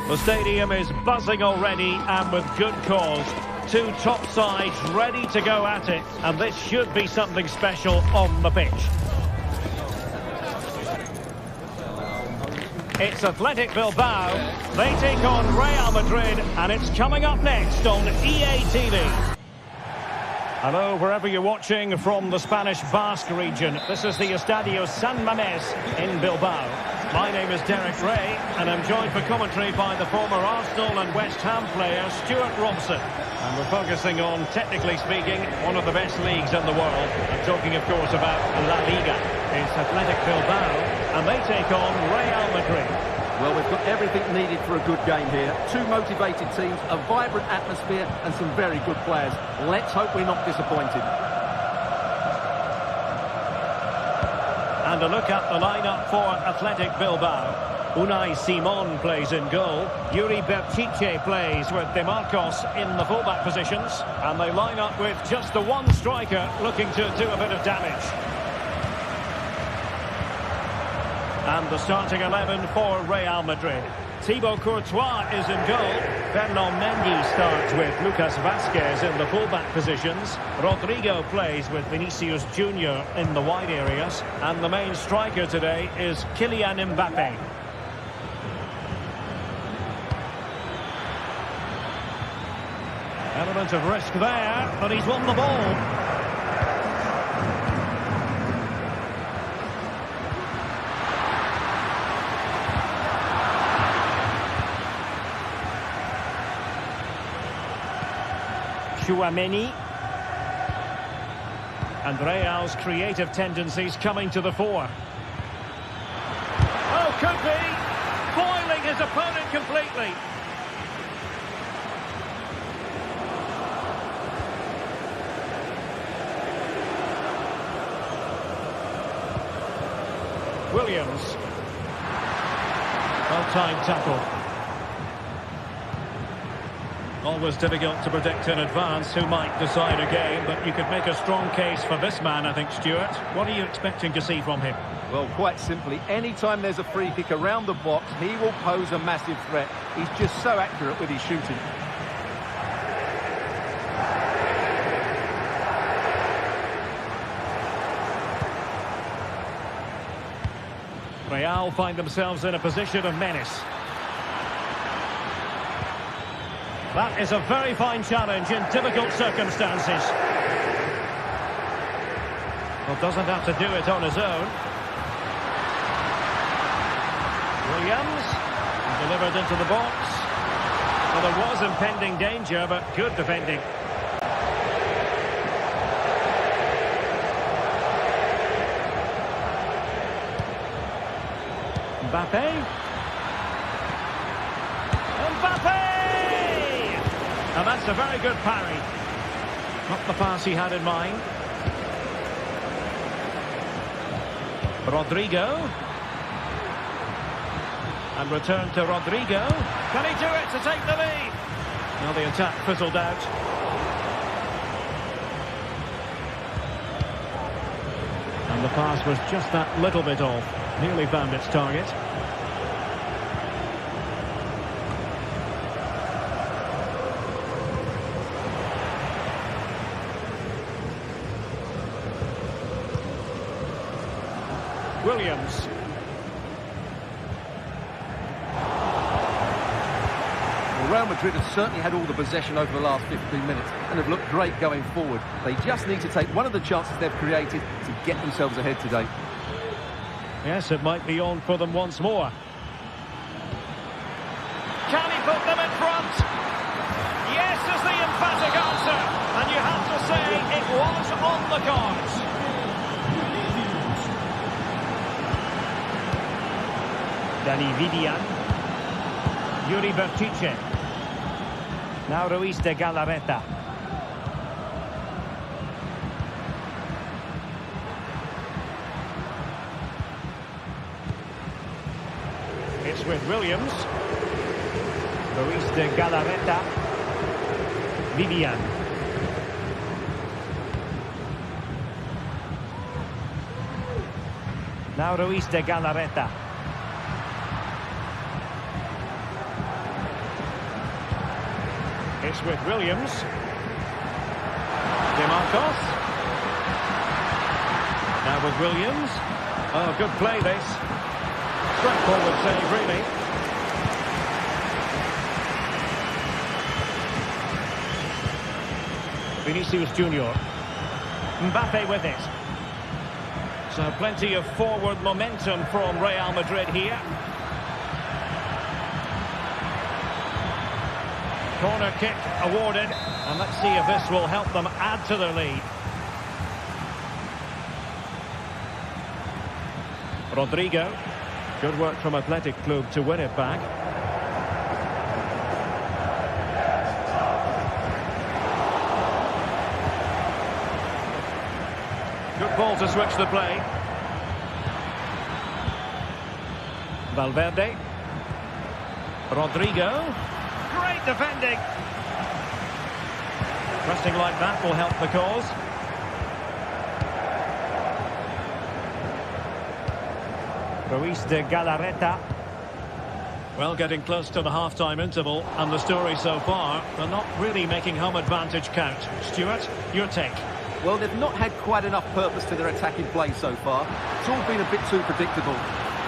The stadium is buzzing already, and with good cause. Two top sides ready to go at it, and this should be something special on the pitch. It's Athletic Bilbao. They take on Real Madrid, and it's coming up next on EA TV. Hello, wherever you're watching from the Spanish Basque region. This is the Estadio San Mamés in Bilbao. My name is Derek Ray, and I'm joined for commentary by the former Arsenal and West Ham player Stuart Robson. And we're focusing on, technically speaking, one of the best leagues in the world. I'm talking, of course, about La Liga. It's Athletic Bilbao, and they take on Real Madrid. Well, we've got everything needed for a good game here. Two motivated teams, a vibrant atmosphere, and some very good players. Let's hope we're not disappointed. And a look at the lineup for Athletic Bilbao. Unai Simon plays in goal. Yuri Berchiche plays with De Marcos in the fullback positions. And they line up with just the one striker looking to do a bit of damage. And the starting 11 for Real Madrid. Thibaut Courtois is in goal. Fernand Mendy starts with Lucas Vazquez in the fullback positions. Rodrigo plays with Vinicius Junior in the wide areas. And the main striker today is Kylian Mbappe. Element of risk there, but he's won the ball. Chouameni. And Real's creative tendencies coming to the fore. Oh, could be! Foiling his opponent completely. Williams. Well-timed tackle. Always difficult to predict in advance who might decide a game, but you could make a strong case for this man, I think, Stuart. What are you expecting to see from him? Well, quite simply, anytime there's a free kick around the box, he will pose a massive threat. He's just so accurate with his shooting. Real find themselves in a position of menace. That is a very fine challenge in difficult circumstances. Well, doesn't have to do it on his own. Williams delivered into the box. Well, there was impending danger, but good defending. Mbappe. And that's a very good parry. Not the pass he had in mind. Rodrigo. And return to Rodrigo. Can he do it to take the lead? Now the attack fizzled out. And the pass was just that little bit off. Nearly found its target. Williams. Well, Real Madrid have certainly had all the possession over the last 15 minutes and have looked great going forward. They just need to take one of the chances they've created to get themselves ahead today. Yes, it might be on for them once more. Can he put them in front? Yes is the emphatic answer. And you have to say it was on the cards. Dani Vidian. Yuri Berchiche. Now Ruiz de Galarreta. It's with Williams. Ruiz de Galarreta. Vidian. Now Ruiz de Galarreta. It's with Williams. DeMarcos. Now with Williams. Oh, good play this. Straightforward save, really. Vinicius Junior. Mbappe with it. So plenty of forward momentum from Real Madrid here. Corner kick awarded, and let's see if this will help them add to their lead. Rodrigo. Good work from Athletic Club to win it back. Good ball to switch the play. Valverde. Rodrigo. Great defending. Pressing like that will help the cause. Ruiz de Galarreta. Well, getting close to the half-time interval, and the story so far, they're not really making home advantage count. Stuart, your take? Well, they've not had quite enough purpose to their attacking play so far. It's all been a bit too predictable.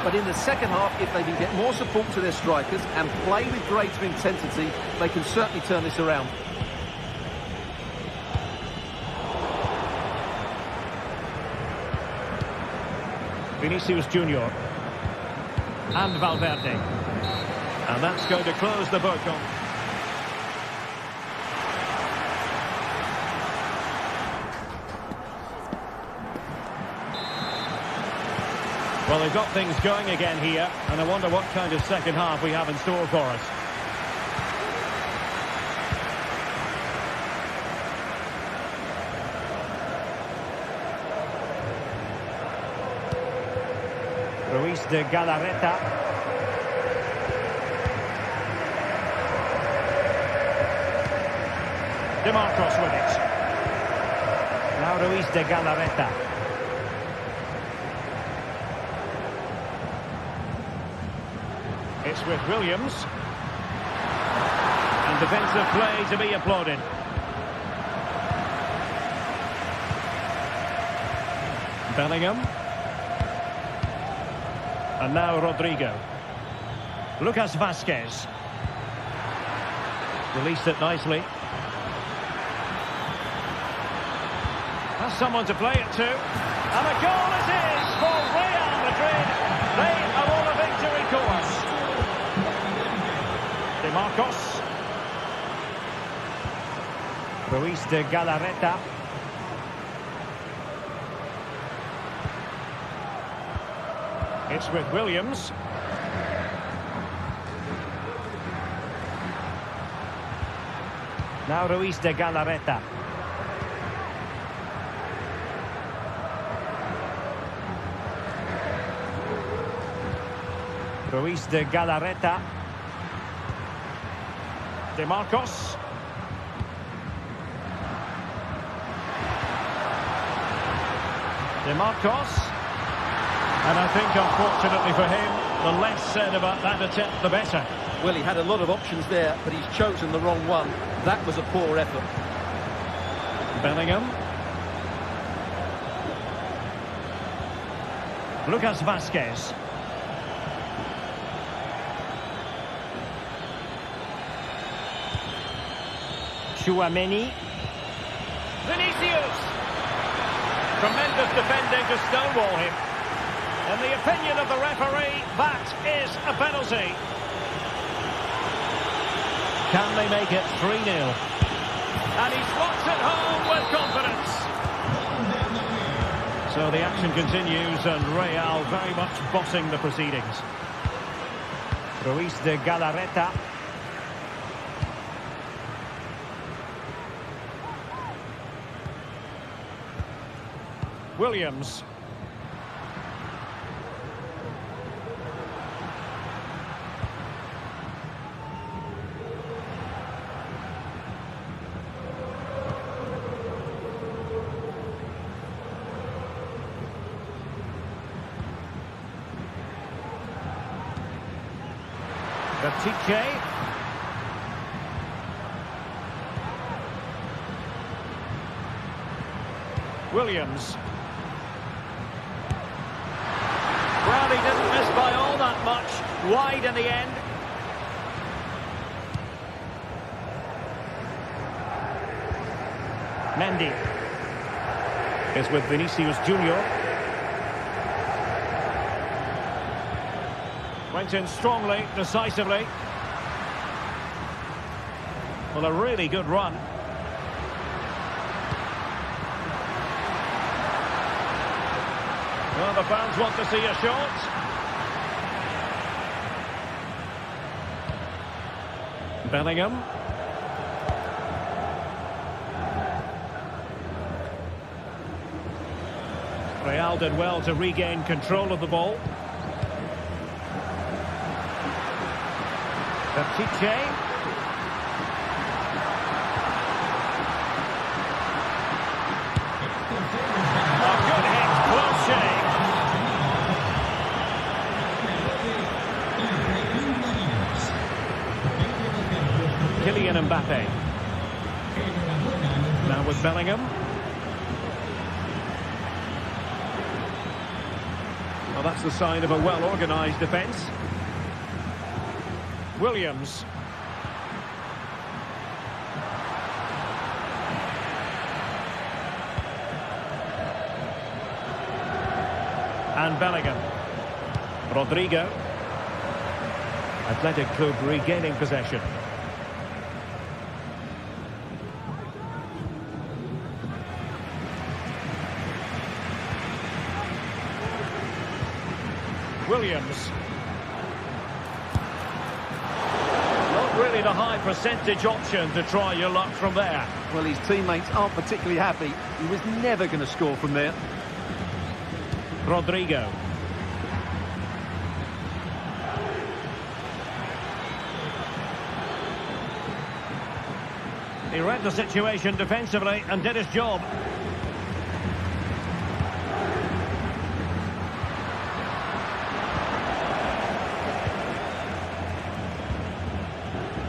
But in the second half, if they can get more support to their strikers and play with greater intensity, they can certainly turn this around. Vinicius Junior. And Valverde. And that's going to close the book on. Well, they've got things going again here, and I wonder what kind of second half we have in store for us. Ruiz de Galarreta. DeMarcos with it. Now Ruiz de Galarreta. It's with Williams. And defensive play to be applauded. Bellingham. And now Rodrigo. Lucas Vazquez. Released it nicely. Has someone to play it to. And a goal it is for Real Madrid. They are on a victory course. DeMarcos. Ruiz de Galarreta. It's with Williams. Now Ruiz de Galarreta. Ruiz de Galarreta. DeMarcos. DeMarcos. And I think, unfortunately for him, the less said about that attempt, the better. Well, he had a lot of options there, but he's chosen the wrong one. That was a poor effort. Bellingham. Lucas Vazquez. Tchouaméni. Vinicius. Tremendous defending to stonewall him. In the opinion of the referee, that is a penalty. Can they make it 3-0? And he slots it home with confidence. So the action continues, and Real very much bossing the proceedings. Ruiz de Galarreta. Williams. Baptiste. Williams. Well, he didn't miss by all that much. Wide in the end. Mendy is with Vinicius Junior. Went in strongly, decisively. Well, a really good run. Well, the fans want to see a shot. Bellingham. Real did well to regain control of the ball. Baptiste. A good hit, close shave. Kylian Mbappe. Now with Bellingham. Well, that's the sign of a well-organised defence. Williams. And Bellingham. Rodrigo. Athletic Club regaining possession. Williams. Not really the high percentage option to try your luck from there. Well, his teammates aren't particularly happy. He was never going to score from there. Rodrigo. He read the situation defensively and did his job.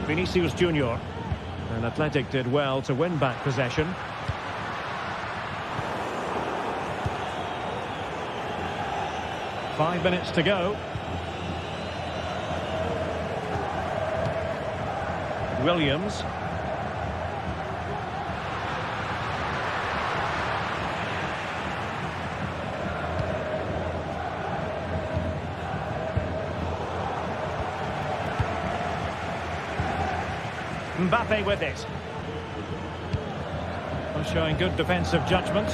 Vinicius Junior. And Athletic did well to win back possession. Five minutes to go. Williams. Mbappe with it. Well, showing good defensive judgment.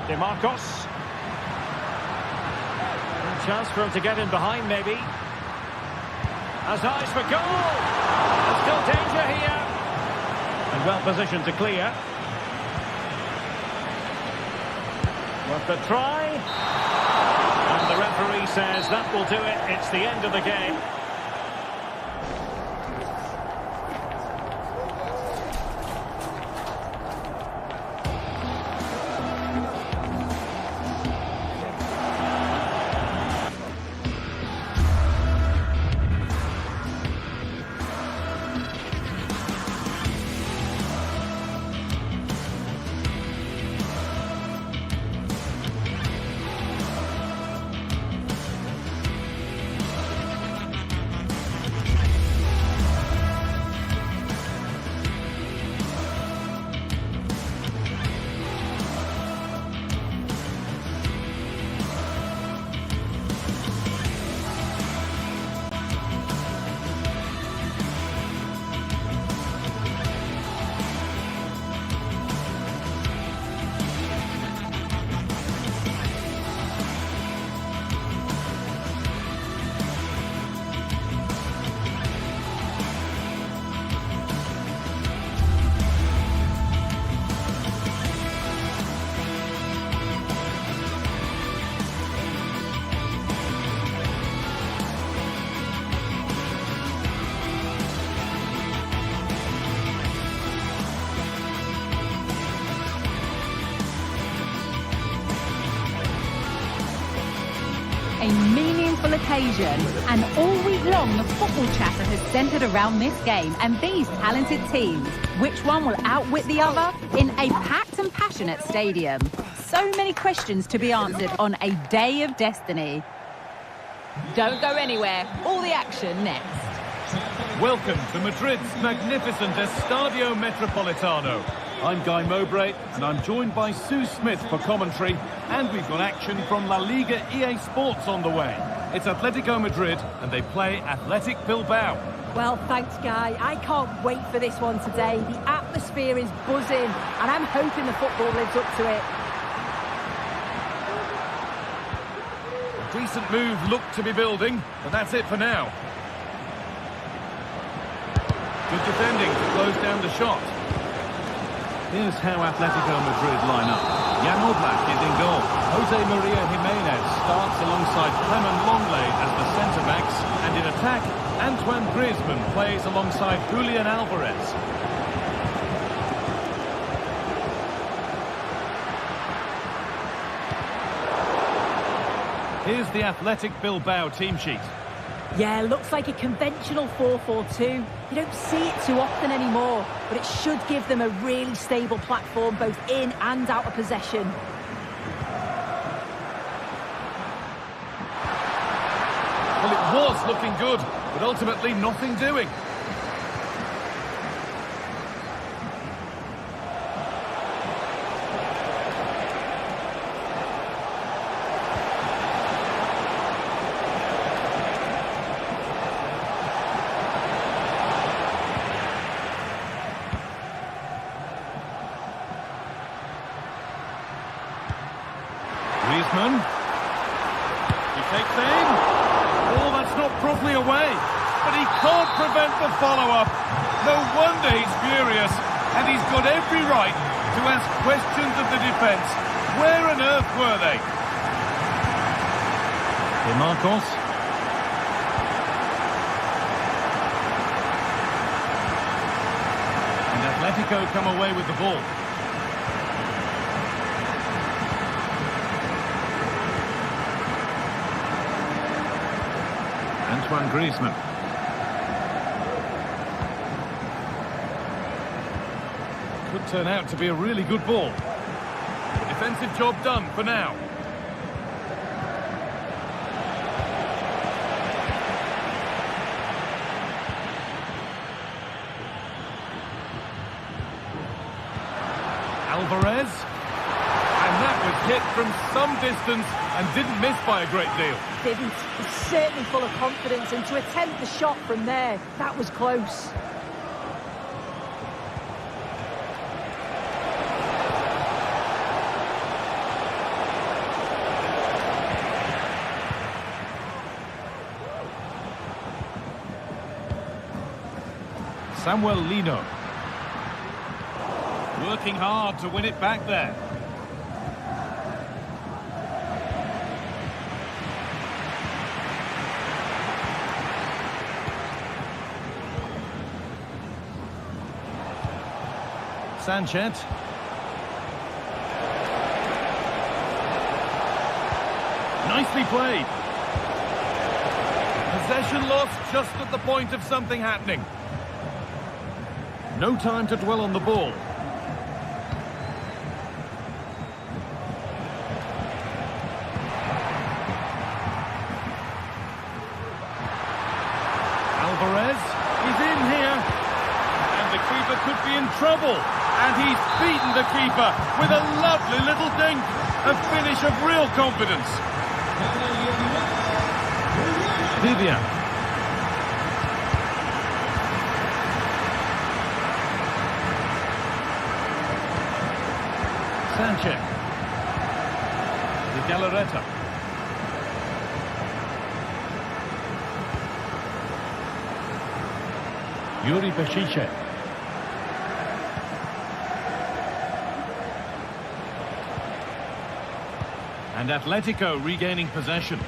DeMarcos. A chance for him to get in behind, maybe. Has eyes for goal. There's still danger here. And well positioned to clear. Worth the try. And the referee says that will do it. It's the end of the game. joyful occasion, and all week long the football chatter has centred around this game and these talented teams. Which one will outwit the other in a packed and passionate stadium? So many questions to be answered on a day of destiny. Don't go anywhere. All the action next. Welcome to Madrid's magnificent Estadio Metropolitano. I'm Guy Mowbray, and I'm joined by Sue Smith for commentary, and we've got action from La Liga EA Sports on the way. It's Atletico Madrid, and they play Athletic Bilbao. Well, thanks, Guy. I can't wait for this one today. The atmosphere is buzzing, and I'm hoping the football lives up to it. A decent move looked to be building, but that's it for now. Good defending to close down the shot. Here's how Atletico Madrid line up. Jan Oblak is in goal. Jose Maria Jimenez starts alongside Clement Longley as the centre-backs. And in attack, Antoine Griezmann plays alongside Julian Alvarez. Here's the Athletic Bilbao team sheet. Yeah, looks like a conventional 4-4-2. You don't see it too often anymore, but it should give them a really stable platform both in and out of possession. Well, it was looking good, but ultimately nothing doing. Griezmann. He takes aim. Oh, that's not properly away. But he can't prevent the follow-up. No wonder he's furious. And he's got every right to ask questions of the defence. Where on earth were they? De Marcos. And Atletico come away with the ball. Antoine Griezmann. Could turn out to be a really good ball. Defensive job done for now. Alvarez. And that was hit from some distance and didn't miss by a great deal. Didn't. He's certainly full of confidence, and to attempt the shot from there, that was close. Samuel Lino. Working hard to win it back there. Sanchez. Nicely played. Possession lost just at the point of something happening. No time to dwell on the ball. Alvarez is in here. And the keeper could be in trouble. And he's beaten the keeper with a lovely little dink. A finish of real confidence. Vivian. Sanchez. De Galarreta. Yuri Bešiče. And Atletico regaining possession.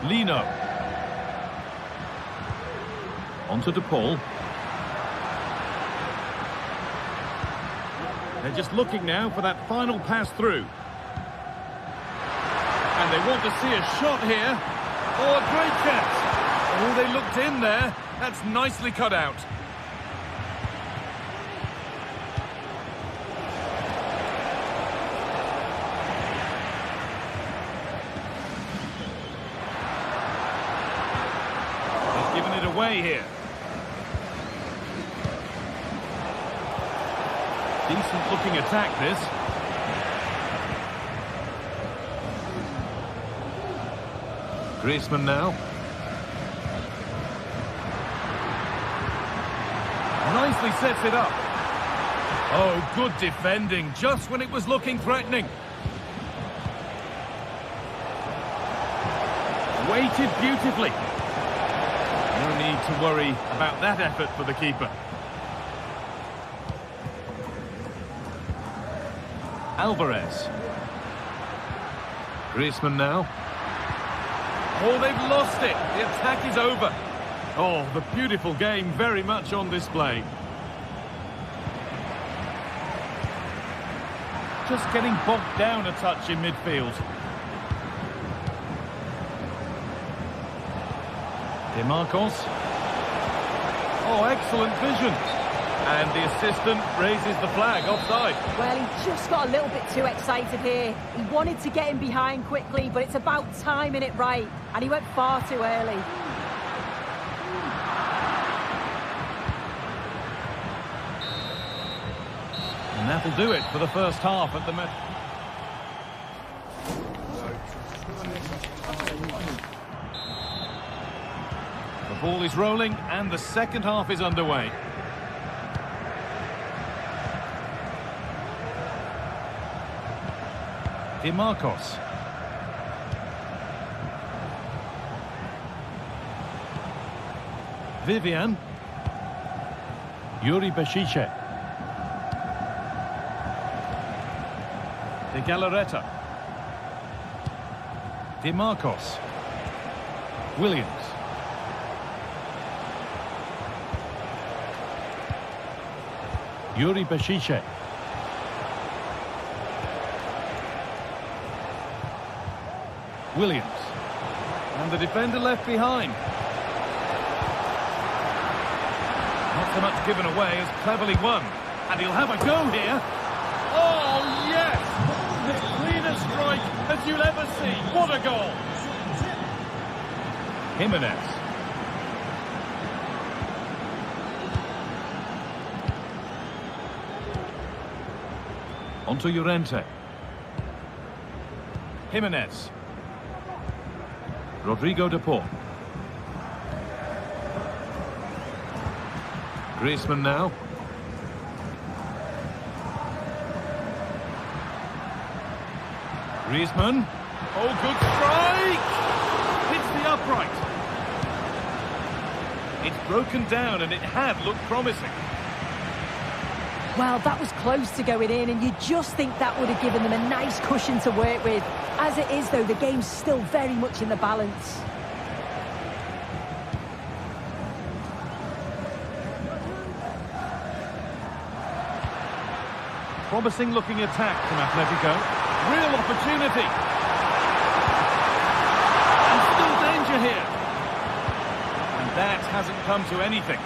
Lino. Onto De Paul. They're just looking now for that final pass through. They want to see a shot here. Oh, a great chance. Oh, they looked in there. That's nicely cut out. He's given it away here. Decent looking attack, this. Griezmann now. Nicely sets it up. Oh, good defending, just when it was looking threatening. Weighted beautifully. No need to worry about that effort for the keeper. Alvarez. Griezmann now. Oh, they've lost it. The attack is over. Oh, the beautiful game very much on display. Just getting bogged down a touch in midfield. DeMarcos. Oh, excellent vision. And the assistant raises the flag offside. Well, he just got a little bit too excited here. He wanted to get him behind quickly, but it's about timing it right. And he went far too early. And that'll do it for the first half at the match. The ball is rolling and the second half is underway. DeMarcos. Vivian. Yuri Bashice. De Galarreta. DeMarcos. Williams. Yuri Bashice. Williams. And the defender left behind. Not so much given away as cleverly won. And he'll have a go here. Oh, yes! As clean a strike as you'll ever see. What a goal! Jimenez. Onto Llorente. Jimenez. Rodrigo de Paul. Griezmann now. Griezmann. Oh, good strike! Hits the upright. It's broken down and it had looked promising. Well, that was close to going in, and you just think that would have given them a nice cushion to work with. As it is, though, the game's still very much in the balance. Promising looking attack from Atletico. Real opportunity. And still danger here. And that hasn't come to anything.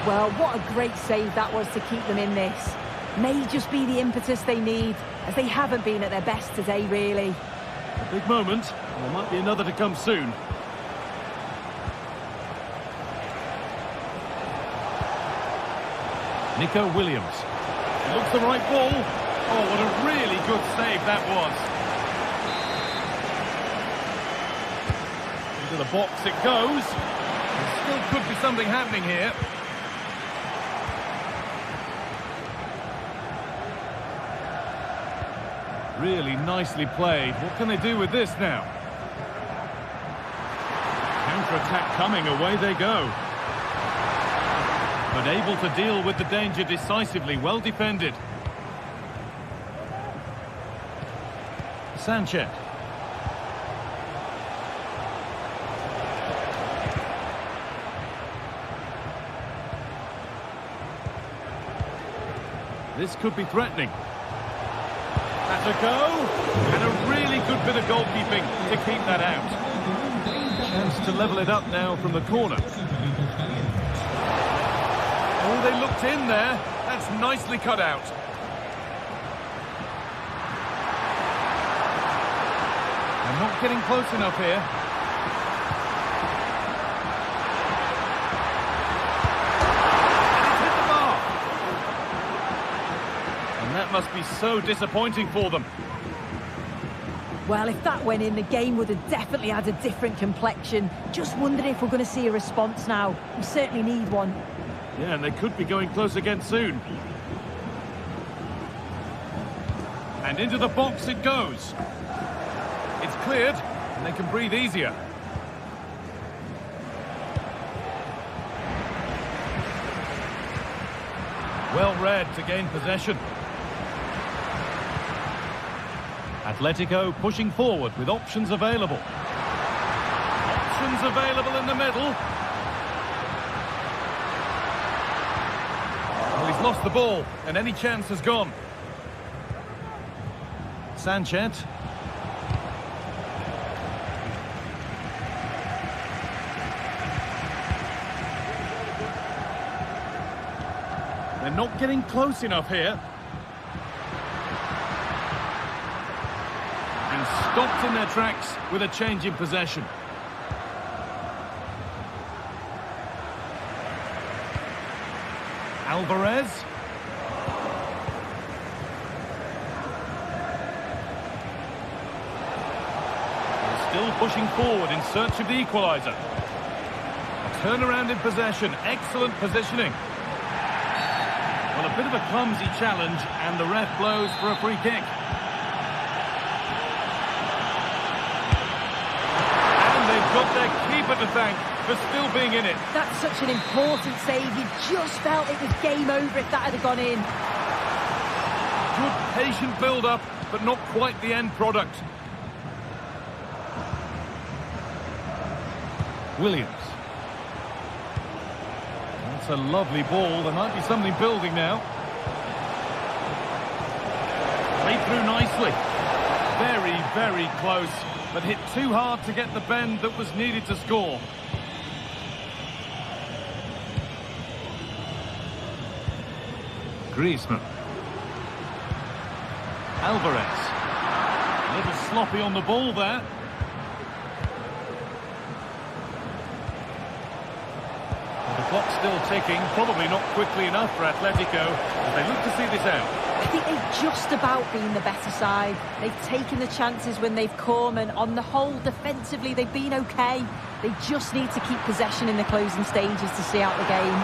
Well, what a great save that was to keep them in this. May just be the impetus they need, as they haven't been at their best today, really. A big moment. There might be another to come soon. Nico Williams. Looks the right ball. Oh, what a really good save that was. Into the box it goes. There still could be something happening here. Really nicely played. What can they do with this now? Counter-attack coming, away they go. But able to deal with the danger decisively, well defended. Sanchez. This could be threatening. That's a go, and a really good bit of goalkeeping to keep that out. Chance to level it up now from the corner. Oh, they looked in there. That's nicely cut out. They're not getting close enough here. That must be so disappointing for them. Well, if that went in, the game would have definitely had a different complexion. Just wondering if we're going to see a response now. We certainly need one. Yeah, and they could be going close again soon. And into the box it goes. It's cleared, and they can breathe easier. Well read to gain possession. Atletico pushing forward with options available. Options available in the middle. Well, he's lost the ball, and any chance has gone. Sanchez. They're not getting close enough here. And stopped in their tracks with a change in possession. Alvarez. They're still pushing forward in search of the equaliser. A turnaround in possession, excellent positioning. Well, a bit of a clumsy challenge, and the ref blows for a free kick. Got their keeper to thank for still being in it. That's such an important save. You just felt it was game over if that had gone in. Good patient build-up, but not quite the end product. Williams. That's a lovely ball. There might be something building now. Played through nicely. Very, very close. But hit too hard to get the bend that was needed to score. Griezmann. Alvarez. A little sloppy on the ball there. Well, the clock's still ticking, probably not quickly enough for Atletico as they look to see this out. I think they've just about been the better side. They've taken the chances when they've come, and on the whole, defensively, they've been okay. They just need to keep possession in the closing stages to see out the game.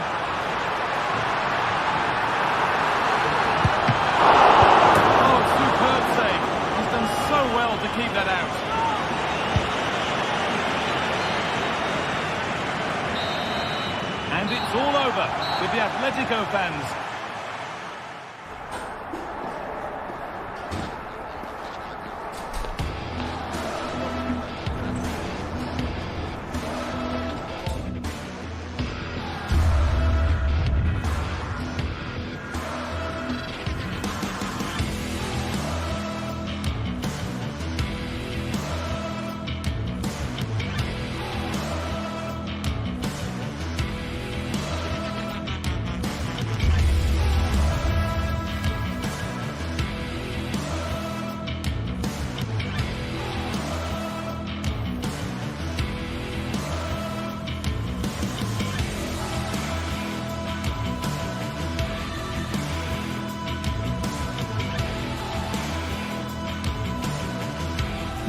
Oh, superb save. He's done so well to keep that out. And it's all over with the Atletico fans.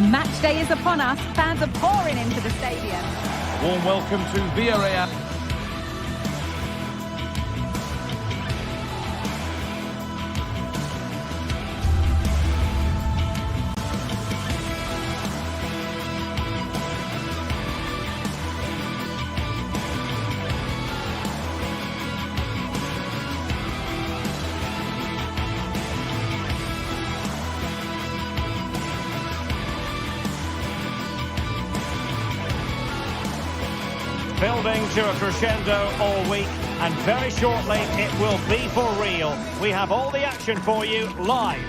Match day is upon us. Fans are pouring into the stadium. Warm welcome to Villarreal. Building to a crescendo all week, and very shortly it will be for real. We have all the action for you live.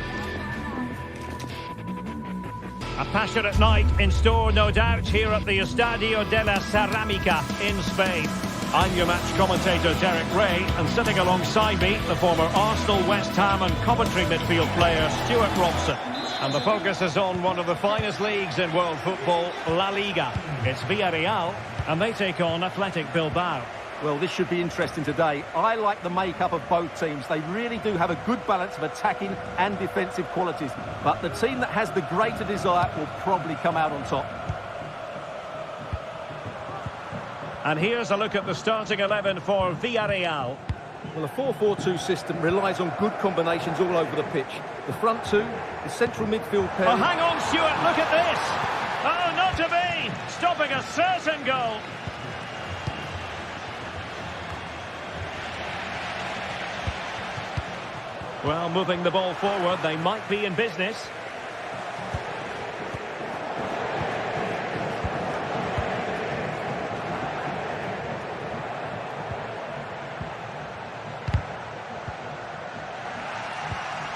A passionate night in store, no doubt, here at the Estadio de la Ceramica in Spain. I'm your match commentator, Derek Ray, and sitting alongside me, the former Arsenal, West Ham and Coventry midfield player, Stuart Robson. And the focus is on one of the finest leagues in world football, La Liga. It's Villarreal, and they take on Athletic Bilbao. Well, this should be interesting today. I like the makeup of both teams. They really do have a good balance of attacking and defensive qualities. But the team that has the greater desire will probably come out on top. And here's a look at the starting 11 for Villarreal. Well, the 4-4-2 system relies on good combinations all over the pitch. The front two, the central midfield pair... Oh, hang on, Stuart, look at this! Oh, not to be! Stopping a certain goal! Well, moving the ball forward, they might be in business.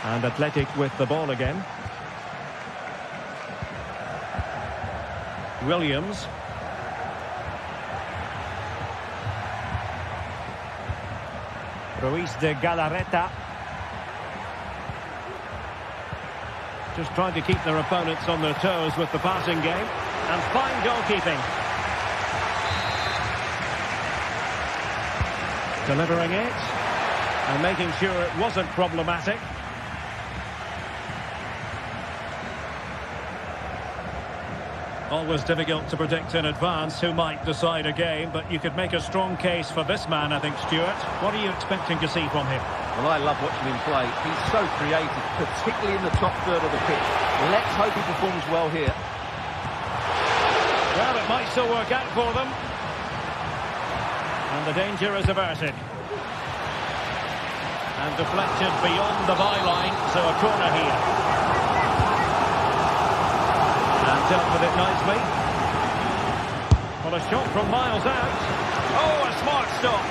And Athletic with the ball again. Williams. Ruiz de Galarreta. Just trying to keep their opponents on their toes with the passing game. And fine goalkeeping. Delivering it. And making sure it wasn't problematic. Always difficult to predict in advance who might decide a game, but you could make a strong case for this man, I think, Stuart. What are you expecting to see from him? Well, I love watching him play. He's so creative, particularly in the top third of the pitch. Let's hope he performs well here. Well, it might still work out for them. And the danger is averted. And deflected beyond the byline, so a corner here. And dealt with it nicely. Well, a shot from miles out. Oh, a smart stop.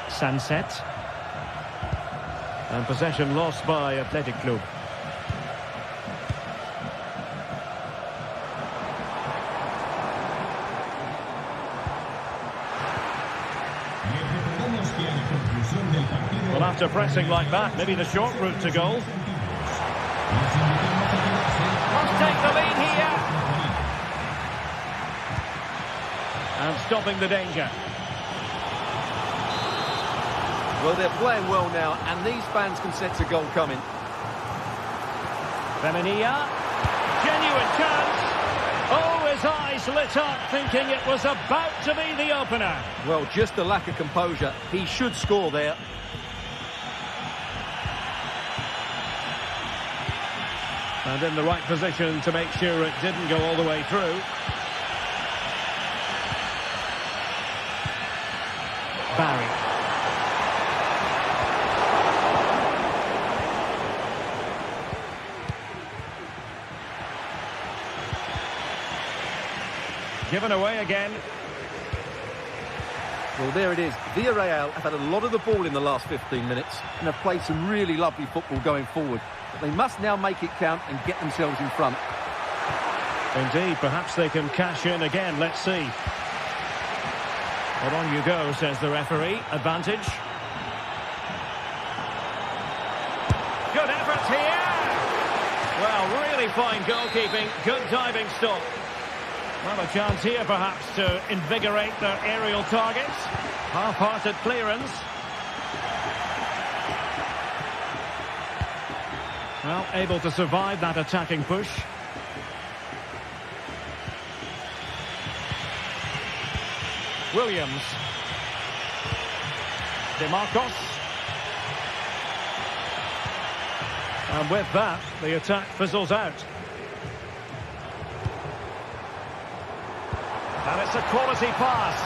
Sunset. And possession lost by Athletic Club. Well, after pressing like that, maybe the short route to goal. Must take the lead here. And stopping the danger. Well, they're playing well now, and these fans can sense a goal coming. Femenia. Genuine chance. Oh, his eyes lit up, thinking it was about to be the opener. Well, just a lack of composure. He should score there. And in the right position to make sure it didn't go all the way through. Barry. Given away again. Well, there it is. Villarreal have had a lot of the ball in the last 15 minutes and have played some really lovely football going forward. But they must now make it count and get themselves in front. Indeed, perhaps they can cash in again. Let's see. Well, on you go, says the referee. Advantage. Good effort here. Well, really fine goalkeeping. Good diving stop. Well, a chance here, perhaps, to invigorate their aerial targets. Half-hearted clearance. Well, able to survive that attacking push. Williams. DeMarcos. And with that, the attack fizzles out. And it's a quality pass.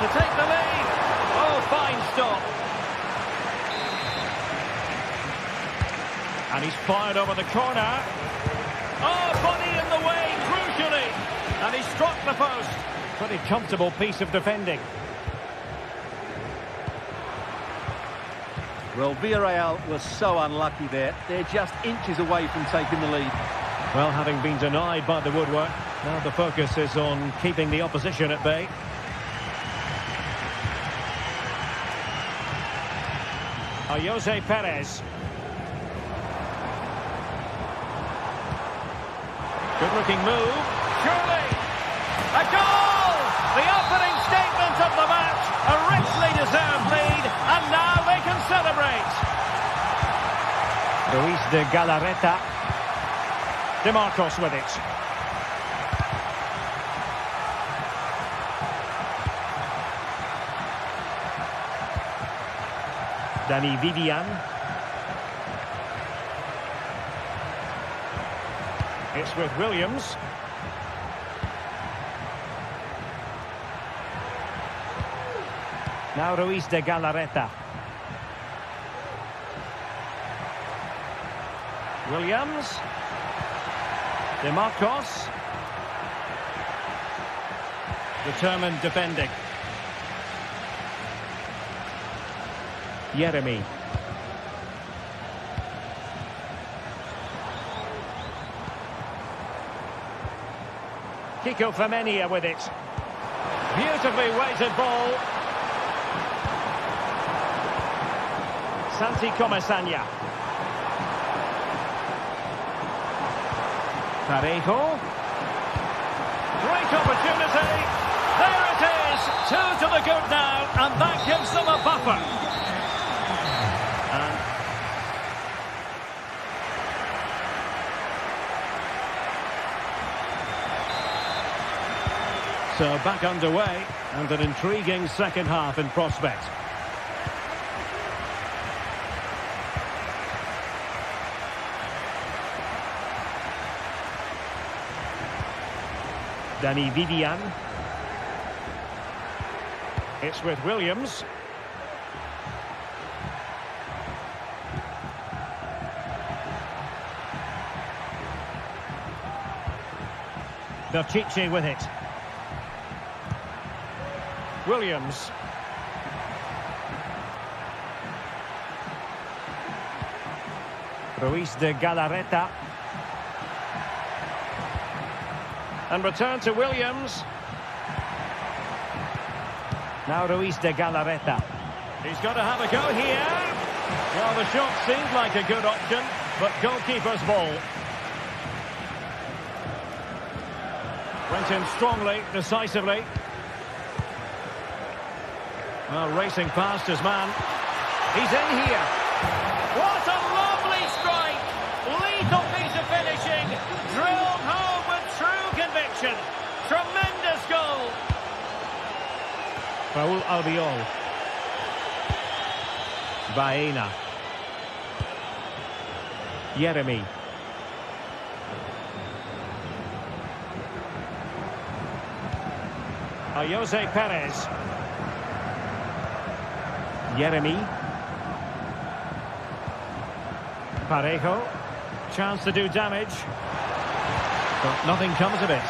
To take the lead. Oh, fine stop. And he's fired over the corner. Oh, body in the way, crucially. And he struck the post. Pretty comfortable piece of defending. Well, Villarreal was so unlucky there. They're just inches away from taking the lead. Well, having been denied by the woodwork, now the focus is on keeping the opposition at bay. Jose Perez. Good-looking move. Surely! A goal! The opening statement of the match. A richly deserved lead, and now they can celebrate. Luis de Galarreta. De Marcos with it. Dani Vivian. It's with Williams. Now Luis de Galarreta. Williams. De Marcos. Determined defending. Yeremy. Kiko Femenia with it. Beautifully weighted ball. Santi Comesaña. Parejo. Great opportunity. There it is. 2 to the good now, and that gives them a buffer. So back underway, and an intriguing second half in prospect. Dani Vivian. It's with Williams. Belchiche with it. Williams. Luis de Galarreta. And return to Williams. Now Luis de Galarreta. He's got to have a go here. Well, the shot seemed like a good option, but goalkeeper's ball. Went in strongly, decisively. Well, racing past his man. He's in here. What a lovely strike! Lethal piece of finishing. Drilled home with true conviction. Tremendous goal. Raul Albiol. Baena. Yeremy. Jose Perez. Yeremy. Parejo. Chance to do damage. But nothing comes of it.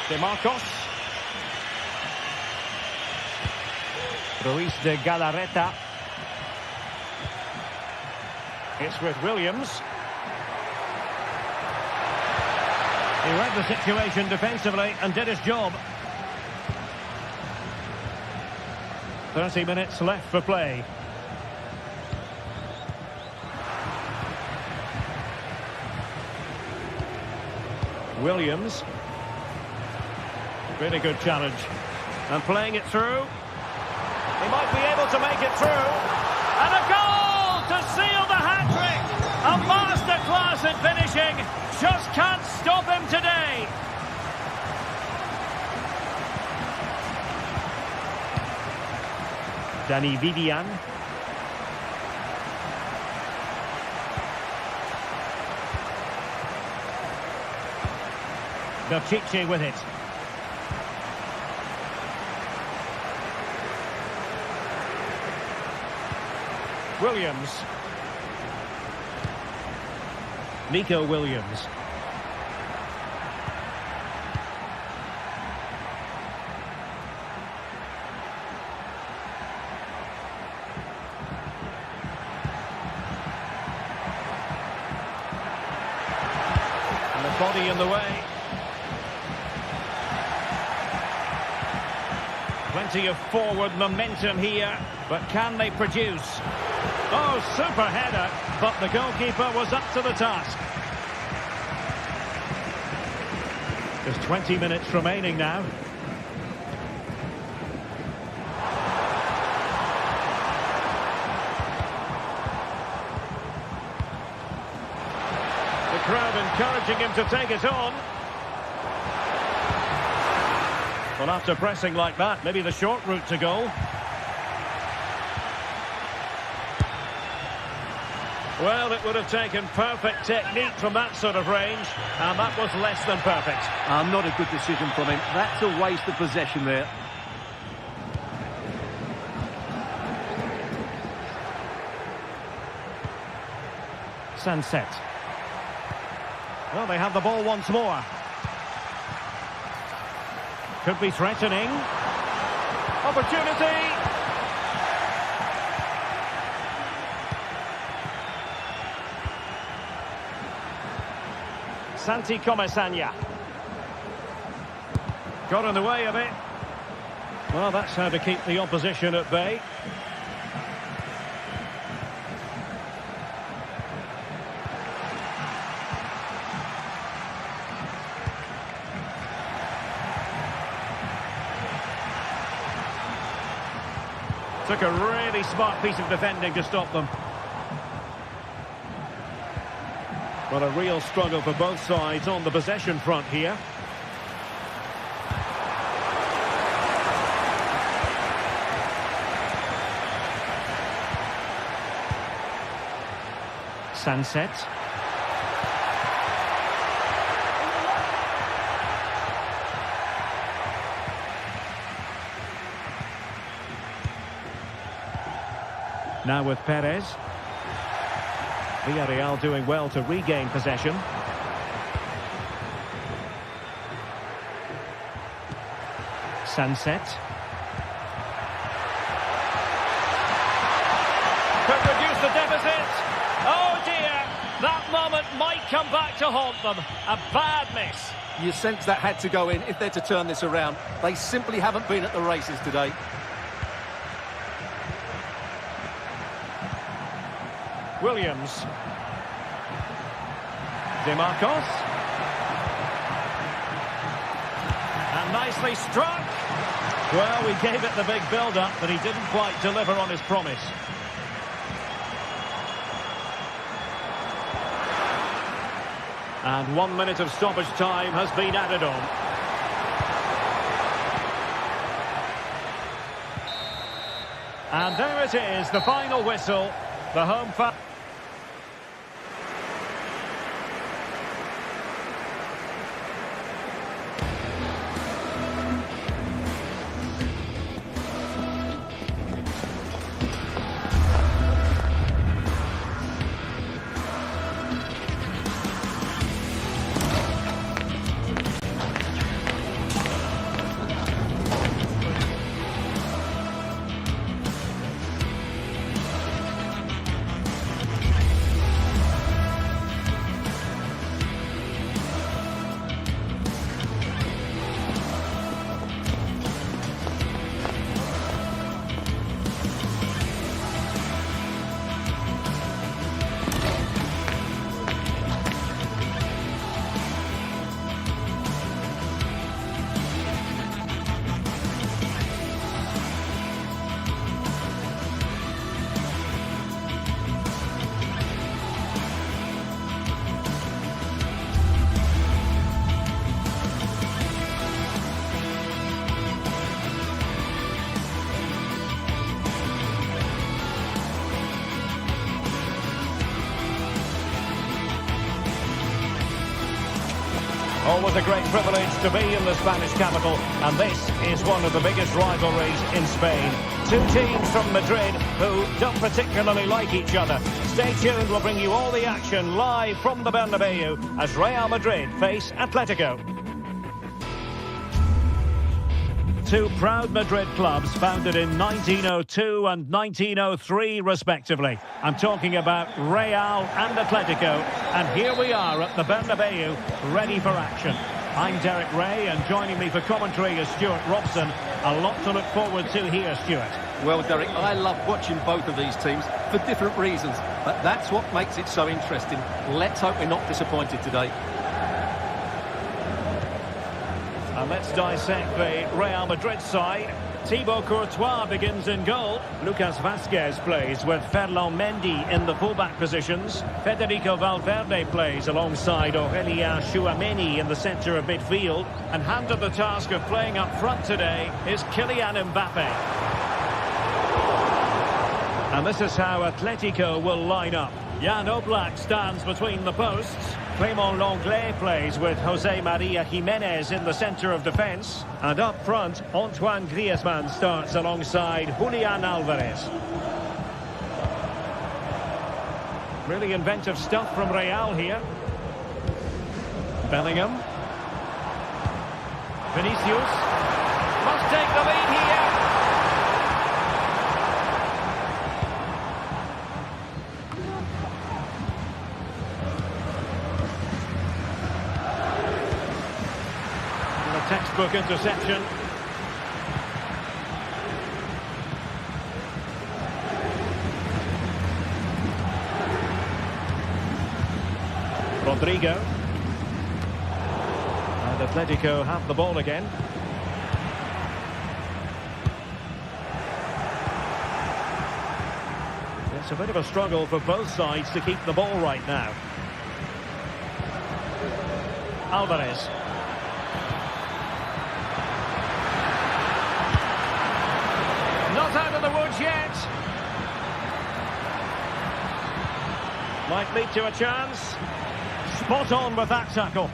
De Marcos. Luis de Galarreta. It's with Williams. He read the situation defensively and did his job. 30 minutes left for play. Williams. Really good challenge. And playing it through. He might be able to make it through. And a goal to seal the hat-trick. A masterclass in finishing. Just can't stop him today. Dani Vivian. Belchiche with it. Williams. Nico Williams. And the body in the way. Plenty of forward momentum here, but can they produce? Oh, super header, but the goalkeeper was up to the task. There's 20 minutes remaining now. The crowd encouraging him to take it on. Well, after pressing like that, maybe the short route to goal. Well, it would have taken perfect technique from that sort of range, and that was less than perfect. Not a good decision from him. That's a waste of possession there. Sunset. Well, they have the ball once more. Could be threatening. Opportunity. Santi Comesaña. Got in the way of it. Well, that's how to keep the opposition at bay. Took a really smart piece of defending to stop them. But a real struggle for both sides on the possession front here. Sunset. Now with Perez. Villarreal doing well to regain possession. Sunset. Could reduce the deficit. Oh dear, that moment might come back to haunt them. A bad miss. You sense that had to go in if they're to turn this around. They simply haven't been at the races today. Williams. DeMarcos. And nicely struck. Well, we gave it the big build-up, but he didn't quite deliver on his promise. And 1 minute of stoppage time has been added on. And there it is, the final whistle. The home fan. Always a great privilege to be in the Spanish capital, and this is one of the biggest rivalries in Spain. Two teams from Madrid who don't particularly like each other. Stay tuned, we'll bring you all the action live from the Bernabeu as Real Madrid face Atletico. Two proud Madrid clubs founded in 1902 and 1903 respectively. I'm talking about Real and Atletico, and here we are at the Bernabeu, ready for action. I'm Derek Ray, and joining me for commentary is Stuart Robson. A lot to look forward to here, Stuart. Well, Derek, I love watching both of these teams for different reasons, but that's what makes it so interesting. Let's hope we're not disappointed today. And let's dissect the Real Madrid side. Thibaut Courtois begins in goal. Lucas Vazquez plays with Ferland Mendy in the fullback positions. Federico Valverde plays alongside Aurelien Tchouameni in the centre of midfield. And handed the task of playing up front today is Kylian Mbappe. And this is how Atletico will line up. Jan Oblak stands between the posts. Clément Lenglet plays with Jose Maria Jimenez in the centre of defence. And up front, Antoine Griezmann starts alongside Julian Alvarez. Really inventive stuff from Real here. Bellingham. Vinicius. Must take the lead here. Textbook interception. Rodrigo. And Atletico have the ball again. It's a bit of a struggle for both sides to keep the ball right now. Alvarez. Not out of the woods yet. Might lead to a chance. Spot on with that tackle.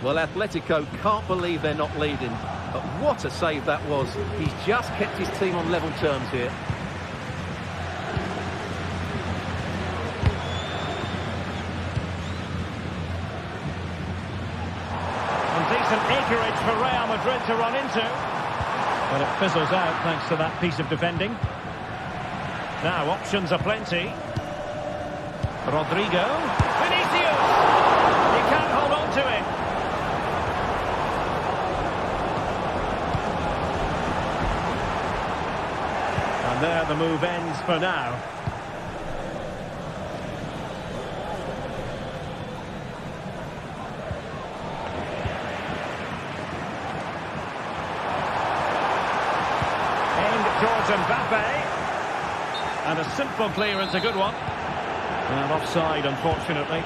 Well, Atletico can't believe they're not leading. But what a save that was. He's just kept his team on level terms here. And decent acreage for Real Madrid to run into. But it fizzles out thanks to that piece of defending. Now options are plenty. Rodrigo. Vinicius! He can't hold on to it. And there the move ends for now. Towards Mbappe. And a simple clearance, a good one. And offside, unfortunately.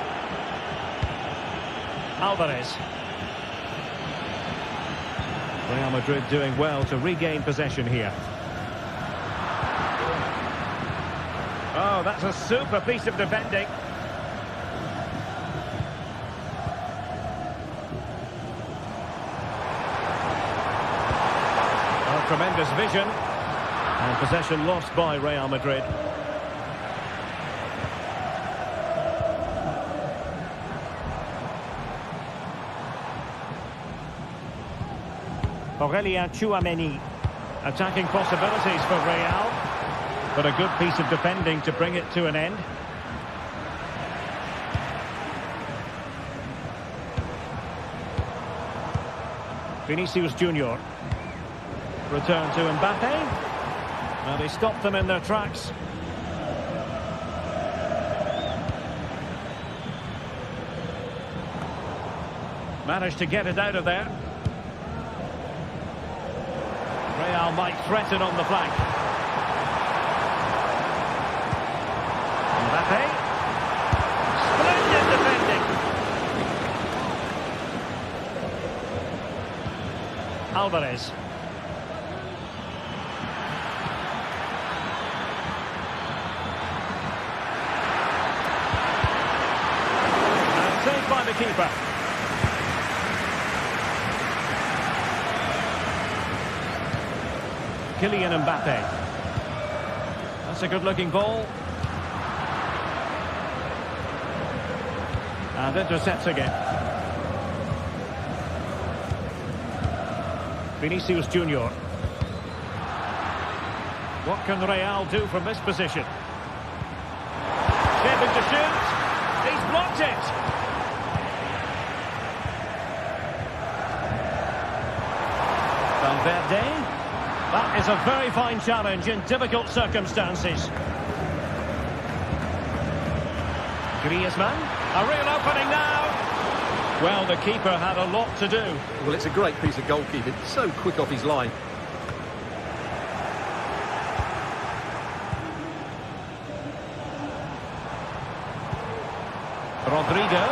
Alvarez. Real Madrid doing well to regain possession here. Oh, that's a super piece of defending. Oh, tremendous vision. And possession lost by Real Madrid. Aurelien Tchouameni. Attacking possibilities for Real. But a good piece of defending to bring it to an end. Vinicius Junior. Return to Mbappe. And he stopped them in their tracks. Managed to get it out of there. Real might threaten on the flank. Mbappe. Splendid defending. Alvarez. Saved by the keeper. Kylian Mbappe. That's a good-looking ball. And intercepts again. Vinicius Junior. What can Real do from this position? Shaping to shoot. He's blocked it. Valverde. That is a very fine challenge in difficult circumstances. Griezmann. A real opening now. Well, the keeper had a lot to do. Well, it's a great piece of goalkeeping. So quick off his line. Rodrigo.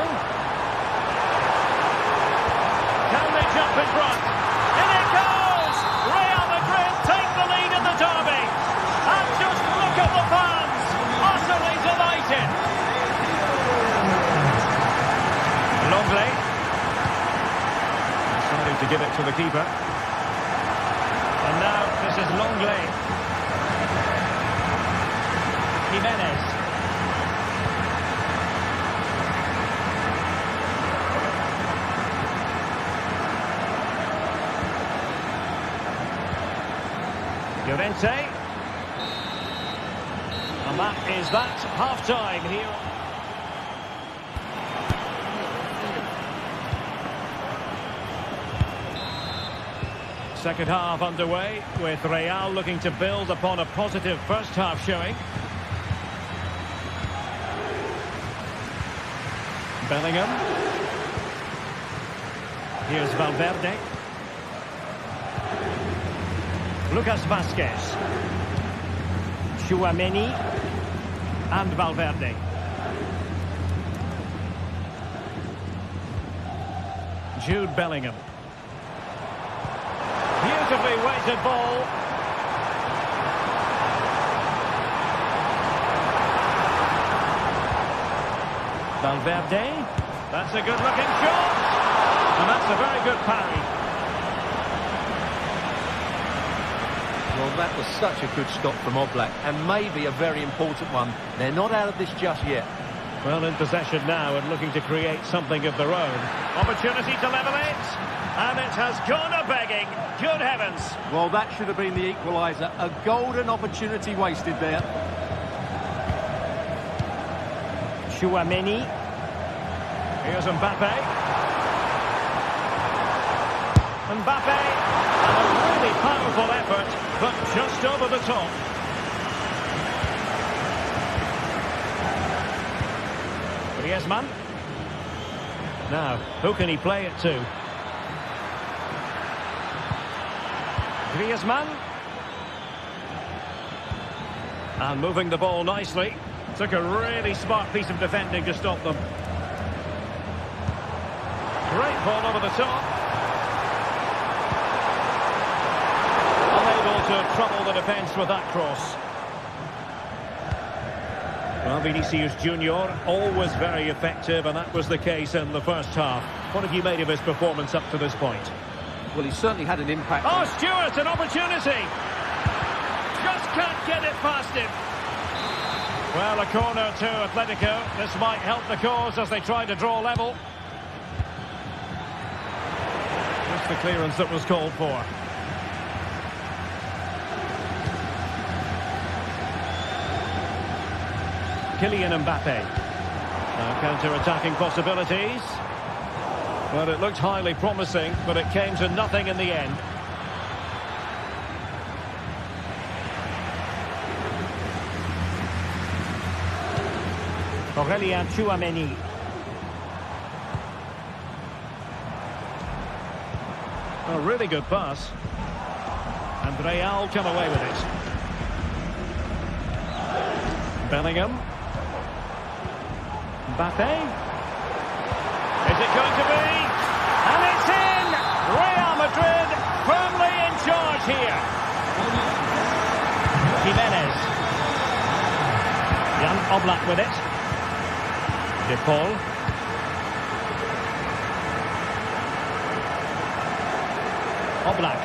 Can they jump in front? In it goes! Real Madrid take the lead in the derby. And just look at the fans. Utterly delighted. Longley. Deciding to give it to the keeper. And now this is Longley. Jimenez. Llorente. And that is that. Half-time here. Second half underway, with Real looking to build upon a positive first half showing. Bellingham. Here's Valverde. Lucas Vazquez. Tchouaméni. And Valverde. Jude Bellingham. Beautifully weighted ball. Valverde. That's a good-looking shot. And that's a very good parry. Well, that was such a good stop from Oblak, and maybe a very important one. They're not out of this just yet. Well, in possession now and looking to create something of their own. Opportunity to level it. And it has gone a-begging. Good heavens. Well, that should have been the equaliser. A golden opportunity wasted there. Tchouaméni. Here's Mbappe. Mbappe. And a really powerful effort, but just over the top. Griezmann. Now, who can he play it to? Griezmann. And moving the ball nicely. Took a really smart piece of defending to stop them. Great ball over the top. Unable to trouble the defence with that cross. Well, Vinicius Junior, always very effective, and that was the case in the first half. What have you made of his performance up to this point? Well, he certainly had an impact. Oh, Stewart, an opportunity! Just can't get it past him. Well, a corner to Atletico. This might help the cause as they try to draw level. Just the clearance that was called for. Kylian Mbappe. Now counter-attacking possibilities. Well, it looked highly promising, but it came to nothing in the end. Aurelien Tchouaméni. A really good pass. And Real come away with it. Bellingham. Mbappe. Is it going to be? And it's in! Real Madrid firmly in charge here. Jimenez. Jan Oblak with it. De Paul. Oblak.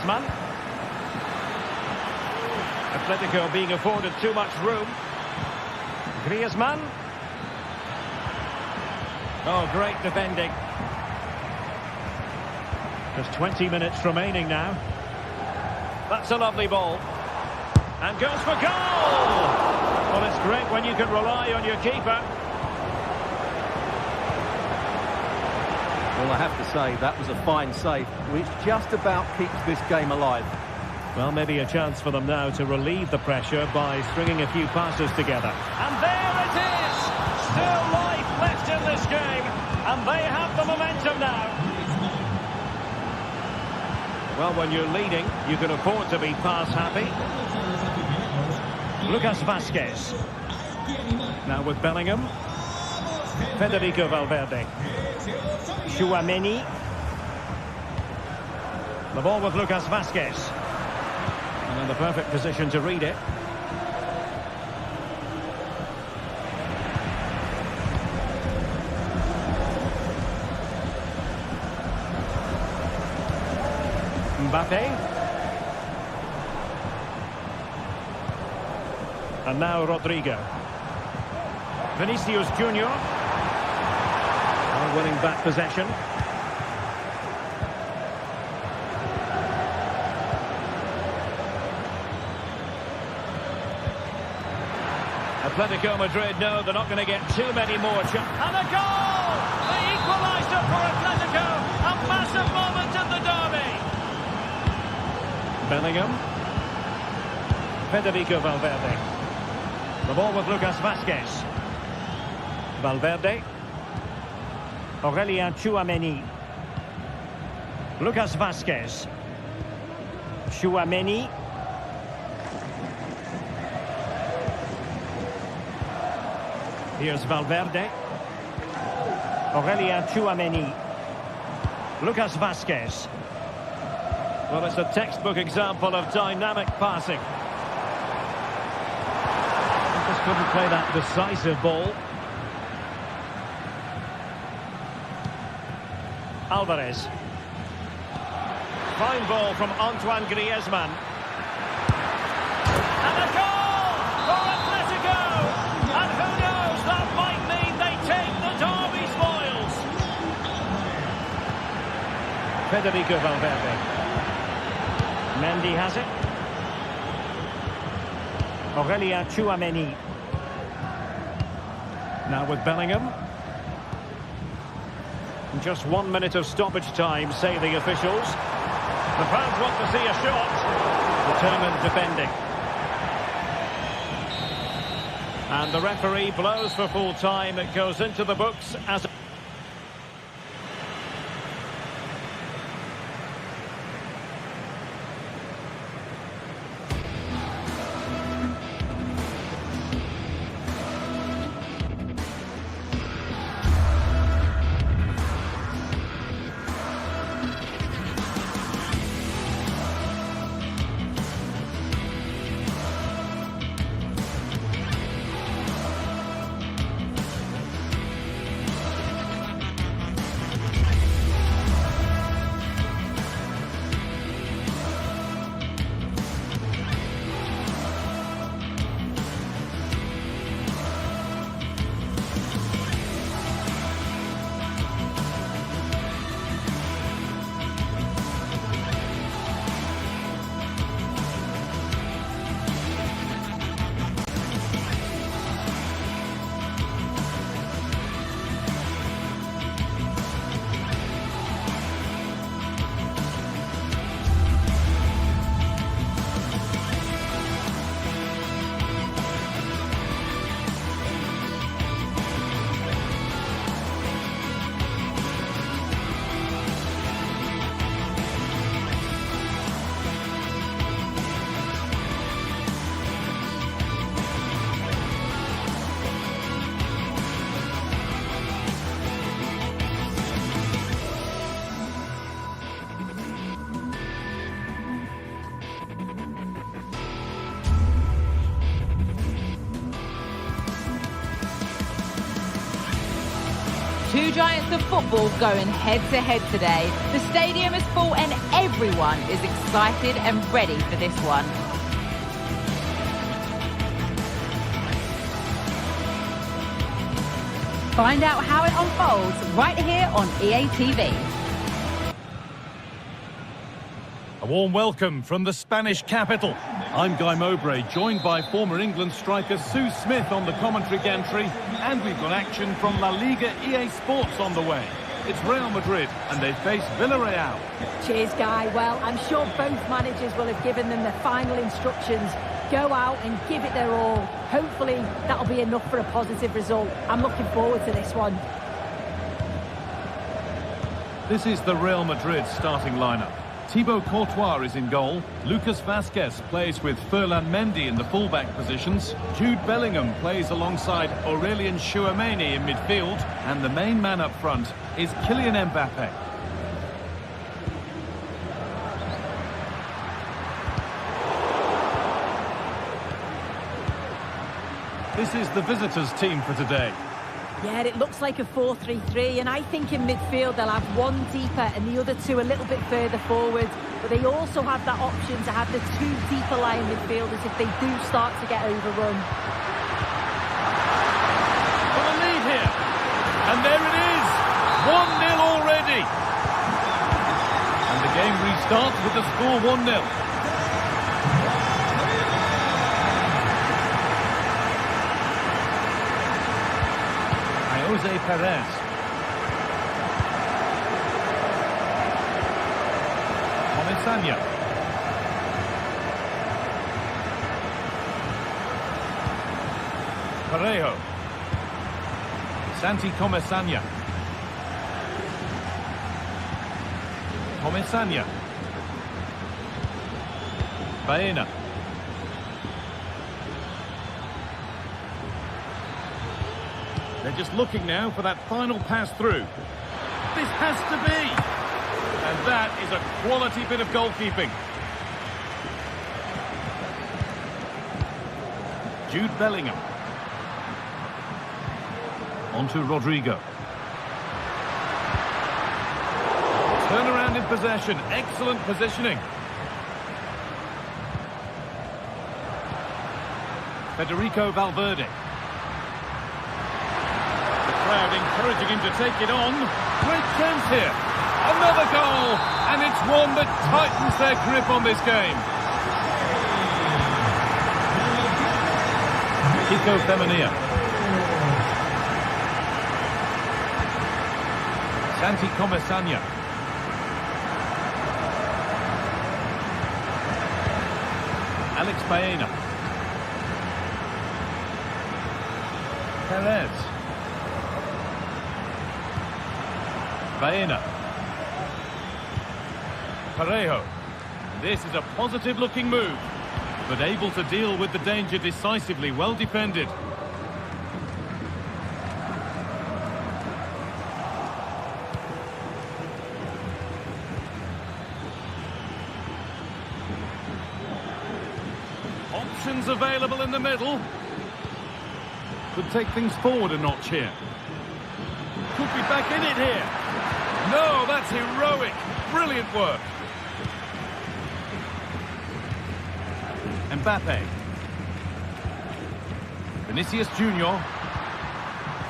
Griezmann. Atletico being afforded too much room. Griezmann. Oh, great defending. There's 20 minutes remaining now. That's a lovely ball. And goes for goal! Well, it's great when you can rely on your keeper. Well, I have to say, that was a fine save, which just about keeps this game alive. Well, maybe a chance for them now to relieve the pressure by stringing a few passes together. And there it is! Still life left in this game, and they have the momentum now. Well, when you're leading, you can afford to be pass-happy. Lucas Vazquez. Now with Bellingham. Federico Valverde. Tchouaméni. The ball with Lucas Vazquez. And in the perfect position to read it. Mbappe. And now Rodrigo. Vinicius Junior. Winning back possession. Atletico Madrid know they're not going to get too many more chances. And a goal! The equaliser for Atletico. A massive moment in the derby. Bellingham. Federico Valverde. The ball with Lucas Vazquez. Valverde. Aurélien Tchouaméni. Lucas Vazquez. Tchouaméni. Here's Valverde. Aurélien Tchouaméni. Lucas Vazquez. Well, it's a textbook example of dynamic passing. Just couldn't play that decisive ball. Alvarez. Fine ball from Antoine Griezmann. And a goal for Atletico! And who knows, that might mean they take the derby spoils. Federico Valverde. Mendy has it. Aurélien Tchouaméni. Now with Bellingham. Just 1 minute of stoppage time, say the officials. The fans want to see a shot. Determined defending. And the referee blows for full time. It goes into the books as a... Two giants of football going head-to-head today. The stadium is full and everyone is excited and ready for this one. Find out how it unfolds right here on EA TV. A warm welcome from the Spanish capital. I'm Guy Mowbray, joined by former England striker Sue Smith on the commentary gantry, and we've got action from La Liga EA Sports on the way. It's Real Madrid, and they face Villarreal. Cheers, Guy. Well, I'm sure both managers will have given them the final instructions. Go out and give it their all. Hopefully, that'll be enough for a positive result. I'm looking forward to this one. This is the Real Madrid starting lineup. Thibaut Courtois is in goal. Lucas Vazquez plays with Ferland Mendy in the fullback positions. Jude Bellingham plays alongside Aurelien Tchouameni in midfield. And the main man up front is Kylian Mbappe. This is the visitors' team for today. Yeah, it looks like a 4-3-3, and I think in midfield they'll have one deeper and the other two a little bit further forward. But they also have that option to have the two deeper lying midfielders if they do start to get overrun. For the lead here. And there it is. 1-0 already. And the game restarts with the score 1-0. Jose Perez. Comesaña. Parejo. Santi Comesaña. Comesaña. Baena. They're just looking now for that final pass through. This has to be. And that is a quality bit of goalkeeping. Jude Bellingham. On to Rodrigo. Turnaround in possession. Excellent positioning. Federico Valverde. Crowd encouraging him to take it on. Great chance here. Another goal, and it's one that tightens their grip on this game. Kiko Femenia. Santi Comesaña. Alex Baena. Perez. Baena. Parejo. This is a positive-looking move, but able to deal with the danger decisively. Well defended. Options available in the middle. Could take things forward a notch here. Could be back in it here. No, that's heroic. Brilliant work. Mbappe. Vinicius Junior.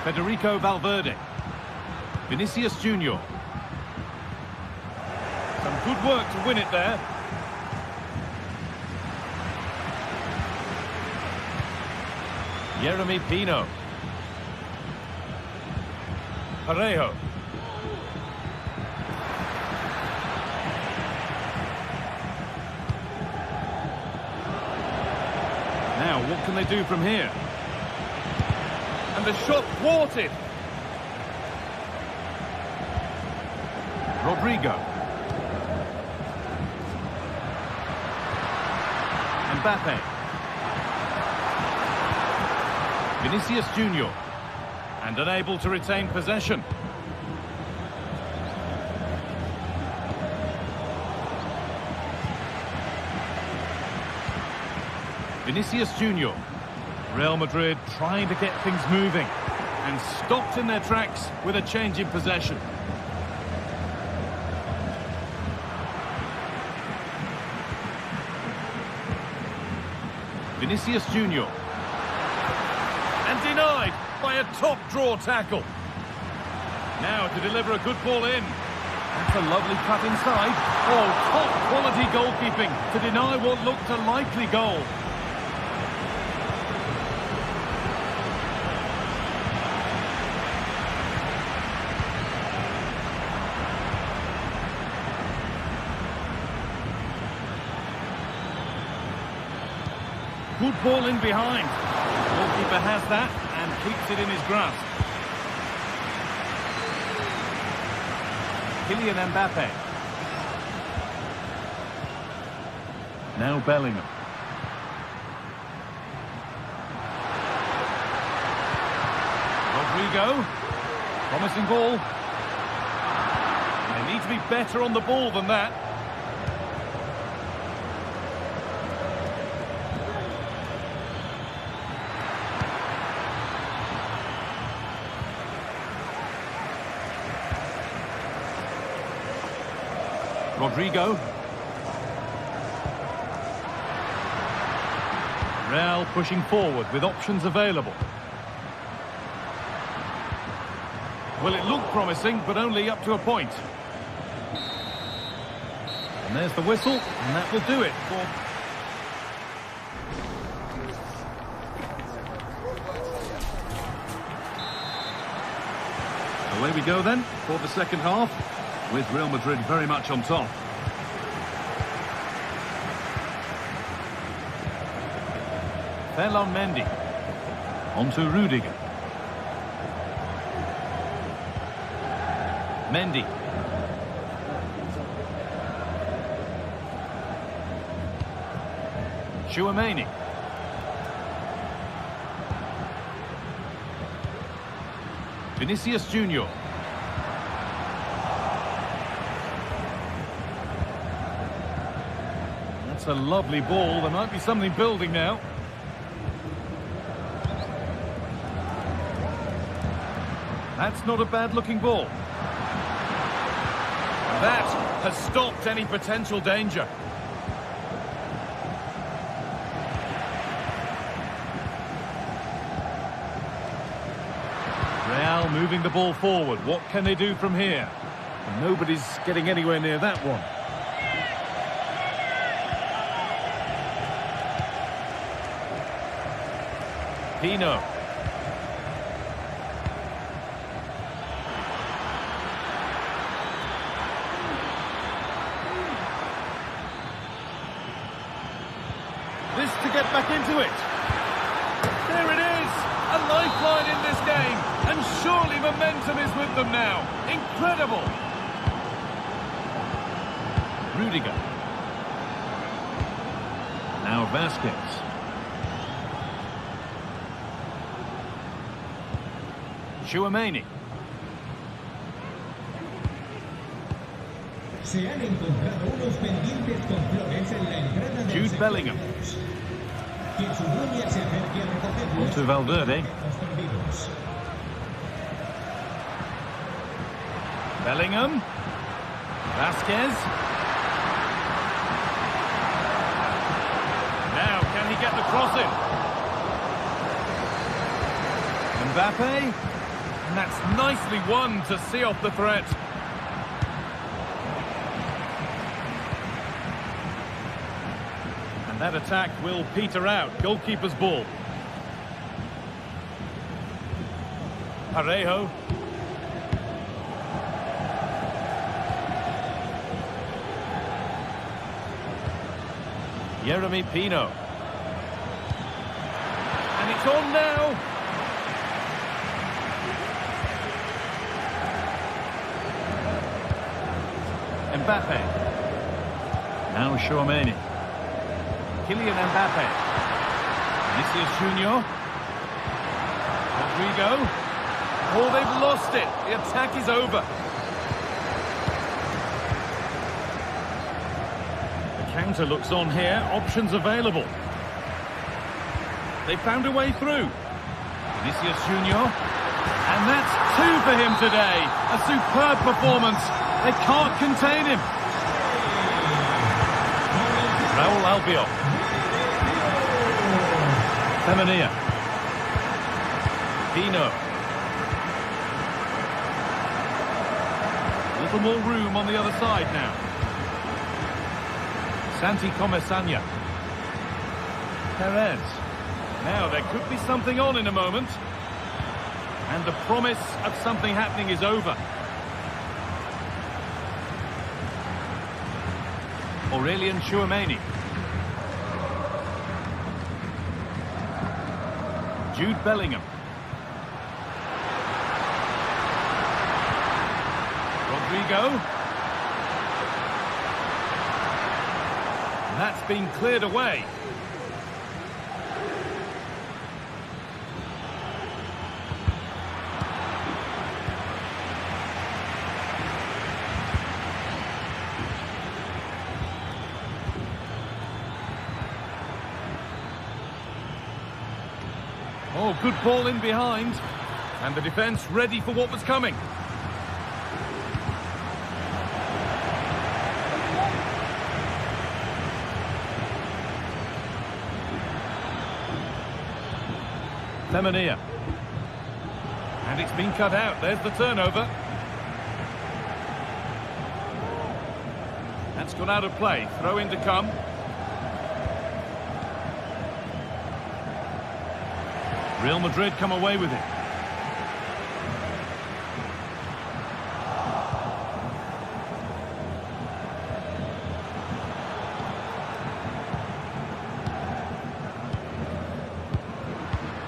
Federico Valverde. Vinicius Junior. Some good work to win it there. Jeremy Pino. Parejo. Now, what can they do from here? And the shot thwarted. Rodrigo. Mbappe. Vinicius Junior. And unable to retain possession. Vinicius Junior. Real Madrid trying to get things moving. and stopped in their tracks with a change in possession. Vinicius Junior. And denied by a top-draw tackle. Now to deliver a good ball in. That's a lovely cut inside. Oh, top-quality goalkeeping to deny what looked a likely goal. Good ball in behind. The goalkeeper has that and keeps it in his grasp. Kylian Mbappe. Now Bellingham. Rodrigo. Promising ball. They need to be better on the ball than that. Rodrigo. Real pushing forward with options available. Well, it looked promising, but only up to a point. And there's the whistle, and that will do it for... Away we go then for the second half, with Real Madrid very much on top. Ferland Mendy. On to Rudiger. Mendy. Tchouaméni. Vinicius Junior. That's a lovely ball. There might be something building now. That's not a bad-looking ball. That has stopped any potential danger. Real moving the ball forward. What can they do from here? And nobody's getting anywhere near that one. Pino. This to get back into it. There it is! A lifeline in this game. And surely momentum is with them now. Incredible! Rudiger. Now Vasquez. Tchouaméni. Se han encontrado unos pendientes con flores en la entrada del Jude Bellingham. Que su dueña se acerque a recogerlos. On to Valverde. Bellingham. Vasquez. Now, can he get the cross in? Mbappe. And that's nicely won to see off the threat. And that attack will peter out. Goalkeeper's ball. Parejo. Yeremy Pino. And it's on now. Mbappe. Now Tchouaméni. Kylian Mbappe. Vinicius Junior. Rodrigo. Oh, they've lost it. The attack is over. The counter looks on here. Options available. They found a way through. Vinicius Junior. And that's 2 for him today. A superb performance. They can't contain him. Raul Albiol. Femenia. Pino. A little more room on the other side now. Santi Comesanya. Perez. Now there could be something on in a moment. And the promise of something happening is over. Aurelian Tchouameni. Jude Bellingham. Rodrigo. That's been cleared away. Oh, good ball in behind. And the defence ready for what was coming. Femenia. And it's been cut out. There's the turnover. That's gone out of play. Throw in to come. Real Madrid come away with it.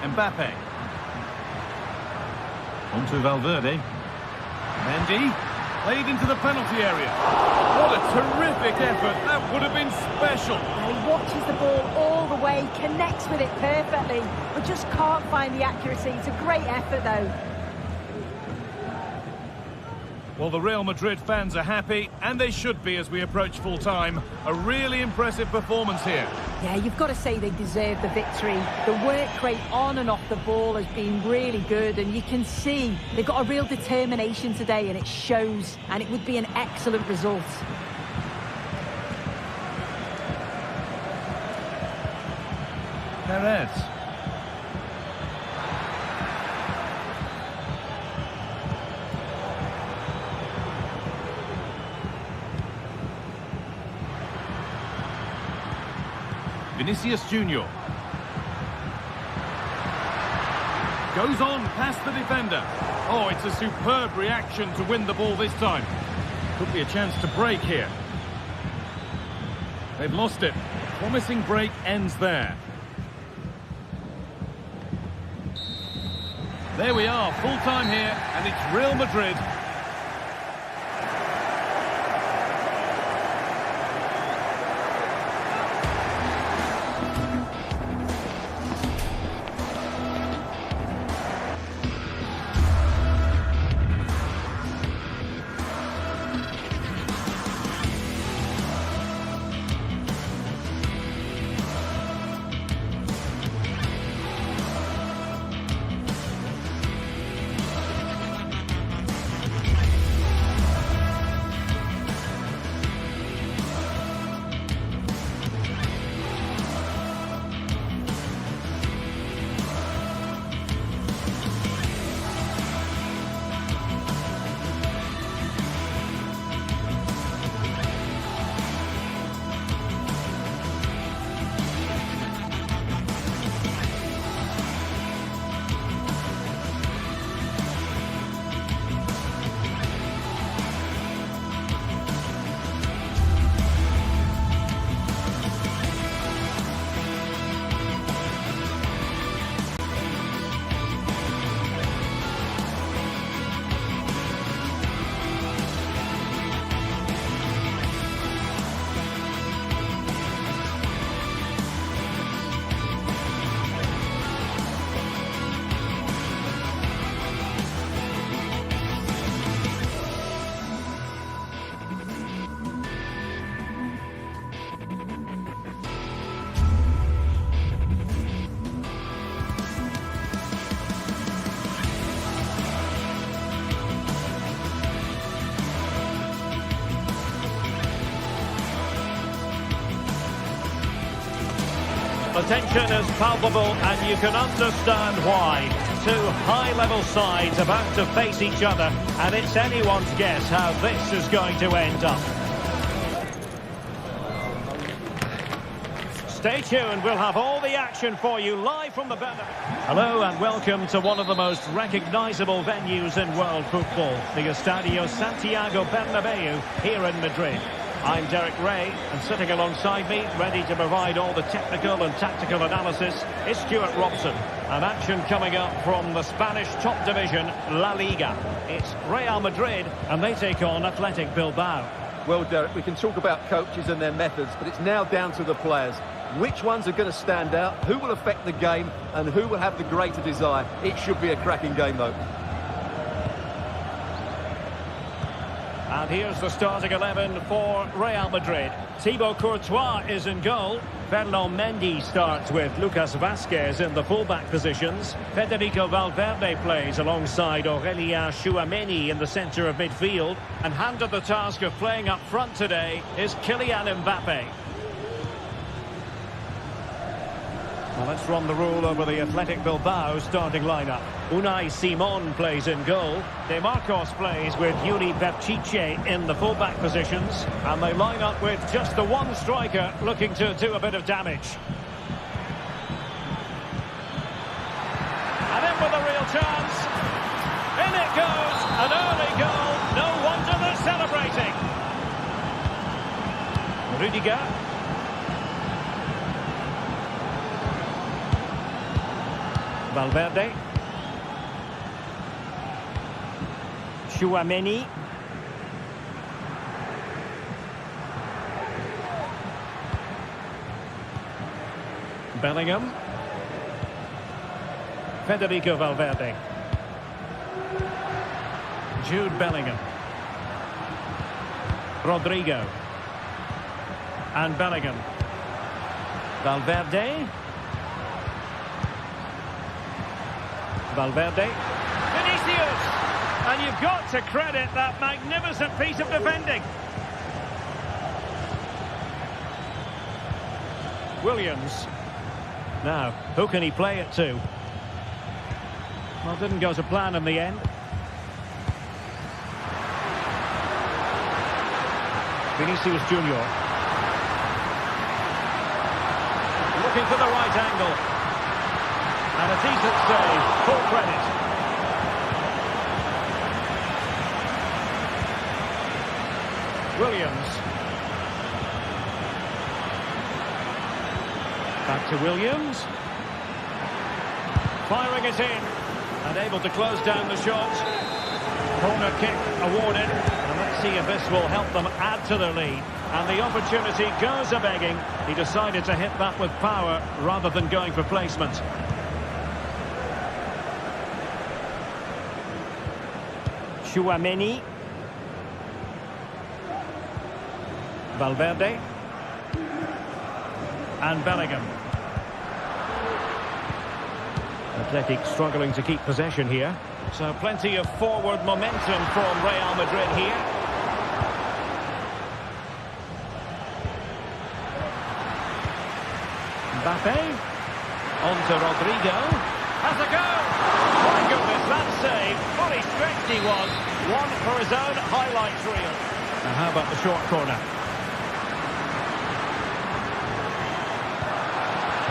Mbappe. On to Valverde. Mendy. Played into the penalty area. What a terrific effort. That would have been special. He watches the ball all the way, connects with it perfectly, but just can't find the accuracy. It's a great effort, though. Well, the Real Madrid fans are happy, and they should be as we approach full time. A really impressive performance here. Yeah, you've got to say they deserve the victory. The work rate on and off the ball has been really good, and you can see they've got a real determination today, and it shows, and it would be an excellent result. Perez. Vinicius Junior. Goes on past the defender. Oh, it's a superb reaction to win the ball this time. Could be a chance to break here. They've lost it. Promising break ends there. There we are, full time here, and it's Real Madrid. The tension is palpable and you can understand why. Two high-level sides about to face each other, and it's anyone's guess how this is going to end up. Stay tuned, we'll have all the action for you live from the Bernabeu. Hello and welcome to one of the most recognisable venues in world football, the Estadio Santiago Bernabeu here in Madrid. I'm Derek Ray, and sitting alongside me, ready to provide all the technical and tactical analysis, is Stuart Robson. And action coming up from the Spanish top division, La Liga. It's Real Madrid, and they take on Athletic Bilbao. Well, Derek, we can talk about coaches and their methods, but it's now down to the players. Which ones are going to stand out, who will affect the game, and who will have the greater desire? It should be a cracking game, though. And here's the starting 11 for Real Madrid. Thibaut Courtois is in goal. Ferland Mendy starts with Lucas Vazquez in the fullback positions. Federico Valverde plays alongside Aurelien Tchouameni in the centre of midfield. And handed the task of playing up front today is Kylian Mbappe. Well, let's run the rule over the Athletic Bilbao starting lineup. Unai Simon plays in goal. De Marcos plays with Yuri Berchiche in the fullback positions. And they line up with just the one striker looking to do a bit of damage. And in with a real chance. In it goes. An early goal. No wonder they're celebrating. Rudiger. Valverde. Tchouameni. Bellingham. Federico Valverde. Jude Bellingham. Rodrigo. And Bellingham. Valverde. Valverde. Vinicius! And you've got to credit that magnificent piece of defending. Williams. Now, who can he play it to? Well, didn't go to plan in the end. Vinicius Junior. Looking for the right angle. And a decent save, full credit. Williams. Back to Williams. Firing it in. And able to close down the shot. Corner kick awarded. And let's see if this will help them add to their lead. And the opportunity goes a-begging. He decided to hit that with power rather than going for placement. Tchouameni. Valverde. And Bellingham. Athletic struggling to keep possession here. So plenty of forward momentum from Real Madrid here. Mbappe. On to Rodrigo. Has a go! My goodness, that save. Fully stretched he was. One for his own highlights reel. Now how about the short corner?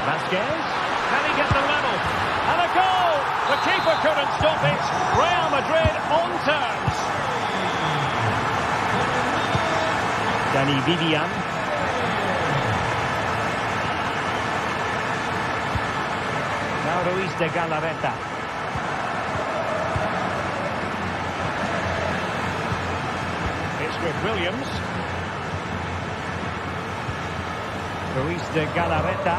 Vazquez. Can he get the level? And a goal! The keeper couldn't stop it. Real Madrid on terms. Dani Vivian. Now Ruiz de Galarreta. With Williams. Ruiz de Galarreta.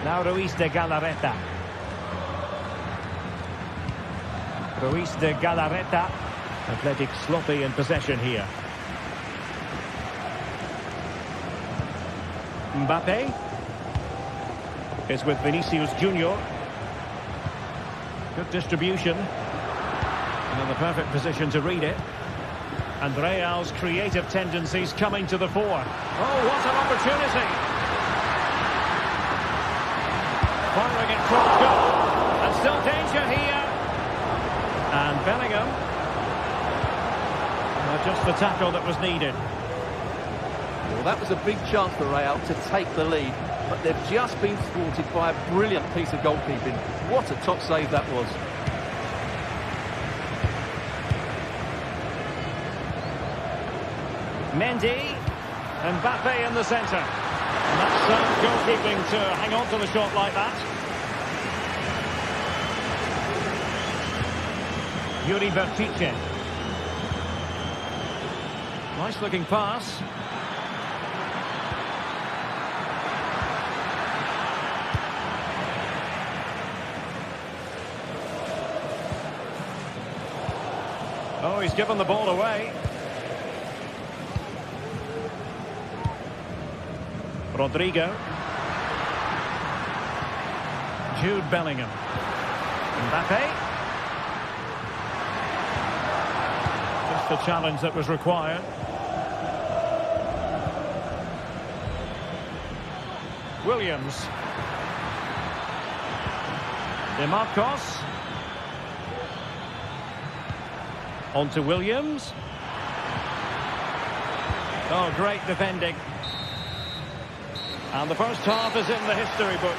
Now Ruiz de Galarreta. Ruiz de Galarreta. Athletic sloppy in possession here. Mbappe is with Vinicius Junior. Good distribution. And And the perfect position to read it. And Real's creative tendencies coming to the fore. Oh, what an opportunity! Firing it towards goal. And still danger here. And Bellingham. Just the tackle that was needed. Well, that was a big chance for Real to take the lead, but they've just been thwarted by a brilliant piece of goalkeeping. What a top save that was. Mendy. Mbappe in the centre. And that's goalkeeping to hang on to the shot like that. Yuri Bertice. Nice looking pass. Oh, he's given the ball away. Rodrigo. Jude Bellingham. Mbappe. Just the challenge that was required. Williams. DeMarcos. On to Williams. Oh, great defending. And the first half is in the history book.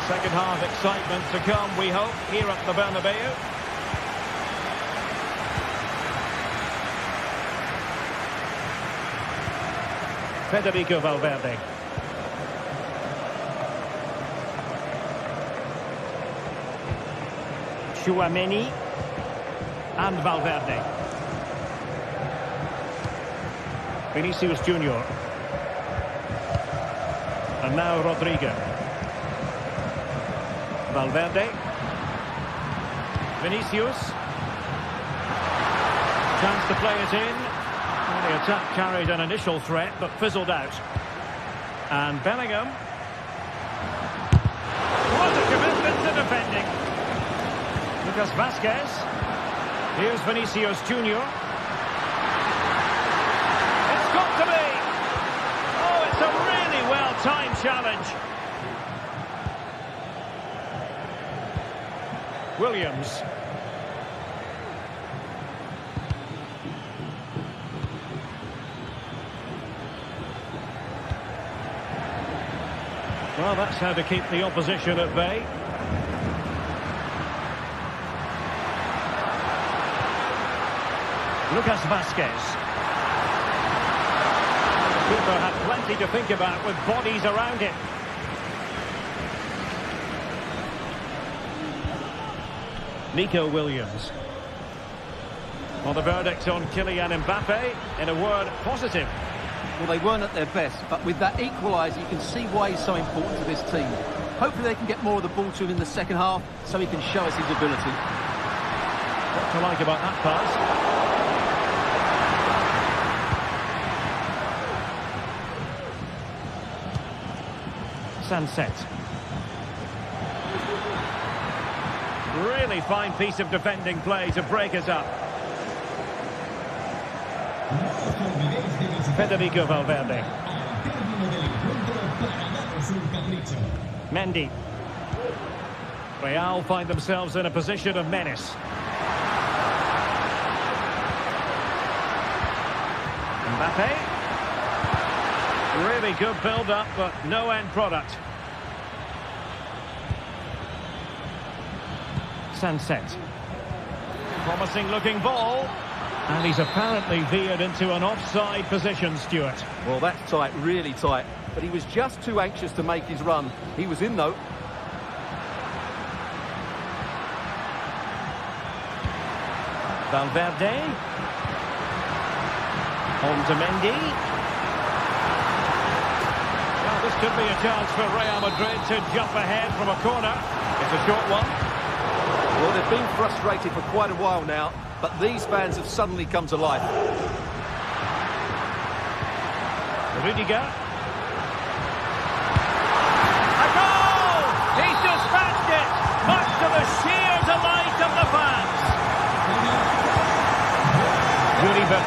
Second half excitement to come, we hope, here at the Bernabeu. Federico Valverde. Tchouaméni and Valverde. Vinicius Junior. And now Rodrigo. Valverde. Vinicius. Chance to play it in. The attack carried an initial threat, but fizzled out. And Bellingham. What a commitment to defending. Lucas Vazquez. Here's Vinicius Junior. It's got to be. Oh, it's a really well-timed challenge. Williams. Well, that's how to keep the opposition at bay. Lucas Vazquez. The keeper had plenty to think about with bodies around him. Nico Williams. Well, the verdict on Kylian Mbappe, in a word, positive. Well, they weren't at their best, but with that equaliser, you can see why he's so important to this team. Hopefully they can get more of the ball to him in the second half, so he can show us his ability. What to like about that pass? Sunset. Really fine piece of defending play to break us up. Federico Valverde. Mendy. Real find themselves in a position of menace. Mbappe. Really good build-up, but no end product. Sunset. Promising looking ball. And he's apparently veered into an offside position, Stuart. Well, that's tight, really tight. But he was just too anxious to make his run. He was in, though. Valverde. On to Mendy. Well, this could be a chance for Real Madrid to jump ahead from a corner. It's a short one. Well, they've been frustrated for quite a while now, but these fans have suddenly come to life. Rudiger.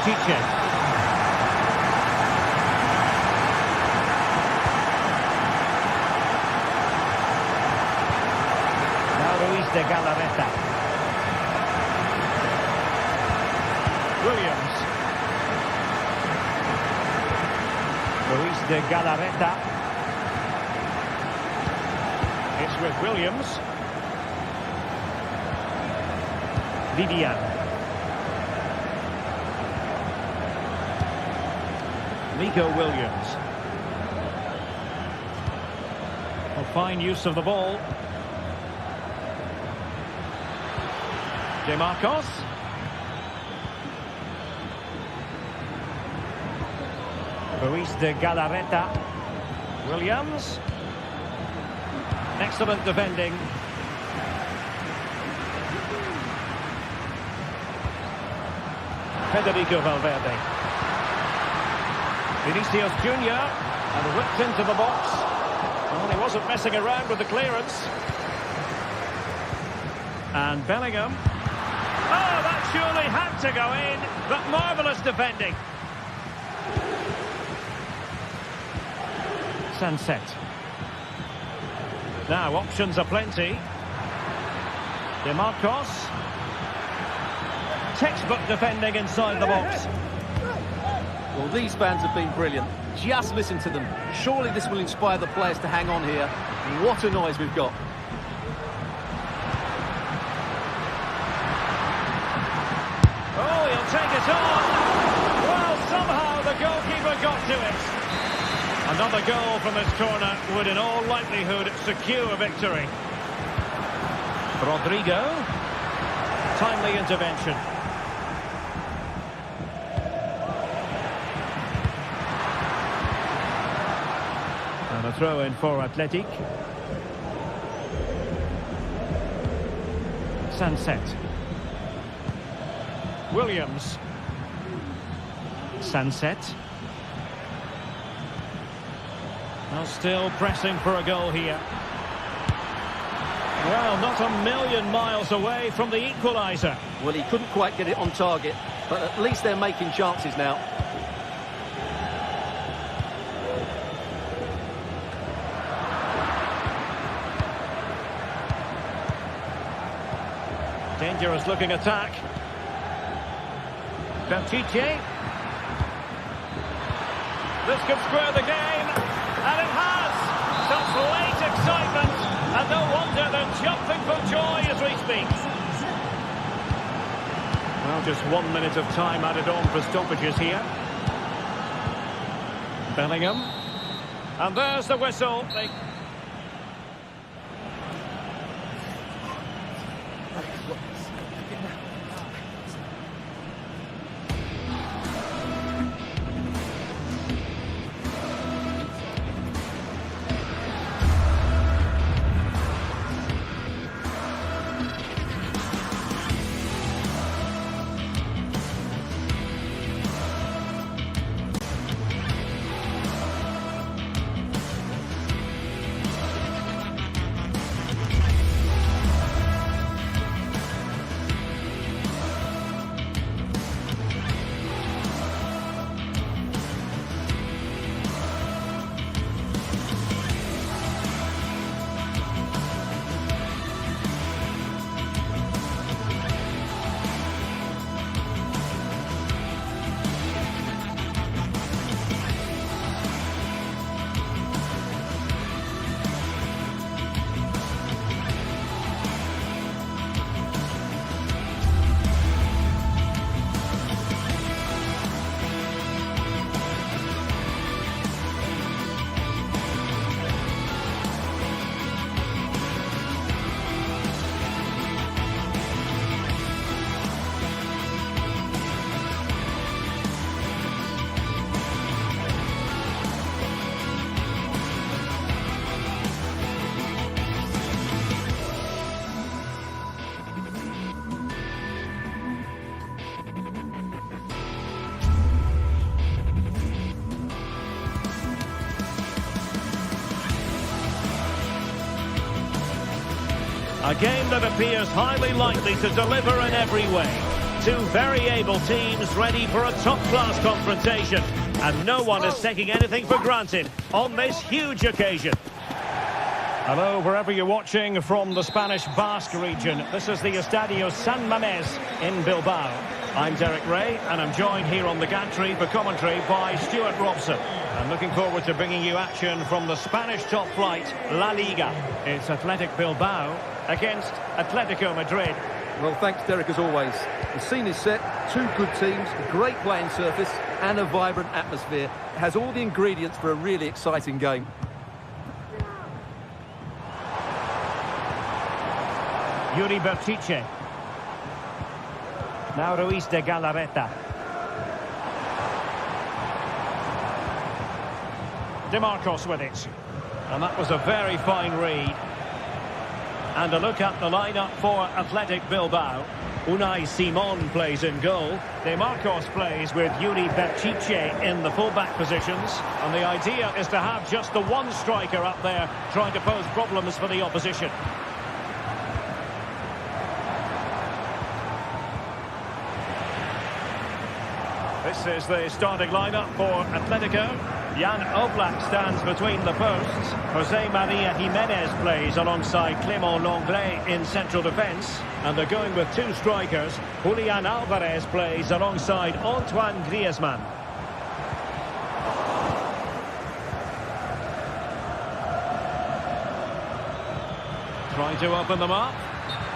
Bertice. Ruiz de Galarreta. Williams. Ruiz de Galarreta. It's with Williams. Vivian. Nico Williams. A fine use of the ball. DeMarcos. Ruiz de Galarreta. Williams. Excellent defending. Federico Valverde. Vinicius Junior. And whipped into the box. Well, he wasn't messing around with the clearance. And Bellingham. Oh, that surely had to go in, but marvellous defending. Sunset. Now, options are plenty. DeMarcos. Textbook defending inside the box. Well, these fans have been brilliant. Just listen to them. Surely this will inspire the players to hang on here. What a noise we've got. Take it on. Well, somehow the goalkeeper got to it. Another goal from this corner would in all likelihood secure victory. Rodrigo. Timely intervention. And a throw in for Athletic. Sunset. Williams. Sunset. Well, still pressing for a goal here. Well, not a million miles away from the equaliser. Well, he couldn't quite get it on target, but at least they're making chances now. Dangerous looking attack. Bertice. This could square the game, and it has. Such late excitement, and no wonder they're jumping for joy as we speak. Well, just 1 minute of time added on for stoppages here. Bellingham. And there's the whistle. A game that appears highly likely to deliver in every way. two very able teams ready for a top-class confrontation. And no one is taking anything for granted on this huge occasion. Hello, wherever you're watching from the Spanish Basque region. This is the Estadio San Mamés in Bilbao. I'm Derek Ray, and I'm joined here on the gantry for commentary by Stuart Robson. I'm looking forward to bringing you action from the Spanish top flight, La Liga. It's Athletic Bilbao against Atletico Madrid. Well, thanks, Derek, as always. The scene is set, two good teams, a great playing surface, and a vibrant atmosphere. It has all the ingredients for a really exciting game. Yuri Berchiche. Now Ruiz de Galarreta. DeMarcos with it. And that was a very fine read. And a look at the lineup for Athletic Bilbao. Unai Simon plays in goal. DeMarcos plays with Yuri Berchiche in the full-back positions. And the idea is to have just the one striker up there trying to pose problems for the opposition. This is the starting lineup for Atletico. Jan Oblak stands between the posts. Jose Maria Jimenez plays alongside Clément Lenglet in central defence. And they're going with two strikers. Julian Alvarez plays alongside Antoine Griezmann. Trying to open them up.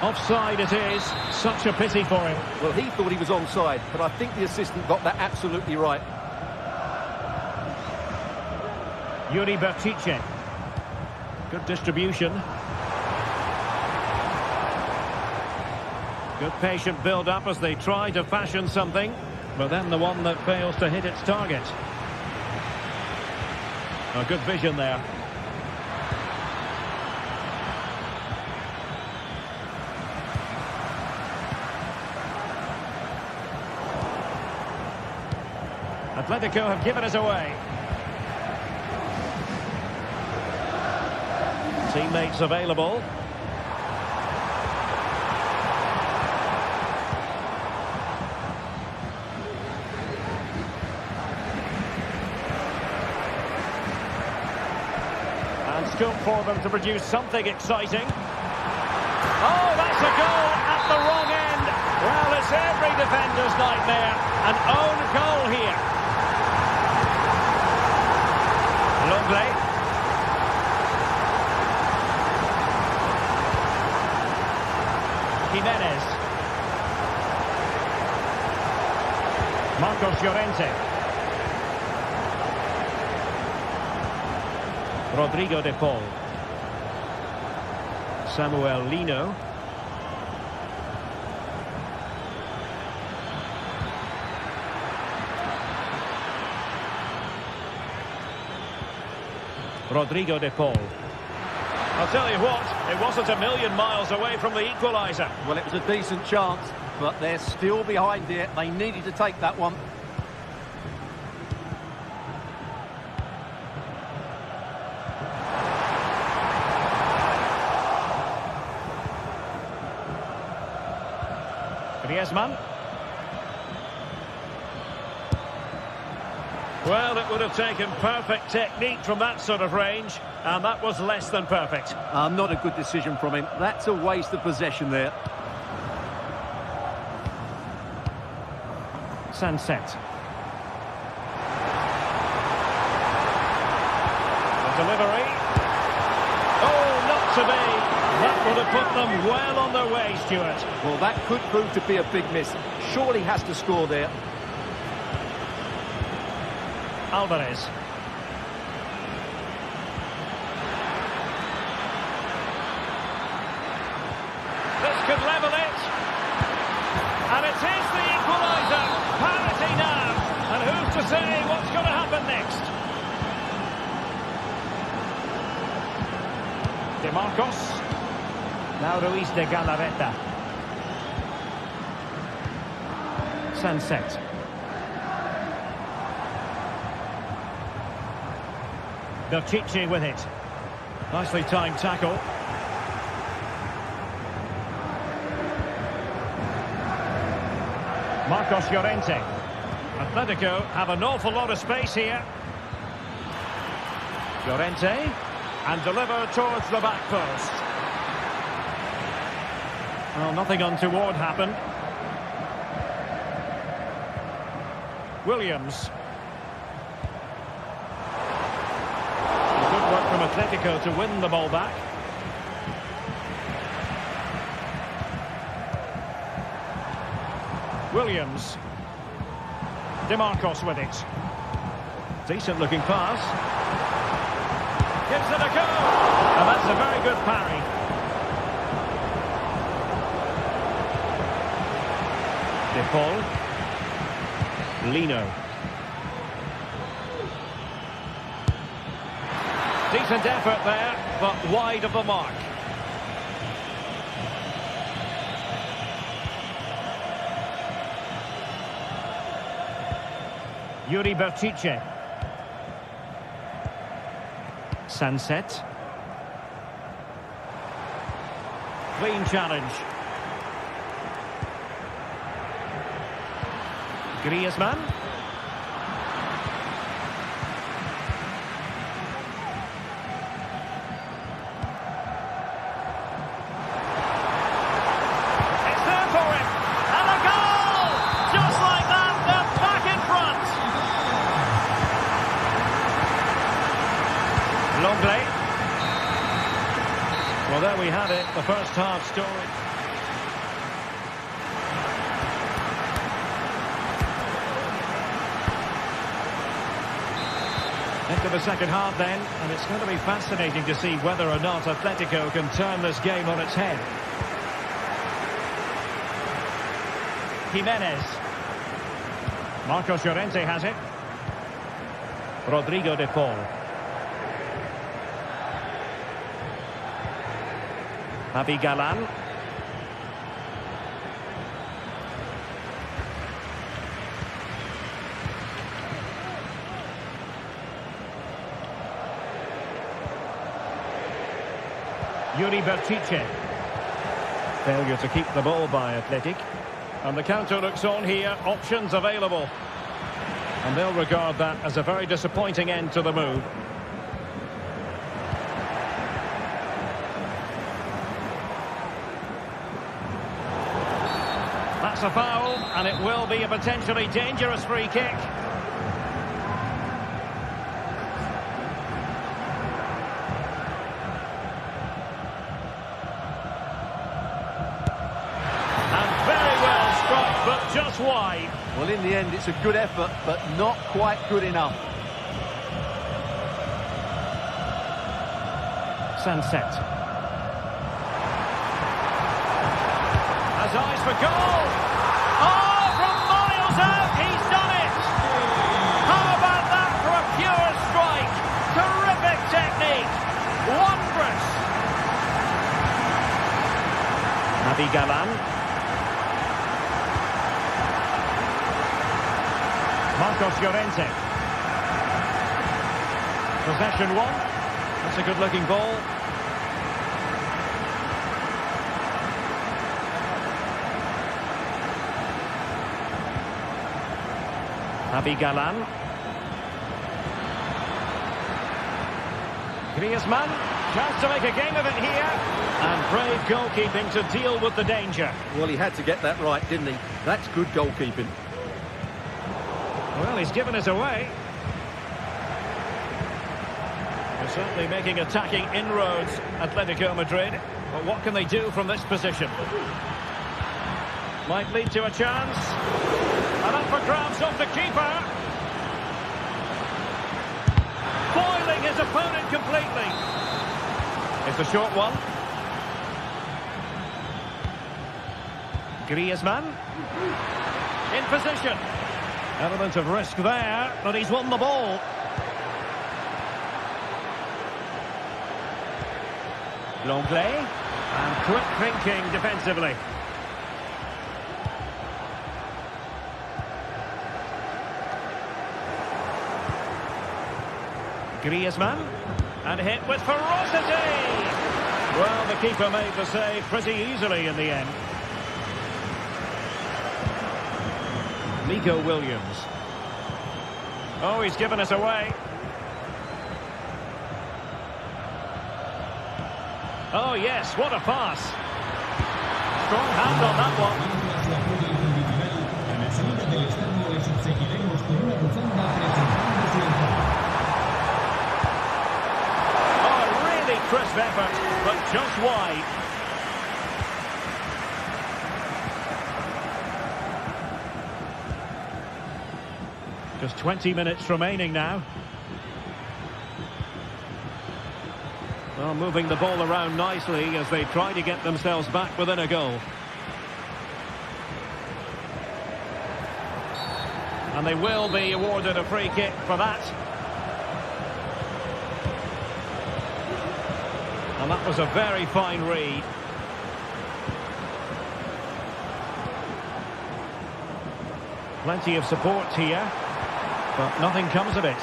Offside it is. Such a pity for him. Well, he thought he was onside, but I think the assistant got that absolutely right. Yuri Berchiche. Good distribution. Good patient build-up as they try to fashion something, but then the one that fails to hit its target. A good vision there. Atletico have given us away. Teammates available. And scope for them to produce something exciting. Oh, that's a goal at the wrong end. Well, it's every defender's nightmare. An own goal here. Lenglet. Jimenez. Marcos Llorente. Rodrigo de Paul. Samuel Lino. Rodrigo de Paul. I'll tell you what, it wasn't a million miles away from the equaliser. Well, it was a decent chance, but they're still behind here. They needed to take that one. Griezmann. Well, it would have taken perfect technique from that sort of range, and that was less than perfect. Not a good decision from him. That's a waste of possession there. Sunset. The delivery. Oh, not to be. That would have put them well on their way, Stuart. Well, that could prove to be a big miss. Surely has to score there. Alvarez. This could level it. And it is the equaliser. Parity now. And who's to say what's going to happen next? DeMarcos. Now Ruiz de Galarreta. Sunset. Berchiche with it. Nicely timed tackle. Marcos Llorente. Atletico have an awful lot of space here. Llorente, and deliver towards the back post. Well, nothing untoward happened. Williams. Good work from Atletico to win the ball back. Williams. DeMarcos with it. Decent looking pass. Gives it a go. And that's a very good parry. De Paul. Lino. Decent effort there, but wide of the mark. Yuri Bertice. Sunset. Clean challenge. Griezmann. It's there for him. And a goal! Just like that, they're back in front. Longley. Well, there we had it, the first half story. Into the second half then, and it's going to be fascinating to see whether or not Atletico can turn this game on its head. Jimenez. Marcos Llorente has it. Rodrigo de Paul. Javi Galan. Yuri Bertice. Failure to keep the ball by Athletic. And the counter looks on here. Options available. And they'll regard that as a very disappointing end to the move. That's a foul, and it will be a potentially dangerous free kick. Just wide. Well, in the end, it's a good effort, but not quite good enough. Sunset. Has eyes for goal. Oh, from miles out, he's done it. How about that for a pure strike? Terrific technique. Wondrous. Javi Galan. Marcos Llorente. Possession one. That's a good-looking ball. Javi Galan. Griezmann. Chance to make a game of it here. And brave goalkeeping to deal with the danger. Well, he had to get that right, didn't he? That's good goalkeeping. Well, he's given us away. They're certainly making attacking inroads, Atletico Madrid. But what can they do from this position? Might lead to a chance. And up for grabs off the keeper. Foiling his opponent completely. It's a short one. Griezmann. In position. Element of risk there, but he's won the ball. Longley, and quick thinking defensively. Griezmann, and hit with ferocity. Well, the keeper made the save pretty easily in the end. Nico Williams. Oh, he's given us away. Oh, yes, what a pass. Strong hand on that one. A la salida del estadio les seguiremos con una bufanda presentando su entrada. Oh, really crisp effort, but just wide. Just 20 minutes remaining now. Well, moving the ball around nicely as they try to get themselves back within a goal. And they will be awarded a free kick for that. And that was a very fine read. Plenty of support here, but nothing comes of it.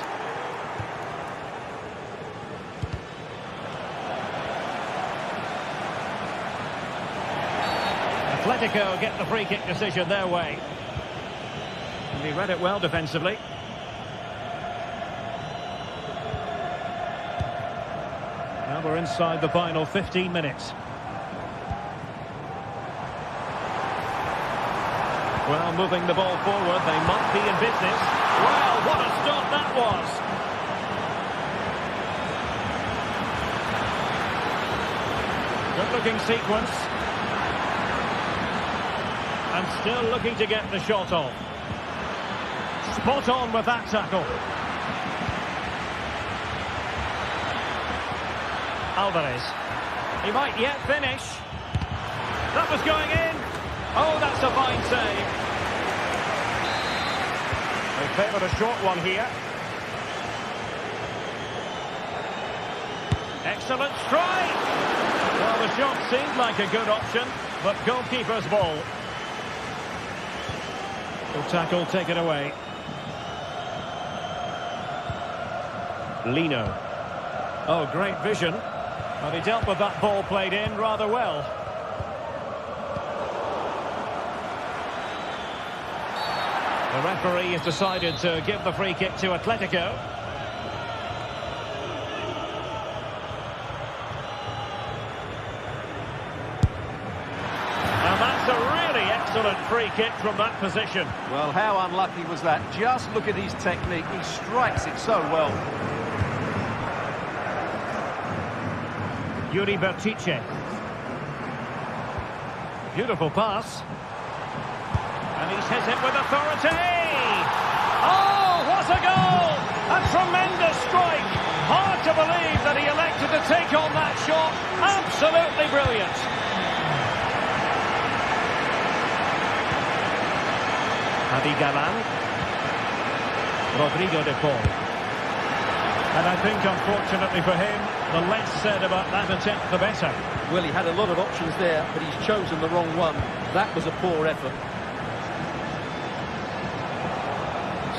Atletico get the free kick decision their way. And he read it well defensively. Now we're inside the final 15 minutes. Well, moving the ball forward, they might be in business. Well, what a stop that was! Good-looking sequence. And still looking to get the shot off. Spot on with that tackle. Alvarez. He might yet finish. That was going in. Oh, that's a fine save. They favoured a short one here. Excellent strike. Well, the shot seemed like a good option, but goalkeeper's ball. The tackle taken away. Lino. Oh, great vision. But he dealt with that ball played in rather well. The referee has decided to give the free kick to Atletico. And that's a really excellent free kick from that position. Well, how unlucky was that? Just look at his technique. He strikes it so well. Yuri Bertice. Beautiful pass. And he's hit it with authority. Oh, what a goal! A tremendous strike. Hard to believe that he elected to take on that shot. Absolutely brilliant. Javi Galán. Rodrigo de Paul. And I think, unfortunately for him, the less said about that attempt, the better. Well, he had a lot of options there, but he's chosen the wrong one. That was a poor effort.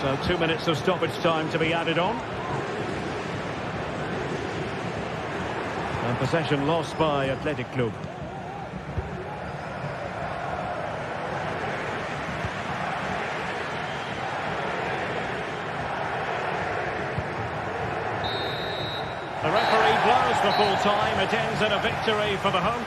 So 2 minutes of stoppage time to be added on. And possession lost by Athletic Club. The referee blows for full time. It ends in a victory for the home.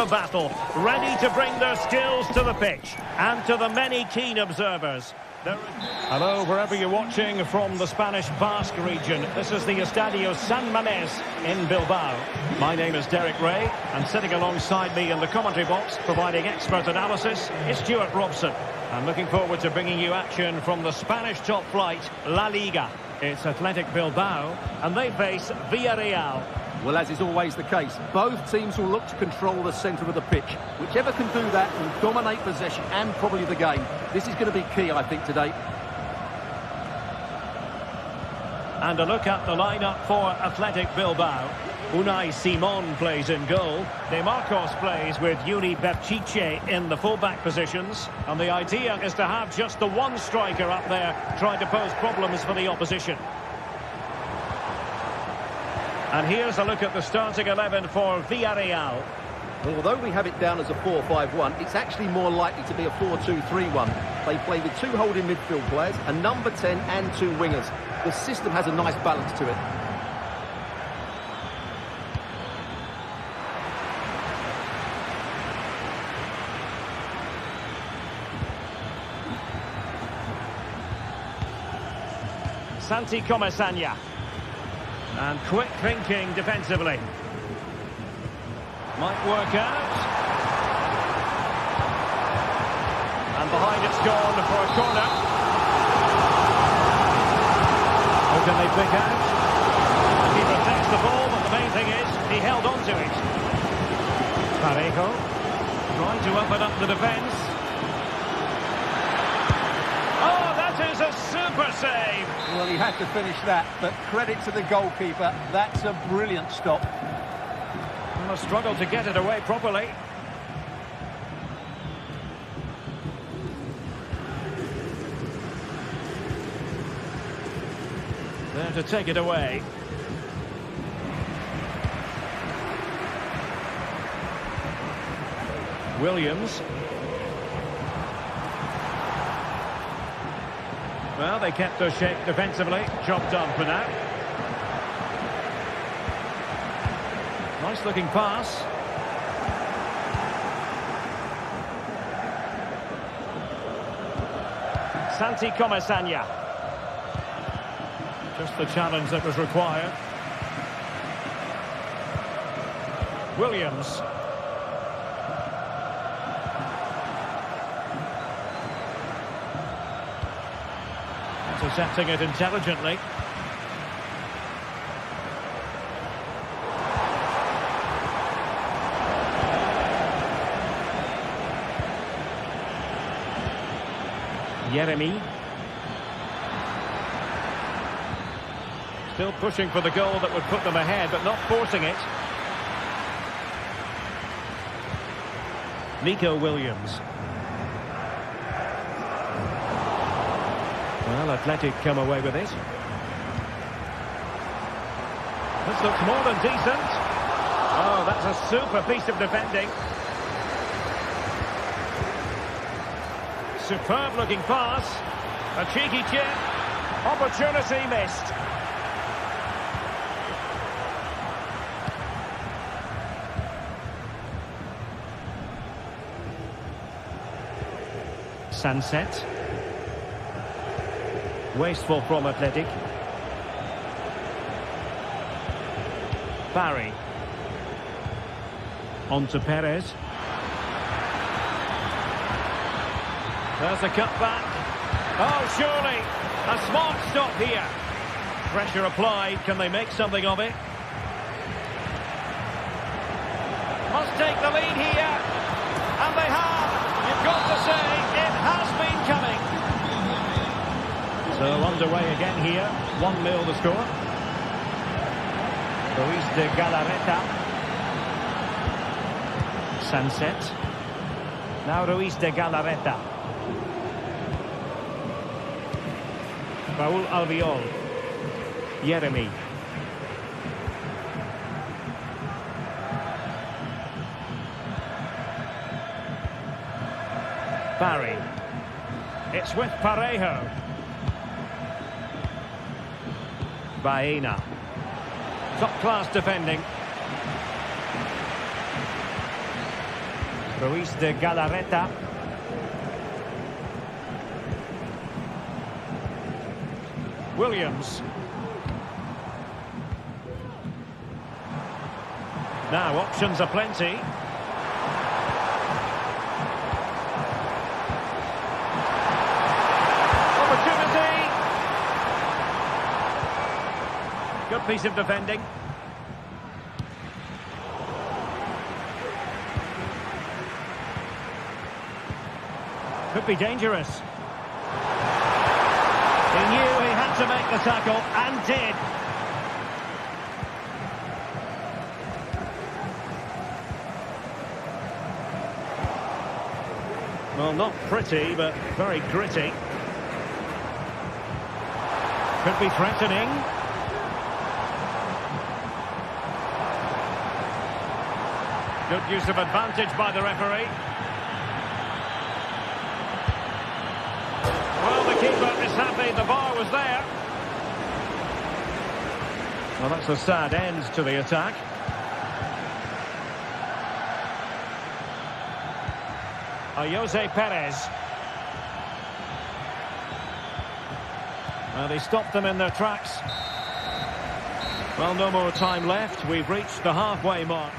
for battle, ready to bring their skills to the pitch. And to the many keen observers. Hello, wherever you're watching from the Spanish Basque region. This is the Estadio San Mamés in Bilbao. My name is Derek Ray, and sitting alongside me in the commentary box, providing expert analysis, is Stuart Robson. I'm looking forward to bringing you action from the Spanish top flight, La Liga. It's Athletic Bilbao, and they face Villarreal. Well, as is always the case, both teams will look to control the centre of the pitch. Whichever can do that will dominate possession and probably the game. This is going to be key, I think, today. And a look at the lineup for Athletic Bilbao. Unai Simon plays in goal. De Marcos plays with Yuri Berchiche in the full-back positions. And the idea is to have just the one striker up there trying to pose problems for the opposition. And here's a look at the starting 11 for Villarreal. Well, although we have it down as a 4-5-1, it's actually more likely to be a 4-2-3-1. They play with two holding midfield players, a number 10 and two wingers. The system has a nice balance to it. Santi Comesaña. And quick thinking defensively. Might work out. And behind it's gone for a corner. Who can they pick out? The keeper takes the ball, but the main thing is he held on to it. Parejo trying to open up the defence. Oh, that is a super save. Well, he had to finish that, but credit to the goalkeeper. That's a brilliant stop. A struggle to get it away properly. There to take it away. Williams. Well, they kept their shape defensively. Job done for now. Nice looking pass. Santi Comesaña. Just the challenge that was required. Williams. Intercepting it intelligently. Yeremy. Still pushing for the goal that would put them ahead, but not forcing it. Nico Williams. Well, Athletic come away with it. This looks more than decent. Oh, that's a super piece of defending. Superb looking pass. A cheeky chip. Opportunity missed. Sunset. Wasteful from Athletic. Barry. On to Perez. There's the cutback. Oh, surely. A smart stop here. Pressure applied. Can they make something of it? Must take the lead here. And they have. You've got to say, it has been coming. So underway again here. 1-0 the score. Ruiz de Galarreta. Sunset. Now Ruiz de Galarreta. Raúl Albiol. Yeremy. Barry. It's with Parejo. Baena. Top-class defending. Ruiz de Galarreta. Williams. Now options are plenty. Opportunity. Good piece of defending. Could be dangerous. He knew he had to make the tackle, and did. Well, not pretty, but very gritty. Could be threatening. Good use of advantage by the referee. Well, the keeper is happy the bar was there. Well, that's a sad end to the attack. Jose Perez. Well, they stopped them in their tracks. Well, no more time left. We've reached the halfway mark.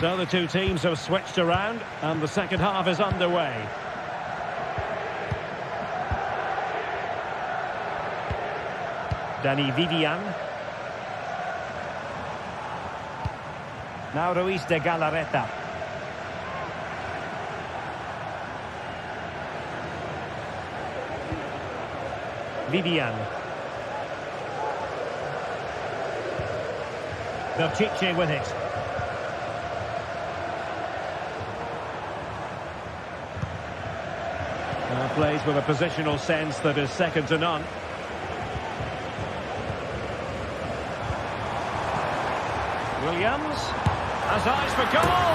So the two teams have switched around, and the second half is underway. Dani Vivian. Now Ruiz de Galarreta. Vivian. Berchiche with it. Plays with a positional sense that is second to none. Williams has eyes for goal.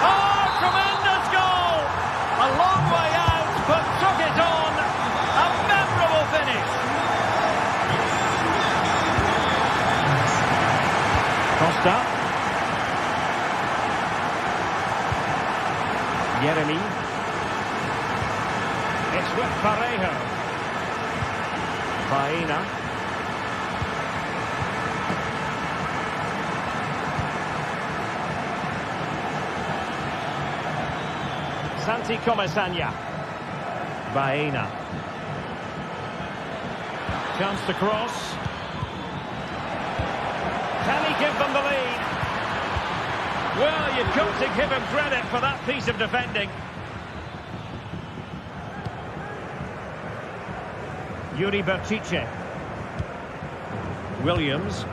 Oh, tremendous goal! A long way out, but took it on. A memorable finish. Costa. Yeremy. It's with Parejo. Baena. Santi Comesaña. Baena. Chance to cross. Can he give them the lead? Well, you've got to give him credit for that piece of defending. Yuri Berchiche. Williams.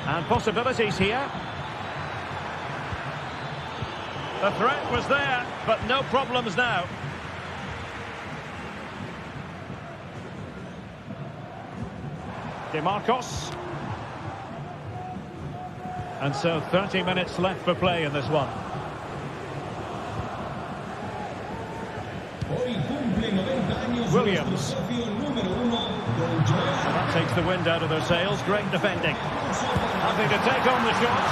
And possibilities here. The threat was there, but no problems now. DeMarcos. And so 30 minutes left for play in this one. Williams. So that takes the wind out of their sails. Great defending. Happy to take on the shot.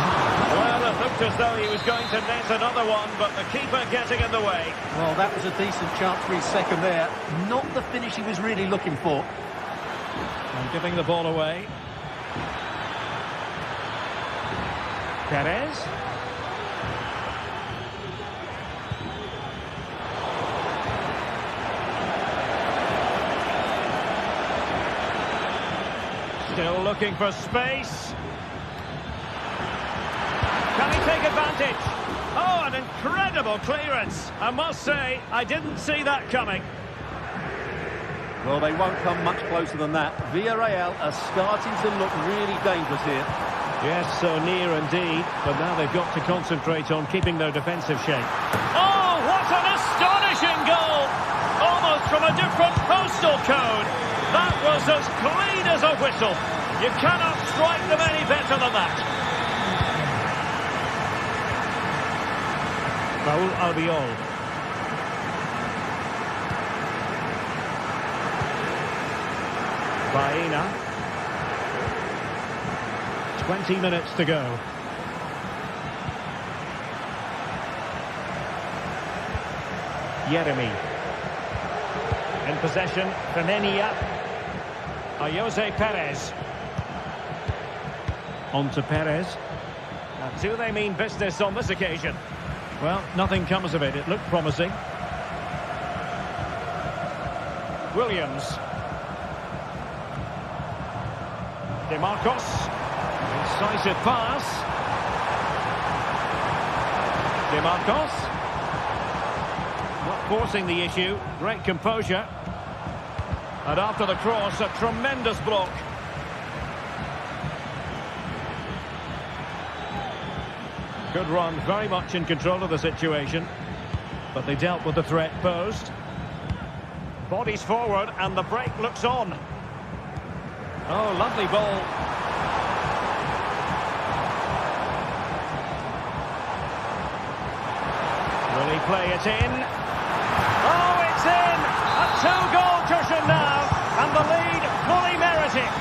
Well, it looked as though he was going to net another one, but the keeper getting in the way. Well, that was a decent chance for his second there. Not the finish he was really looking for. And giving the ball away. Perez. Still looking for space. Can he take advantage? Oh, an incredible clearance. I must say, I didn't see that coming. Well, they won't come much closer than that. Villarreal are starting to look really dangerous here. Yes, so near indeed, but now they've got to concentrate on keeping their defensive shape. Oh, what an astonishing goal! Almost from a different postal code. That was as clean as a whistle. You cannot strike them any better than that. Raúl Albiol. Baena. 20 minutes to go. Yeremy. In possession, Femenia. Jose Perez. On to Perez. And do they mean business on this occasion? Well, nothing comes of it. It looked promising. Williams. De Marcos. Incisive pass. De Marcos. Not forcing the issue. Great composure. And after the cross, a tremendous block. Good run, very much in control of the situation. But they dealt with the threat posed. Bodies forward and the break looks on. Oh, lovely ball. Will he play it in? Oh, it's in! A two-goal cushion now, and the lead fully merited.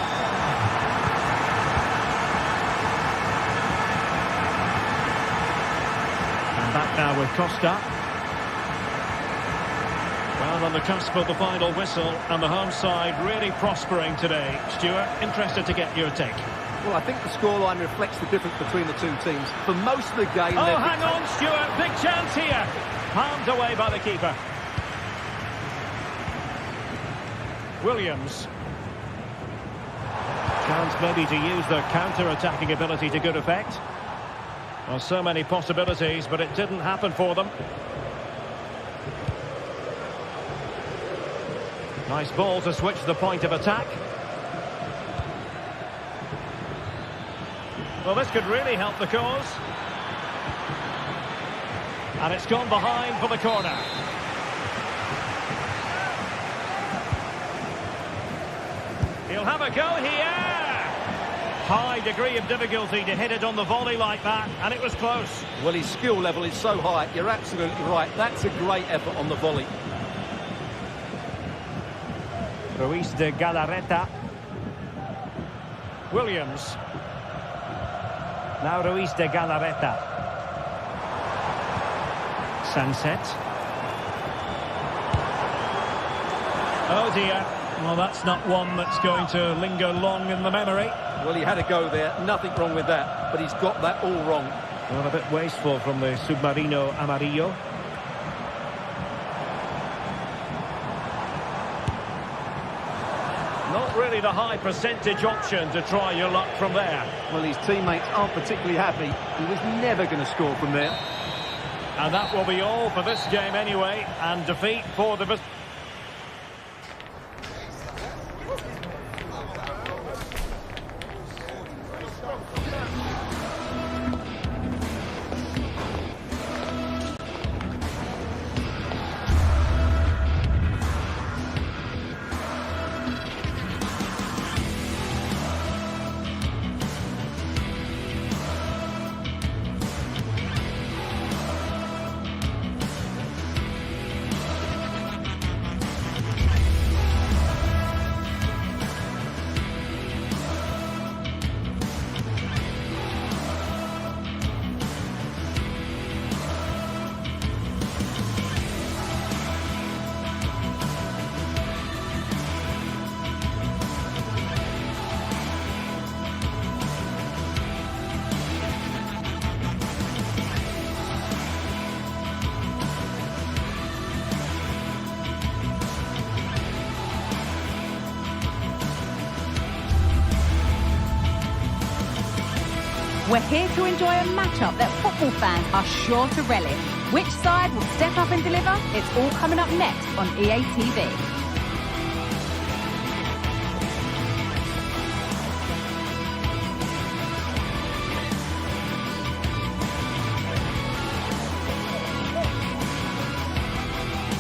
And back now with Costa. Well, on the cusp of the final whistle, and the home side really prospering today. Stuart, interested to get your take. Well, I think the scoreline reflects the difference between the two teams. For most of the game... Oh, hang on, Stuart. Big chance here. Palmed away by the keeper. Williams. Chance maybe to use their counter-attacking ability to good effect. Well, so many possibilities, but it didn't happen for them. Nice ball to switch the point of attack. Well, this could really help the cause. And it's gone behind for the corner. He'll have a go here. High degree of difficulty to hit it on the volley like that, and it was close. Well, his skill level is so high. You're absolutely right. That's a great effort on the volley. Ruiz de Galarreta. Williams. Now Ruiz de Galarreta. Sunset. Oh dear. Well, that's not one that's going to linger long in the memory. Well, he had a go there. Nothing wrong with that. But he's got that all wrong. Well, a bit wasteful from the Submarino Amarillo. Not really the high percentage option to try your luck from there. Well, his teammates aren't particularly happy. He was never going to score from there. And that will be all for this game anyway. And defeat for the... We're here to enjoy a matchup that football fans are sure to relish. Which side will step up and deliver? It's all coming up next on EA TV.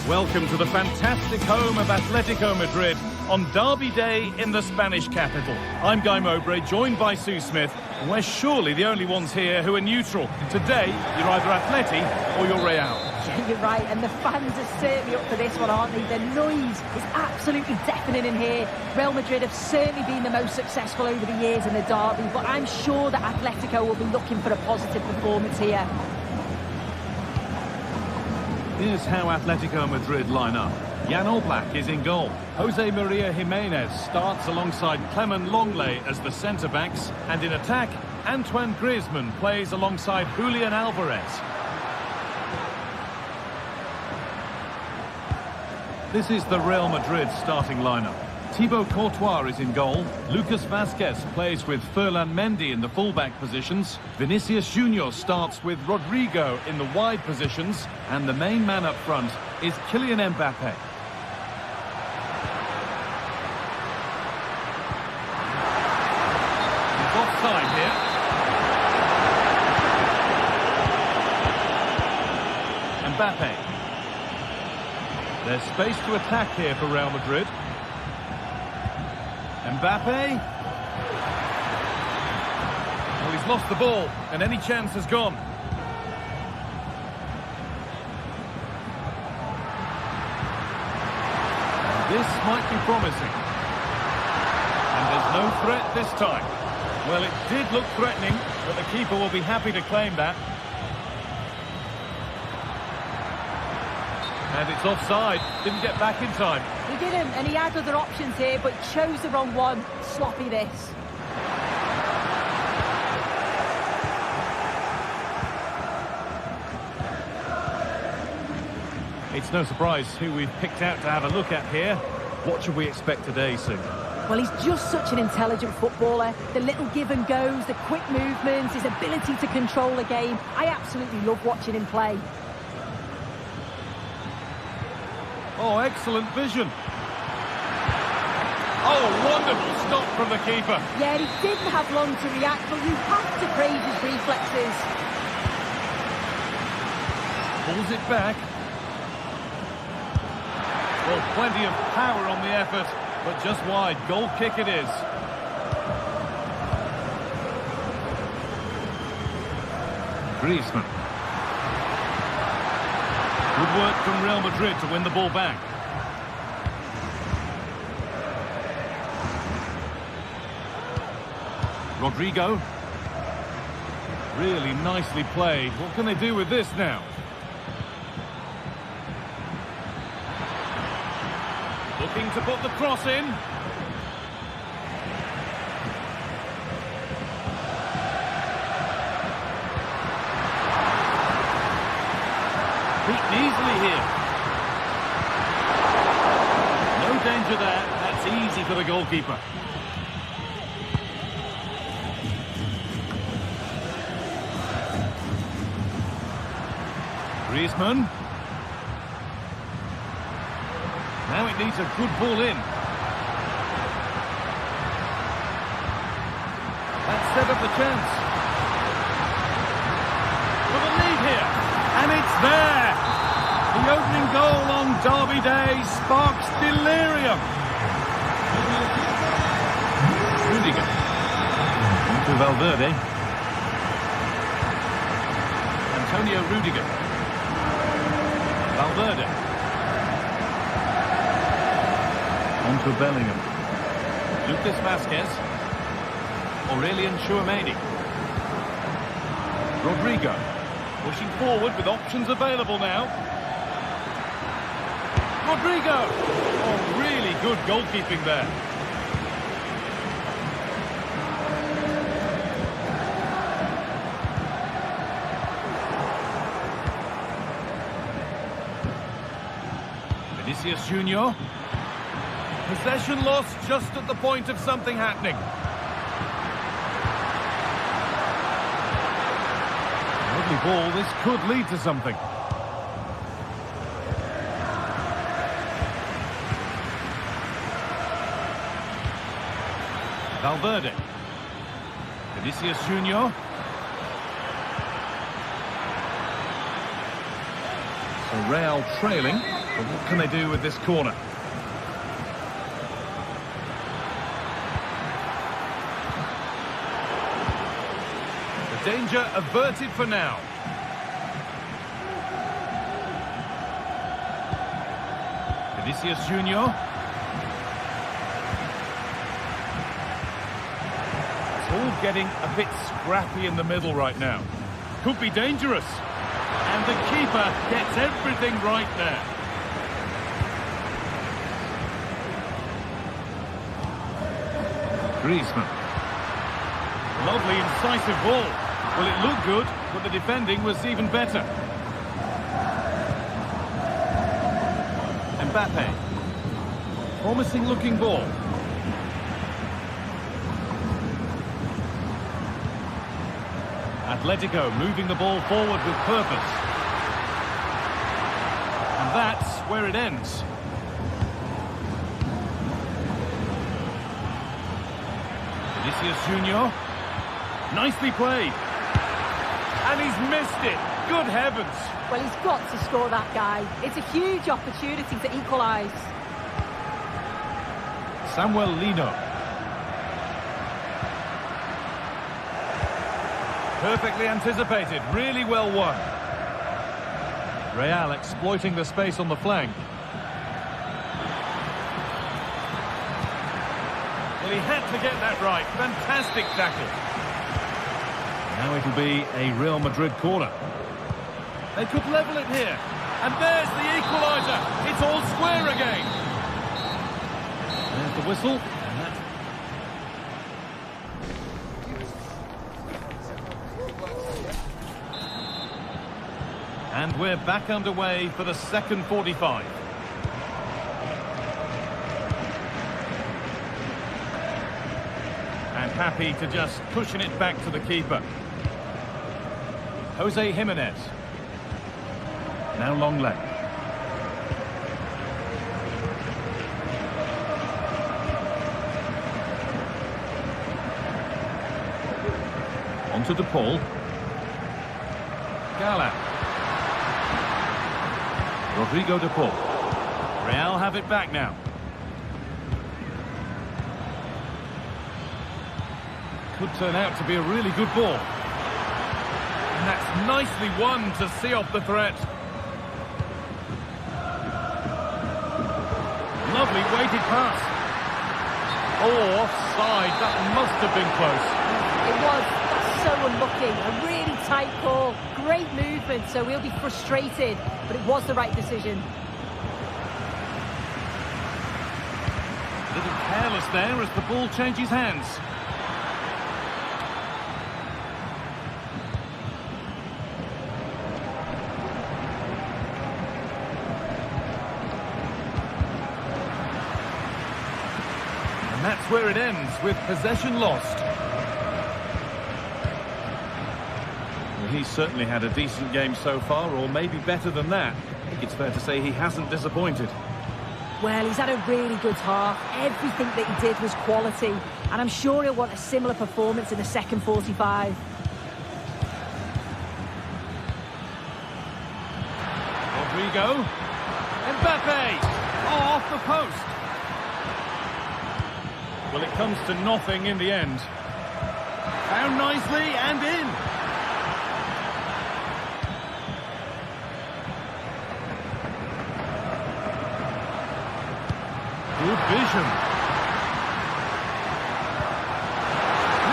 Welcome to the fantastic home of Atletico Madrid. on Derby Day in the Spanish capital. I'm Guy Mowbray, joined by Sue Smith, and we're surely the only ones here who are neutral. Today, you're either Atleti or you're Real. Yeah, you're right, and the fans are certainly up for this one, aren't they? The noise is absolutely deafening in here. Real Madrid have certainly been the most successful over the years in the derby, but I'm sure that Atletico will be looking for a positive performance here. Here's how Atletico Madrid line up. Jan Oblak is in goal. Jose Maria Jimenez starts alongside Clement Longley as the centre-backs. And in attack, Antoine Griezmann plays alongside Julian Alvarez. This is the Real Madrid starting lineup. Thibaut Courtois is in goal. Lucas Vazquez plays with Ferland Mendy in the fullback positions. Vinicius Junior starts with Rodrigo in the wide positions. And the main man up front is Kylian Mbappe. He's offside here. Mbappe. There's space to attack here for Real Madrid. Mbappe. Well, he's lost the ball, and any chance has gone. This might be promising. And there's no threat this time. Well, it did look threatening, but the keeper will be happy to claim that. And it's offside. Didn't get back in time. He didn't, and he had other options here, but chose the wrong one. Sloppy this. It's no surprise who we've picked out to have a look at here. What should we expect today, Sue? Well, he's just such an intelligent footballer. The little give and goes, the quick movements, his ability to control a game. I absolutely love watching him play. Oh, excellent vision. Oh, wonderful stop from the keeper. Yeah, he didn't have long to react, but you have to praise his reflexes. Pulls it back. Well, plenty of power on the effort, but just wide. Goal kick it is. Griezmann. Good work from Real Madrid to win the ball back. Rodrigo. Really nicely played. What can they do with this now? Looking to put the cross in. Beaten easily here. No danger there. That's easy for the goalkeeper. Griezmann. Now it needs a good ball in. That set up the chance. For the lead here. And it's there. The opening goal on Derby Day sparks delirium. Rudiger. To Valverde. Antonio Rudiger. Valverde. On to Bellingham. Lucas Vazquez. Aurelien Tchouameni. Rodrigo. Pushing forward with options available now. Rodrigo! Oh, really good goalkeeping there. Vinicius Junior. Possession lost just at the point of something happening. Lovely ball, this could lead to something. Valverde. Vinicius Junior. So Real trailing, but what can they do with this corner? Danger averted for now. Vinicius Junior. It's all getting a bit scrappy in the middle right now. Could be dangerous. And the keeper gets everything right there. Griezmann. Lovely, incisive ball. Well, it looked good, but the defending was even better. Mbappe. Promising looking ball. Atletico moving the ball forward with purpose. And that's where it ends. Vinicius Junior. Nicely played. And he's missed it. Good heavens. Well, he's got to score that guy. It's a huge opportunity to equalise. Samuel Lino. Perfectly anticipated. Really well won. Real exploiting the space on the flank. Well, he had to get that right. Fantastic tackle. Now it'll be a Real Madrid corner. They could level it here. And there's the equaliser. It's all square again. There's the whistle. And we're back underway for the second 45. And happy to just cushion it back to the keeper. Jose Jimenez. Now long leg. On to De Paul. Gala. Rodrigo De Paul. Real have it back now. Could turn out to be a really good ball. And that's nicely won to see off the threat. Lovely weighted pass. Oh, offside. That must have been close. It was. That's so unlucky. A really tight call. Great movement, so we'll be frustrated. But it was the right decision. A little careless there as the ball changes hands. And that's where it ends, with possession lost. Well, he's certainly had a decent game so far, or maybe better than that. I think it's fair to say he hasn't disappointed. Well, he's had a really good half. Everything that he did was quality. And I'm sure he'll want a similar performance in the second 45. Rodrigo. Mbappe. Oh, off the post. Well, it comes to nothing in the end. Found nicely and in. Good vision.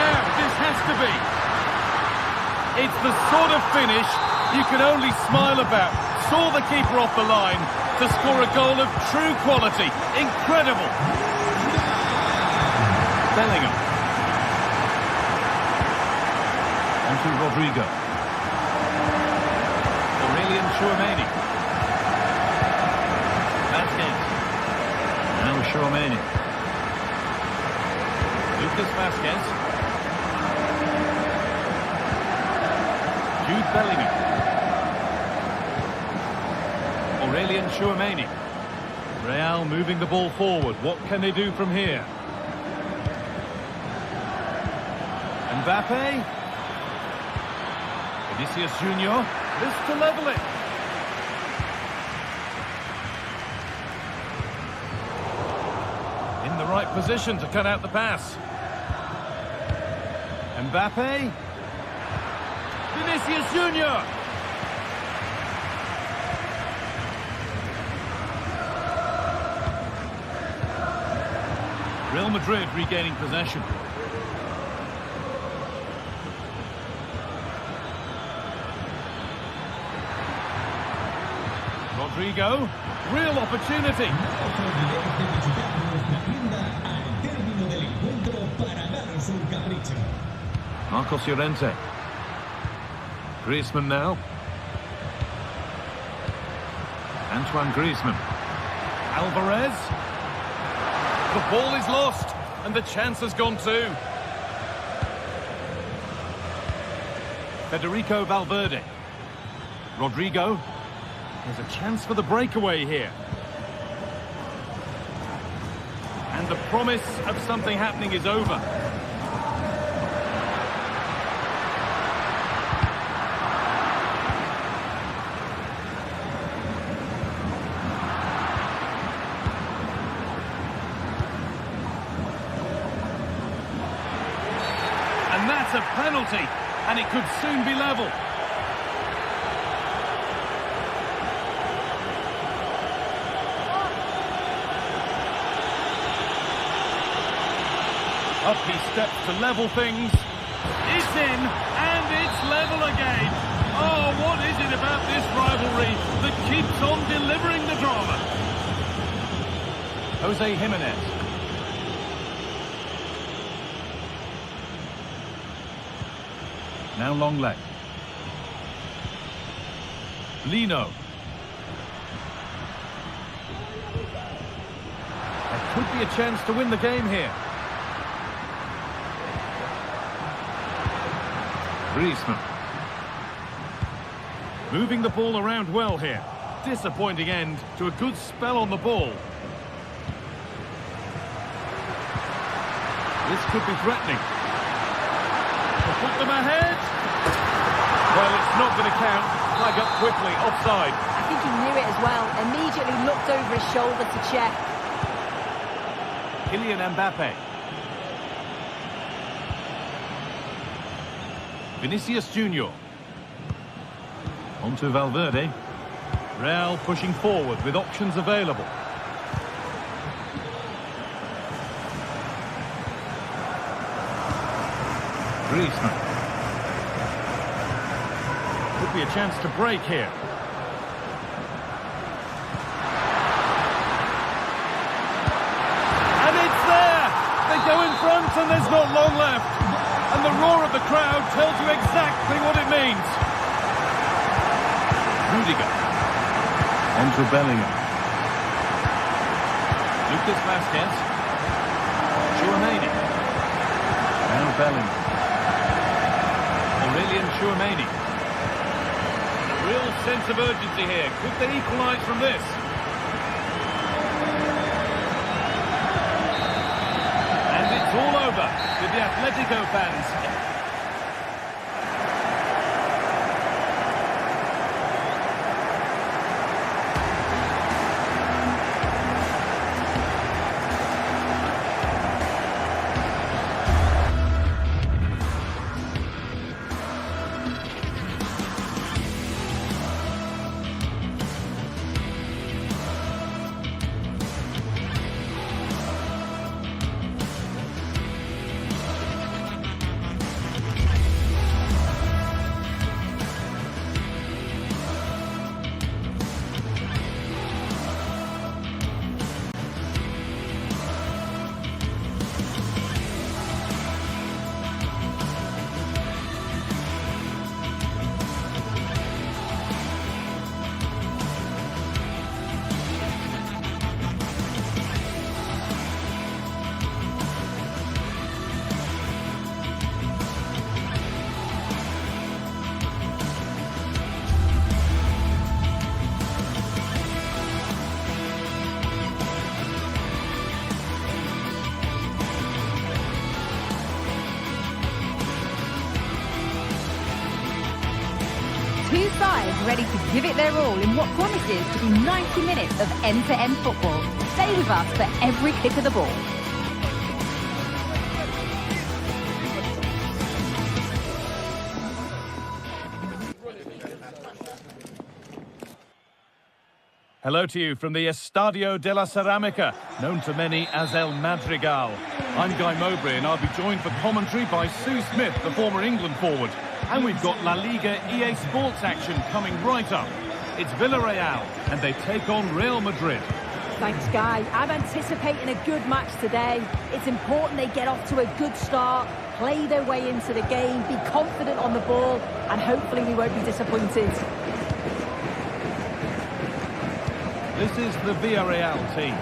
Now, this has to be. It's the sort of finish you can only smile about. Saw the keeper off the line to score a goal of true quality. Incredible. Bellingham. On to Rodrigo. Aurelian Tchouameni. Vasquez. Now Tchouameni. Lucas Vasquez. Jude Bellingham. Aurelian Tchouameni. Real moving the ball forward. What can they do from here? Mbappe. Vinicius Junior. This to level it. In the right position to cut out the pass. Mbappe. Vinicius Junior. Real Madrid regaining possession. Rodrigo, real opportunity. Marcos Llorente. Griezmann now. Antoine Griezmann. Alvarez. The ball is lost, and the chance has gone too. Federico Valverde. Rodrigo. There's a chance for the breakaway here. And the promise of something happening is over. And that's a penalty, and it could soon be level. Up he steps to level things. It's in, and it's level again. Oh, what is it about this rivalry that keeps on delivering the drama? Jose Jimenez. Now Longley. Lino. There could be a chance to win the game here. Griezmann. Moving the ball around well here. Disappointing end to a good spell on the ball. This could be threatening. To put them ahead. Well, it's not going to count. Flag up quickly, offside. I think he knew it as well. Immediately looked over his shoulder to check. Kylian Mbappe. Vinicius Junior. On to Valverde. Real pushing forward with options available. Griezmann. Could be a chance to break here. And it's there! They go in front and there's not long left. And the roar of the crowd tells you exactly what it means. Rudiger. Enter Bellingham. Lucas Vazquez. Tchouaméni. Now Bellingham. Aurelien Tchouaméni. A real sense of urgency here. Could they equalise from this? And it's all over with the Atletico fans. Two sides ready to give it their all in what promises to be 90 minutes of end-to-end football. Stay with us for every kick of the ball. Hello to you from the Estadio de la Ceramica, known to many as El Madrigal. I'm Guy Mowbray and I'll be joined for commentary by Sue Smith, the former England forward. And we've got La Liga EA Sports action coming right up. It's Villarreal and they take on Real Madrid. Thanks, Guy. I'm anticipating a good match today. It's important they get off to a good start, play their way into the game, be confident on the ball, and hopefully we won't be disappointed. This is the Villarreal team.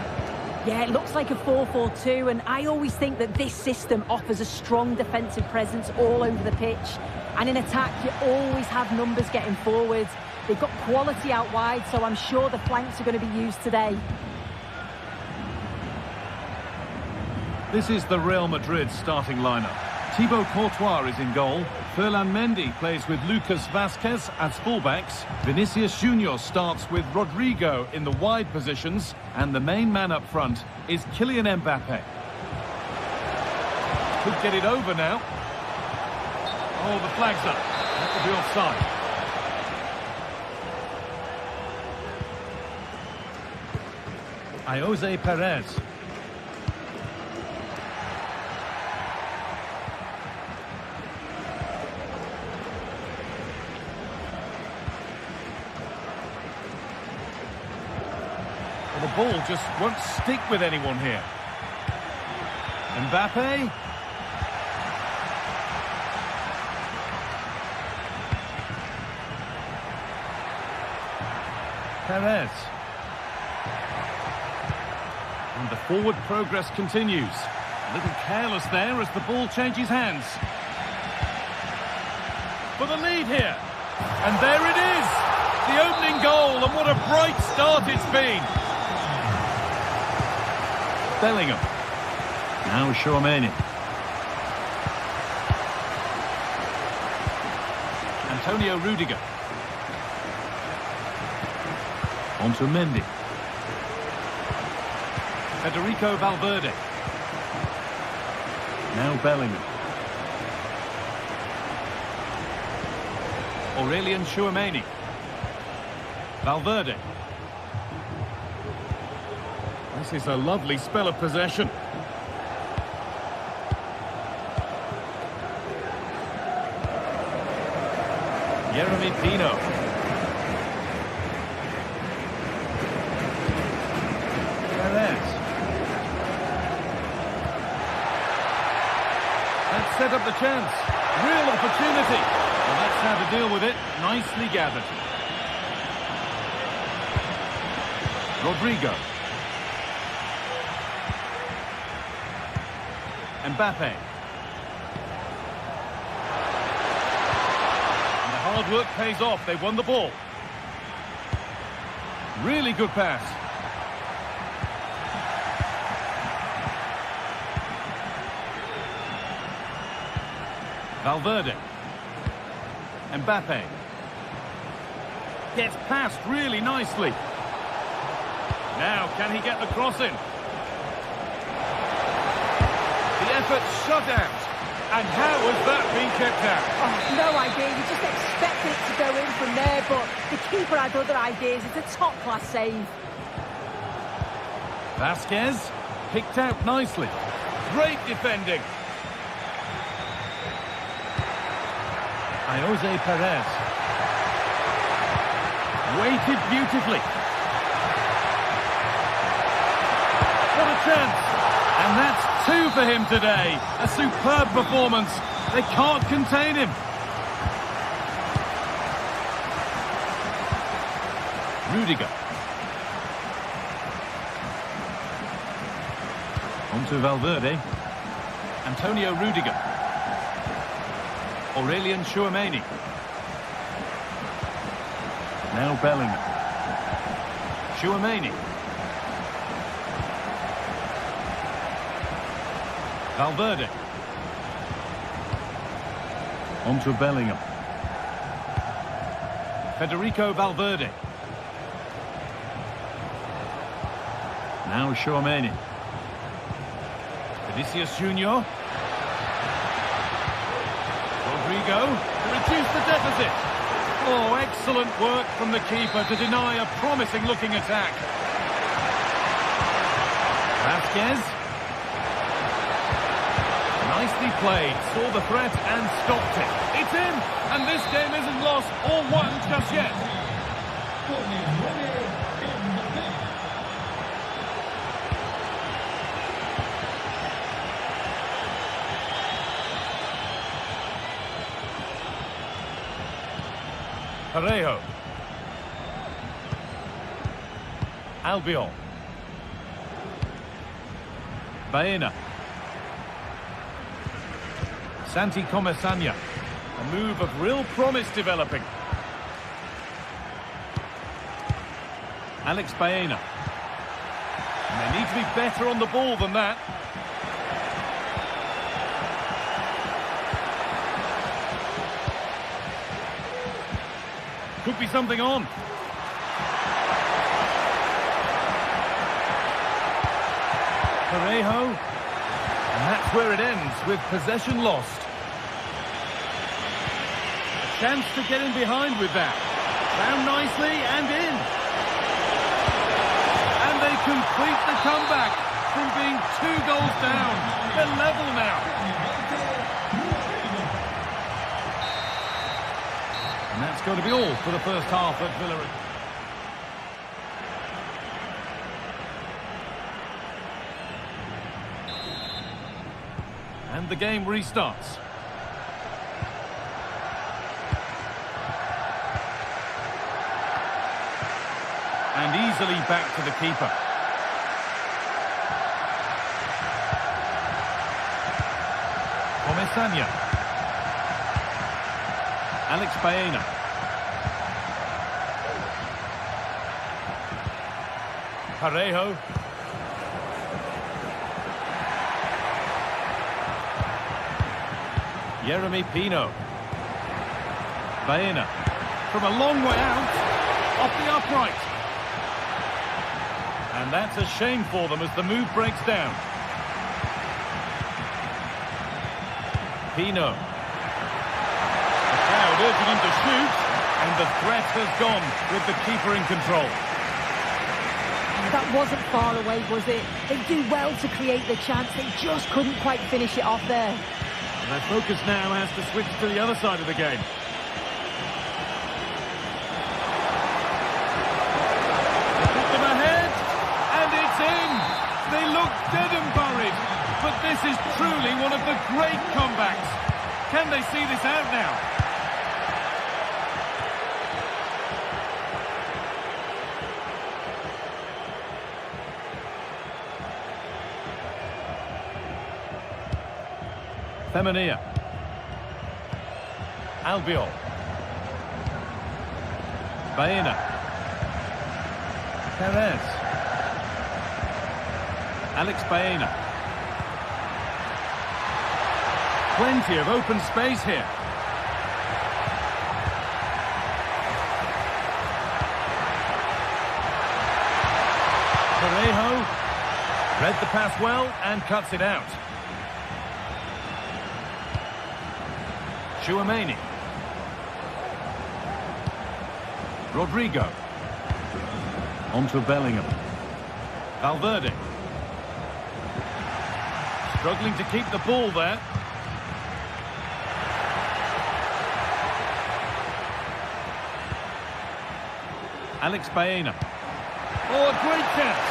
Yeah, it looks like a 4-4-2, and I always think that this system offers a strong defensive presence all over the pitch. And in attack, you always have numbers getting forwards. They've got quality out wide, so I'm sure the flanks are going to be used today. This is the Real Madrid starting lineup. Thibaut Courtois is in goal. Ferland Mendy plays with Lucas Vazquez as fullbacks. Vinicius Junior starts with Rodrigo in the wide positions. And the main man up front is Kylian Mbappe. Could get it over now. Oh, the flag's up. That will be offside. Jose Perez. The ball just won't stick with anyone here. Mbappe. Perez. And the forward progress continues. A little careless there as the ball changes hands. For the lead here. And there it is. The opening goal, and what a bright start it's been. Bellingham. Now Tchouaméni. Antonio Rudiger. On to Mendy. Federico Valverde. Now Bellingham. Aurelien Tchouaméni. Valverde. This is a lovely spell of possession. Yeremy Pino. Perez. That set up the chance. Real opportunity. Well, that's how to deal with it. Nicely gathered. Rodrigo. Mbappe. And the hard work pays off. They won the ball. Really good pass. Valverde. Mbappe. Gets past really nicely. Now, can he get the cross in? The effort shut out. And how has that been kept out? Oh, no idea. You just expect it to go in from there, but the keeper had other ideas. It's a top-class save. Vazquez picked out nicely. Great defending. Jose Perez. Weighted beautifully. What a chance. And that's two for him today. A superb performance. They can't contain him. Rudiger. On to Valverde. Antonio Rudiger. Aurelien Tchouaméni. Now Bellingham. Tchouaméni. Valverde. On to Bellingham. Federico Valverde. Now Tchouaméni. Vinicius Junior. Rodrigo to reduce the deficit. Oh, excellent work from the keeper to deny a promising-looking attack. Vasquez. Nicely played, saw the threat and stopped it. It's in, and this game isn't lost or won just yet. Parejo. Albiol. Baena. Santi Comesaña. A move of real promise developing. Alex Baena. And they need to be better on the ball than that. Could be something on. Parejo. And that's where it ends, with possession lost. A chance to get in behind with that. Found nicely and in. And they complete the comeback from being 2 goals down. They're level now. And that's going to be all for the first half at Villarreal. And the game restarts. And easily back to the keeper. Comesaña. Alex Baena. Parejo. Yeremy Pino. Baena. From a long way out. Off the upright. And that's a shame for them as the move breaks down. Pino. Urging him to shoot, and the threat has gone with the keeper in control. That wasn't far away, was it? They do well to create the chance, they just couldn't quite finish it off there. And their focus now has to switch to the other side of the game. They put them ahead, and it's in! They look dead and buried, but this is truly one of the great comebacks. Can they see this out now? Femenia. Albiol. Baena. Perez. Alex Baena. Plenty of open space here. Parejo. Read the pass well and cuts it out. Chouameni. Rodrigo. On to Bellingham. Valverde. Struggling to keep the ball there. Alex Baena. Oh, a great chance.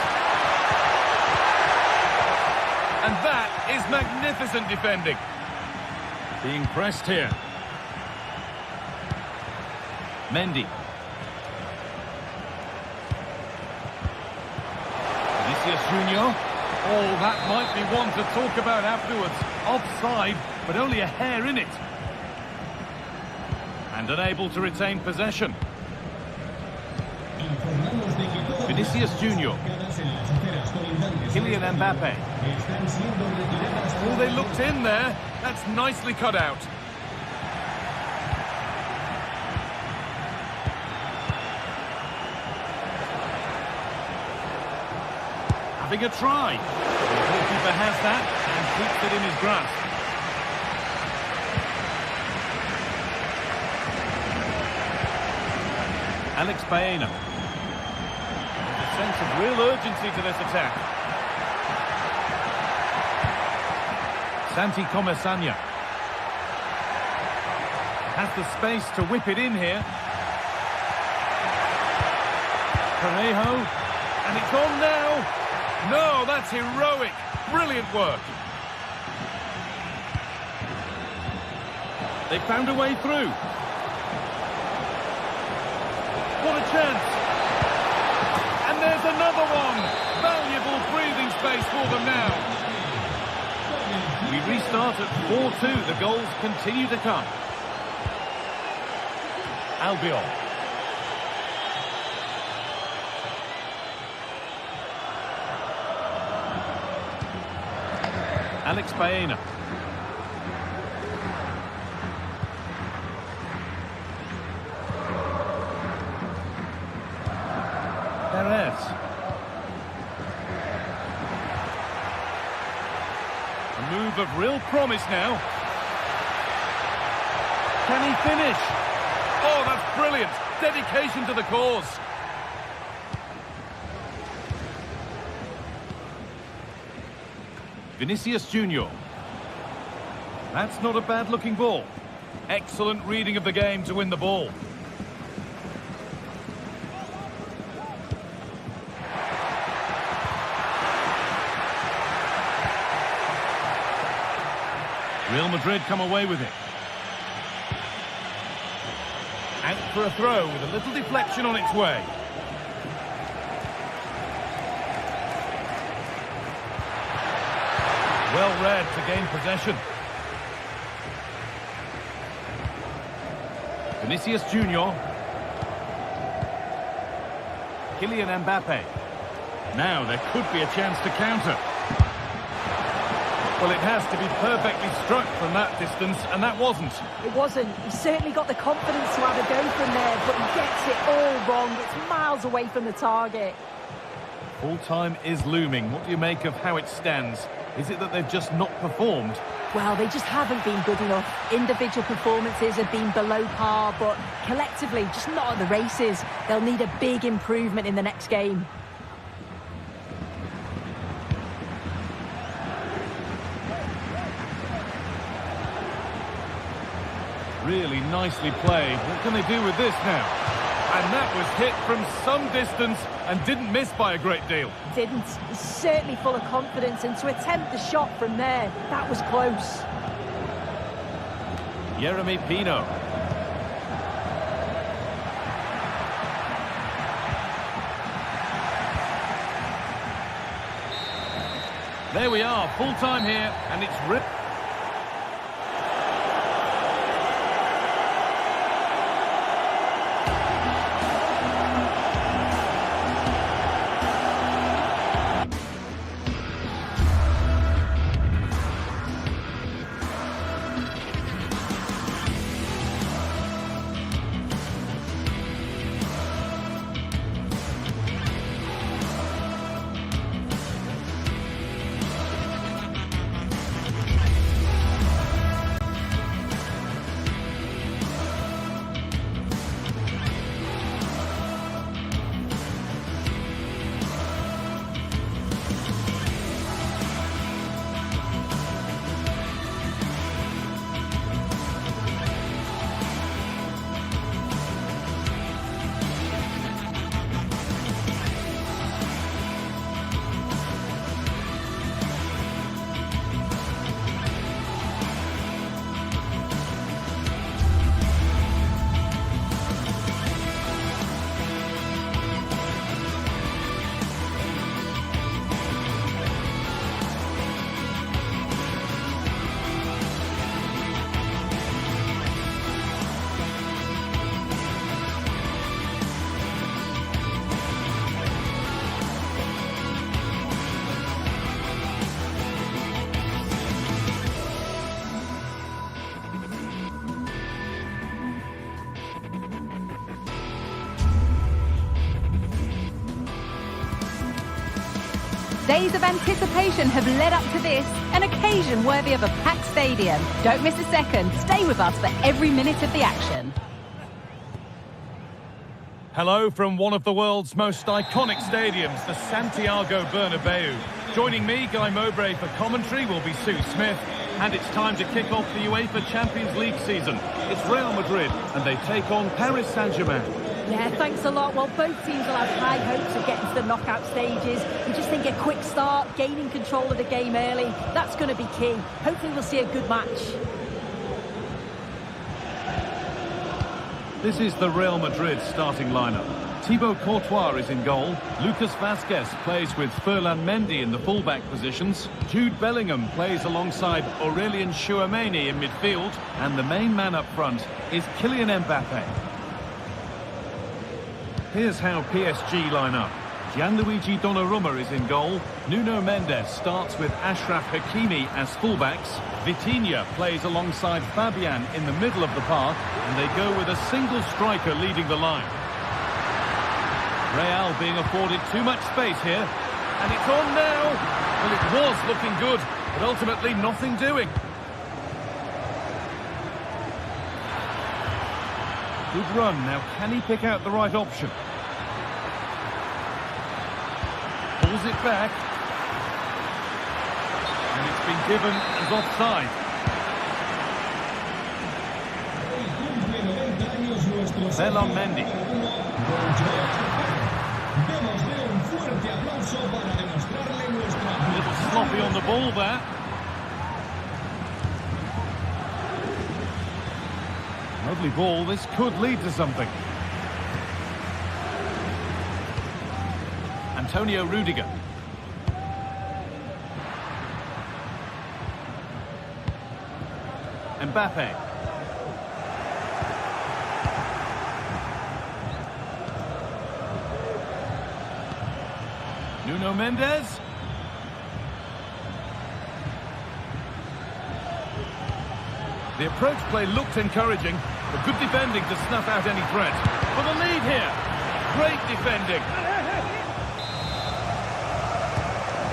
And that is magnificent defending. Being pressed here. Mendy. Vinicius Junior. Oh, that might be one to talk about afterwards. Offside, but only a hair in it. And unable to retain possession. Vinicius Junior. Kylian Mbappe. Oh, they looked in there. That's nicely cut out. Having a try. The goalkeeper has that and keeps it in his grasp. Alex Baena. There's a sense of real urgency to this attack. Santi Comesaña. Has the space to whip it in here. Parejo. And it's on now. No, that's heroic. Brilliant work. They found a way through. What a chance. And there's another one. Valuable breathing space for them now. We restart at 4-2. The goals continue to come. Albiol. Alex Baena. Perez. A move of real promise now. Can he finish? Oh, that's brilliant. Dedication to the cause. Vinicius Junior. That's not a bad-looking ball. Excellent reading of the game to win the ball. Real Madrid come away with it. Out for a throw with a little deflection on its way. Well read to gain possession. Vinicius Junior. Kylian Mbappe. Now there could be a chance to counter. Well, it has to be perfectly struck from that distance, and that wasn't. It wasn't. He certainly got the confidence to have a go from there, but he gets it all wrong. It's miles away from the target. Full time is looming. What do you make of how it stands? Is it that they've just not performed? Well, they just haven't been good enough. Individual performances have been below par, but collectively, just not at the races. They'll need a big improvement in the next game. Really nicely played. What can they do with this now? And that was hit from some distance and didn't miss by a great deal. Didn't. He's certainly full of confidence, and to attempt the shot from there, that was close. Yeremy Pino. There we are, full time here, and it's ripped. Days of anticipation have led up to this, an occasion worthy of a packed stadium. Don't miss a second. Stay with us for every minute of the action. Hello from one of the world's most iconic stadiums, the Santiago Bernabeu. Joining me, Guy Mowbray, for commentary will be Sue Smith. And it's time to kick off the UEFA Champions League season. It's Real Madrid, and they take on Paris Saint-Germain. Yeah, thanks a lot. Well, both teams will have high hopes of getting to the knockout stages. We just think a quick start, gaining control of the game early, that's going to be key. Hopefully we'll see a good match. This is the Real Madrid starting lineup. Thibaut Courtois is in goal. Lucas Vazquez plays with Ferland Mendy in the fullback positions. Jude Bellingham plays alongside Aurelien Tchouameni in midfield. And the main man up front is Kylian Mbappe. Here's how PSG line up. Gianluigi Donnarumma is in goal. Nuno Mendes starts with Achraf Hakimi as fullbacks. Vitinha plays alongside Fabian in the middle of the park. And they go with a single striker leading the line. Real being afforded too much space here. And it's on now. Well, it was looking good, but ultimately nothing doing. Good run. Now, can he pick out the right option? Pulls it back. And it's been given as offside. Ferland Mendy. A little sloppy on the ball there. Lovely ball. This could lead to something. Antonio Rudiger. Mbappe. Nuno Mendes. The approach play looked encouraging, but good defending to snuff out any threat. For the lead here. Great defending.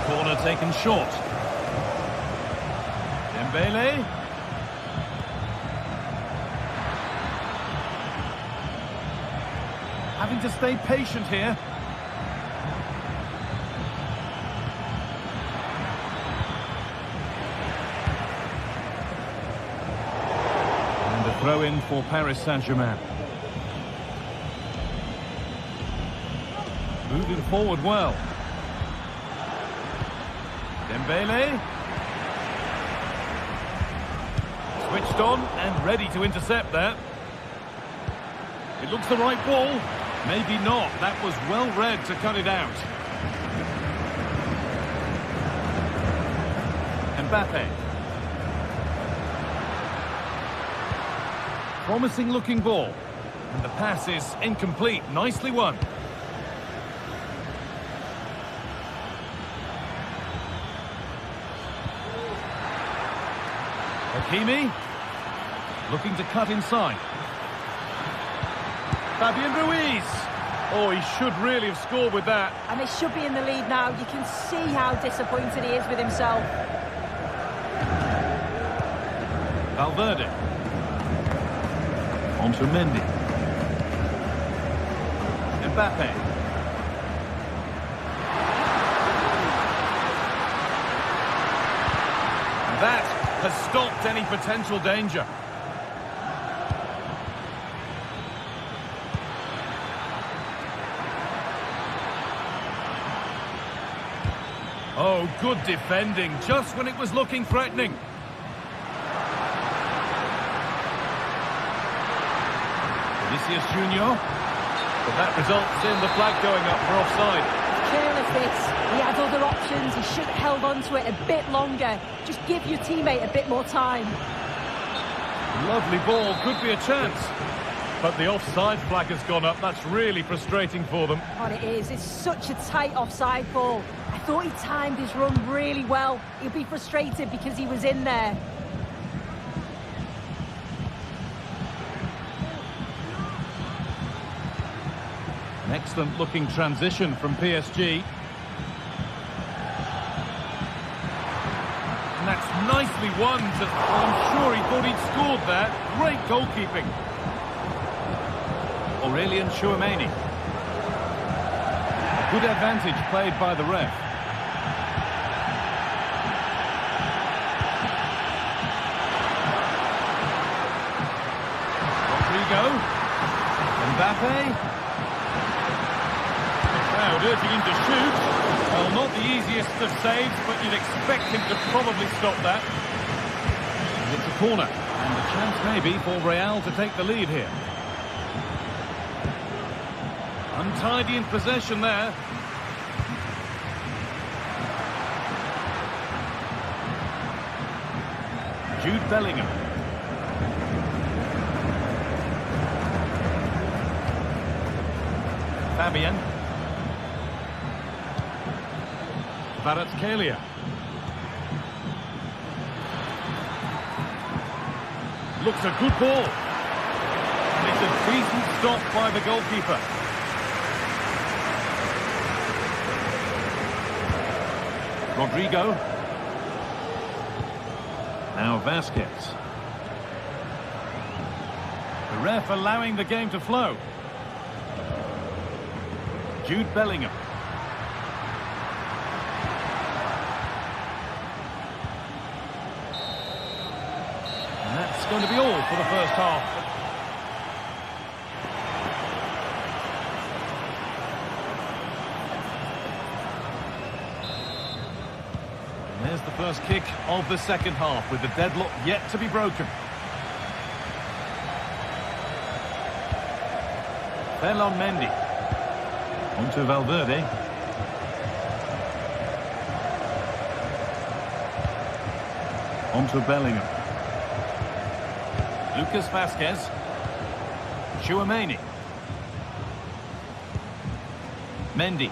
Corner taken short. Dembele. Having to stay patient here. Throw in for Paris Saint-Germain. Moving forward well. Dembele. Switched on and ready to intercept that. It looks the right ball. Maybe not. That was well read to cut it out. Mbappe. Promising looking ball. And the pass is incomplete. Nicely won. Hakimi. Looking to cut inside. Fabian Ruiz. Oh, he should really have scored with that. And they should be in the lead now. You can see how disappointed he is with himself. Valverde. On to Mendy. Mbappe. And that has stopped any potential danger. Oh, good defending, just when it was looking threatening. Vinicius Junior, but that results in the flag going up for offside. Careless this. He had other options. He should have held on to it a bit longer. Just give your teammate a bit more time. Lovely ball, could be a chance. But the offside flag has gone up. That's really frustrating for them. Oh, it is. It's such a tight offside ball. I thought he timed his run really well. He'll be frustrated because he was in there. An excellent looking transition from PSG. And that's nicely won. I'm sure he thought he'd scored that. Great goalkeeping. Aurelien Tchouameni. Good advantage played by the ref. Rodrigo. Mbappe. The crowd urging him to shoot. Well, not the easiest of saves, but you'd expect him to probably stop that. And it's a corner, and a chance maybe for Real to take the lead here. Untidy in possession there. Jude Bellingham. Fabian. Kvaratskhelia. Looks a good ball. And it's a decent stop by the goalkeeper. Rodrigo. Now Vasquez. The ref allowing the game to flow. Jude Bellingham. And that's going to be all for the first half. And there's the first kick of the second half, with the deadlock yet to be broken. Ferland Mendy. Onto Valverde. Onto Bellingham. Lucas Vasquez. Tchouaméni. Mendy.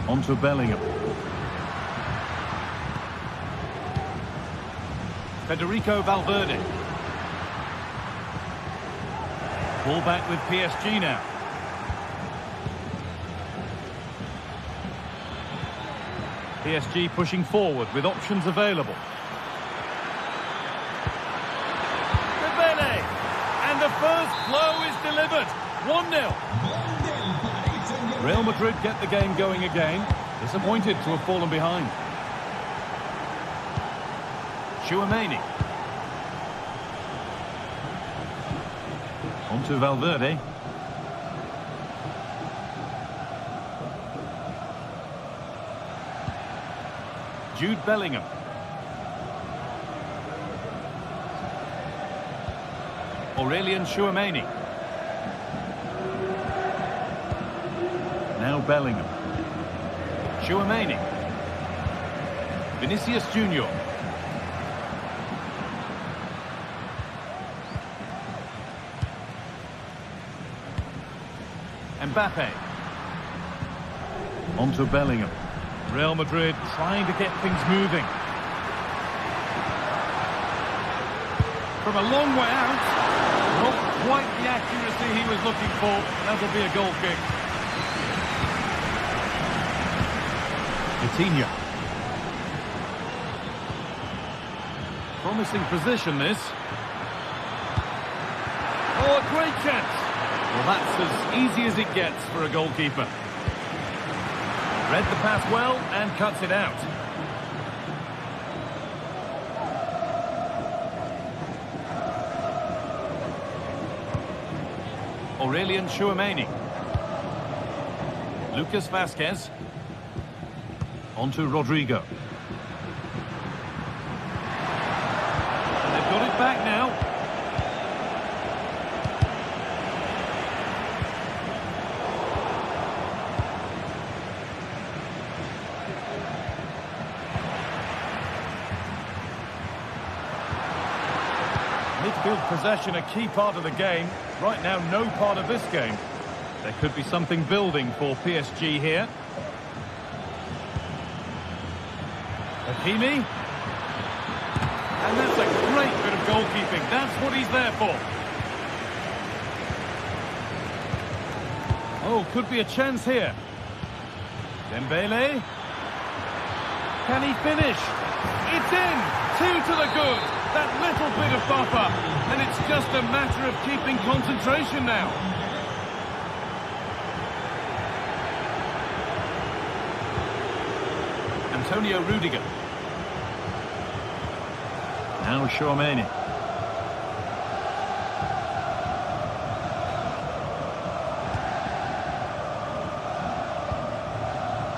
Onto Bellingham. Federico Valverde. Ball back with PSG now. PSG pushing forward with options available. Dembele! And the first blow is delivered. 1-0. Real Madrid get the game going again. Disappointed to have fallen behind. Tchouaméni. Onto Valverde. Jude Bellingham. Aurelien Tchouaméni. Now Bellingham. Tchouaméni. Vinicius Junior. Mbappe. Onto Bellingham. Real Madrid trying to get things moving. From a long way out. Not quite the accuracy he was looking for. That'll be a goal kick. Coutinho. Promising position, this. Oh, a great chance. Well, that's as easy as it gets for a goalkeeper. Read the pass well and cuts it out. Aurelien Tchouaméni. Lucas Vasquez. Onto Rodrigo. And they've got it back now. Midfield possession a key part of the game. Right now, no part of this game. There could be something building for PSG here. Hakimi. And that's a great bit of goalkeeping. That's what he's there for. Oh, could be a chance here. Dembele. Can he finish? It's in. 2 to the good. That little bit of buffer. And it's just a matter of keeping concentration now. Antonio Rudiger. Now Tchouaméni.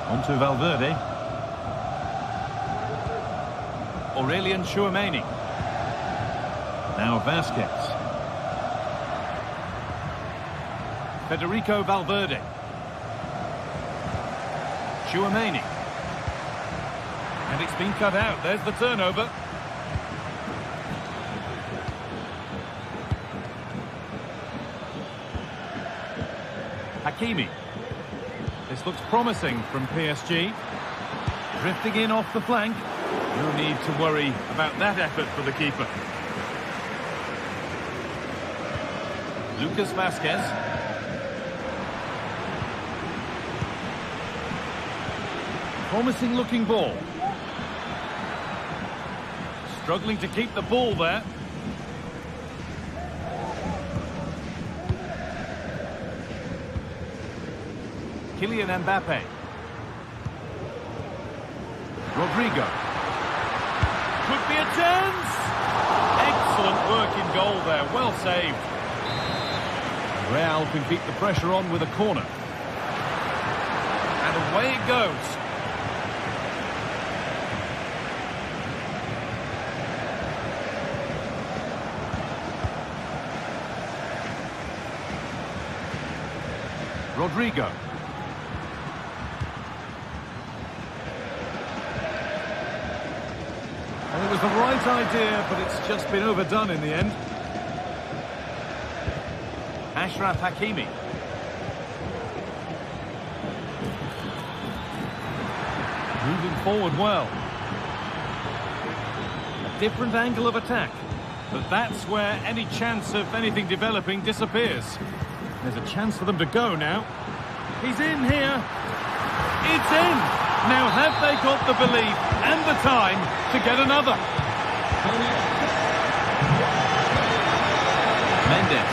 On to Valverde. Aurelien Tchouaméni. Now Vasquez. Federico Valverde. Tchouaméni. And it's been cut out. There's the turnover. Hakimi. This looks promising from PSG. Drifting in off the flank. No need to worry about that effort for the keeper. Lucas Vasquez. Promising looking ball. Struggling to keep the ball there. Kylian Mbappe. Rodrigo. Could be a chance. Excellent work in goal there. Well saved. Real can keep the pressure on with a corner. And away it goes. Rodrigo. And it was the right idea, but it's just been overdone in the end. Achraf Hakimi. Moving forward well. A different angle of attack. But that's where any chance of anything developing disappears. There's a chance for them to go now. He's in here. It's in. Now have they got the belief and the time to get another? Mendes.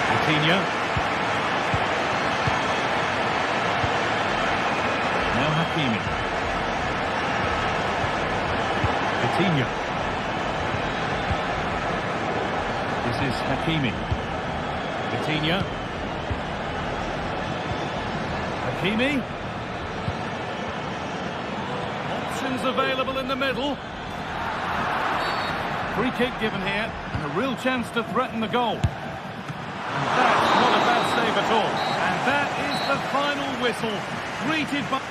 Coutinho. Now Hakimi. Coutinho. This is Hakimi. Coutinho. Hakimi. Options available in the middle. Free kick given here, and a real chance to threaten the goal. And that's not a bad save at all. And that is the final whistle, greeted by...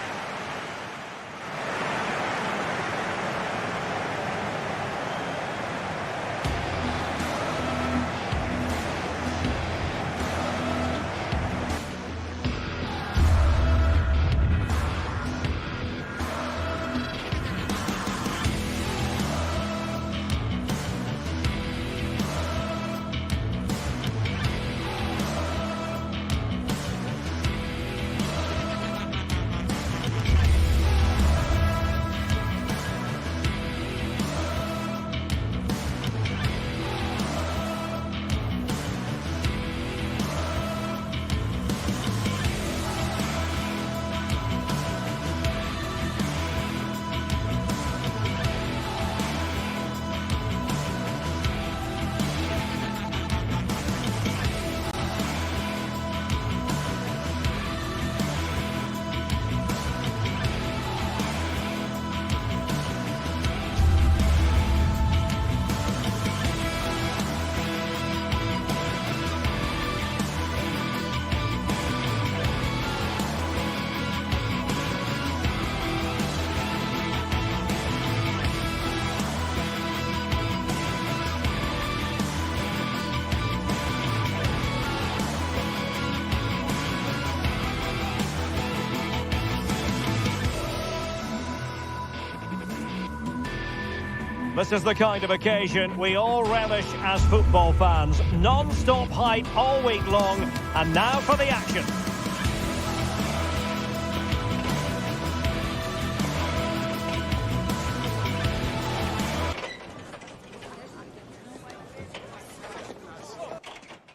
This is the kind of occasion we all relish as football fans. Non-stop hype all week long, and now for the action.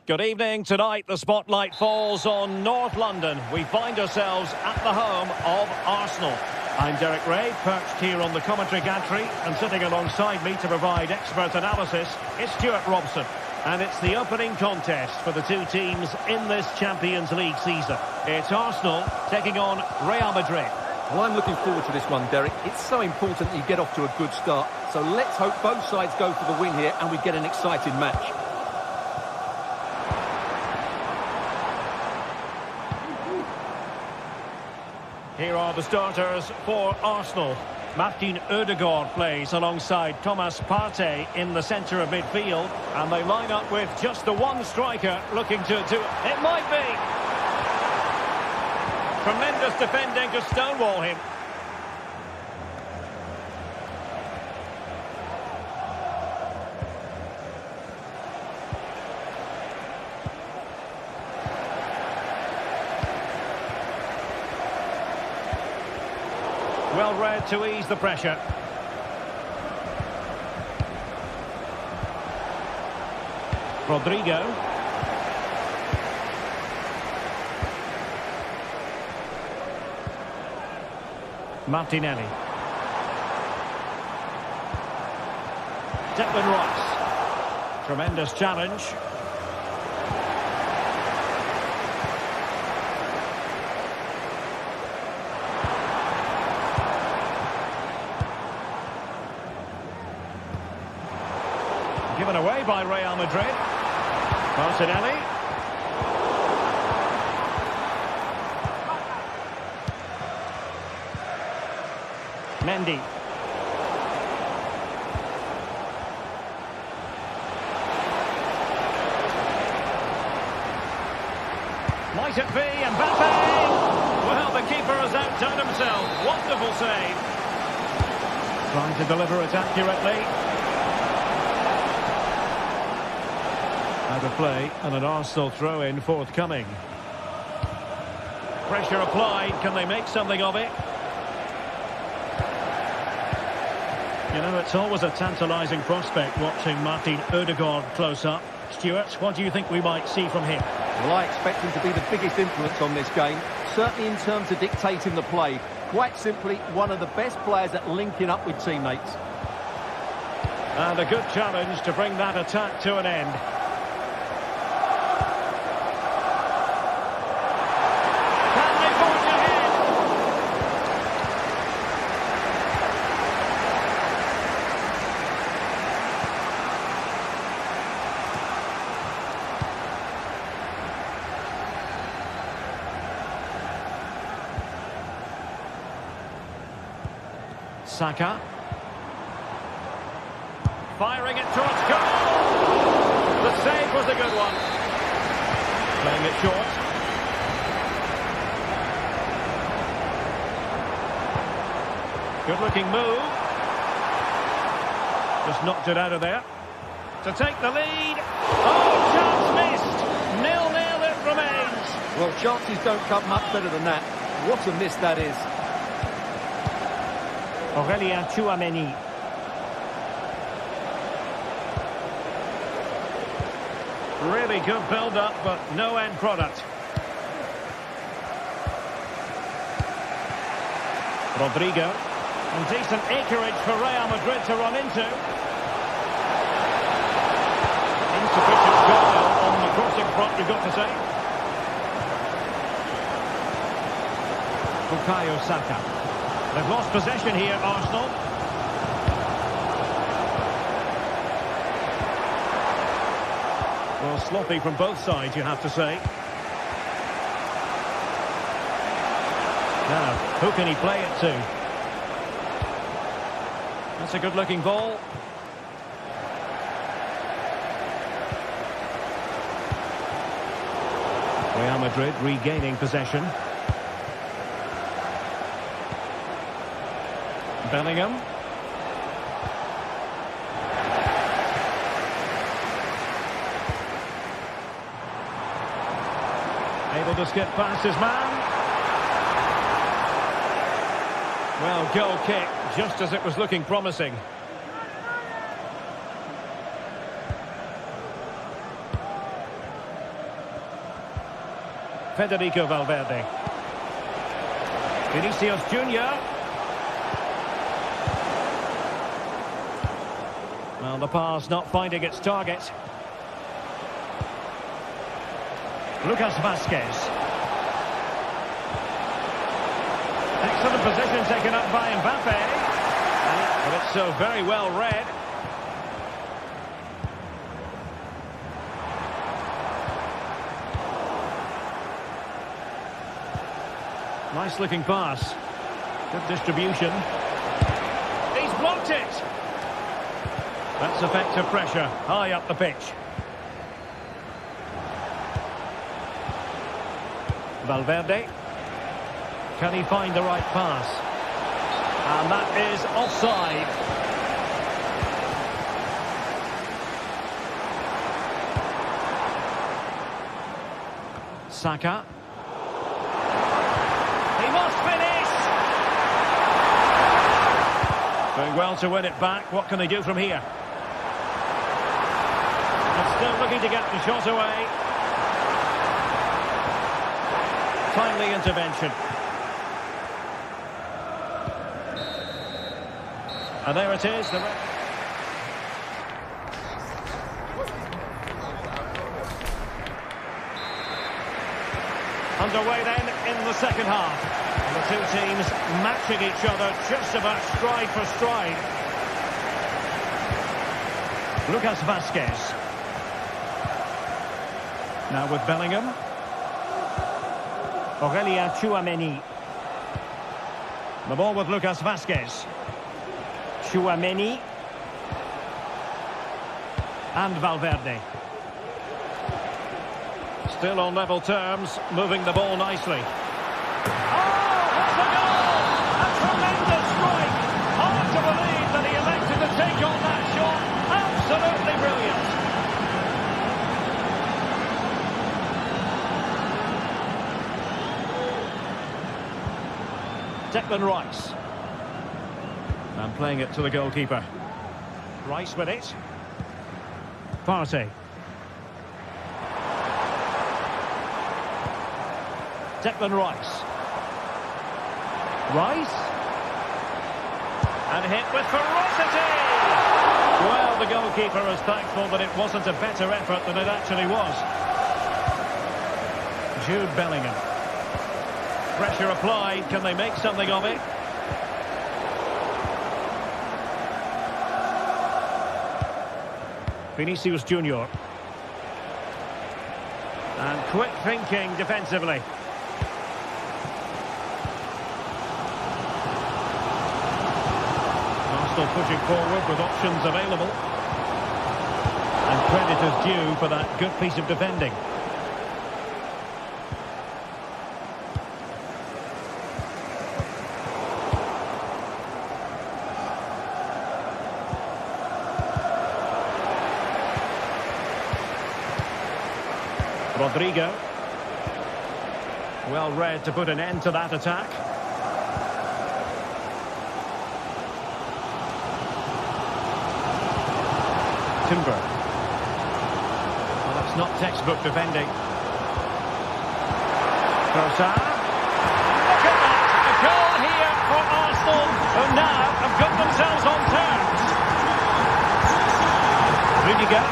Good evening. Tonight the spotlight falls on North London. We find ourselves at the home of Arsenal. I'm Derek Ray, perched here on the commentary gantry, and sitting alongside me to provide expert analysis is Stuart Robson. And it's the opening contest for the two teams in this Champions League season. It's Arsenal taking on Real Madrid. Well, I'm looking forward to this one, Derek. It's so important that you get off to a good start. So let's hope both sides go for the win here and we get an exciting match. Here are the starters for Arsenal. Martin Ødegaard plays alongside Thomas Partey in the centre of midfield. And they line up with just the one striker looking to... It might be! Tremendous defending to stonewall him. Well read to ease the pressure. Rodrigo. Martinelli. Declan Rice. Tremendous challenge. Given away by Real Madrid. Martinelli. Mendy. Might it be Mbappe? Well, the keeper has outdone himself. Wonderful save. Trying to deliver it accurately. Out of play and an Arsenal throw-in forthcoming. Pressure applied. Can they make something of it? You know, it's always a tantalising prospect watching Martin Ødegaard close up. Stuart, what do you think we might see from him? Well, I expect him to be the biggest influence on this game, certainly in terms of dictating the play. Quite simply, one of the best players at linking up with teammates. And a good challenge to bring that attack to an end. Can they forge ahead? Saka. Firing it towards goal. The save was a good one. Playing it short. Good looking move. Just knocked it out of there. To take the lead. Oh, chance missed. 0-0 it remains. Well, chances don't come much better than that. What a miss that is. Aurélien Tchouaméni. Really good build-up, but no end product. Rodrigo. And decent acreage for Real Madrid to run into. Insufficient guile on the crossing front, you've got to say. Bukayo Saka. They've lost possession here, Arsenal. Well, sloppy from both sides, you have to say. Now, who can he play it to? That's a good-looking ball. Real Madrid regaining possession. Bellingham. Able to skip past his man. Well, goal kick, just as it was looking promising. Federico Valverde. Vinicius Junior. Well, the pass not finding its target. Lucas Vazquez. Excellent position taken up by Mbappe. But it's so very well read. Nice looking pass. Good distribution. He's blocked it. That's effective pressure high up the pitch. Valverde. Can he find the right pass? And that is offside. Saka. He must finish! Doing well to win it back. What can they do from here? And still looking to get the shot away. Timely intervention. And there it is. Underway then in the second half. And the two teams matching each other just about stride for stride. Lucas Vazquez. Now with Bellingham. Aurelien Tchouameni. The ball with Lucas Vazquez. Tchouameni. And Valverde. Still on level terms, moving the ball nicely. Oh, what a goal! A tremendous strike! Hard to believe that he elected to take on that shot. Absolutely brilliant. Declan Rice. And playing it to the goalkeeper. Rice with it. Partey. Declan Rice. Rice. And hit with ferocity! Well, the goalkeeper is thankful that it wasn't a better effort than it actually was. Jude Bellingham. Pressure applied. Can they make something of it? Vinicius Junior. And quick thinking defensively. Arsenal pushing forward with options available. And credit is due for that good piece of defending. Rodrigo. Well read to put an end to that attack. Timber. Well, that's not textbook defending. Trossard. Look at that! A goal here for Arsenal, who now have got themselves on terms. Rudiger.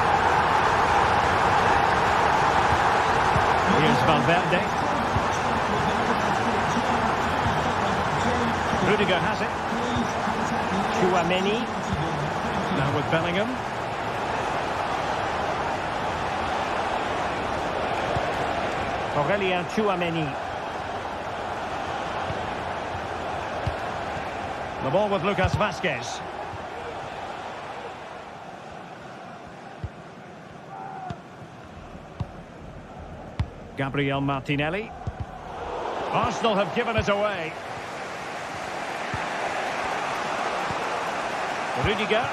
Here's Valverde. Rudiger has it. Tchouameni. Now with Bellingham. Aurelien Tchouameni. The ball with Lucas Vazquez. Gabriel Martinelli. Arsenal have given it away. Rudiger.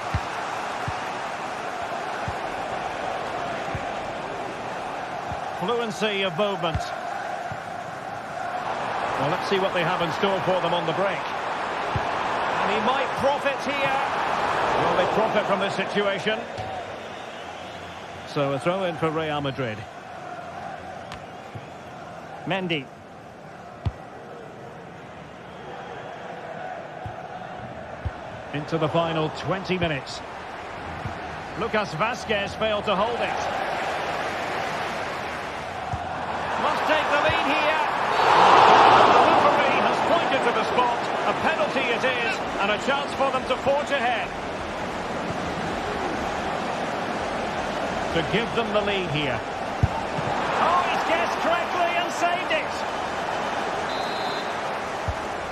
Fluency of movement. Well, let's see what they have in store for them on the break. And he might profit here. Will they profit from this situation? So a throw in for Real Madrid. Mendy. Into the final 20 minutes. Lucas Vazquez failed to hold it. Must take the lead here. The referee has pointed to the spot. A penalty it is, and a chance for them to forge ahead. To give them the lead here. Oh, he's guessed correctly and saved it.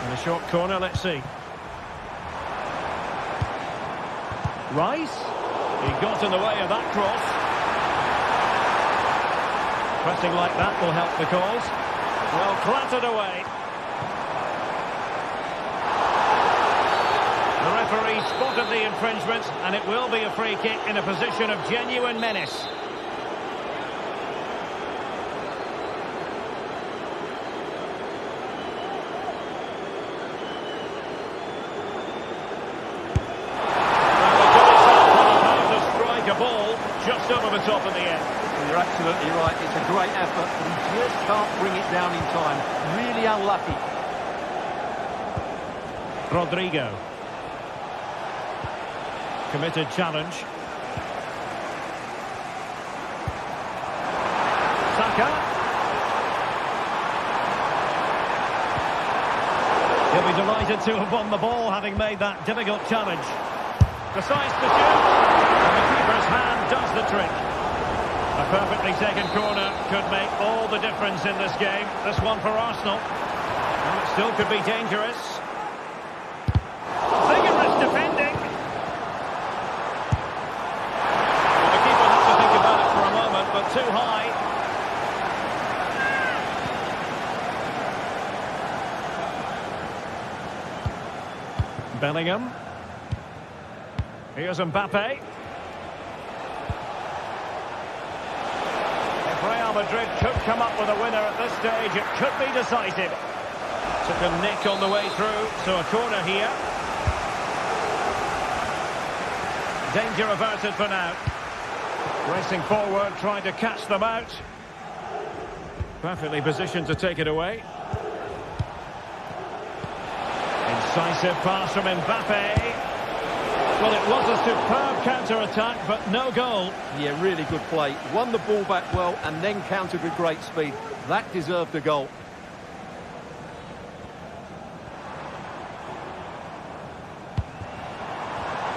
In a short corner, let's see. Rice. He got in the way of that cross. Pressing like that will help the cause. Well, clattered away. The referee spotted the infringement, and it will be a free kick in a position of genuine menace. Just over the top of the end. You're absolutely right. It's a great effort, but he just can't bring it down in time. Really unlucky. Rodrigo. Committed challenge. Saka. He'll be delighted to have won the ball, having made that difficult challenge. Decides to shoot. And the keeper's hand does the trick. A perfectly taken corner could make all the difference in this game. This one for Arsenal. And it still could be dangerous. Vigorous defending. Well, the keeper has to think about it for a moment, but too high. Bellingham. Here's Mbappe. If Real Madrid could come up with a winner at this stage, it could be decisive. Took a nick on the way through, so a corner here. Danger averted for now. Racing forward, trying to catch them out. Perfectly positioned to take it away. Incisive pass from Mbappe. Well, it was a superb counter-attack, but no goal. Yeah, really good play. Won the ball back well and then countered with great speed. That deserved a goal.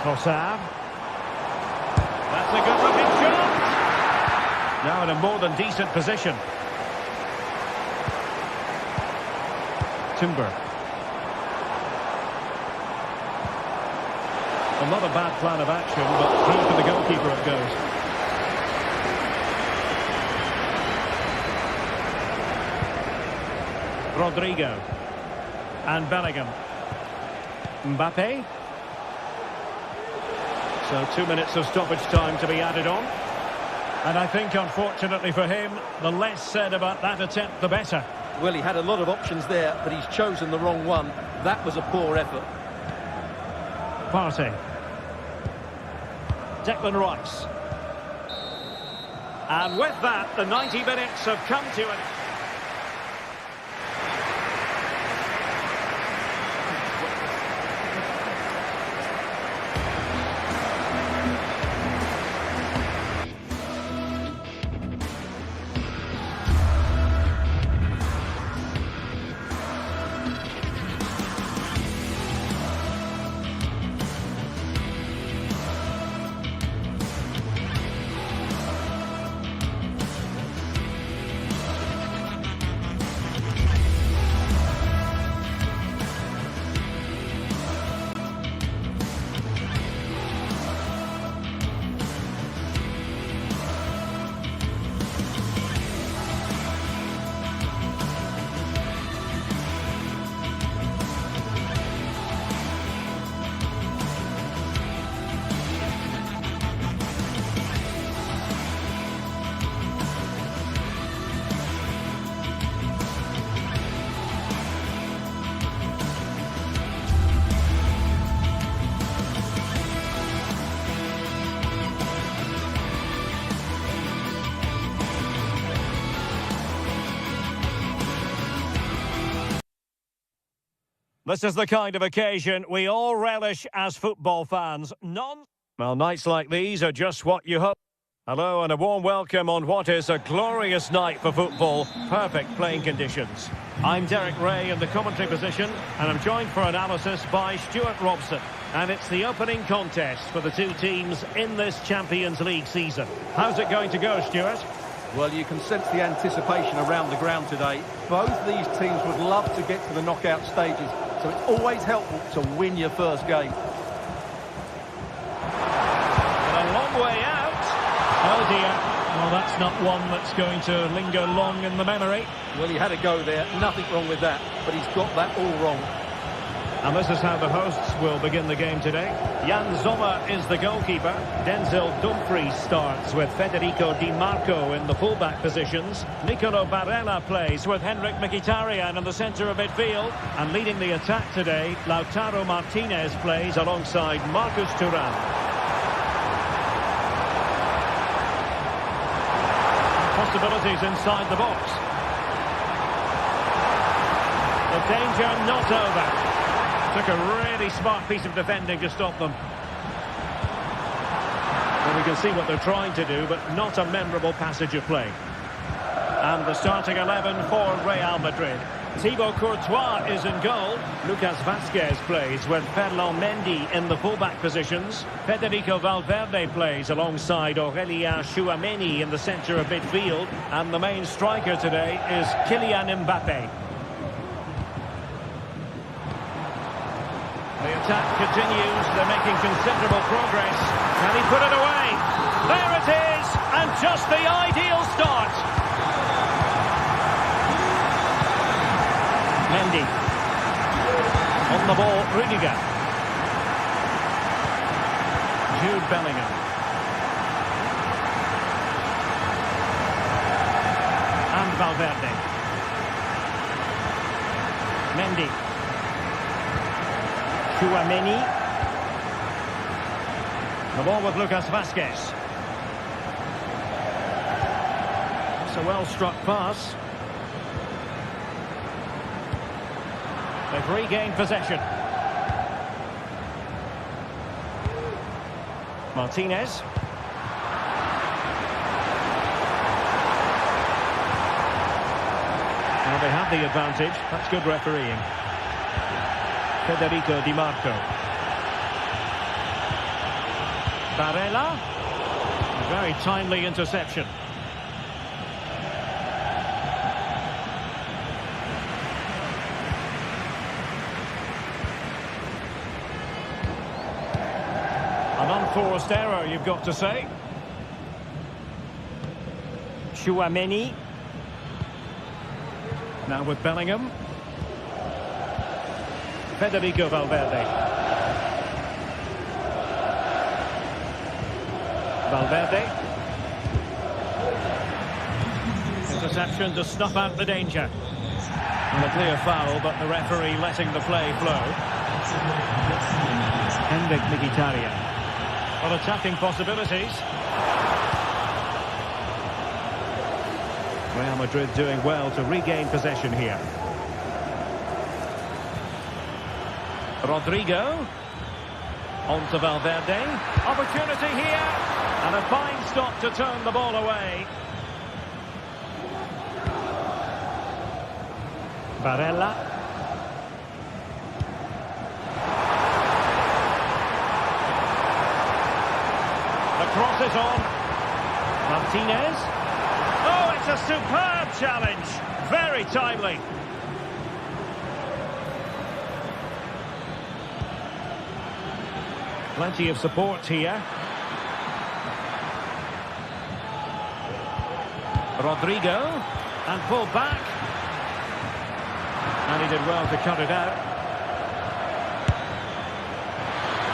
Trossard. That's a good-looking shot. Now in a more than decent position. Timber. Not a bad plan of action, but through to the goalkeeper it goes. Rodrigo. And Bellingham. Mbappe. So 2 minutes of stoppage time to be added on. And I think, unfortunately for him, the less said about that attempt, the better. Well, he had a lot of options there, but he's chosen the wrong one. That was a poor effort. Partey. Declan Rice. And with that, the 90 minutes have come to an... This is the kind of occasion we all relish as football fans. Well, nights like these are just what you hope. Hello and a warm welcome on what is a glorious night for football. Perfect playing conditions. I'm Derek Ray in the commentary position, and I'm joined for analysis by Stuart Robson. And it's the opening contest for the two teams in this Champions League season. How's it going to go, Stuart? Well, you can sense the anticipation around the ground today. Both these teams would love to get to the knockout stages, so it's always helpful to win your first game. And a long way out. Oh dear. Well, that's not one that's going to linger long in the memory. Well, he had a go there. Nothing wrong with that, but he's got that all wrong. And this is how the hosts will begin the game today. Jan Sommer is the goalkeeper. Denzel Dumfries starts with Federico Di Marco in the fullback positions. Nicolo Barella plays with Henrik Mkhitaryan in the centre of midfield. And leading the attack today, Lautaro Martinez plays alongside Marcus Thuram. Possibilities inside the box. The danger not over. Took a really smart piece of defending to stop them. Well, we can see what they're trying to do, but not a memorable passage of play. And the starting 11 for Real Madrid. Thibaut Courtois is in goal. Lucas Vazquez plays with Ferland Mendy in the fullback positions. Federico Valverde plays alongside Aurélien Tchouameni in the centre of midfield. And the main striker today is Kylian Mbappé. The attack continues. They're making considerable progress. Can he put it away? There it is! And just the ideal start. Mendy. On the ball, Rudiger. Jude Bellingham. And Valverde. Mendy. Tchouameni. The ball with Lucas Vazquez. It's a well-struck pass. They've regained possession. Martinez. Now they have the advantage. That's good refereeing. Federico Di Marco. Barella. Very timely interception. An unforced error, you've got to say. Tchouameni. Now with Bellingham. Federico Valverde. Valverde. Interception to snuff out the danger. And a clear foul, but the referee letting the play flow. Henrik Mkhitaryan. Well, attacking possibilities. Real Madrid doing well to regain possession here. Rodrigo. On to Valverde. Opportunity here. And a fine stop to turn the ball away. Barella. The cross is on. Martinez. Oh, it's a superb challenge. Very timely. Plenty of support here. Rodrigo. And pulled back. And he did well to cut it out.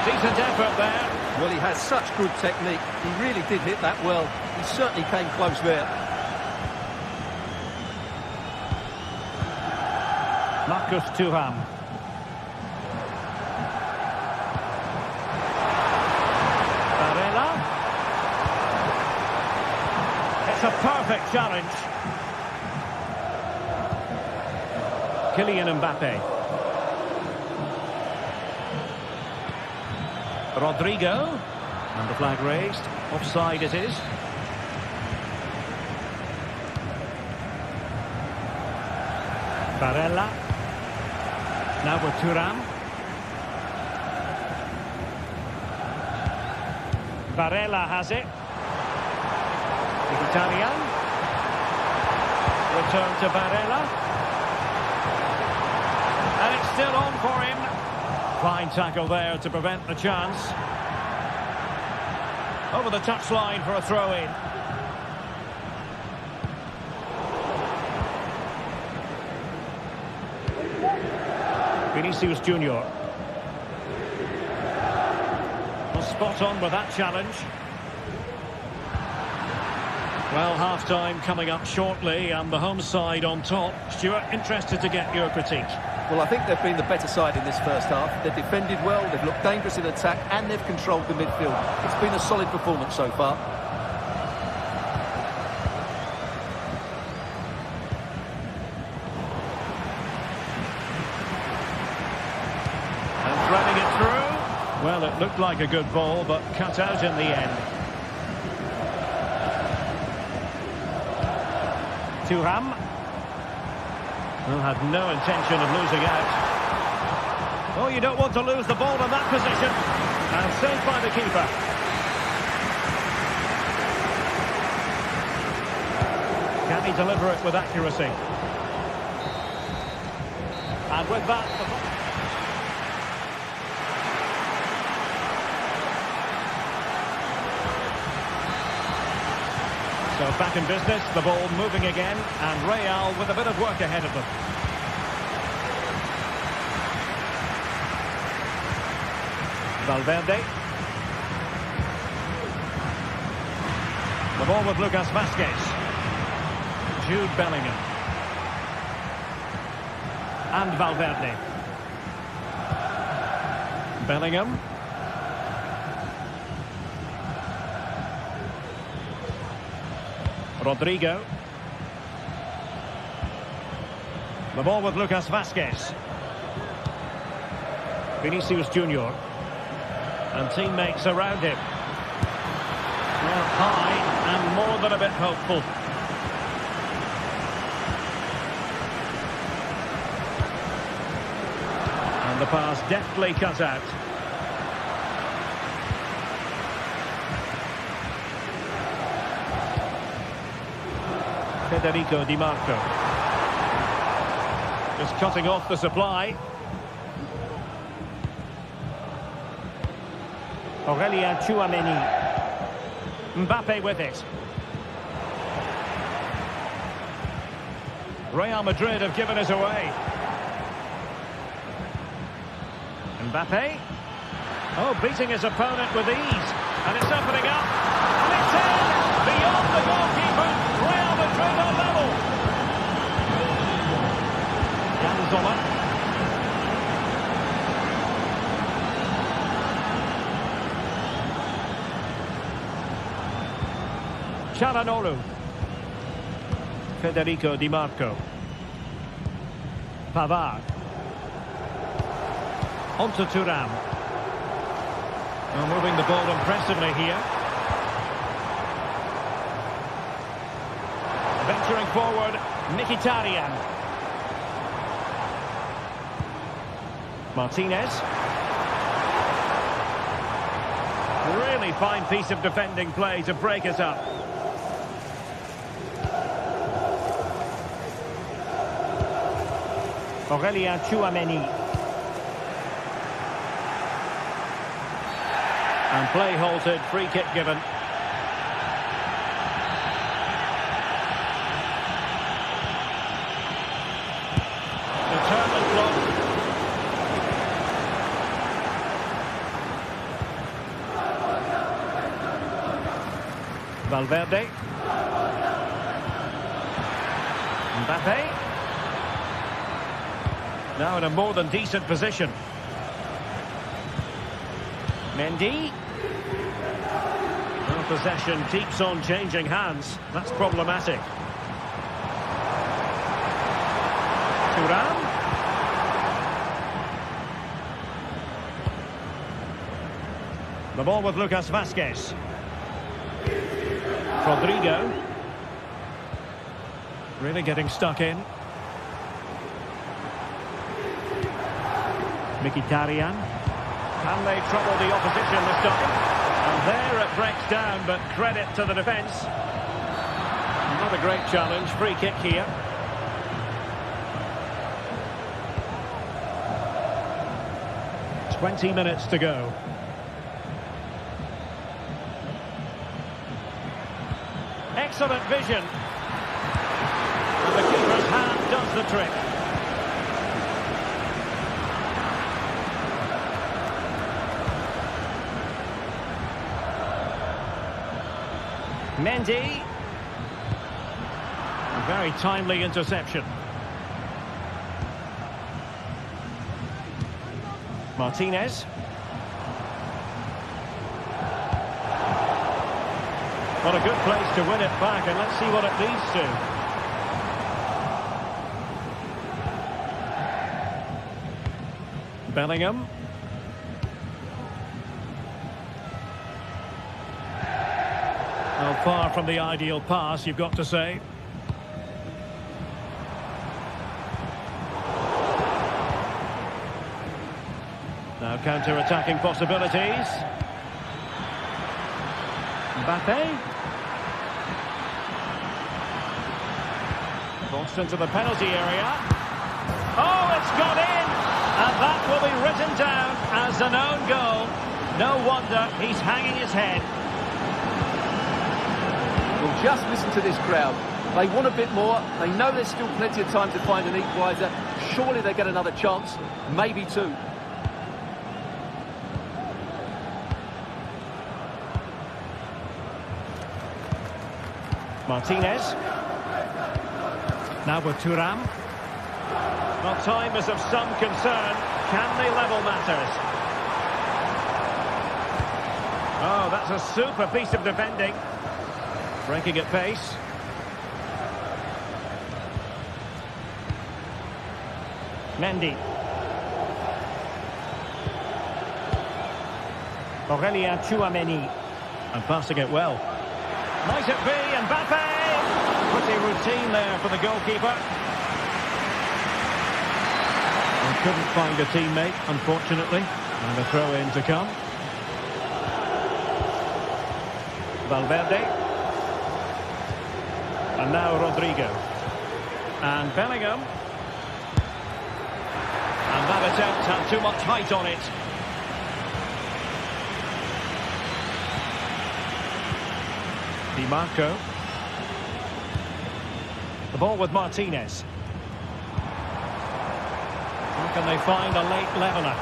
Decent effort there. Well, he has such good technique. He really did hit that well. He certainly came close there. Marcus Thuram. Barella. It's a perfect challenge. Kylian Mbappé. Rodrigo. And the flag raised. Offside it is. Barella. Now with Thuram. Barella has it. Italian. Return to Barella. And it's still on for him. Fine tackle there to prevent the chance. Over the touchline for a throw-in. Vinicius Junior. Well, spot on with that challenge. Well, half-time coming up shortly and the home side on top. Stuart, interested to get your critique. Well, I think they've been the better side in this first half. They've defended well, they've looked dangerous in attack, and they've controlled the midfield. It's been a solid performance so far. And threading it through. Well, it looked like a good ball, but cut out in the end. Thuram. Well, had no intention of losing out. Oh, you don't want to lose the ball in that position. And saved by the keeper. Can he deliver it with accuracy? And with that... So back in business, the ball moving again, and Real with a bit of work ahead of them. Valverde. The ball with Lucas Vazquez. Jude Bellingham. And Valverde. Bellingham. Rodrigo. The ball with Lucas Vazquez. Vinicius Junior. And teammates around him. Well, high and more than a bit hopeful. And the pass deftly cut out. Federico Di Marco. Just cutting off the supply. Aurelien Tchouameni. Mbappe with it. Real Madrid have given us away. Mbappe. Oh, beating his opponent with ease. And it's opening up. And it's in! Beyond the goalkeeper. Real Madrid are level. Jan Sommer. Çalhanoğlu. Federico Di Marco. Pavard. On to Thuram. Well, moving the ball impressively here. Venturing forward, Mkhitaryan. Martinez. Really fine piece of defending play to break it up. Aurelien Tchouameni. And play halted, free kick given. Determined block. Valverde. Mbappe. Now in a more than decent position. Mendy. Well, possession keeps on changing hands. That's problematic. Thuram. The ball with Lucas Vazquez. Rodrigo. Really getting stuck in. Mkhitaryan. Can they trouble the opposition this time? And there it breaks down, but credit to the defence. Not a great challenge. Free kick here. "20 minutes to go. Excellent vision. And the keeper's hand does the trick. Mendy. A very timely interception. Martinez. What a good place to win it back, and let's see what it leads to. Bellingham. Well, far from the ideal pass, you've got to say. Now counter-attacking possibilities. Mbappe. Crossed into the penalty area. Oh, it's gone in! And that will be written down as an own goal. No wonder he's hanging his head. Well, just listen to this crowd. They want a bit more. They know there's still plenty of time to find an equaliser. Surely they get another chance. Maybe two. Martinez. Now with Thuram. Well, time is of some concern. Can they level matters? Oh, that's a super piece of defending. Breaking at pace. Mendy. Aurelien Tchouameni. And passing it well. Might it be Mbappe? Pretty routine there for the goalkeeper. And couldn't find a teammate, unfortunately. And a throw-in to come. Valverde. And now Rodrigo. And Bellingham. And that attempt had too much height on it. Di Marco. The ball with Martinez. How can they find a late leveller?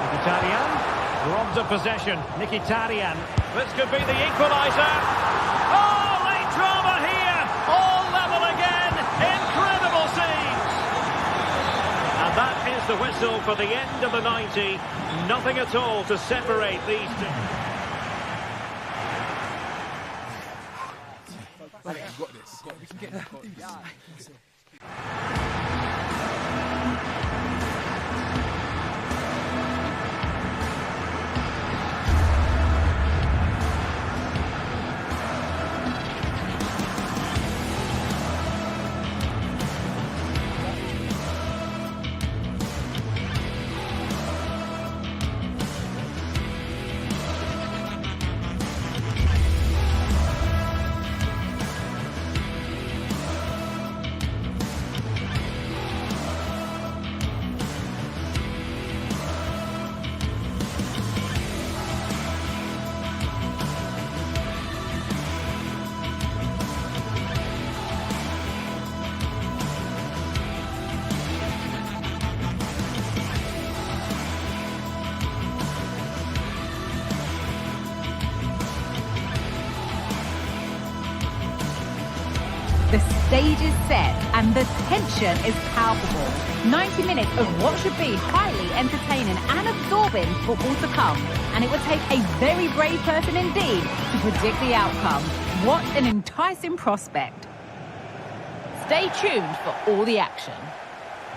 Mkhitaryan. Robbed of possession. Mkhitaryan. This could be the equaliser. Oh, late drama here. All level again. Incredible scenes. And that is the whistle for the end of the 90. Nothing at all to separate these two. Vale, you've got this. We can get this. The stage is set and the tension is palpable. 90 minutes of what should be highly entertaining and absorbing football to come. And it would take a very brave person indeed to predict the outcome. What an enticing prospect. Stay tuned for all the action.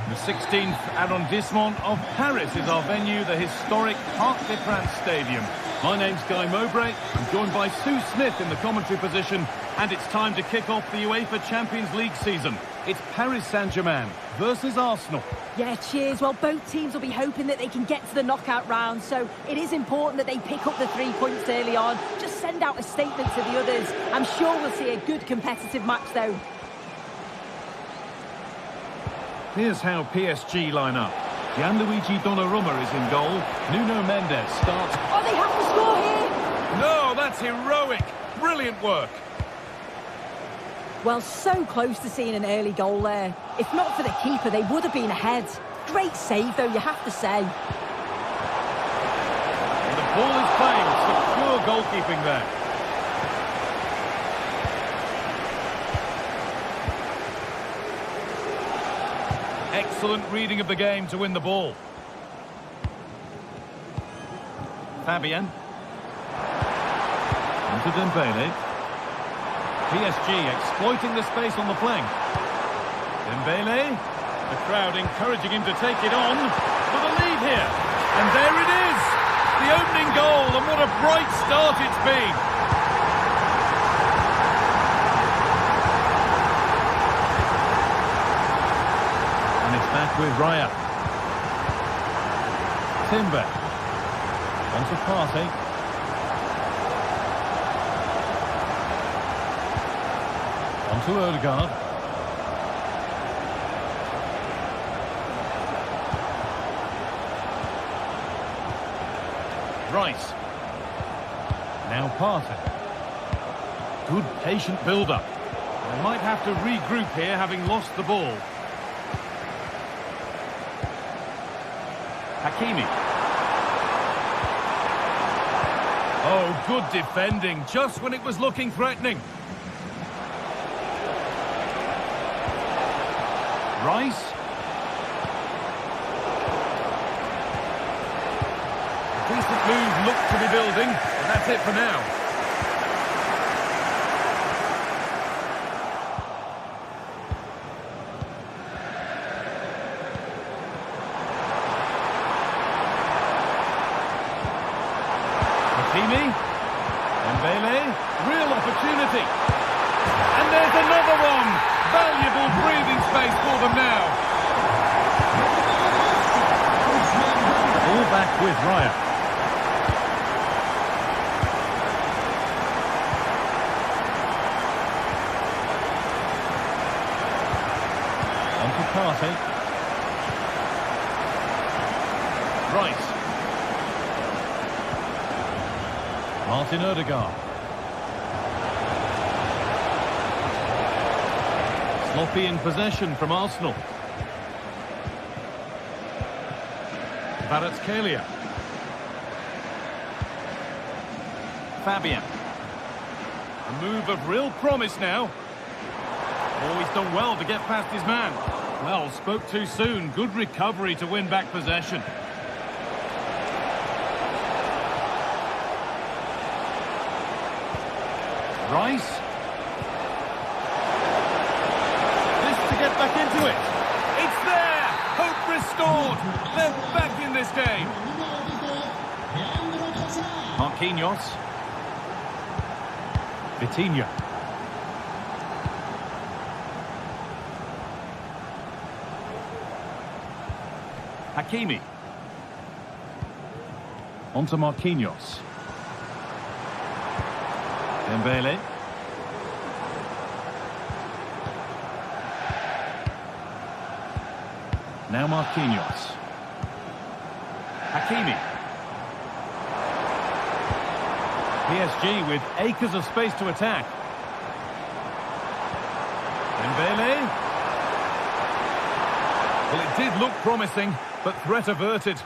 The 16th arrondissement of Paris is our venue, the historic Parc des Princes Stadium. My name's Guy Mowbray. I'm joined by Sue Smith in the commentary position, and it's time to kick off the UEFA Champions League season. It's Paris Saint-Germain versus Arsenal. Yeah, cheers. Well, both teams will be hoping that they can get to the knockout round, so it is important that they pick up the 3 points early on. Just send out a statement to the others. I'm sure we'll see a good competitive match, though. Here's how PSG line up. Gianluigi Donnarumma is in goal. Nuno Mendes starts. Oh, they have to score here! No, that's heroic. Brilliant work. Well, so close to seeing an early goal there. If not for the keeper, they would have been ahead. Great save, though, you have to say. And the ball is playing. Secure goalkeeping there. Excellent reading of the game to win the ball. Fabian. Into Dembele. PSG exploiting the space on the flank. Dembele. The crowd encouraging him to take it on. For the lead here. And there it is. The opening goal, and what a bright start it's been. Back with Raya. Timber. Onto Partey. Onto Odegaard. Rice. Now Partey. Good patient build-up. They might have to regroup here, having lost the ball. Hakimi. Oh, good defending, just when it was looking threatening. Rice. A decent move looked to be building, and that's it for now. Dembele, real opportunity. And there's another one. Valuable breathing space for them now. All back with Raya. On to Partey. Rice. Martin Odegaard. Sloppy in possession from Arsenal. Kvaratskhelia. Fabian. A move of real promise now. Oh, he's done well to get past his man. Well, spoke too soon. Good recovery to win back possession. Rice. This to get back into it. It's there! Hope restored! They're back in this game. Marquinhos. Vitinha. Hakimi. Onto Marquinhos. Dembele. Now Marquinhos. Hakimi. PSG with acres of space to attack. Dembele. Well, it did look promising, but threat averted.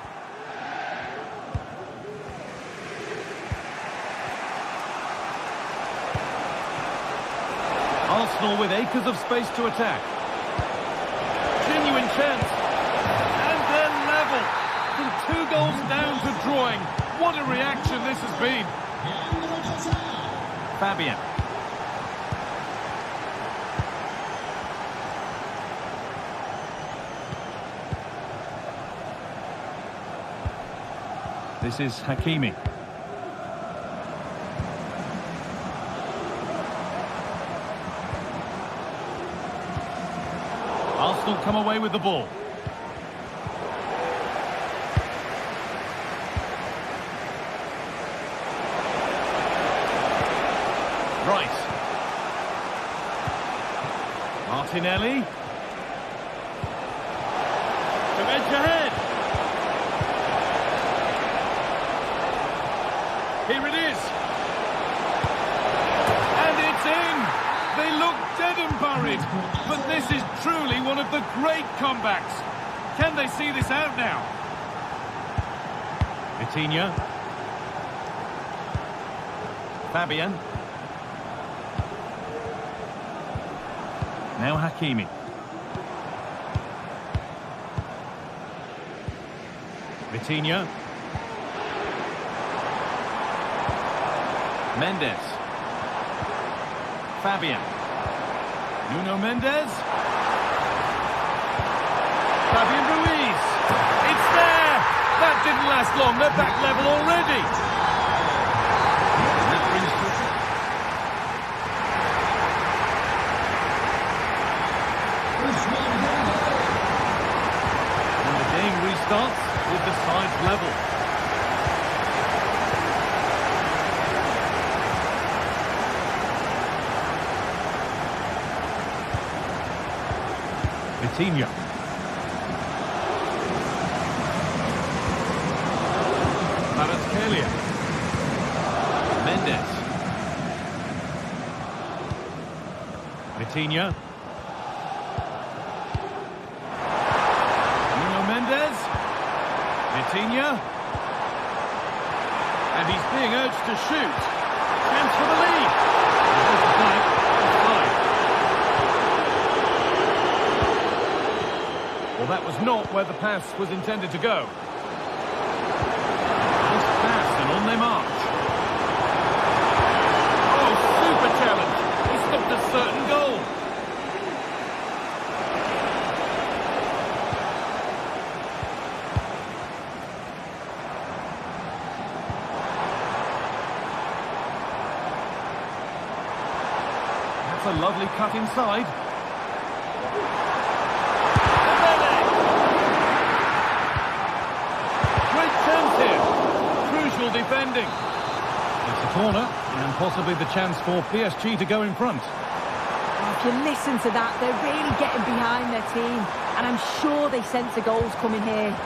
Arsenal with acres of space to attack. Genuine chance. And they're level. From 2 goals down to drawing. What a reaction this has been. Fabian. This is Hakimi. Arsenal come away with the ball. Right. Martinelli. To edge ahead. Here it is. And it's in. They look dead and buried. But this is truly one of the great comebacks. Can they see this out now? Vitinha. Fabian. Now Hakimi. Vitinha. Mendes. Fabian. Nuno Mendes. Fabian Ruiz. It's there. That didn't last long. They're back level already. And that brings and the game restarts with the sides level. Vitinha. Kvaratskhelia. Mendes. Vitinha. Nuno Mendes. Vitinha. And he's being urged to shoot. Chance for the lead. There's the flag. Offside. Well, that was not where the pass was intended to go. Nice pass, and on they march. Oh, super challenge. He stopped a certain goal. That's a lovely cut inside. Defending. It's a corner and possibly the chance for PSG to go in front. If you listen to that, they're really getting behind their team, and I'm sure they sense the goals coming here. The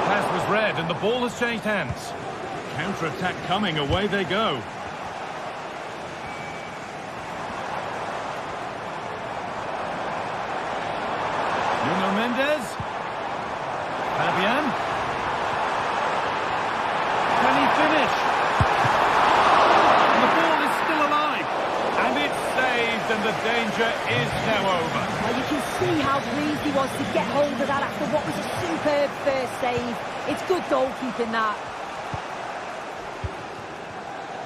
pass was read and the ball has changed hands. Counter-attack coming, away they go. Nuno Mendes. Fabian. Can he finish? And the ball is still alive. And it's saved, and the danger is now over. Well, you can see how pleased he was to get hold of that after what was a superb first save. It's good goalkeeping, that.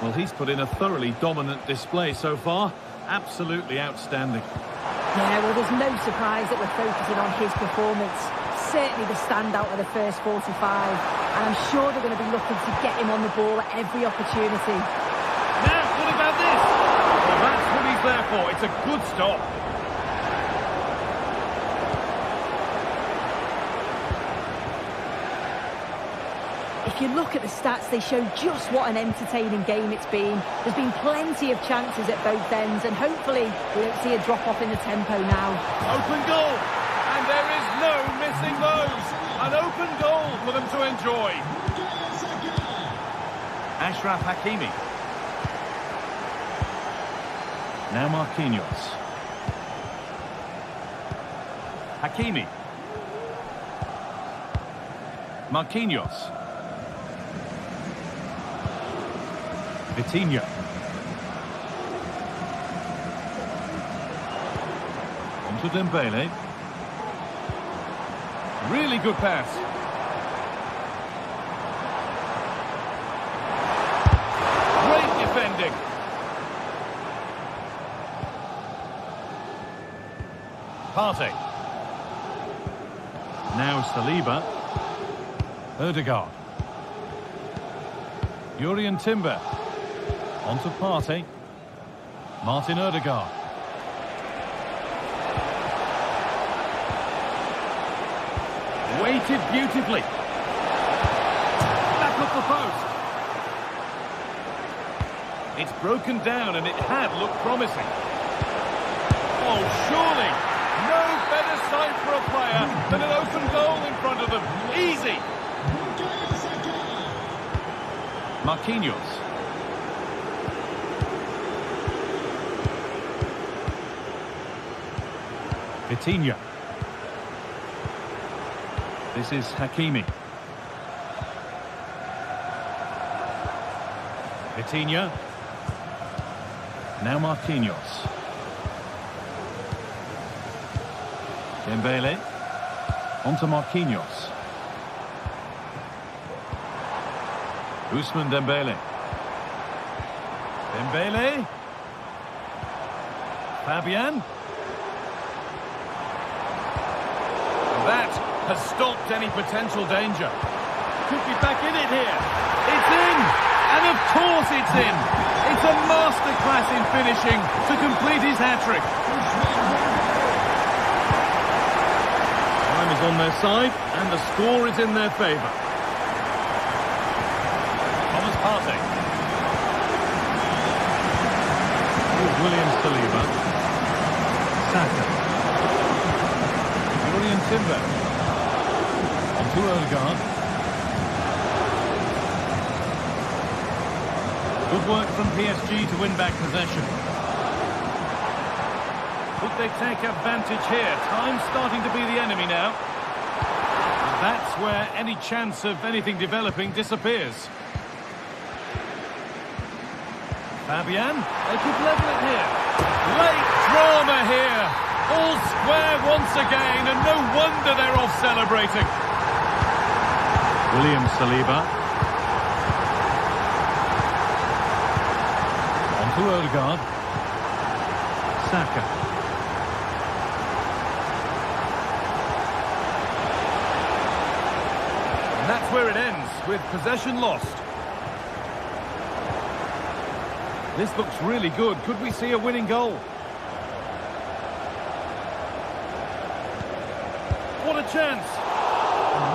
Well, he's put in a thoroughly dominant display so far. Absolutely outstanding. Yeah, well, there's no surprise that we're focusing on his performance. Certainly the standout of the first 45. And I'm sure they're going to be looking to get him on the ball at every opportunity. Now, what about this? Well, that's what he's there for. It's a good stop. If you look at the stats, they show just what an entertaining game it's been. There's been plenty of chances at both ends, and hopefully we don't see a drop-off in the tempo now. Open goal! And there is no missing those! An open goal for them to enjoy. Achraf Hakimi. Now Marquinhos. Hakimi. Marquinhos. Vitinha. Onto Dembele. Really good pass. Great defending. Partey. Now Saliba. Odegaard. Jurriën Timber. On to Partey. Martin Odegaard. Weighted beautifully. Back up the post. It's broken down and it had looked promising. Oh, surely. No better sight for a player than an open goal in front of them. Easy. Marquinhos. Vitinha. This is Hakimi. Vitinha. Now Marquinhos. Dembele. On to Marquinhos. Ousmane Dembele. Dembele. Fabian. That has stopped any potential danger. Could be back in it here. It's in! And of course it's in! It's a masterclass in finishing to complete his hat-trick. Time is on their side and the score is in their favour. Thomas Partey. Here's William Saliba. Saka. Jurriën Timber. On to Odegaard. Good work from PSG to win back possession. Could they take advantage here? Time's starting to be the enemy now. And that's where any chance of anything developing disappears. Fabian, they could level it here. Late drama here. All square once again, and no wonder they're off celebrating. William Saliba. On to Odegaard. Saka. And that's where it ends, with possession lost. This looks really good. Could we see a winning goal? What a chance!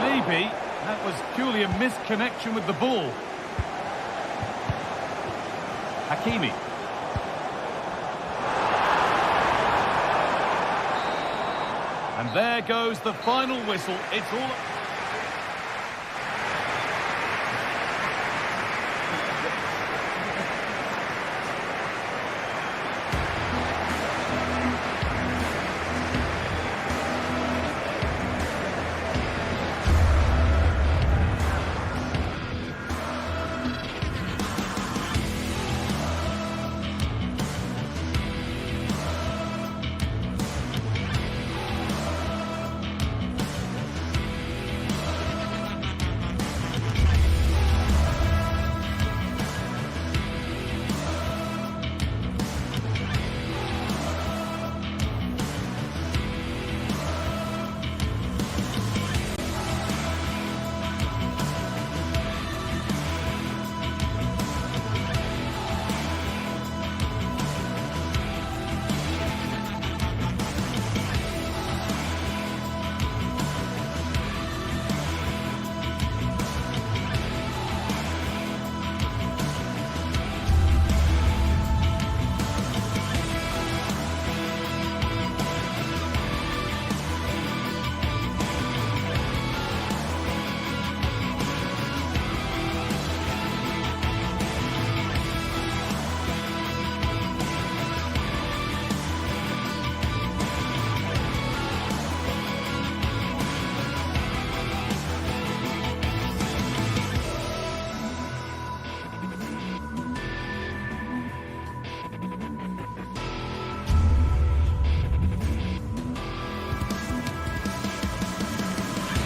Maybe that was purely a misconnection with the ball. Hakimi. And there goes the final whistle. It's all...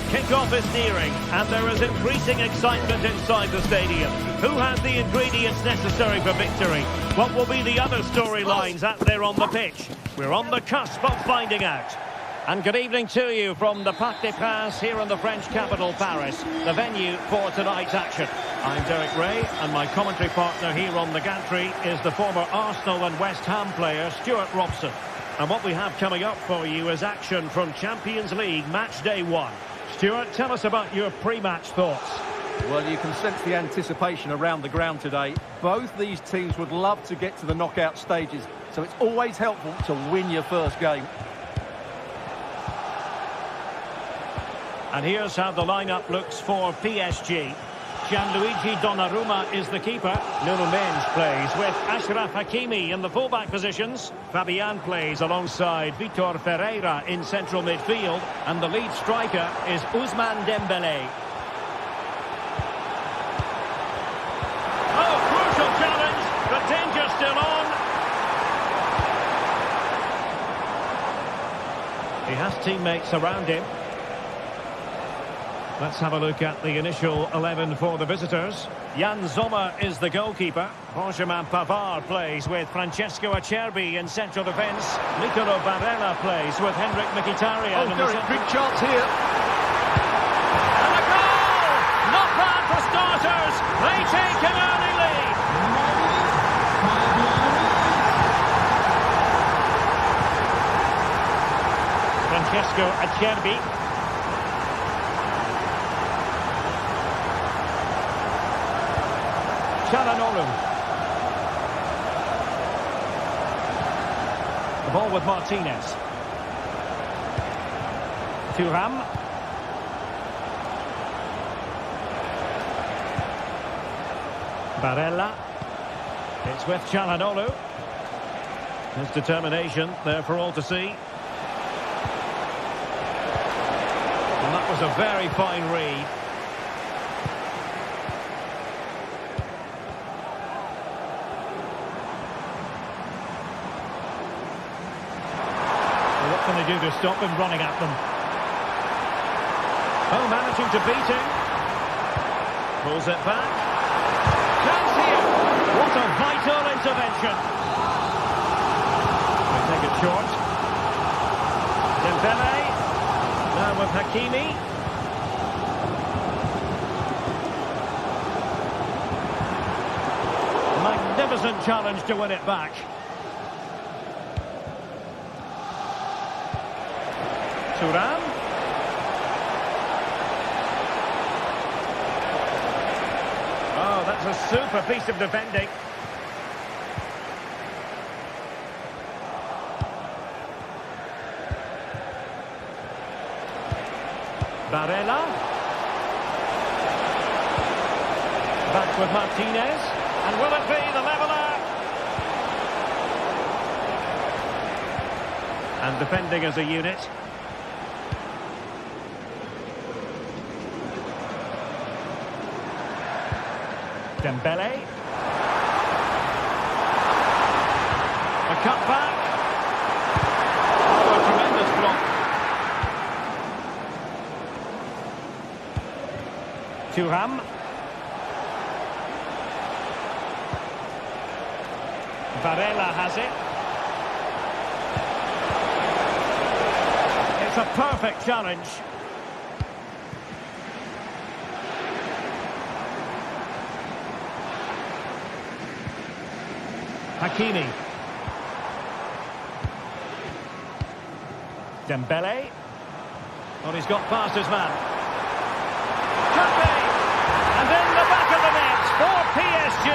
Kick-off is nearing, and there is increasing excitement inside the stadium. Who has the ingredients necessary for victory? What will be the other storylines out there on the pitch? We're on the cusp of finding out. And good evening to you from the Parc des Princes here in the French capital, Paris, the venue for tonight's action. I'm Derek Ray, and my commentary partner here on the gantry is the former Arsenal and West Ham player Stuart Robson. And what we have coming up for you is action from Champions League match day 1. Stuart, tell us about your pre-match thoughts. Well, you can sense the anticipation around the ground today. Both these teams would love to get to the knockout stages, so it's always helpful to win your first game. And here's how the lineup looks for PSG. Gianluigi Donnarumma is the keeper. Nuno Mendes plays with Achraf Hakimi in the fullback positions. Fabian plays alongside Vitor Ferreira in central midfield. And the lead striker is Ousmane Dembélé. Oh, crucial challenge, but danger still on. He has teammates around him. Let's have a look at the initial 11 for the visitors. Jan Sommer is the goalkeeper. Benjamin Pavard plays with Francesco Acerbi in central defence. Nicolo Barella plays with Henrik Mkhitaryan. Oh, Derek, big chance here. And a goal! Not bad for starters. They take an early lead. Francesco Acerbi. Çalhanoğlu. The ball with Martinez. Thuram. Barella. It's with Çalhanoğlu. His determination there for all to see. And that was a very fine read. What can they do to stop him running at them? Oh, managing to beat him. Pulls it back. Chance here. What a vital intervention. They take it short. Dembélé. Now with Hakimi. Magnificent challenge to win it back. Thuram. Oh, that's a super piece of defending. Barella. Back with Martinez. And will it be the leveller? And defending as a unit. Dembélé. A cutback. Oh, a tremendous block. Thuram. Varela has it. It's a perfect challenge. Hakimi. Dembélé. Well, he's got past his man. Could be. And in the back of the net for PSG.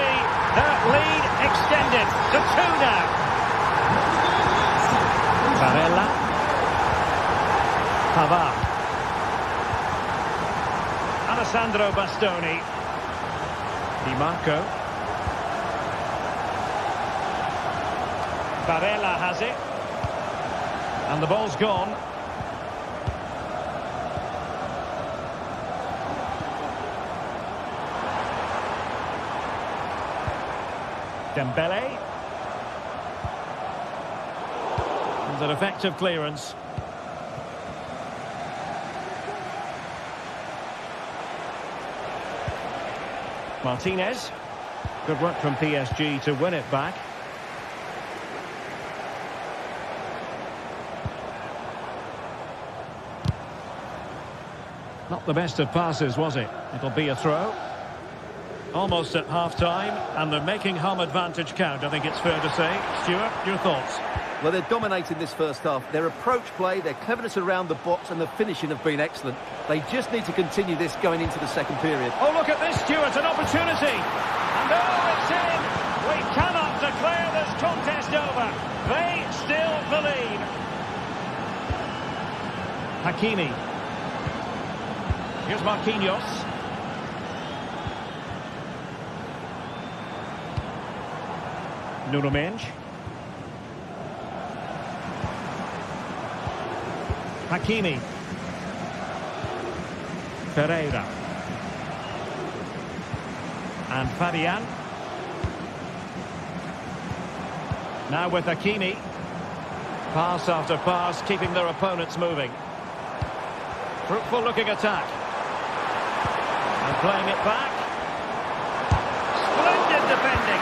Their lead extended to 2 now. Barella. Pavard. Alessandro Bastoni. Di Marco. Barella has it. And the ball's gone. Dembélé. And an effective clearance. Martinez. Good work from PSG to win it back. Not the best of passes, was it? It'll be a throw. Almost at half-time, and they're making home advantage count, I think it's fair to say. Stuart, your thoughts? Well, they're dominating this first half. Their approach play, their cleverness around the box and the finishing have been excellent. They just need to continue this going into the second period. Oh, look at this, Stuart, an opportunity. And oh, it's in. We cannot declare this contest over. They still believe. Hakimi. Here's Marquinhos. Nuno Mendes. Hakimi. Pereira. And Fabian. Now with Hakimi. Pass after pass, keeping their opponents moving. Fruitful looking attack. And playing it back. Splendid defending.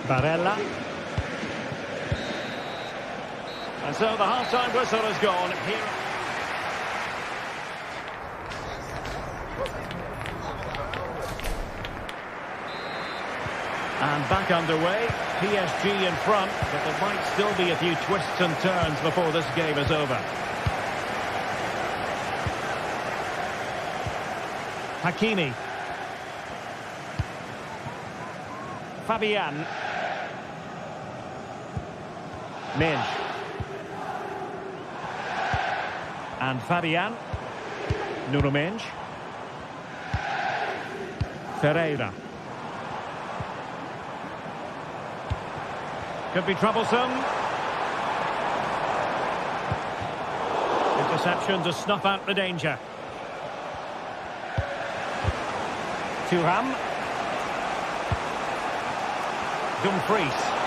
Barella. And so the half-time whistle has gone. Here. And back underway. PSG in front, but there might still be a few twists and turns before this game is over. Hakimi. Fabian. Mendes. And Fabian. Nuno Mendes. Pereira. Could be troublesome. Interception to snuff out the danger. Thuram. Dumfries.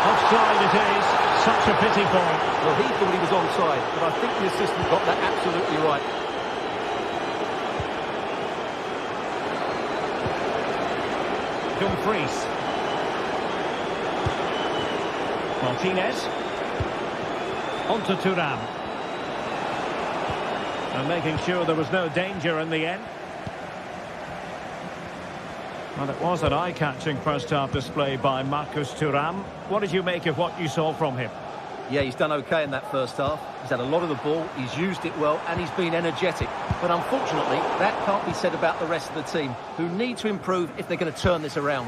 Offside it is. Such a pity for him. Well, he thought he was onside, but I think the assistant got that absolutely right. Dumfries. Martinez. On to Thuram. And making sure there was no danger in the end. Well, it was an eye-catching first-half display by Marcus Thuram. What did you make of what you saw from him? Yeah, he's done okay in that first half. He's had a lot of the ball, he's used it well, and he's been energetic. But unfortunately, that can't be said about the rest of the team, who need to improve if they're going to turn this around.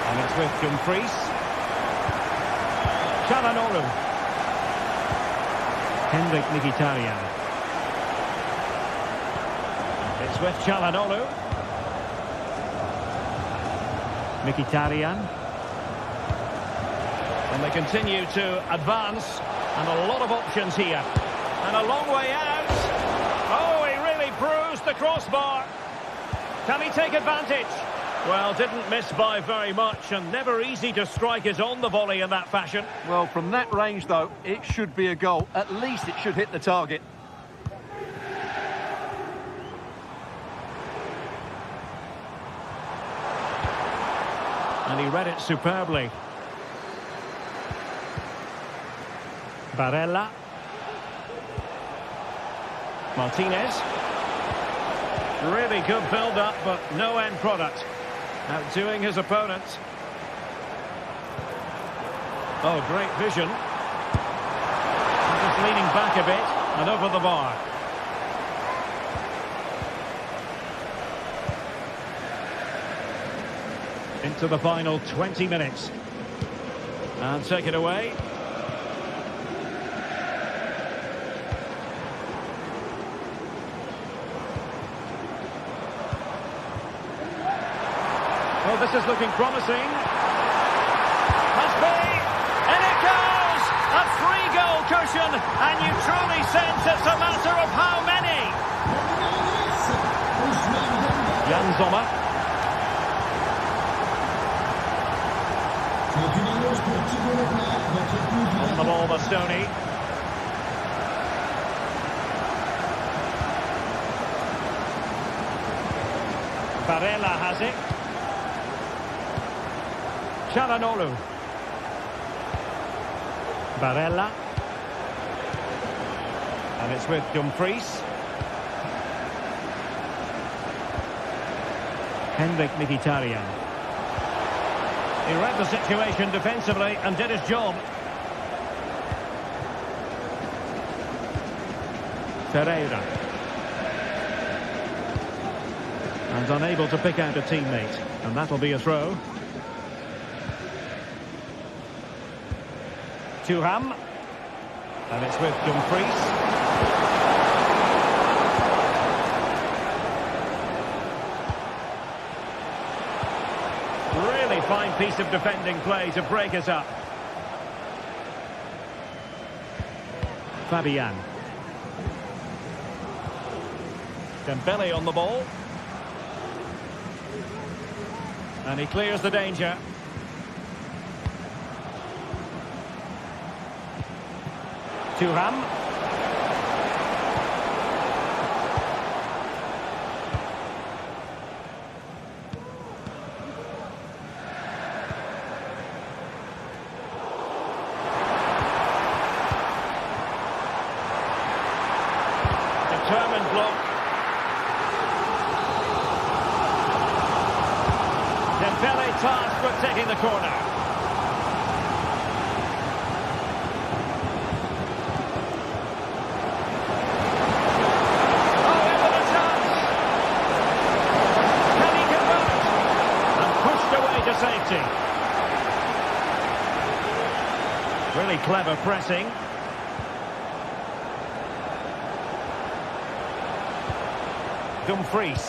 And it's with Dumfries. Çalhanoğlu. Henrik Mkhitaryan. It's with Çalhanoğlu. Mkhitaryan. And they continue to advance. And a lot of options here. And a long way out. Oh, he really bruised the crossbar. Can he take advantage? Well, didn't miss by very much, and never easy to strike it on the volley in that fashion. Well, from that range, though, it should be a goal. At least it should hit the target. And he read it superbly. Barella. Martinez. Really good build-up, but no end product. Outdoing his opponent. Oh, great vision. And just leaning back a bit and over the bar. Into the final 20 minutes. And take it away. Well, this is looking promising. Must be. And it goes! A 3-goal cushion. And you truly sense it's a matter of how many. Jan Sommer. On the ball, Bastoni. Barella has it. Çalhanoğlu. Barella. And it's with Dumfries. Henrik Mkhitaryan. He read the situation defensively and did his job. Pereira. And unable to pick out a teammate. And that'll be a throw. Thuram. And it's with Dumfries. Really fine piece of defending play to break us up. Fabian. Dembele on the ball. And he clears the danger. Thuram. Determined block. Dembele tasked with taking the corner. Oh, into the chance. Can he convert? And pushed away to safety. Really clever pressing. Dumfries.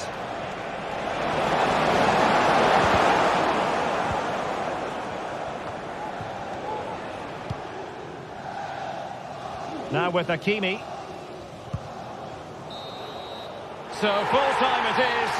Now with Hakimi. So full time it is.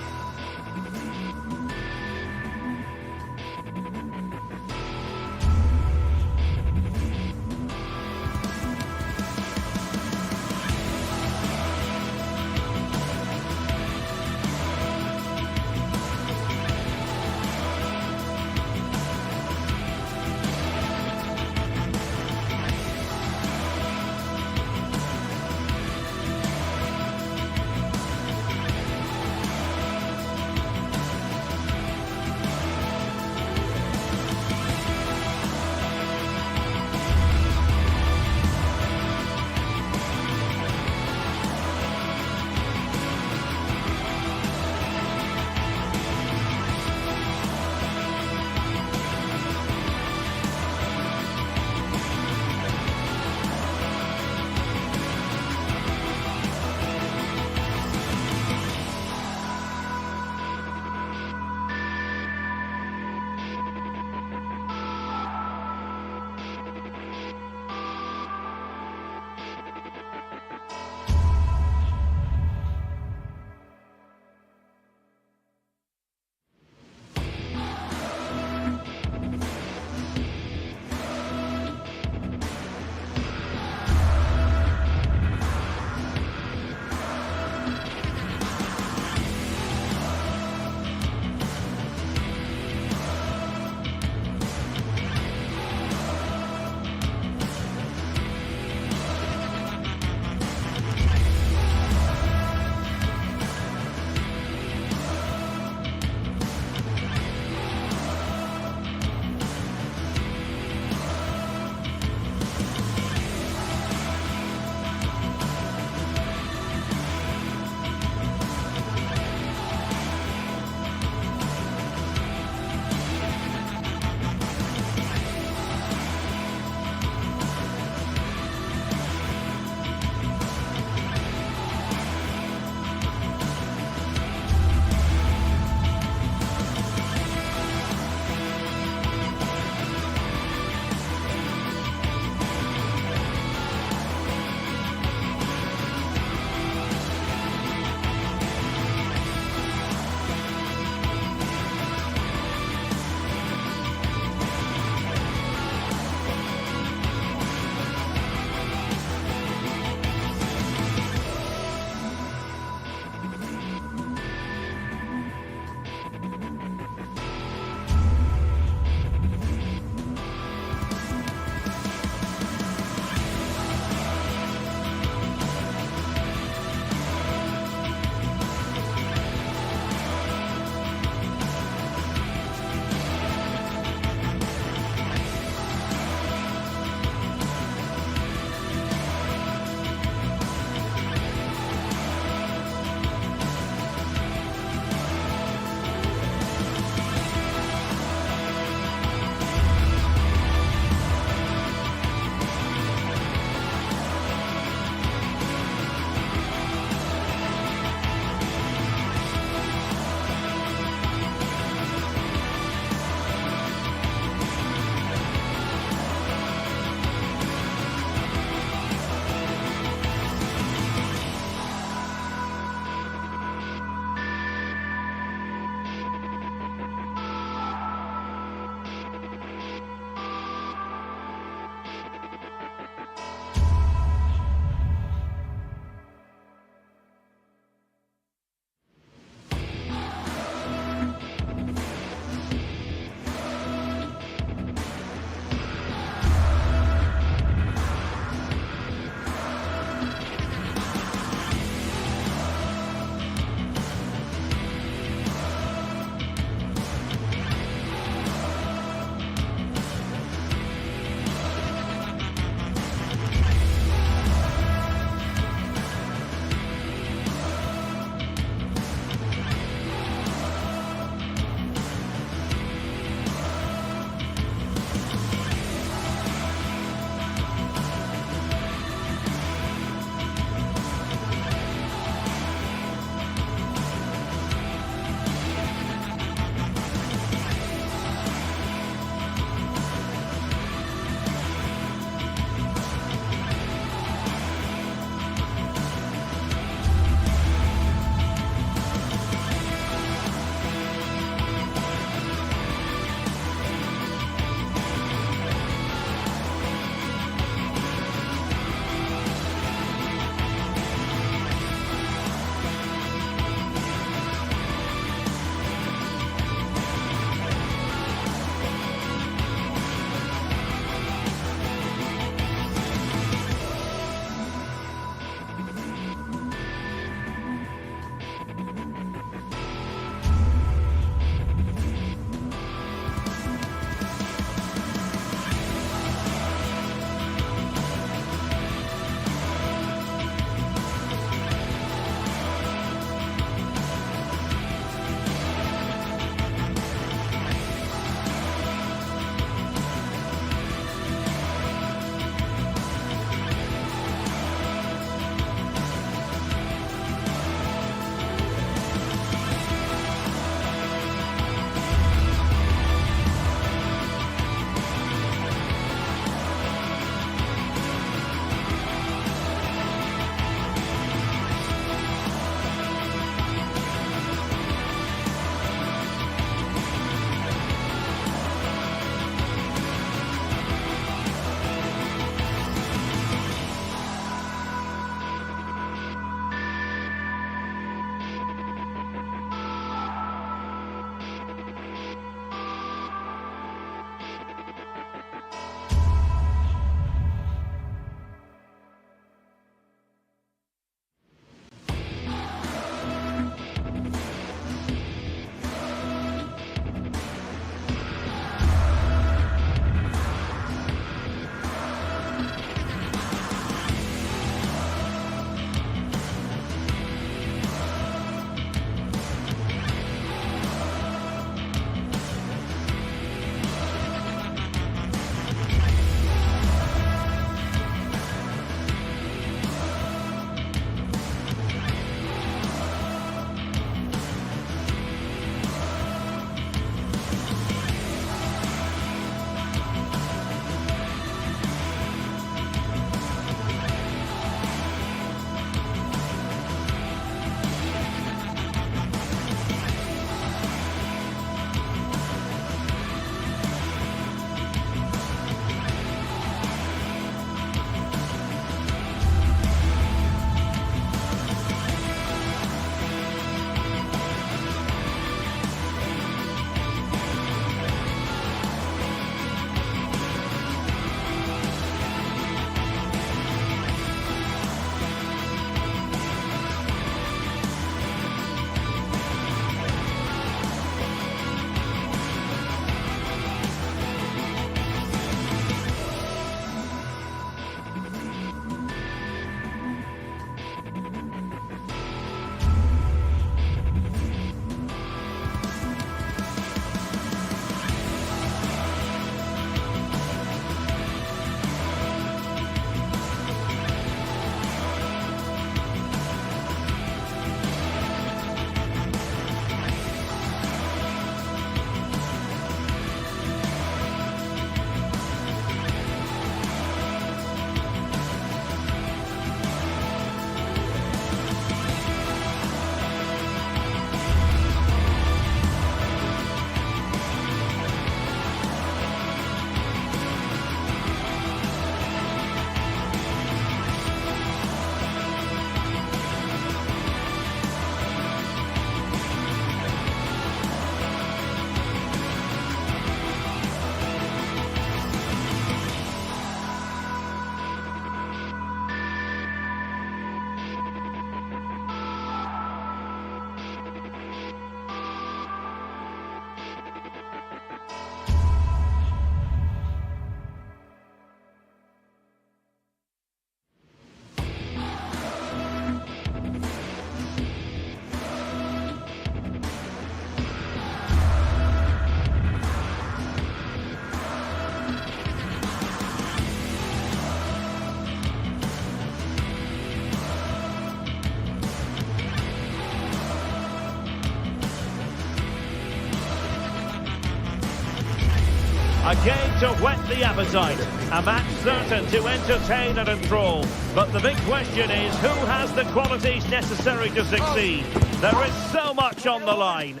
A game to whet the appetite. A match certain to entertain and enthrall. But the big question is, who has the qualities necessary to succeed? There is so much on the line.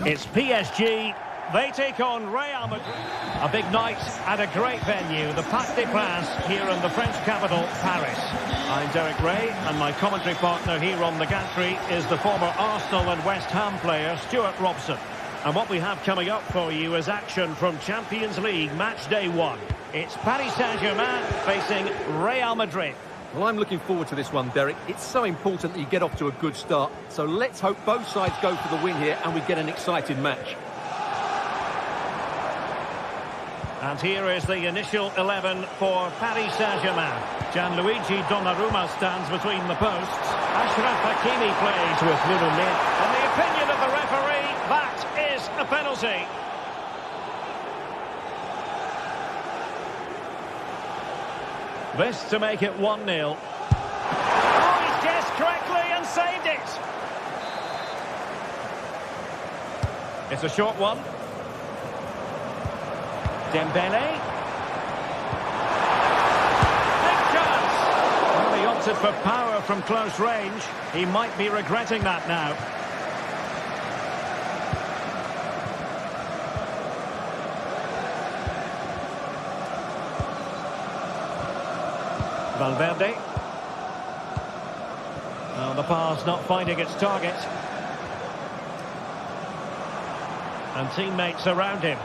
It's PSG. They take on Real Madrid. A big night at a great venue, the Parc des Princes, here in the French capital, Paris. I'm Derek Ray, and my commentary partner here on the gantry is the former Arsenal and West Ham player, Stuart Robson. And what we have coming up for you is action from Champions League match day 1. It's Paris Saint-Germain facing Real Madrid. Well, I'm looking forward to this one, Derek. It's so important that you get off to a good start. So let's hope both sides go for the win here and we get an exciting match. And here is the initial 11 for Paris Saint-Germain. Gianluigi Donnarumma stands between the posts. Achraf Hakimi plays with Nuno. In the opinion of the referee, that is a penalty. This to make it 1-0. Oh, he's guessed correctly and saved it. It's a short one. Dembele. Big chance. Well, he opted for power from close range. He might be regretting that now. Valverde. Well, the pass not finding its target. And teammates around him.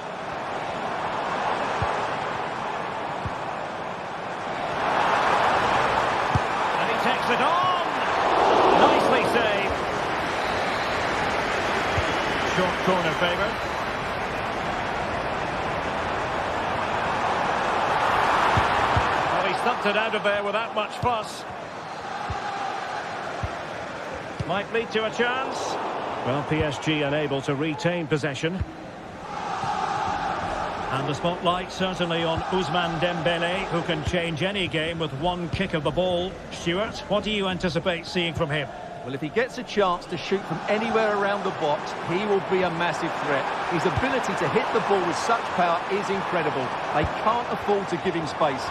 And he takes it on! Nicely saved. Short corner favoured. Thumped it out of there without much fuss. Might lead to a chance. Well, PSG unable to retain possession. And the spotlight certainly on Ousmane Dembele, who can change any game with one kick of the ball. Stuart, what do you anticipate seeing from him? Well, if he gets a chance to shoot from anywhere around the box, he will be a massive threat. His ability to hit the ball with such power is incredible. They can't afford to give him space.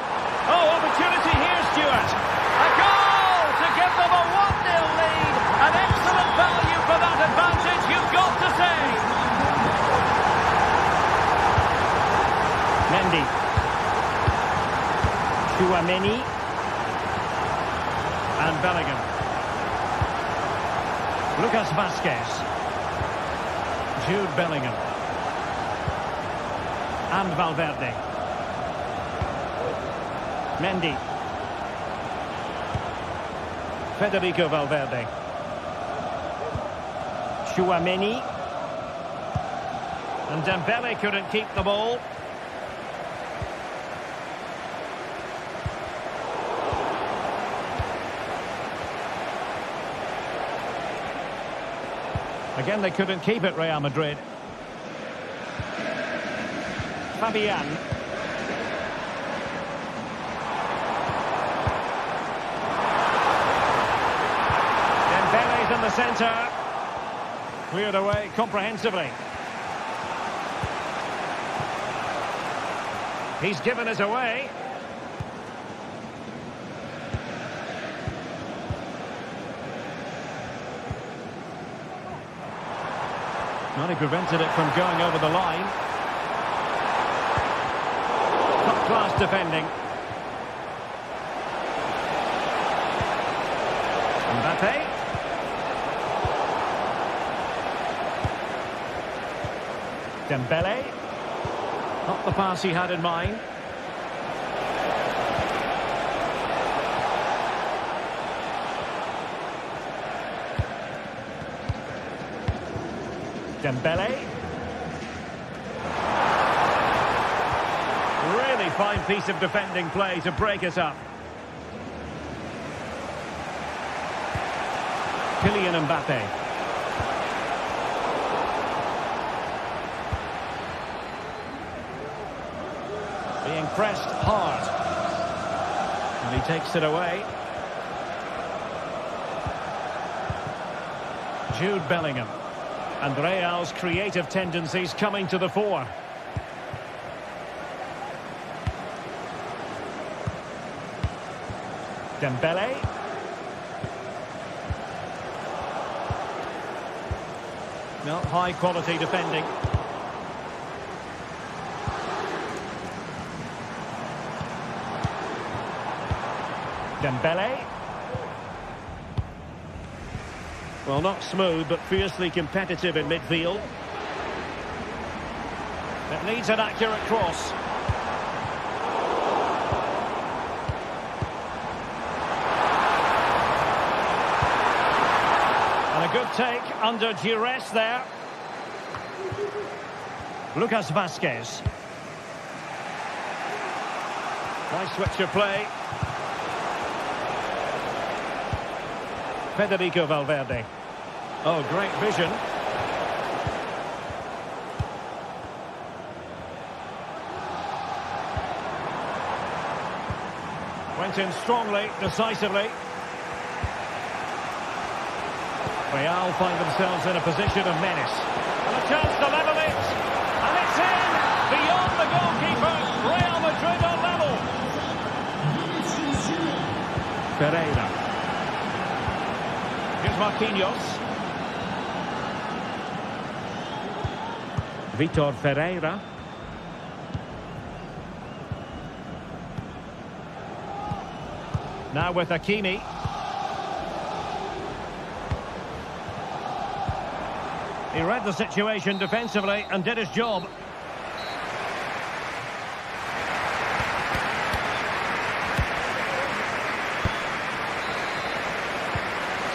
Oh, opportunity here, Stuart. A goal to give them a 1-0 lead. An excellent value for that advantage, you've got to say. Mendy. Chouameni. And Bellingham. Lucas Vazquez. Jude Bellingham. And Valverde. Mendy. Federico Valverde. Chouameni. And Dembele couldn't keep the ball. Again, they couldn't keep it, Real Madrid. Fabian. In the centre, cleared away comprehensively. He's given us away. Well, he prevented it from going over the line. Top-class defending. Mbappe. Dembele. Not the pass he had in mind. Dembele. Really fine piece of defending play to break it up. Kylian Mbappe. Being pressed hard. And he takes it away. Jude Bellingham. And Real's creative tendencies coming to the fore. Dembele. No, high quality defending. Dembele. Well, not smooth, but fiercely competitive in midfield. It needs an accurate cross. And a good take under duress there. Lucas Vazquez. Nice switch of play. Federico Valverde. Oh, great vision. Went in strongly, decisively. Real find themselves in a position of menace. And a chance to level it. And it's in! Beyond the goalkeeper. Real Madrid on level. Ferreira. Here's Marquinhos. Vitor Ferreira. Now with Hakimi. He read the situation defensively and did his job.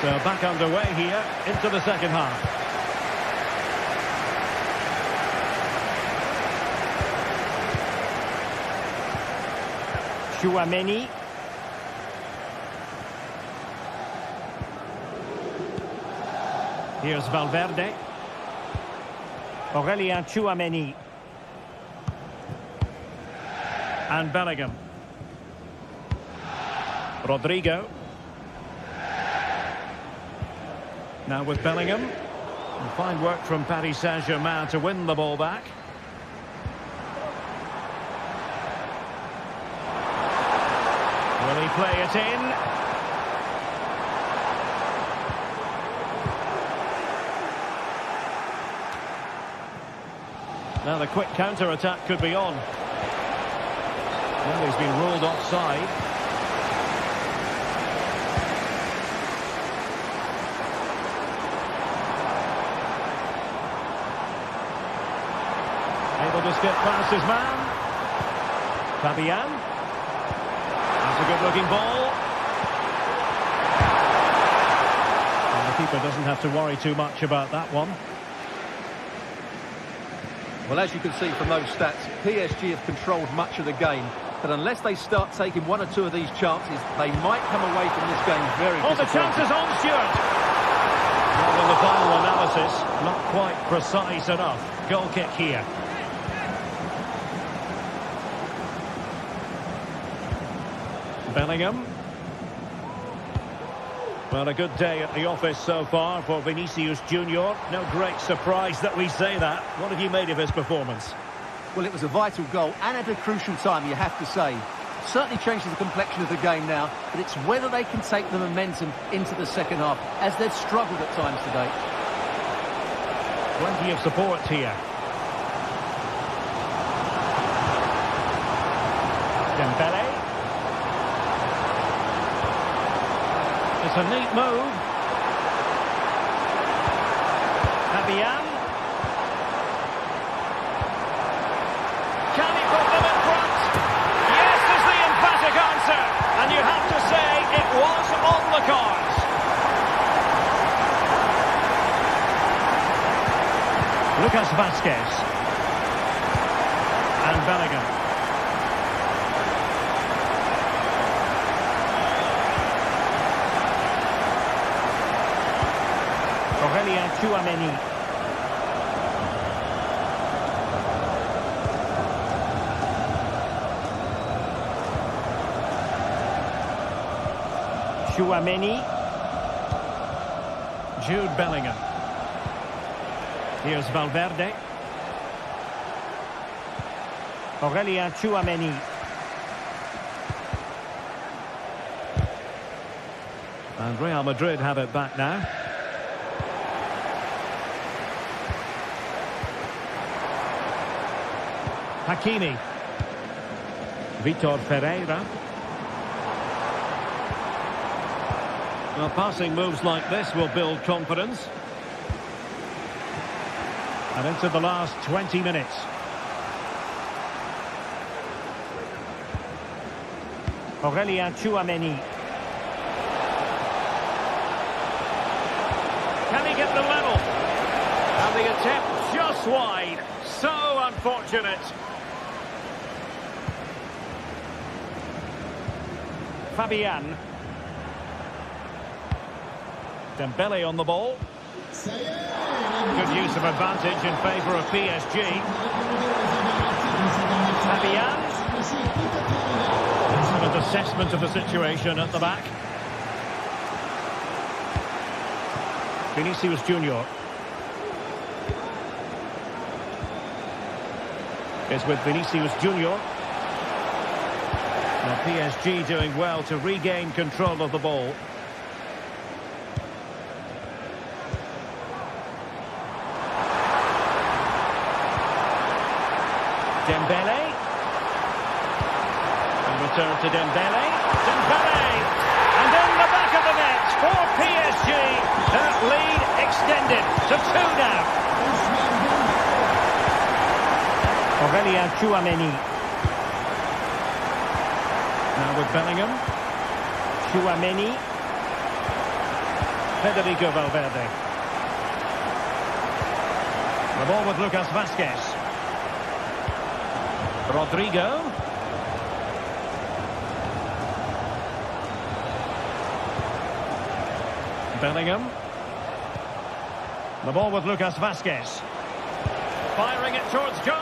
So back underway here into the second half. Tchouaméni. Here's Valverde. Aurélien Tchouaméni. And Bellingham. Rodrigo. Now with Bellingham. And fine work from Paris Saint-Germain to win the ball back. Will he play it in? Now the quick counter-attack could be on. Well, he's been ruled offside. Able to skip past his man. Fabian. That's a good-looking ball. And the keeper doesn't have to worry too much about that one. Well, as you can see from those stats, PSG have controlled much of the game. But unless they start taking one or two of these chances, they might come away from this game very disappointed. The chances on, Stuart. Well, in the final analysis, not quite precise enough. Goal kick here. Bellingham. Well, a good day at the office so far for Vinicius Junior. No great surprise that we say that. What have you made of his performance? Well, it was a vital goal and at a crucial time, you have to say. Certainly changes the complexion of the game now, but it's whether they can take the momentum into the second half, as they've struggled at times today. Plenty of support here. Dembele. It's a neat move. Fabian. Can he put them in front? Yes is the emphatic answer. And you have to say it was on the cards. Lucas Vazquez. And Bellingham. Aurélien Tchouaméni. Tchouaméni. Jude Bellingham. Here's Valverde. Aurélien Tchouaméni. And Real Madrid have it back now. Hakimi. Vitor Ferreira. Well, passing moves like this will build confidence. And into the last 20 minutes. Aurelien Tchouameni. Can he get the level? And the attempt just wide. So unfortunate. Fabian. Dembele on the ball. Good use of advantage in favour of PSG. Fabian. Excellent assessment of the situation at the back. Vinicius Junior is with Vinicius Junior. Now PSG doing well to regain control of the ball. Dembele. And return to Dembele. Dembele! And in the back of the net for PSG. That lead extended to 2 now. Aurelien Tchouameni. Now with Bellingham. Tchouameni. Federico Valverde. The ball with Lucas Vazquez. Rodrigo. Bellingham. The ball with Lucas Vazquez. Firing it towards goal.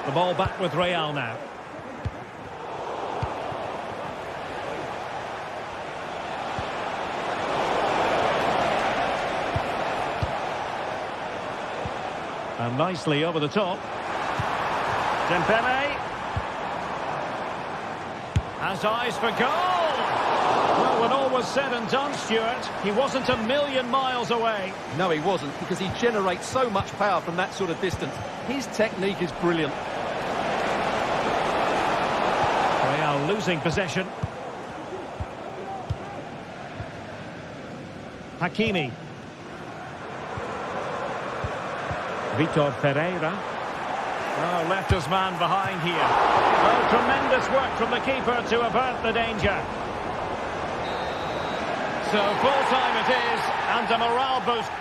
The ball back with Real now. And nicely over the top. Dembele has eyes for goal. Well, when all was said and done, Stuart, he wasn't a million miles away. No, he wasn't, because he generates so much power from that sort of distance. His technique is brilliant. Real losing possession. Hakimi. Vitor Ferreira. Oh, left his man behind here. Oh, tremendous work from the keeper to avert the danger. So full time it is, and a morale boost.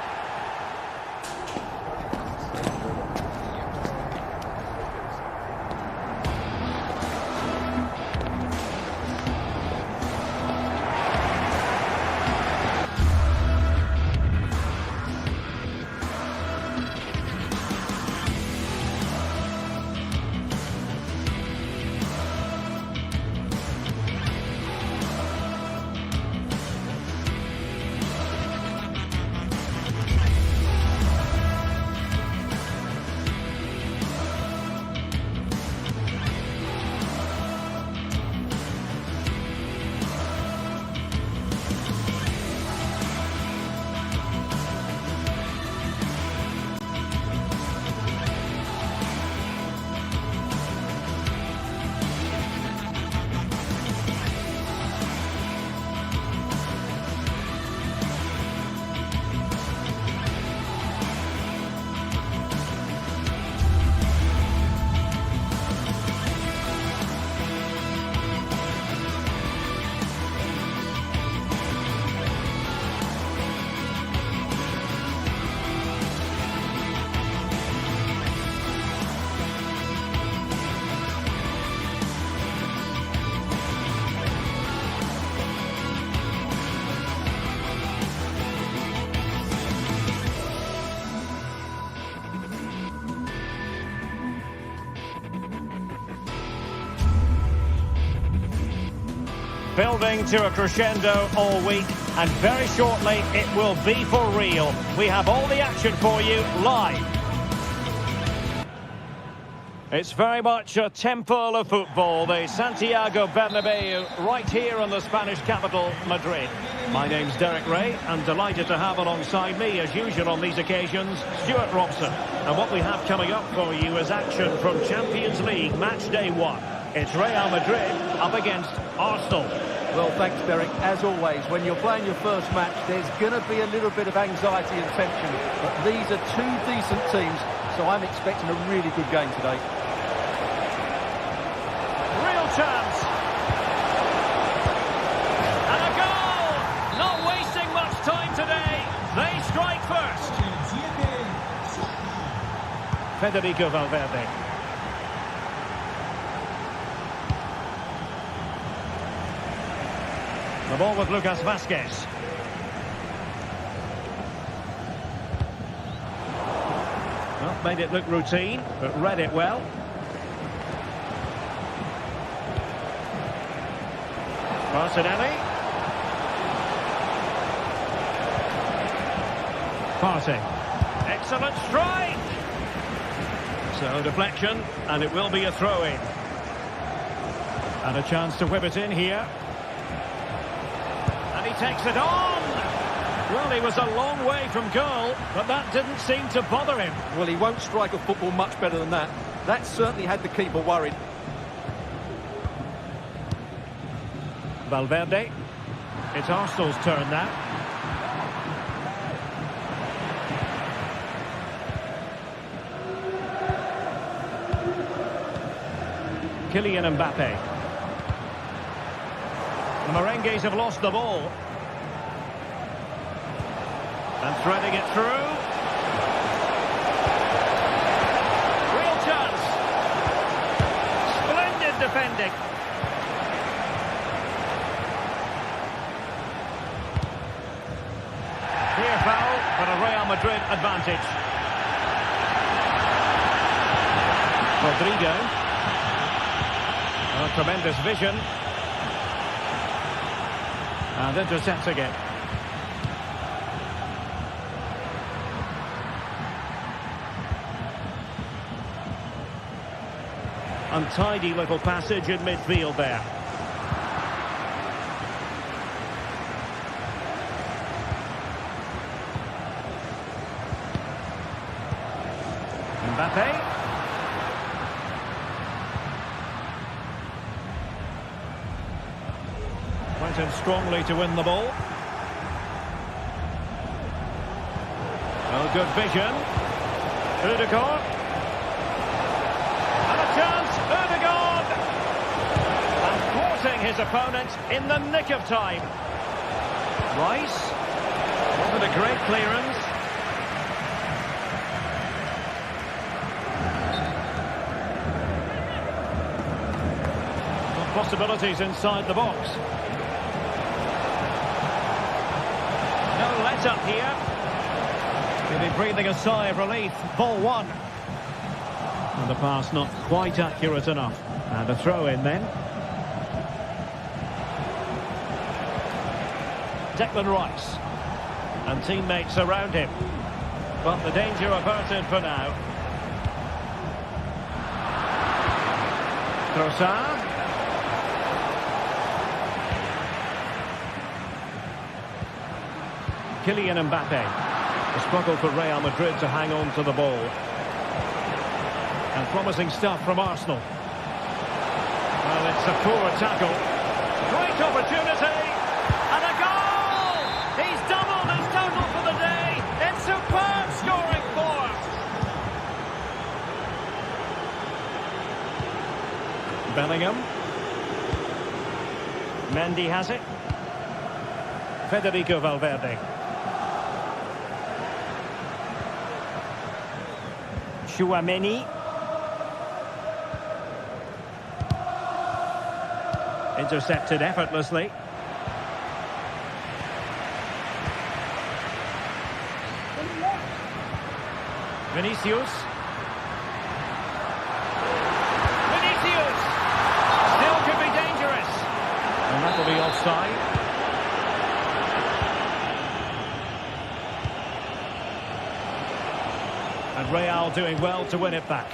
Building to a crescendo all week. and very shortly it will be for real. We have all the action for you live. It's very much a temple of football, the Santiago Bernabeu, right here in the Spanish capital, Madrid. My name's Derek Ray, and delighted to have alongside me, as usual on these occasions, Stuart Robson. And what we have coming up for you is action from Champions League match day 1. It's Real Madrid up against Arsenal. Well, thanks, Derek. As always, when you're playing your first match, there's going to be a little bit of anxiety and tension. But these are two decent teams, so I'm expecting a really good game today. Real chance. And a goal! Not wasting much time today. They strike first. Federico Valverde. The ball with Lucas Vazquez. Well, made it look routine, but read it well. Martinelli. Partey. Excellent strike. So deflection, and it will be a throw-in. And a chance to whip it in here. And he takes it on. Well, he was a long way from goal, but that didn't seem to bother him. Well, he won't strike a football much better than that. That certainly had the keeper worried. Valverde. It's Arsenal's turn now. Kylian Mbappe. The Merengues have lost the ball. And threading it through. Real chance. Splendid defending. Clear foul, but a Real Madrid advantage. Rodrigo. Oh, tremendous vision. And intercepts again. Untidy little passage in midfield there. Mbappe. Went in strongly to win the ball. Well, good vision. Ødegaard. And a chance, Ødegaard! And thwarting his opponent in the nick of time. Rice. Wasn't a great clearance. Possibilities inside the box. No let up here. He'll be breathing a sigh of relief. Ball one. And the pass not quite accurate enough. And a throw in then. Declan Rice. And teammates around him. But the danger averted for now. Trossard. Kylian Mbappe. A struggle for Real Madrid to hang on to the ball. And promising stuff from Arsenal. Well, it's a poor tackle. Great opportunity. And a goal! He's doubled his total for the day. It's superb scoring form. Bellingham. Mendy has it. Federico Valverde. Chouameni. Intercepted effortlessly. Vinicius. Still could be dangerous. And that will be offside. Real doing well to win it back.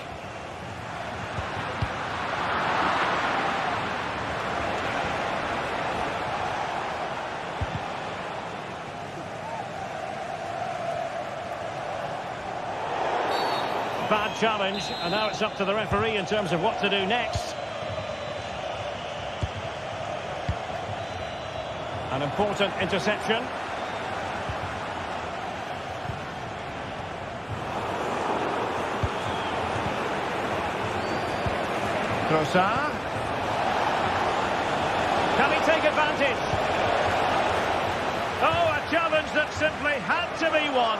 Bad challenge, and now it's up to the referee in terms of what to do next. An important interception. Trossard. Can he take advantage? Oh, a challenge that simply had to be won.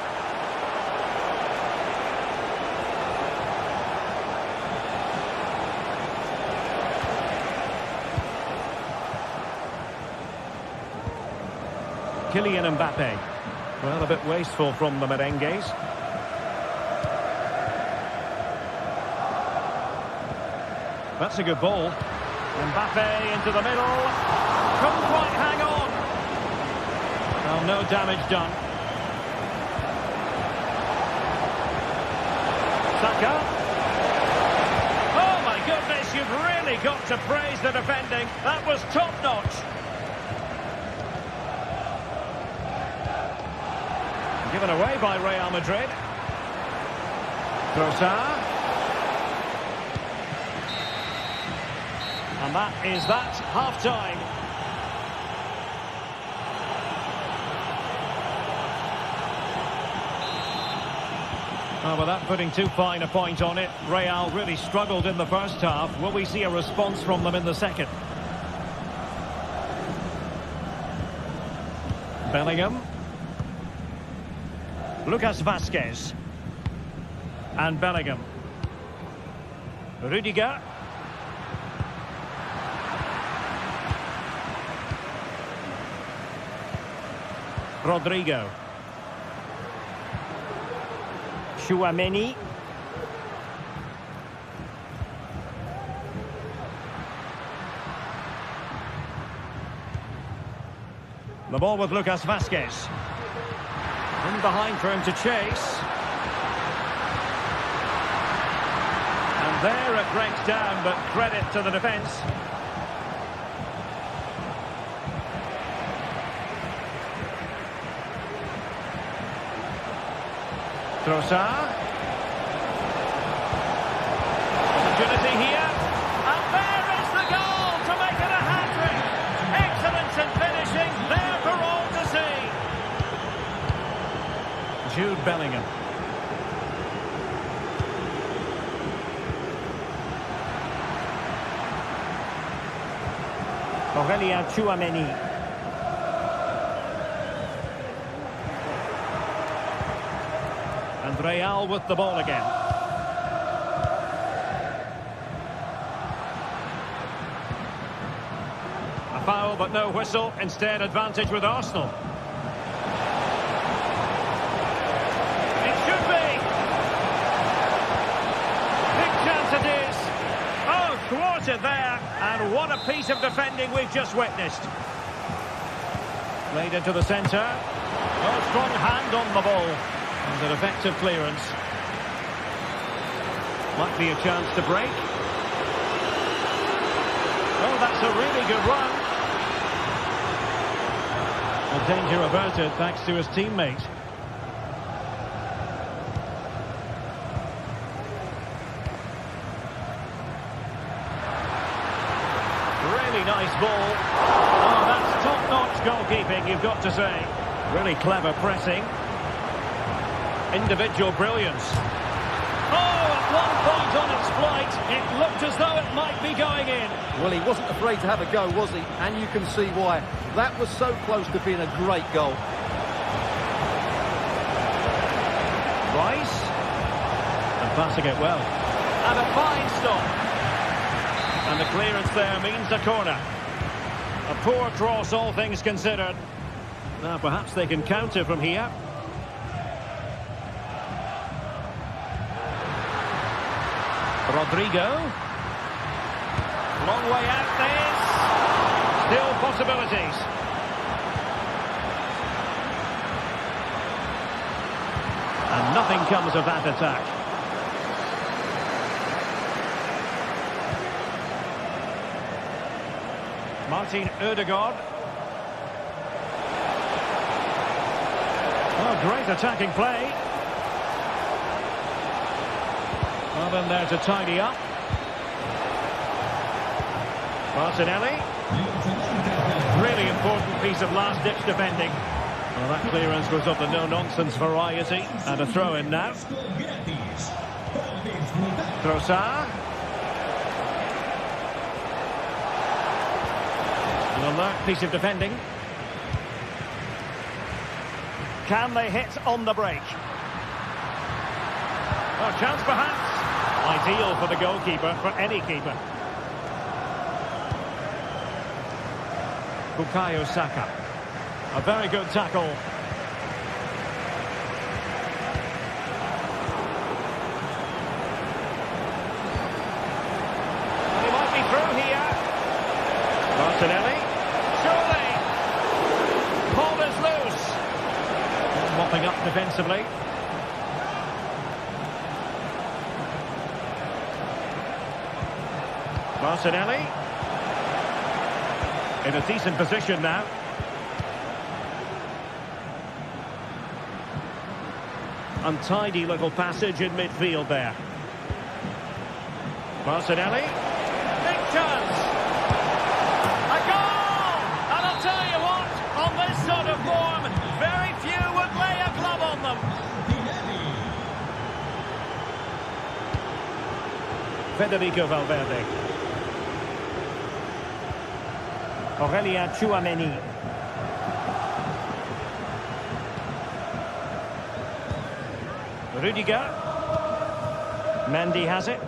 Kylian Mbappe. Well, a bit wasteful from the merengues. That's a good ball. Mbappe into the middle. Couldn't quite hang on. Well, no damage done. Saka. Oh, my goodness, you've really got to praise the defending. That was top-notch. Given away by Real Madrid. Trossard. And that is that, half-time. Well, without putting too fine a point on it, Real really struggled in the first half. Will we see a response from them in the second? Bellingham. Lucas Vazquez. And Bellingham. Rudiger. Rodrigo. Tchouaméni. The ball with Lucas Vazquez. In behind for him to chase. And there it breaks down, but credit to the defence. Trossard. Opportunity here. And there is the goal to make it a hat-trick. Excellence in finishing, there for all to see. Jude Bellingham. Aurélien Tchouaméni. And Real with the ball again. A foul but no whistle, instead advantage with Arsenal. It should be. Big chance it is. Oh, thwarted there. And what a piece of defending we've just witnessed. Played into the centre. Oh, strong hand on the ball. And an effective clearance. Might be a chance to break. Oh, that's a really good run. Well, danger averted thanks to his teammate. Really nice ball. Oh, that's top-notch goalkeeping, you've got to say. Really clever pressing. Individual brilliance. Oh, at one point on its flight, it looked as though it might be going in. Well, he wasn't afraid to have a go, was he? And you can see why. That was so close to being a great goal. Rice. And passing it well. And a fine stop. And the clearance there means a corner. A poor cross, all things considered. Now, perhaps they can counter from here. Rodrigo. Long way out this. Still possibilities. And nothing comes of that attack. Martin Ødegaard. Oh, great attacking play. Well, then there to tidy up. Martinelli. Really important piece of last-ditch defending. Well, that clearance was of the no-nonsense variety. And a throw-in now. Trossard. An alert piece of defending. Can they hit on the break? Oh, chance perhaps. Ideal for the goalkeeper, for any keeper. Bukayo Saka. A very good tackle. He might be through here. Martinelli. Surely. Ball is loose. Mopping up defensively. Martinelli. In a decent position now. Untidy little passage in midfield there. Martinelli. Big chance. A goal! And I'll tell you what, on this sort of form, very few would lay a glove on them. Federico Valverde. Aurélien Tchouaméni. Rudiger. Mendy has it.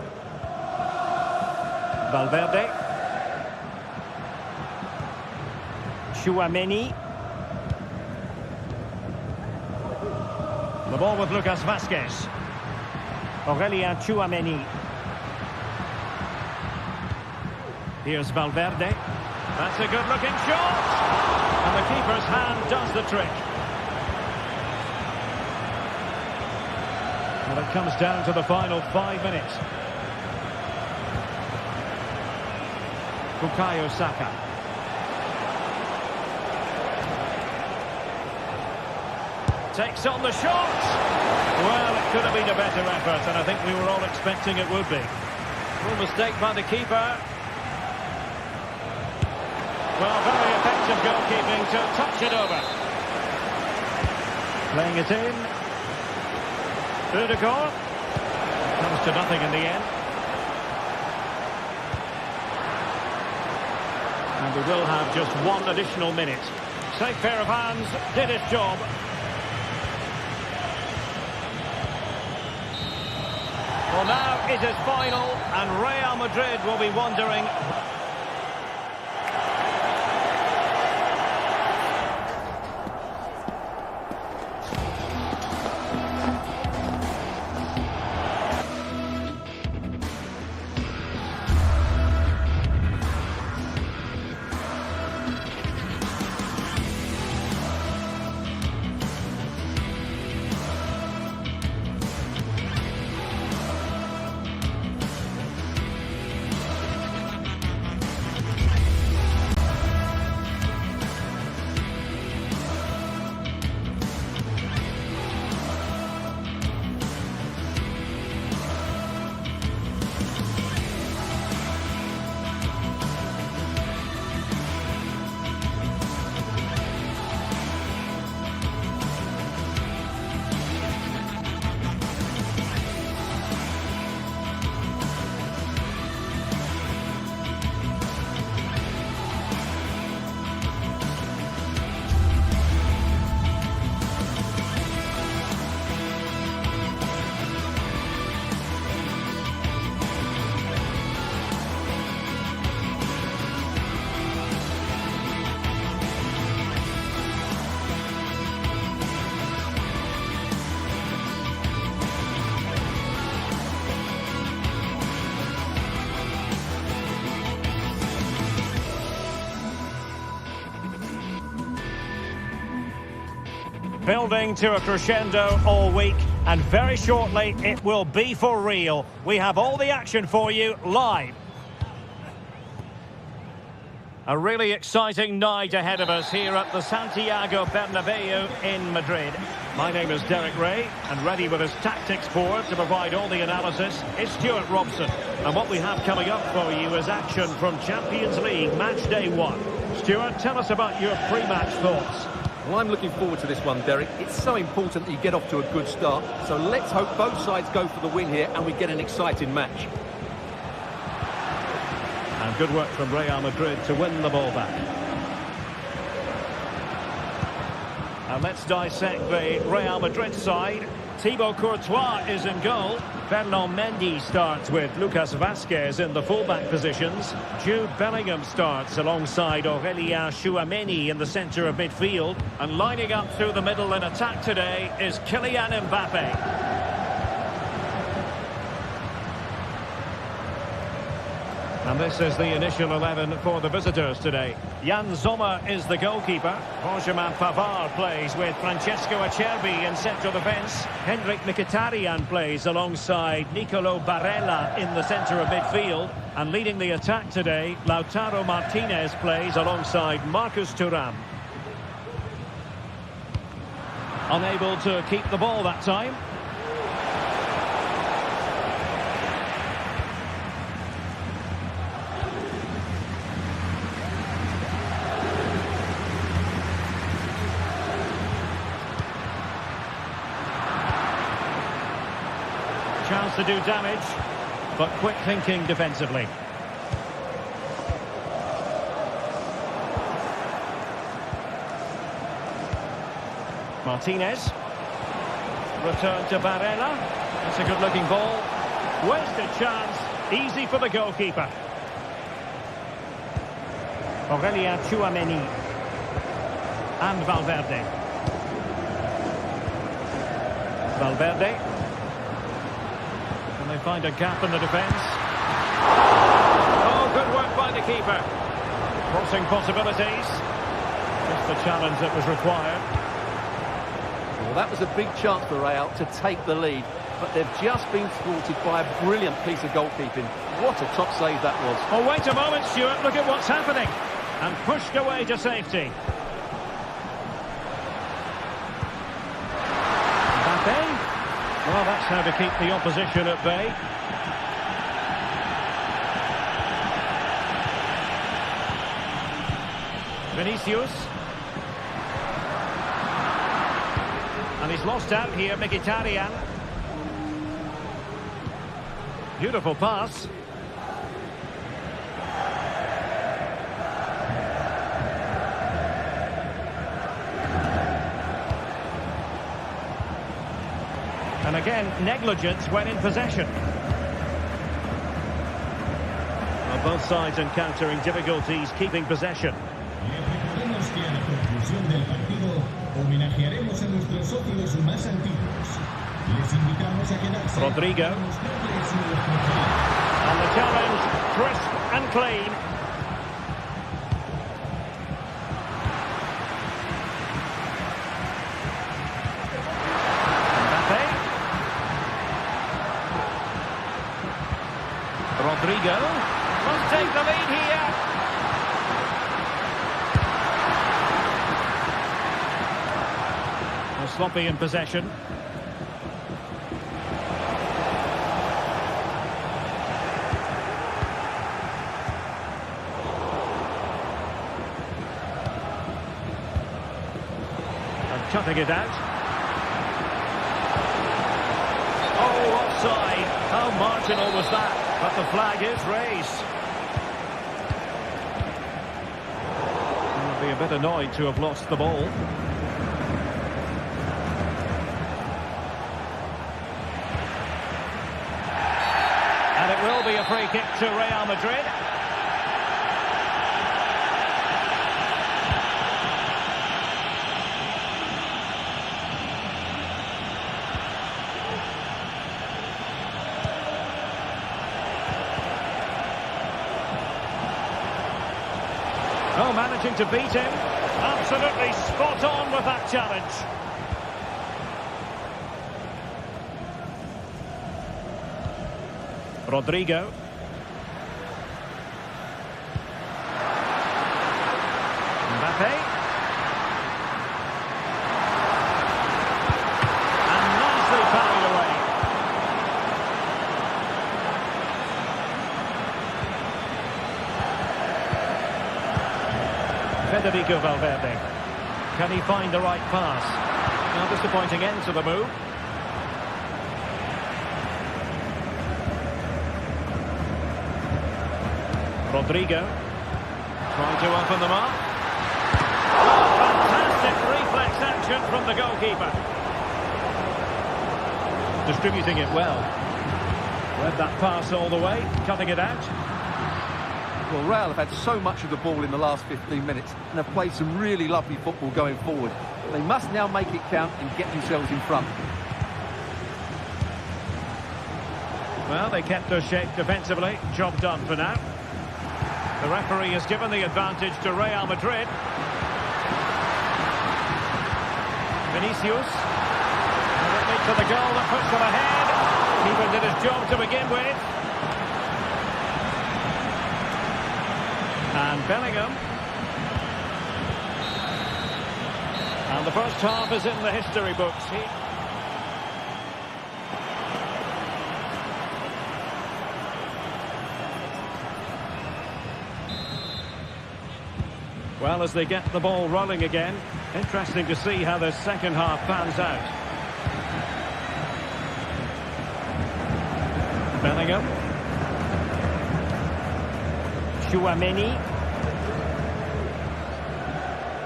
Valverde. Tchouaméni. The ball with Lucas Vázquez. Aurélien Tchouaméni. Here's Valverde. That's a good-looking shot. And the keeper's hand does the trick. And it comes down to the final 5 minutes. Bukayo Saka. Takes on the shot. Well, it could have been a better effort, and I think we were all expecting it would be. No mistake by the keeper. Well, very effective goalkeeping to touch it over. Playing it in. Ødegaard. Comes to nothing in the end. And we will have just 1 additional minute. Safe pair of hands, did its job. Well, now it is final, and Real Madrid will be wondering... Building to a crescendo all week, and very shortly it will be for real. We have all the action for you live. A really exciting night ahead of us here at the Santiago Bernabeu in Madrid. My name is Derek Ray, and ready with his tactics board to provide all the analysis is Stuart Robson. And what we have coming up for you is action from Champions League Match Day 1. Stuart, tell us about your pre-match thoughts. Well, I'm looking forward to this one, Derek. It's so important that you get off to a good start. So let's hope both sides go for the win here and we get an exciting match. And good work from Real Madrid to win the ball back. And let's dissect the Real Madrid side. Thibaut Courtois is in goal. Ferland Mendy starts with Lucas Vazquez in the fullback positions. Jude Bellingham starts alongside Aurélien Tchouameni in the centre of midfield. And lining up through the middle in attack today is Kylian Mbappe. And this is the initial 11 for the visitors today. Jan Sommer is the goalkeeper. Benjamin Pavard plays with Francesco Acerbi in central defence. Henrik Mkhitaryan plays alongside Nicolo Barella in the centre of midfield. And leading the attack today, Lautaro Martinez plays alongside Marcus Thuram. Unable to keep the ball that time. Chance to do damage, but quick thinking defensively. Martinez. Return to Barella. That's a good looking ball. Wasted chance. Easy for the goalkeeper. Aurélien Tchouameni. And Valverde. Valverde. They find a gap in the defence. Oh, good work by the keeper. Crossing possibilities. Just the challenge that was required. Well, that was a big chance for Real to take the lead, but they've just been thwarted by a brilliant piece of goalkeeping. What a top save that was. Oh, wait a moment, Stuart. Look at what's happening. And pushed away to safety. Mbappe. Well, that's how to keep the opposition at bay. Vinicius. And he's lost out here, Mkhitaryan. Beautiful pass. And again, negligence when in possession. Well, both sides encountering difficulties keeping possession. Recordemos que a la conclusión del partido homenajearemos a nuestros socios más antiguos. Les invitamos a quedarse. Rodrigo. And the challenge, crisp and clean. Rodrigo must take the lead here. Well, sloppy in possession. And chucking it out. Oh, offside. How marginal was that? But the flag is raised. He'll be a bit annoyed to have lost the ball. And it will be a free kick to Real Madrid. Oh, managing to beat him. Absolutely spot on with that challenge. Rodrigo. Mbappe. And nicely parried away. Federico Valverde. Can he find the right pass? Now disappointing end to the move. Rodrigo. Trying to open them up. Fantastic reflex action from the goalkeeper. Distributing it well. Read that pass all the way, cutting it out. Well, Real have had so much of the ball in the last 15 minutes and have played some really lovely football going forward. They must now make it count and get themselves in front. Well, they kept their shape defensively. Job done for now. The referee has given the advantage to Real Madrid. Vinicius. Directly to the goal that puts them ahead. Keeper did his job to begin with. And Bellingham. And the first half is in the history books. Well, as they get the ball rolling again, interesting to see how the second half pans out. Bellingham. Tchouaméni.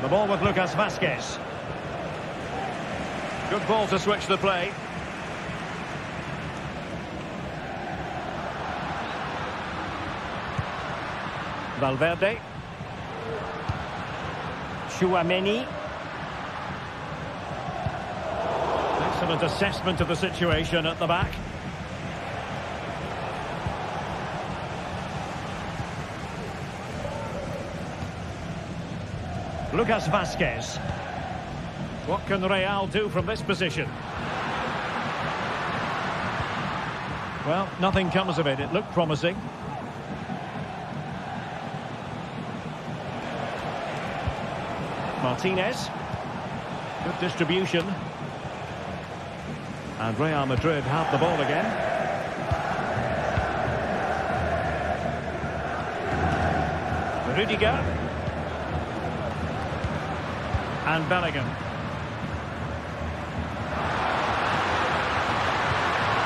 The ball with Lucas Vazquez. Good ball to switch the play. Valverde. Tchouaméni. Excellent assessment of the situation at the back. Lucas Vazquez. What can Real do from this position? Well, nothing comes of it. It looked promising. Martinez. Good distribution. And Real Madrid have the ball again. Rudiger. And Bellingham.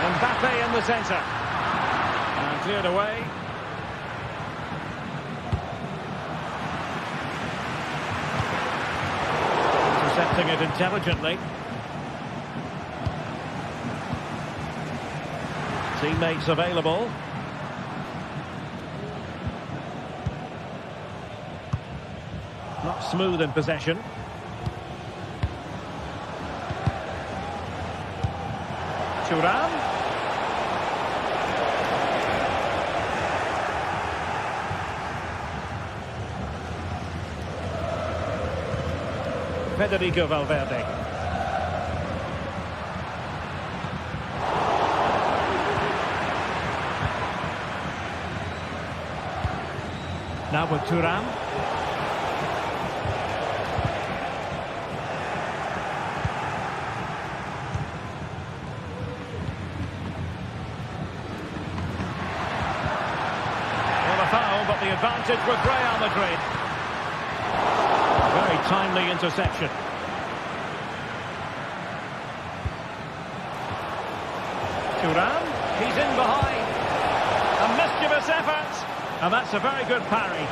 Mbappe in the centre. And cleared away. Intercepting it intelligently. Teammates available. Not smooth in possession. Thuram. Federico Valverde. Now with Thuram. But the advantage with Real Madrid. Very timely interception. Thuram, he's in behind. A mischievous effort. And that's a very good parry.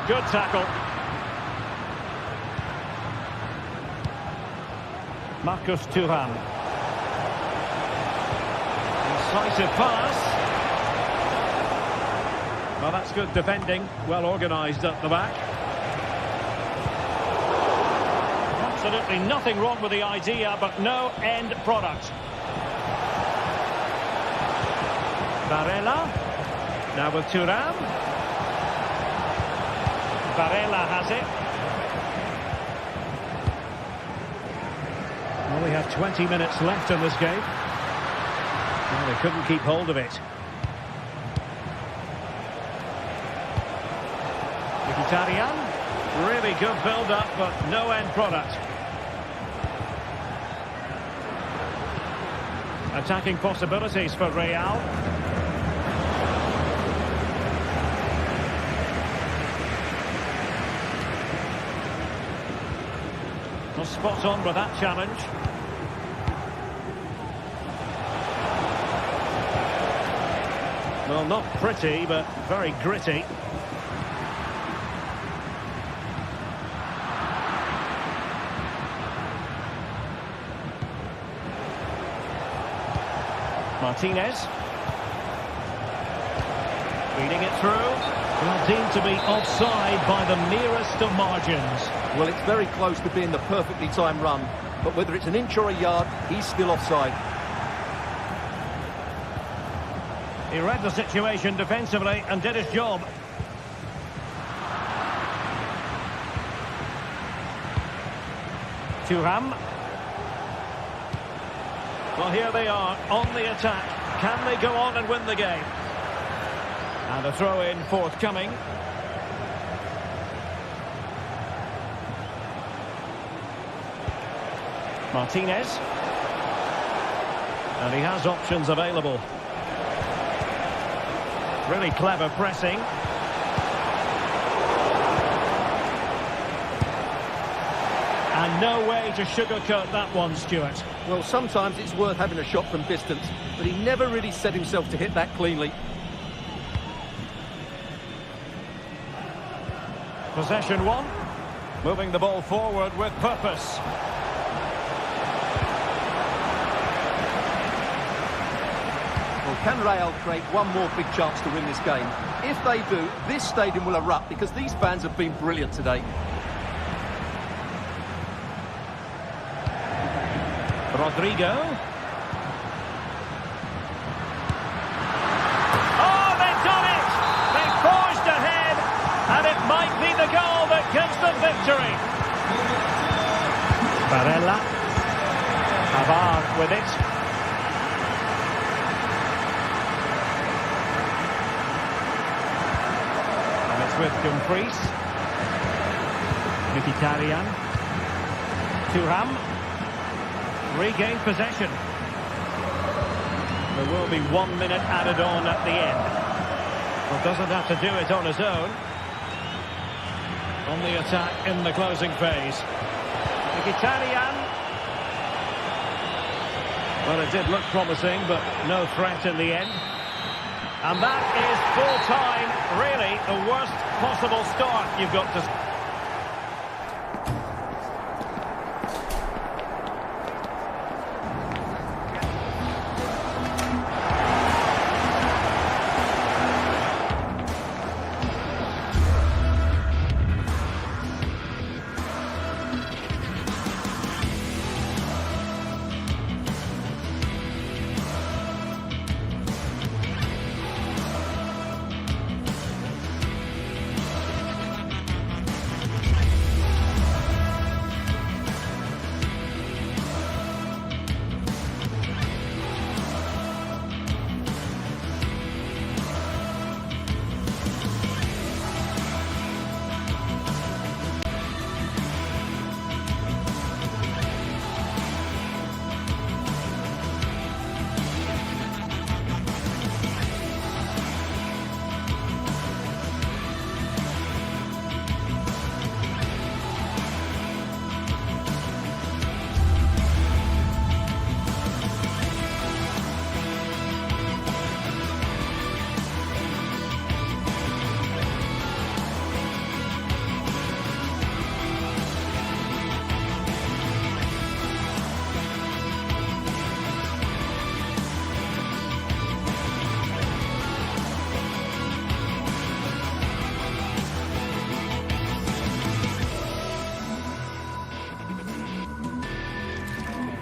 Good tackle. Marcus Thuram. Decisive pass. Well, that's good defending. Well organised at the back. Absolutely nothing wrong with the idea, but no end product. Varela. Now with Thuram. Varela has it. Well, we have 20 minutes left in this game. Well, they couldn't keep hold of it. Mkhitaryan. Really good build-up, but no end product. Attacking possibilities for Real. Well, spot on with that challenge. Well, not pretty, but very gritty. Martinez. Feeding it through. Well, deemed to be offside by the merest of margins. Well, it's very close to being the perfectly timed run, but whether it's an inch or a yard, he's still offside. He read the situation defensively and did his job. Thuram. Well, here they are on the attack. Can they go on and win the game? And a throw-in forthcoming. Martinez. And he has options available. Really clever pressing. And no way to sugarcoat that one, Stuart. Well, sometimes it's worth having a shot from distance, but he never really set himself to hit that cleanly. Possession one. Moving the ball forward with purpose. Well, can Real create one more big chance to win this game? If they do, this stadium will erupt because these fans have been brilliant today. Rodrigo. Oh, they've done it! They forged ahead, and it might be the goal that gives them victory. Barella. Pavard with it. And it's with Dumfries. Mkhitaryan. Thuram. Regain possession. There will be 1 minute added on at the end. Well, doesn't have to do it on his own. On the attack in the closing phase. Mkhitaryan. Well, it did look promising, but no threat in the end. And that is full time. Really, the worst possible start you've got to...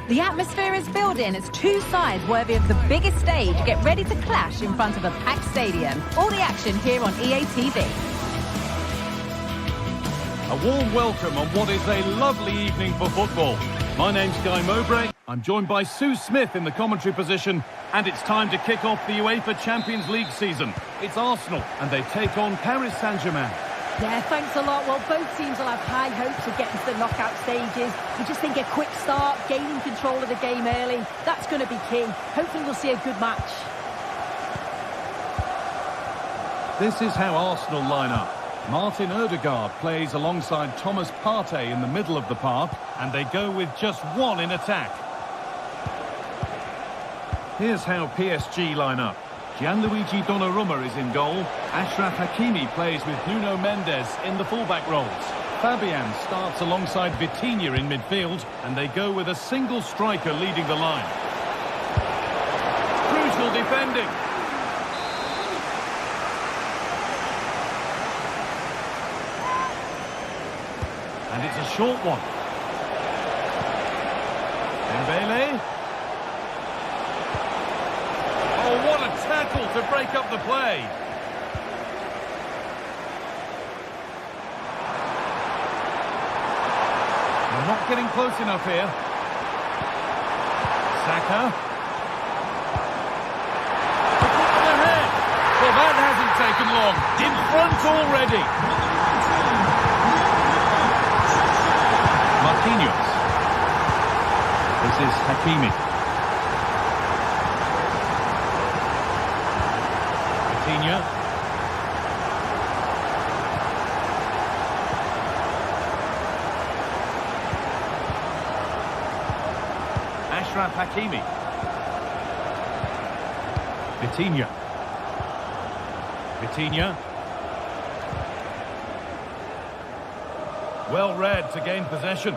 The atmosphere is building as two sides worthy of the biggest stage get ready to clash in front of a packed stadium. All the action here on EA TV. A warm welcome on what is a lovely evening for football. My name's Guy Mowbray. I'm joined by Sue Smith in the commentary position, and it's time to kick off the UEFA Champions League season. It's Arsenal, and they take on Paris Saint-Germain. Yeah, thanks a lot. Well, both teams will have high hopes of getting to the knockout stages. We just think a quick start, gaining control of the game early, that's going to be key. Hopefully we'll see a good match. This is how Arsenal line up. Martin Ødegaard plays alongside Thomas Partey in the middle of the park, and they go with just one in attack. Here's how PSG line up. Gianluigi Donnarumma is in goal. Achraf Hakimi plays with Nuno Mendes in the fullback roles. Fabian starts alongside Vitinha in midfield, and they go with a single striker leading the line. Crucial defending. And it's a short one. Dembele. Oh, what a tackle to break up the play. They're not getting close enough here. Saka. Ahead. Well, that hasn't taken long. In front already. Marquinhos. This is Hakimi. Vitinha. Achraf Hakimi. Vitinha. Vitinha. Well read to gain possession.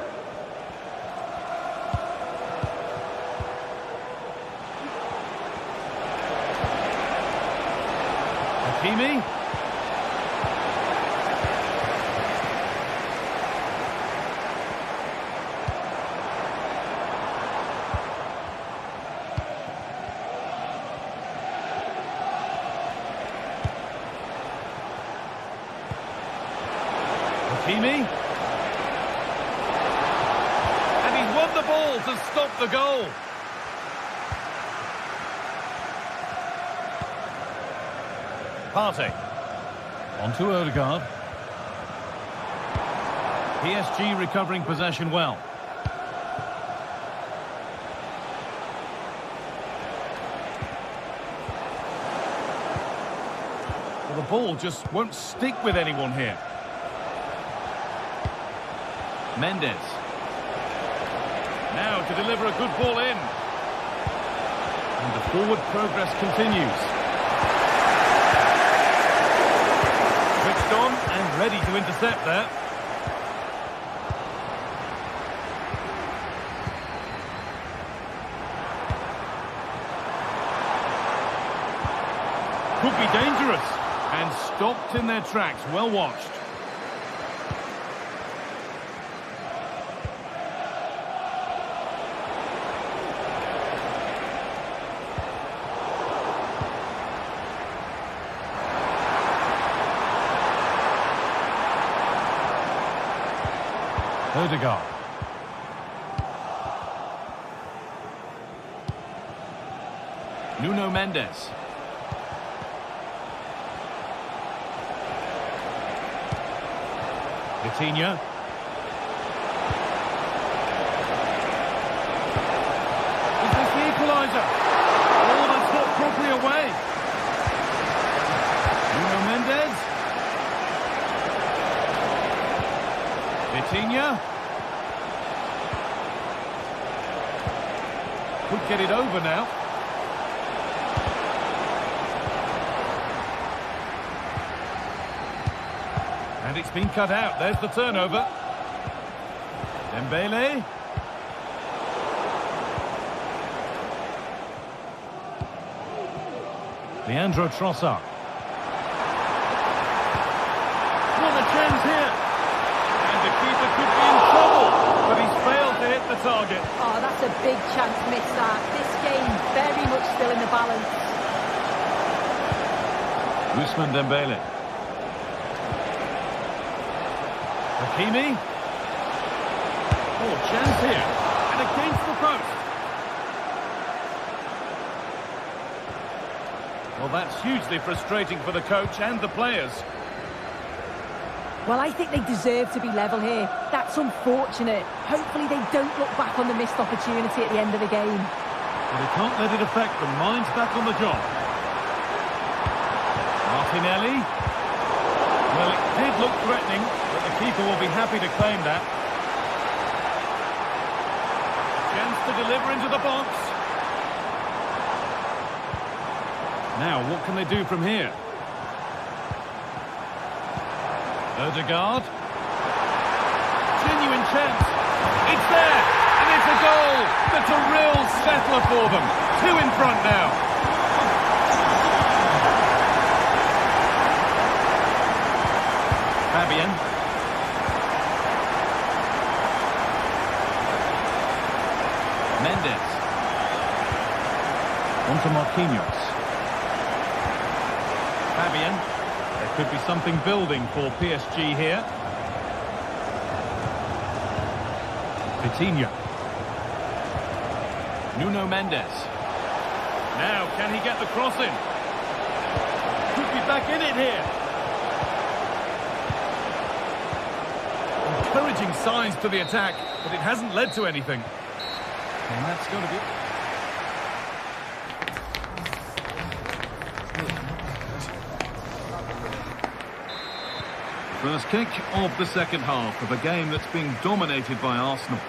Hakimi. Hakimi. And he's won the ball to stop the goal. Partey. On to Ødegaard. PSG recovering possession well. Well, the ball just won't stick with anyone here. Mendes. Now to deliver a good ball in. And the forward progress continues. Switched on and ready to intercept there. Could be dangerous. And stopped in their tracks. Well watched. Ødegaard. Nuno Mendes. Vitinha. Is this the equaliser? Oh, that's not properly away. Nuno Mendes. Vitinha. Could get it over now. And it's been cut out. There's the turnover. Dembele. Leandro Trossard. What a chance here. And the keeper could be in trouble, but he's failed to hit the target. Oh, that's a big chance missed that. This game very much still in the balance. Ousmane Dembele. Hakimi. Oh, chance here. And against the post. Well, that's hugely frustrating for the coach and the players. Well, I think they deserve to be level here. That's unfortunate. Hopefully they don't look back on the missed opportunity at the end of the game. Well, they can't let it affect them. Mind's back on the job. Martinelli. Well, it did look threatening, but the keeper will be happy to claim that. Chance to deliver into the box. Now, what can they do from here? Odegaard. Genuine chance. It's there, and it's a goal. That's a real settler for them. 2 in front now. Fabian. Mendes. On to Marquinhos. Fabian. There could be something building for PSG here. Vitinha. Nuno Mendes. Now, can he get the cross in? Could be back in it here. Encouraging signs to the attack, but it hasn't led to anything. And that's going to be... First kick of the second half of a game that's being dominated by Arsenal.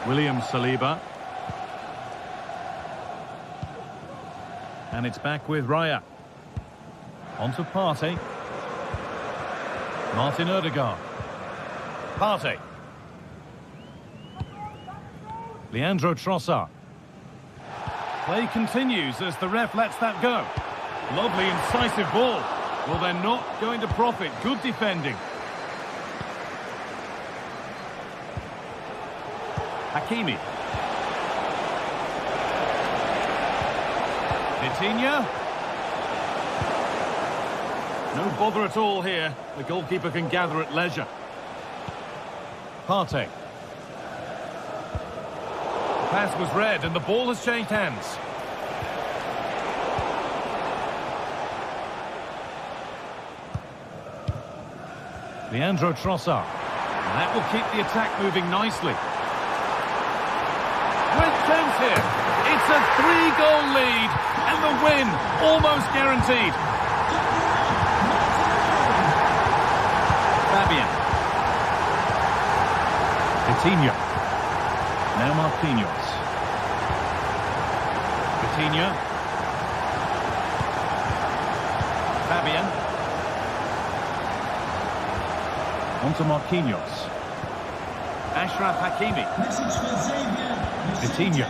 William Saliba. And it's back with Raya. On to Partey. Martin Odegaard. Partey. Leandro Trossard. Play continues as the ref lets that go. Lovely, incisive ball. Well, they're not going to profit. Good defending. Hakimi. Vitinha. No bother at all here. The goalkeeper can gather at leisure. Partey. The pass was read and the ball has changed hands. Leandro Trossard. And that will keep the attack moving nicely. Great chance here. It's a 3-goal lead and the win almost guaranteed. Fabian. Vitinha. Now Marquinhos. Vitinha. Fabian. On to Marquinhos. Ashraf Hakimi. Vitinha.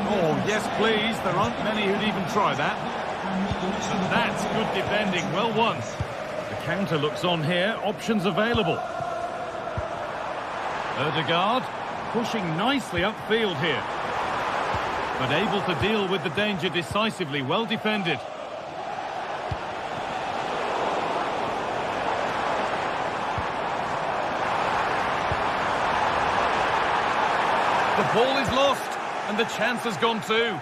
Oh, yes, please. There aren't many who'd even try that. And that's good defending. Well won. The counter looks on here. Options available. Odegaard pushing nicely upfield here. But able to deal with the danger decisively. Well defended. The ball is lost, and the chance has gone too.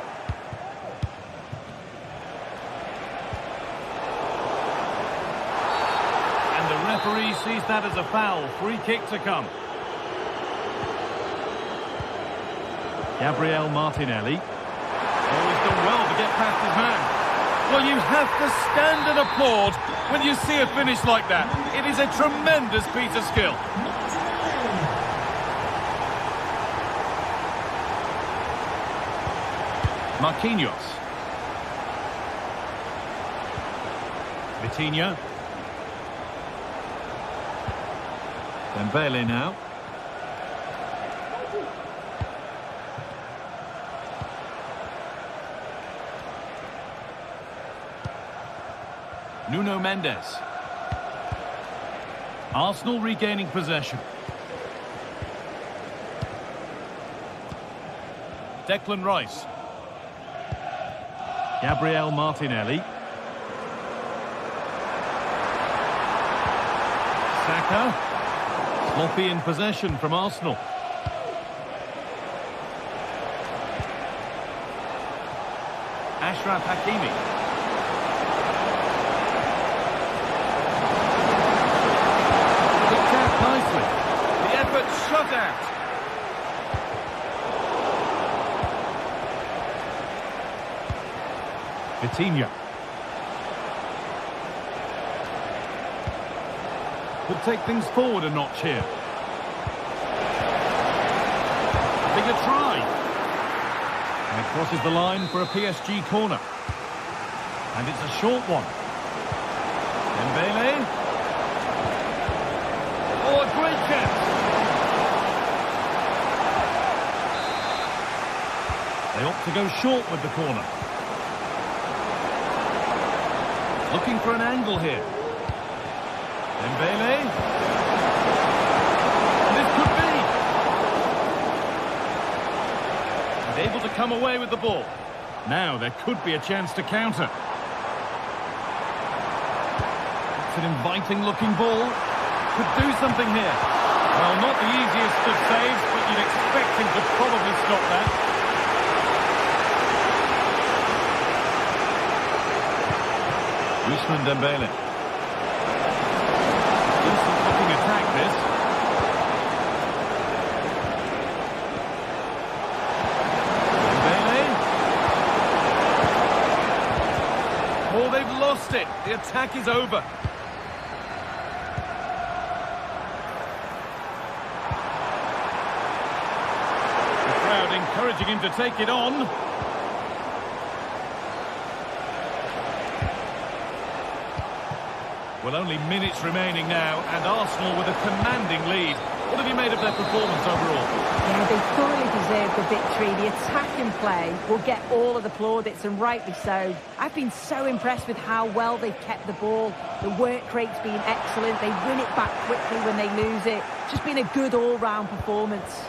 And the referee sees that as a foul. Free kick to come. Gabriel Martinelli. Oh, he's done well to get past his man. Well, you have to stand and applaud when you see a finish like that. It is a tremendous piece of skill. Marquinhos. Vitinha. Dembele now. Nuno Mendes. Arsenal regaining possession. Declan Rice. Gabriel Martinelli. Saka. Sloppy in possession from Arsenal. Ashraf Hakimi. nicely. The effort shut out. Vitinha. Could take things forward a notch here. Bigger try. And it crosses the line for a PSG corner. And it's a short one. Dembele. Oh, a great chance. They opt to go short with the corner. Looking for an angle here. Dembele. And this could be. And able to come away with the ball. Now there could be a chance to counter. It's an inviting looking ball. Could do something here. Well, not the easiest of saves, but you'd expect him to probably stop that. Ousmane Dembele. Decent looking attack, this. Dembele. Oh, they've lost it. The attack is over. The crowd encouraging him to take it on. Well, only minutes remaining now, and Arsenal with a commanding lead. What have you made of their performance overall? Yeah, they thoroughly deserved the victory. The attacking play will get all of the plaudits, and rightly so. I've been so impressed with how well they've kept the ball. The work rate's been excellent. They win it back quickly when they lose it. Just been a good all-round performance.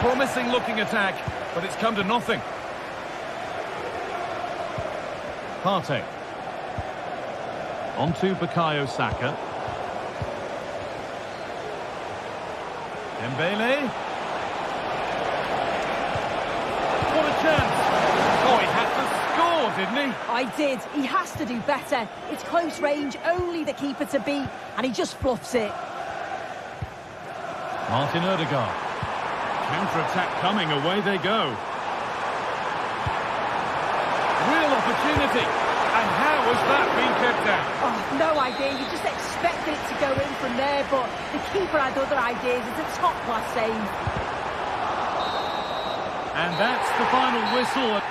Promising looking attack, but it's come to nothing. Partey. On to Bukayo Saka. Dembele. What a chance! Oh, he had to score, didn't he? I did. He has to do better. It's close range, only the keeper to beat, and he just fluffs it. Martin Odegaard. Counter-attack coming, away they go. Real opportunity. And how has that been kept out? Oh, no idea. You just expected it to go in from there, but the keeper had other ideas. It's a top-class save. And that's the final whistle.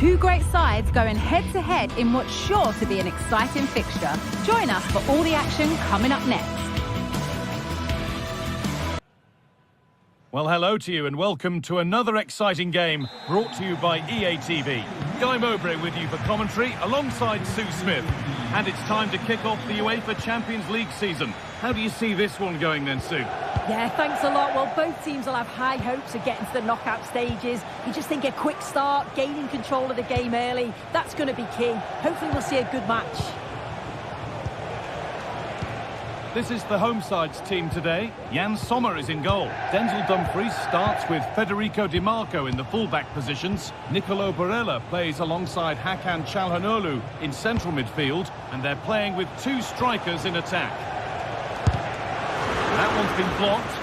Two great sides going head-to-head in what's sure to be an exciting fixture. Join us for all the action coming up next. Well, hello to you and welcome to another exciting game brought to you by EA TV. Guy Mowbray with you for commentary alongside Sue Smith. And it's time to kick off the UEFA Champions League season. How do you see this one going then, Sue? Yeah, thanks a lot. Well, both teams will have high hopes of getting to the knockout stages. You just think a quick start, gaining control of the game early, that's going to be key. Hopefully we'll see a good match. This is the home side's team today. Jan Sommer is in goal. Denzel Dumfries starts with Federico Di Marco in the full-back positions. Nicolo Barella plays alongside Hakan Çalhanoğlu in central midfield. And they're playing with two strikers in attack. That one's been blocked.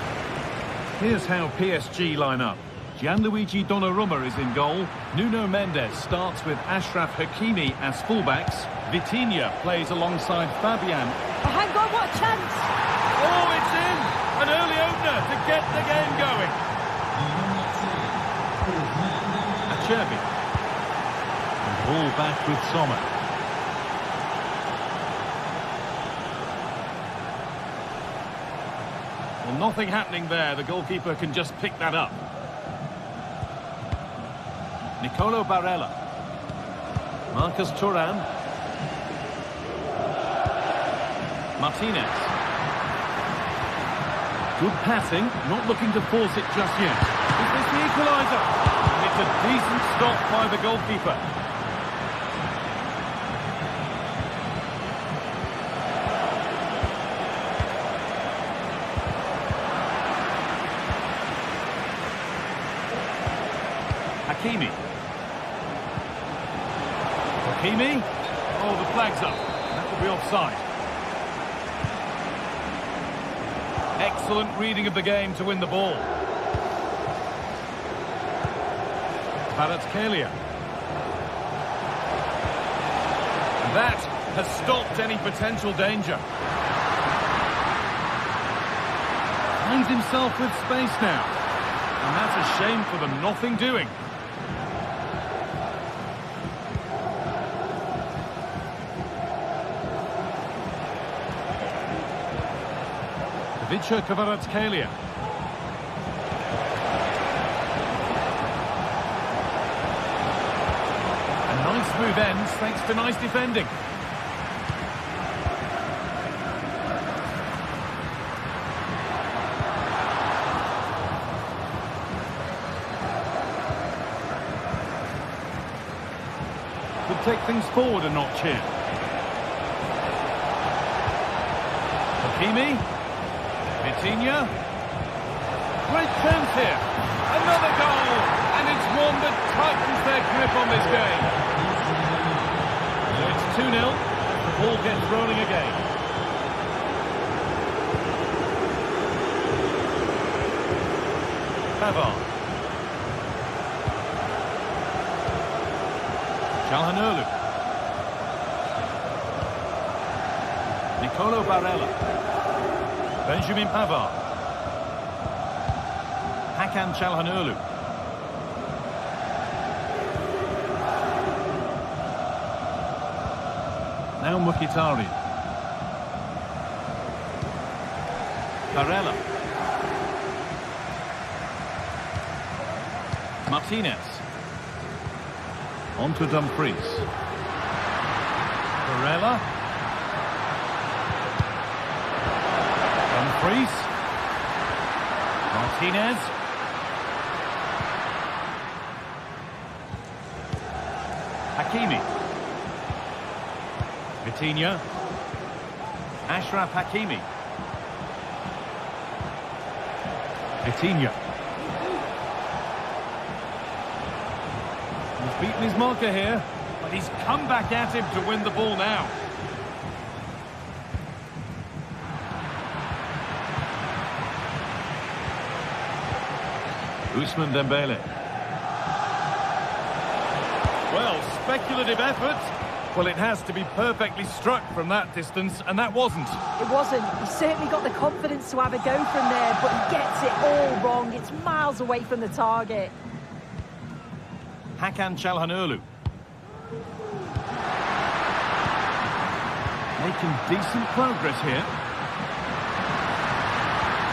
Here's how PSG line up. Gianluigi Donnarumma is in goal. Nuno Mendes starts with Achraf Hakimi as fullbacks. Vitinha plays alongside Fabian. Oh, hang on, what a chance! Oh, it's in! An early opener to get the game going. Acerbi. And ball back with Sommer. Well, nothing happening there. The goalkeeper can just pick that up. Nicolo Barella. Marcus Thuram. Martinez. Good passing, not looking to force it just yet. Is this the equaliser? It's a decent stop by the goalkeeper. Hakimi. Hakimi. Oh, the flag's up. That will be offside. Excellent reading of the game to win the ball. Kvaratskhelia. That has stopped any potential danger. Finds himself with space now. And that's a shame for them. Nothing doing. Ivica Kvaratskhelia. A nice smooth ends thanks to nice defending. Could take things forward a notch here. Hakimi. Vitinha. Great chance here. Another goal. And it's one that tightens their grip on this game. So it's 2-0. The ball gets rolling again. Pavard. Çalhanoğlu. Nicolo Barella. Benjamin Pavard. Hakan Çalhanoğlu. Now Mkhitaryan. Barella. Martinez. On to Dumfries. Barella. Dumfries. Martinez. Hakimi. Vitinha. Achraf Hakimi. Vitinha. He's beaten his marker here, but he's come back at him to win the ball now. Ousmane Dembele. Well, speculative effort. Well, it has to be perfectly struck from that distance, and that wasn't. It wasn't. He certainly got the confidence to have a go from there, but he gets it all wrong. It's miles away from the target. Hakan Çalhanoğlu. Making decent progress here.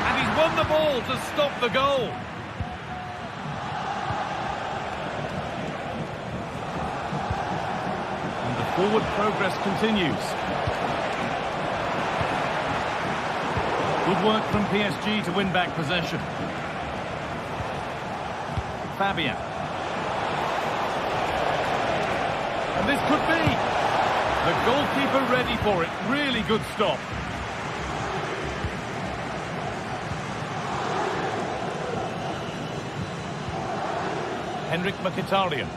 And he's won the ball to stop the goal. Forward progress continues. Good work from PSG to win back possession. Fabian. And this could be. The goalkeeper ready for it. Really good stop. Henrik Mkhitaryan.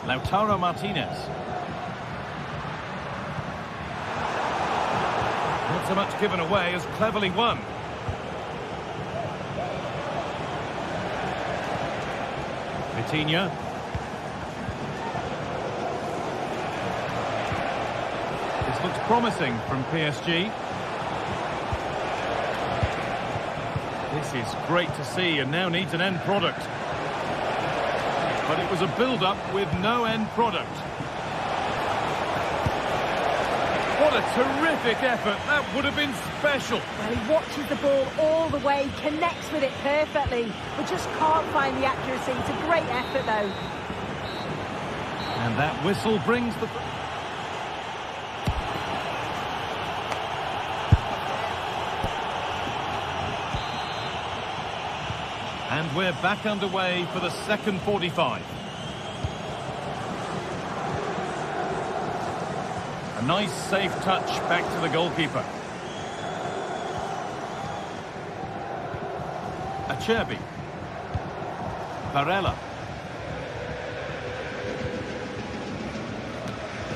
Lautaro Martinez. Not so much given away as cleverly won. Vitinha. This looks promising from PSG. This is great to see and now needs an end product. But it was a build-up with no end product. What a terrific effort. That would have been special. Well, he watches the ball all the way, connects with it perfectly, but just can't find the accuracy. It's a great effort, though. And that whistle brings the... And we're back underway for the second 45. A nice safe touch back to the goalkeeper. Acerbi. Barella.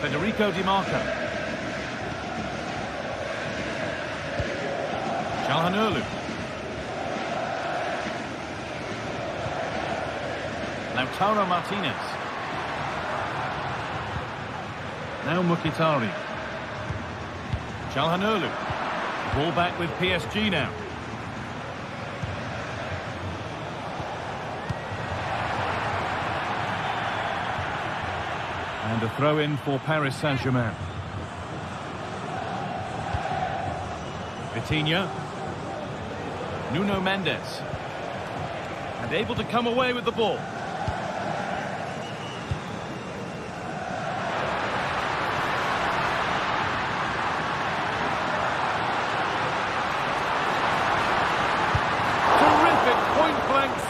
Federico Di Marco. Calhanoglu. Lautaro Martinez. Now Mkhitaryan. Calhanoglu. Ball back with PSG now. And a throw in for Paris Saint-Germain. Vitinha. Nuno Mendes. And able to come away with the ball.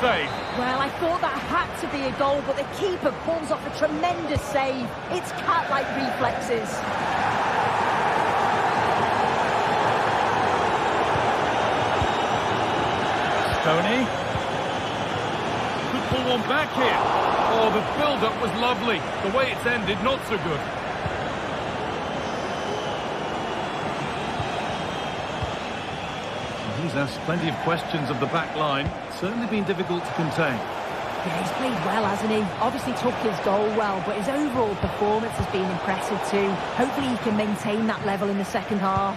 Save. Well, I thought that had to be a goal, but the keeper pulls off a tremendous save. It's cat-like reflexes. Stoney. Could pull one back here. Oh, the build-up was lovely. The way it's ended, not so good. He's asked plenty of questions of the back line. Certainly been difficult to contain. Yeah, he's played well, hasn't he? Obviously took his goal well, but his overall performance has been impressive too. Hopefully he can maintain that level in the second half.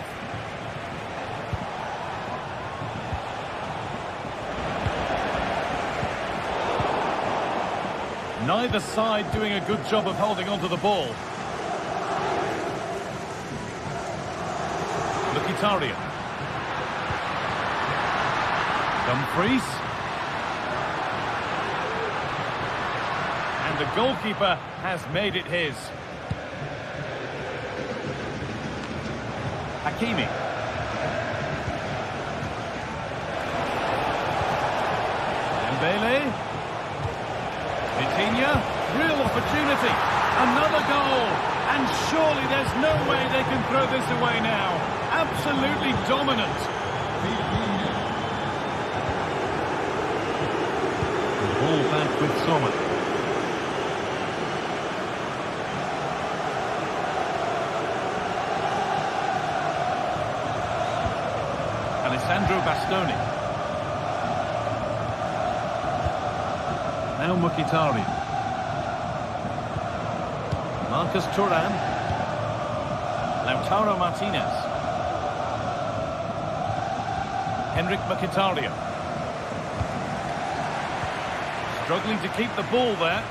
Neither side doing a good job of holding onto the ball. Mkhitaryan. Dumfries. And the goalkeeper has made it his. Hakimi. Dembele. Vitinha. Real opportunity. Another goal. And surely there's no way they can throw this away now. Absolutely dominant. Ball back with Sommer. Alessandro Bastoni. Now Mkhitaryan. Marcus Thuram. Lautaro Martinez. Henrik Mkhitaryan. Struggling to keep the ball there.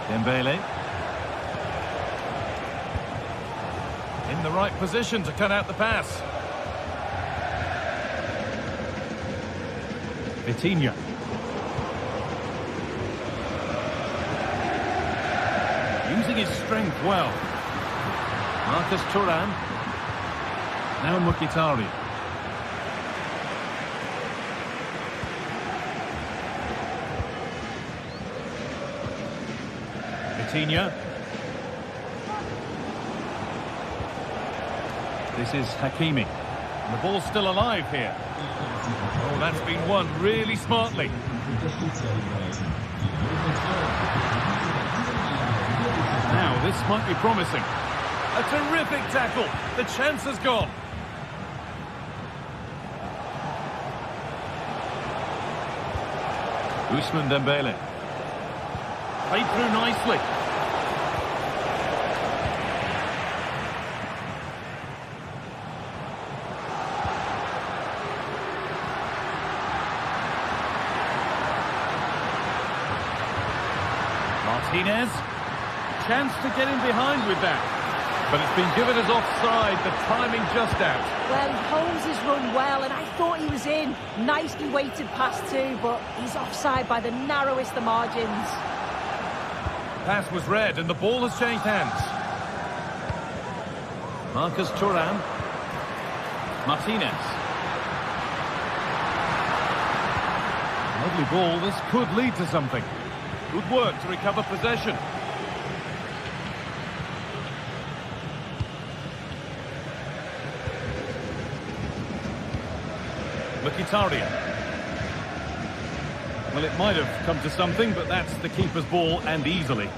Dembele. In the right position to cut out the pass. Vitinha. using his strength well. Marcus Thuram. Now Mkhitaryan. Coutinho. This is Hakimi. And the ball's still alive here. Oh, that's been won really smartly. Now, this might be promising. A terrific tackle. The chance has gone. Ousmane Dembele. Played through nicely. Martinez. Chance to get in behind with that. But it's been given as offside. The timing just out. Well, he holds his run well, and I thought he was in. Nicely weighted pass too, but he's offside by the narrowest of margins. Pass was read, and the ball has changed hands. Marcus Thuram. Martinez. Lovely ball. This could lead to something. Good work to recover possession. Mkhitaryan. Well, it might have come to something, but that's the keeper's ball, and easily.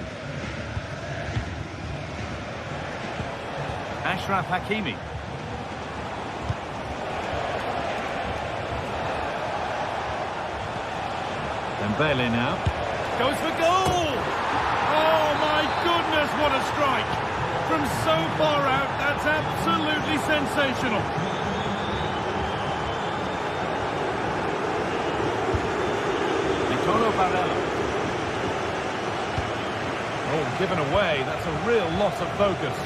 Achraf Hakimi. Dembele now. Goes for goal! Oh, my goodness, what a strike! From so far out, that's absolutely sensational. Villarreal. Oh, given away. That's a real loss of focus.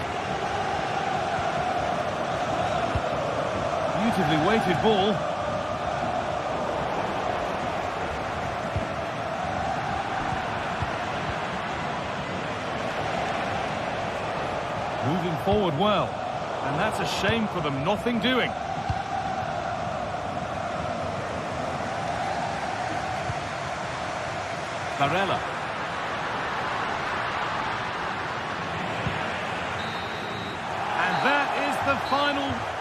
Beautifully weighted ball. Moving forward well. And that's a shame for them. Nothing doing. Barella. And that is the final.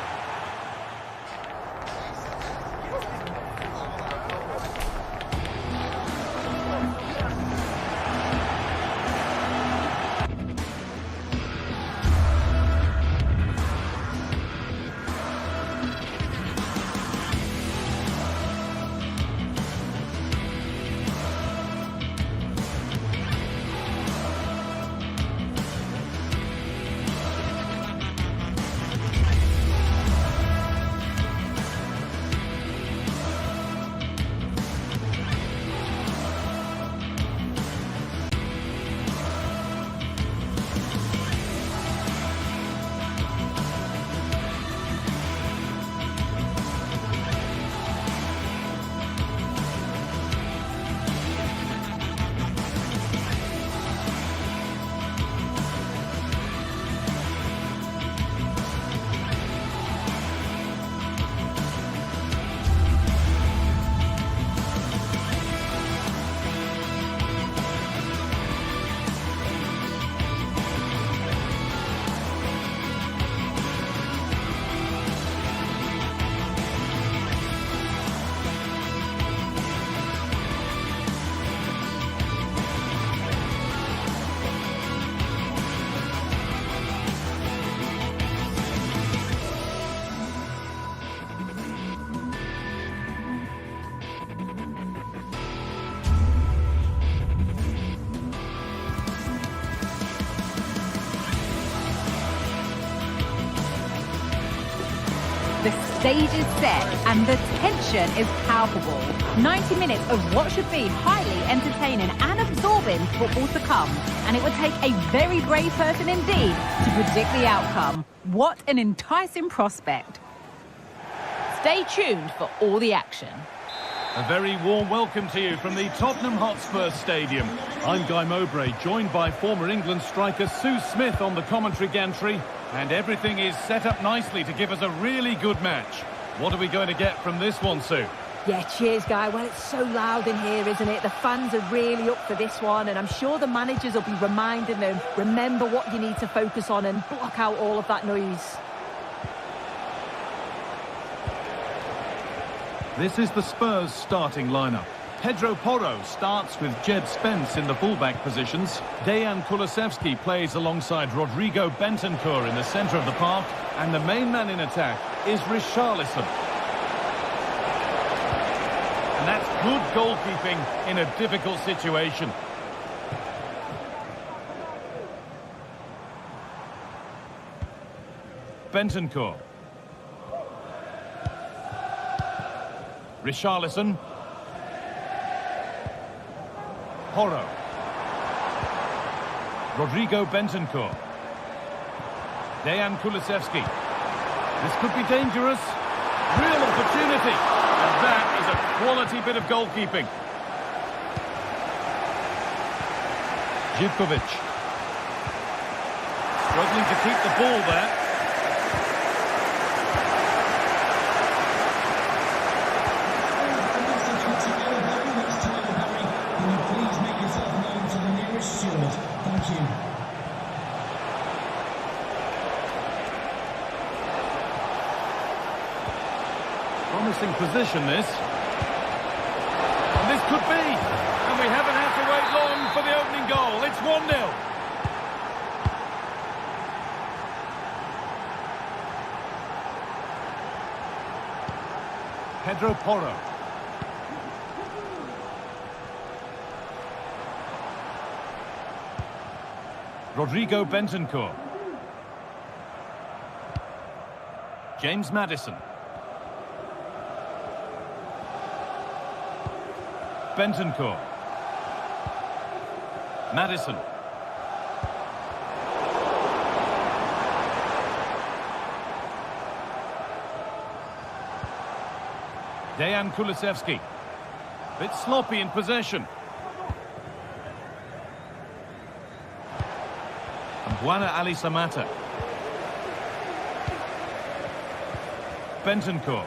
The stage is set and the tension is palpable. 90 minutes of what should be highly entertaining and absorbing football to come. And it would take a very brave person indeed to predict the outcome. What an enticing prospect. Stay tuned for all the action. A very warm welcome to you from the Tottenham Hotspur Stadium. I'm Guy Mowbray, joined by former England striker Sue Smith on the commentary gantry, and everything is set up nicely to give us a really good match. What are we going to get from this one, Sue? Yeah, cheers, Guy. Well, it's so loud in here, isn't it? The fans are really up for this one, and I'm sure the managers will be reminding them, remember what you need to focus on and block out all of that noise. This is the Spurs starting lineup. Pedro Porro starts with Jed Spence in the fullback positions. Dejan Kulusevski plays alongside Rodrigo Bentancur in the centre of the park. And the main man in attack is Richarlison. And that's good goalkeeping in a difficult situation. Bentancur. Richarlison. Porro. Rodrigo Bentancur. Dejan Kulusevski. This could be dangerous. Real opportunity. And that is a quality bit of goalkeeping. Živkovic. Struggling to keep the ball there. Promising position, this. And this could be. And we haven't had to wait long for the opening goal. It's 1-0. Pedro Porro. Rodrigo Bentancur. James Maddison. Bentancur. Maddison. Dejan Kulusevski. Bit sloppy in possession. And Buana Ali Samata. Bentancur.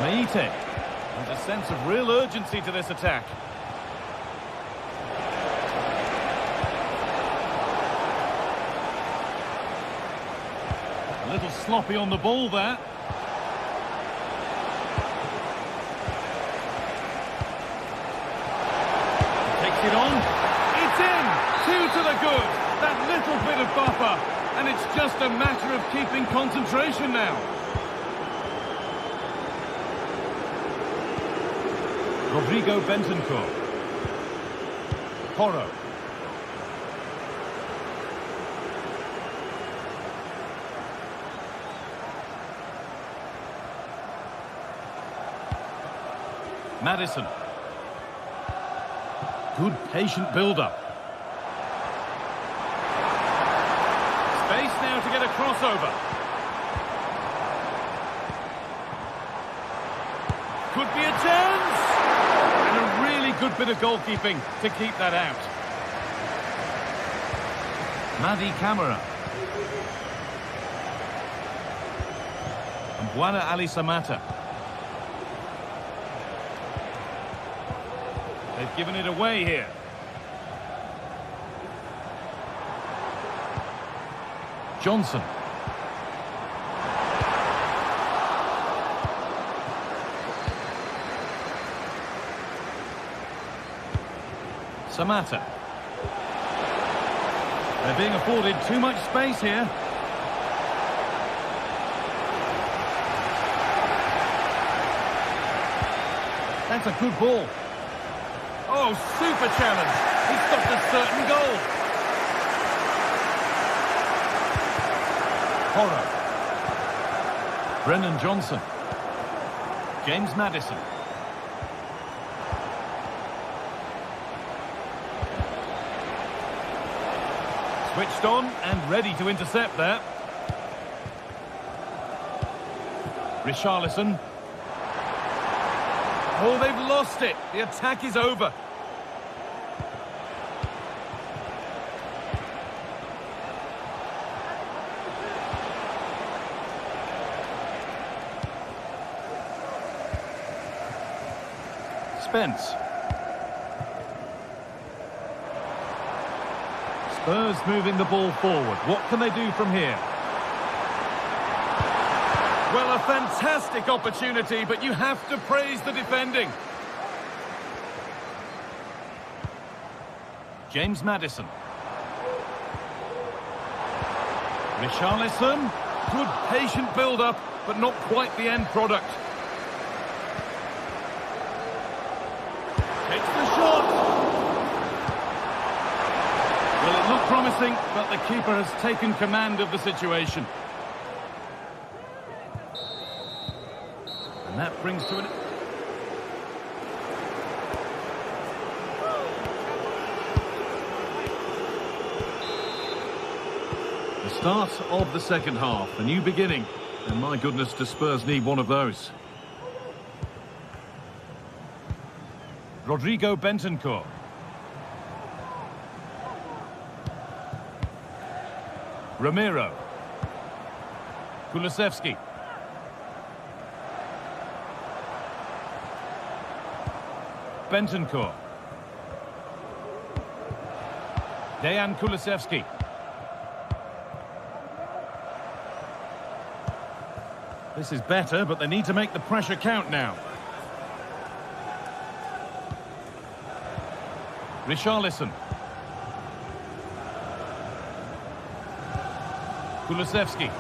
Meite. There's a sense of real urgency to this attack. A little sloppy on the ball there. Takes it on. It's in! 2 to the good. That little bit of buffer. And it's just a matter of keeping concentration now. Rodrigo Bentancur. Porro. Maddison. Good patient build-up. Space now to get a crossover. Could be a chance! And a really good bit of goalkeeping to keep that out. Madi Camara. And Buana Ali Samata. They've given it away here. Johnson. Samata. They're being afforded too much space here. That's a good ball. Oh, super challenge. He stopped a certain goal. Porro. Brennan Johnson. James Maddison. Switched on and ready to intercept there. Richarlison. Oh, they've lost it. The attack is over. Spence. Spurs moving the ball forward. What can they do from here? Well, a fantastic opportunity, but you have to praise the defending. James Maddison. Richarlison. Good patient build-up, but not quite the end product. Takes the shot. Well, it looked promising, but the keeper has taken command of the situation. And that brings to an... The start of the second half, a new beginning. And my goodness, do Spurs need one of those. Rodrigo Bentancur. Ramiro. Kulusevski. Bentancur. Dejan Kulusevski. This is better, but they need to make the pressure count now. Richarlison. Kulusevski.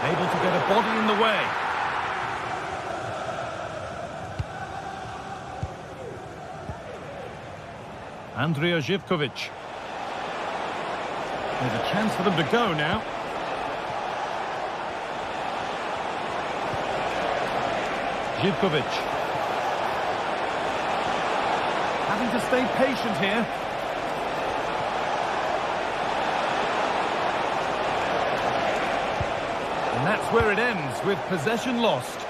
Able to get a body in the way. Andrija Živković. There's a chance for them to go now. Živković. Having to stay patient here. And that's where it ends, with possession lost.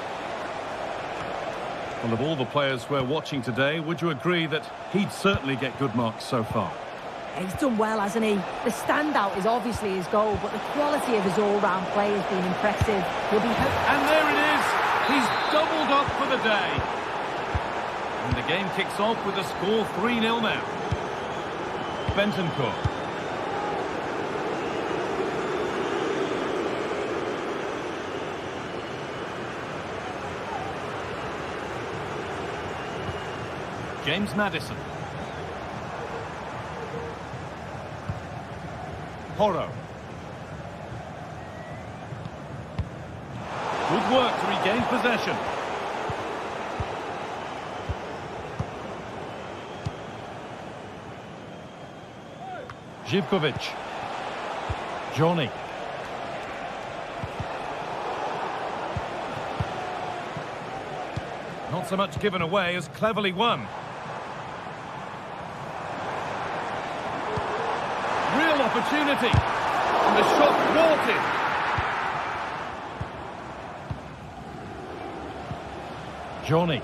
Well, of all the players we're watching today, would you agree that he'd certainly get good marks so far? He's done well, hasn't he? The standout is obviously his goal, but the quality of his all-round play has been impressive. He'll be... And there it is! He's doubled up for the day. And the game kicks off with a score 3-0 now. Bentancur. James Maddison. Porro. Good work to regain possession. Živković. Johnny. Not so much given away as cleverly won. Real opportunity. And the shot thwarted. Johnny.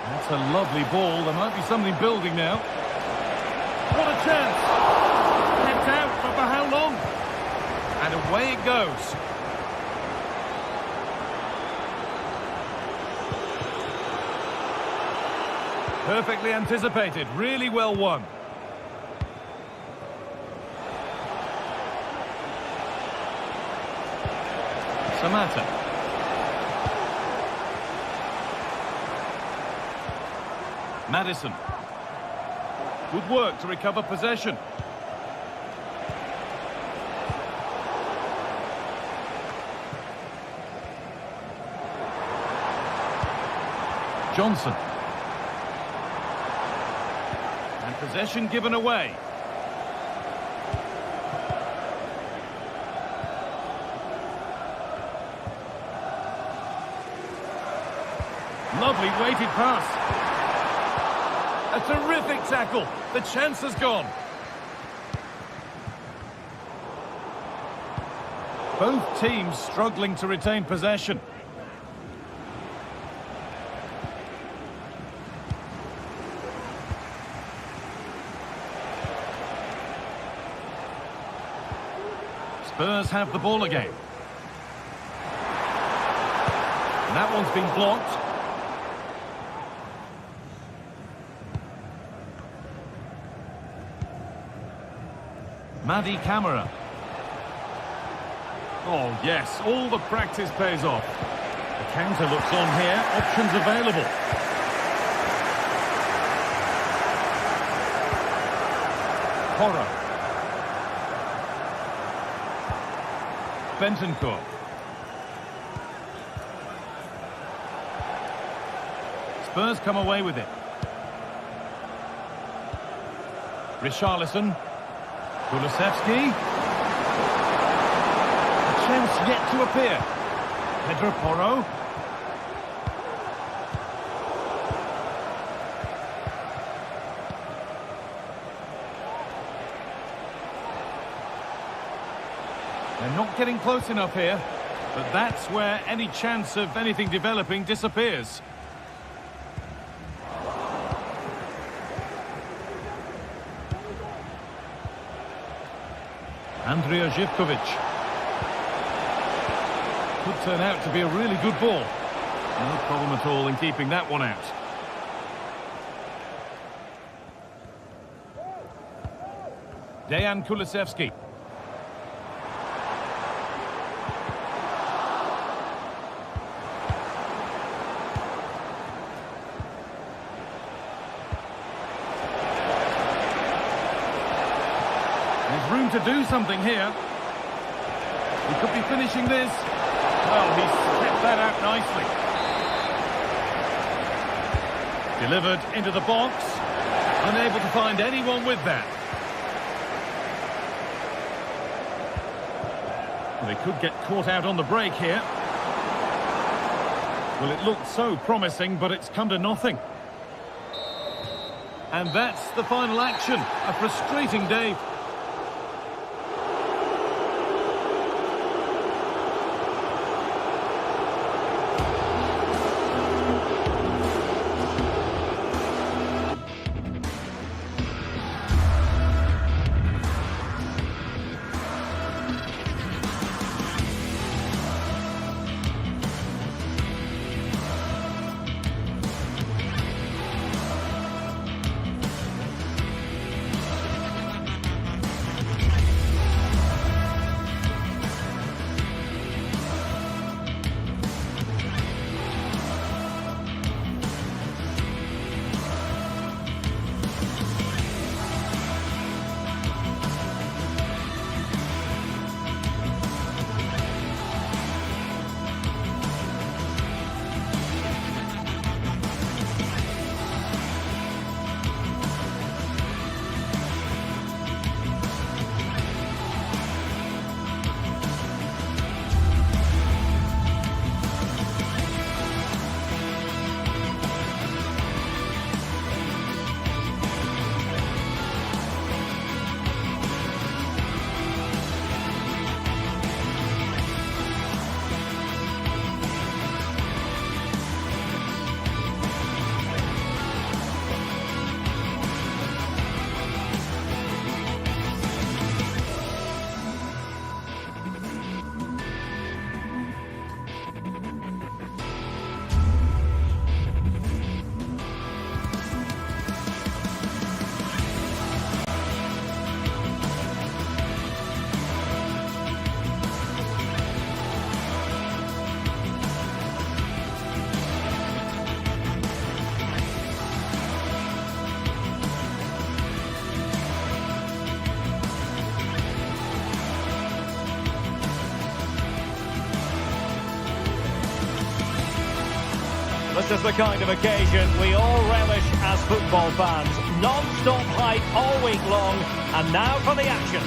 That's a lovely ball. There might be something building now. What a chance. Kept out, but for how long? And away it goes. Perfectly anticipated, really well won. Samata. Maddison. Good work to recover possession. Johnson. Possession given away. Lovely weighted pass. A terrific tackle. The chance has gone. Both teams struggling to retain possession. Spurs have the ball again. And that one's been blocked. Madi Camara. Oh, yes, all the practice pays off. The counter looks on here, options available. Porro. Bentancur. Spurs come away with it. Richarlison. Kulusevski. A chance yet to appear. Pedro Porro. They're not getting close enough here, but that's where any chance of anything developing disappears. Andrija Živković. Could turn out to be a really good ball. No problem at all in keeping that one out. Dejan Kulusevski. Room to do something here. He could be finishing this. Well, he's kept that out nicely. Delivered into the box. Unable to find anyone with that. Well, they could get caught out on the break here. Well, it looked so promising, but it's come to nothing. And that's the final action. A frustrating day. This is the kind of occasion we all relish as football fans. Non-stop hype all week long, and now for the action.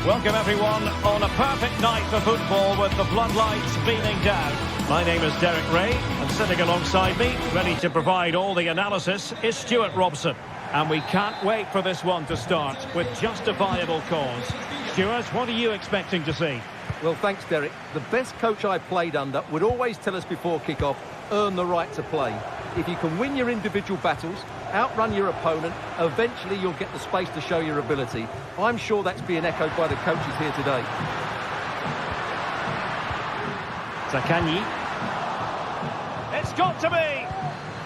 Welcome everyone on a perfect night for football with the floodlights beaming down. My name is Derek Ray, and sitting alongside me, ready to provide all the analysis, is Stuart Robson. And we can't wait for this one to start with justifiable cause. Stuart, what are you expecting to see? Well, thanks, Derek. The best coach I played under would always tell us before kick-off, earn the right to play. If you can win your individual battles, outrun your opponent, eventually you'll get the space to show your ability. I'm sure that's being echoed by the coaches here today. Zaccagni. It's got to be!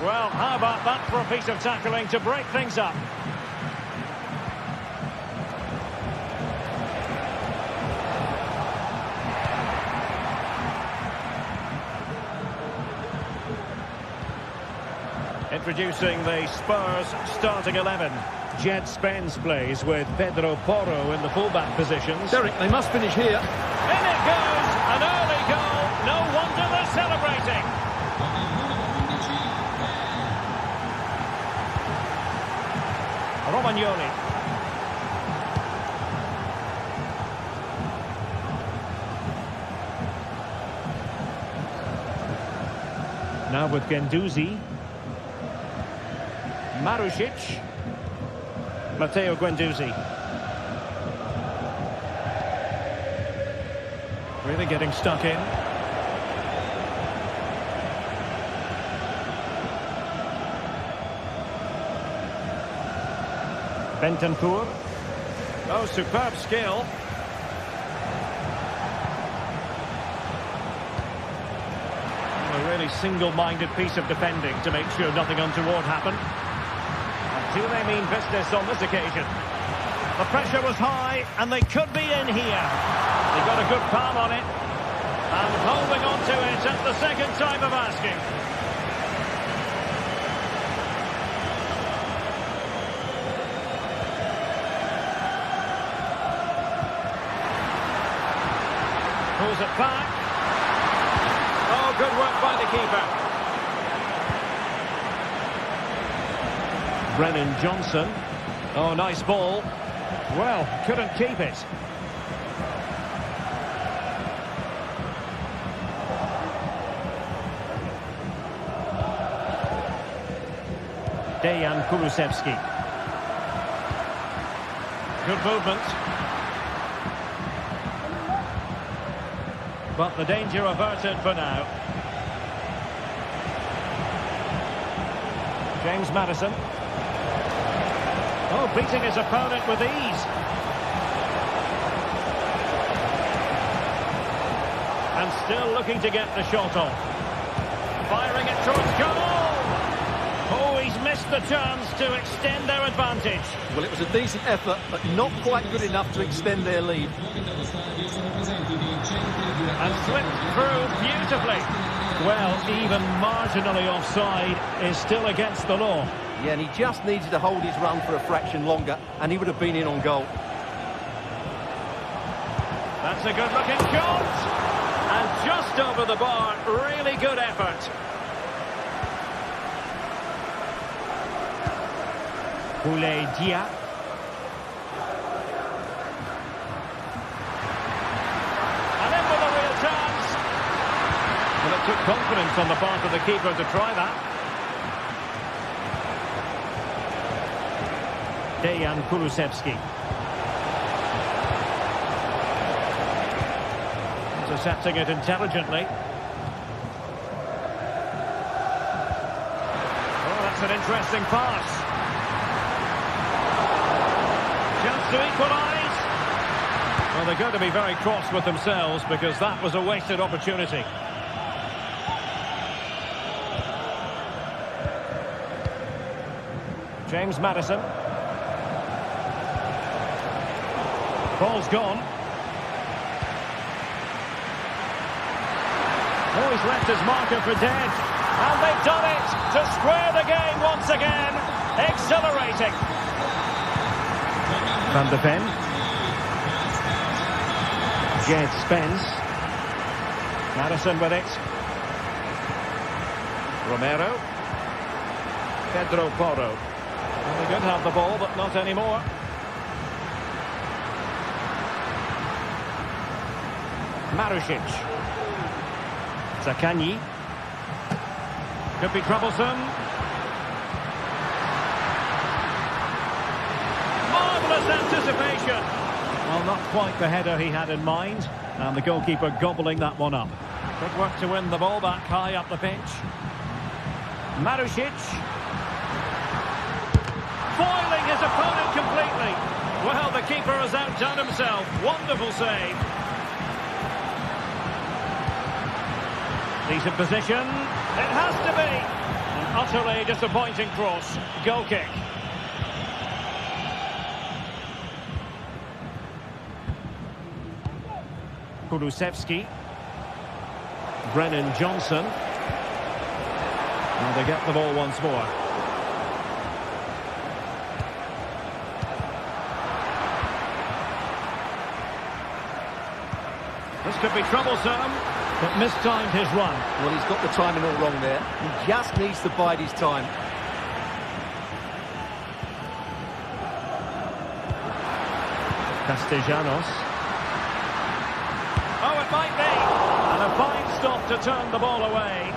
Well, how about that for a piece of tackling to break things up? Introducing the Spurs starting 11. Jed Spence plays with Pedro Porro in the fullback positions. Derek, they must finish here. In it goes! An early goal! No wonder they're celebrating! Romagnoli. Now with Guendouzi. Marušić. Matteo Guendouzi. Really getting stuck in. Bentancur. Oh, superb skill. A really single-minded piece of defending to make sure nothing untoward happened. Do they mean business on this occasion? The pressure was high, and they could be in here. They got a good palm on it, and holding on to it at the second time of asking. Pulls it back. Oh, good work by the keeper. Brennan Johnson. Oh, nice ball. Well, couldn't keep it. Dejan Kulusevski. Good movement. But the danger averted for now. James Maddison. Oh, beating his opponent with ease. And still looking to get the shot off. Firing it towards goal. Oh, he's missed the chance to extend their advantage. Well, it was a decent effort, but not quite good enough to extend their lead. And slipped through beautifully. Well, even marginally offside is still against the law. Yeah, and he just needed to hold his run for a fraction longer, and he would have been in on goal. That's a good-looking shot. And just over the bar, really good effort. Boulaye Dia. And in with a real chance. Well, it took confidence on the part of the keeper to try that. Dejan Kulusevski. Intercepting it intelligently. Oh, that's an interesting pass. Chance to equalise. Well, they're going to be very cross with themselves because that was a wasted opportunity. James Maddison. Ball's gone. Oh, he's left his marker for dead. And they've done it to square the game once again. Exhilarating. Van de Ven. Jed Spence. Maddison with it. Romero. Pedro Porro. Well, they did have the ball, but not anymore. Marusic. Zaccagni. Could be troublesome. Marvellous anticipation. Well, not quite the header he had in mind. And the goalkeeper gobbling that one up. Good work to win the ball back high up the pitch. Marusic. Foiling his opponent completely. Well, the keeper has outdone himself. Wonderful save. Decent position. It has to be. An utterly disappointing cross. Goal kick. Kulusevski. Brennan Johnson. And they get the ball once more. This could be troublesome, but mistimed his run. Well, he's got the timing all wrong there. He just needs to bide his time. Castellanos. Oh, it might be. And a fine stop to turn the ball away.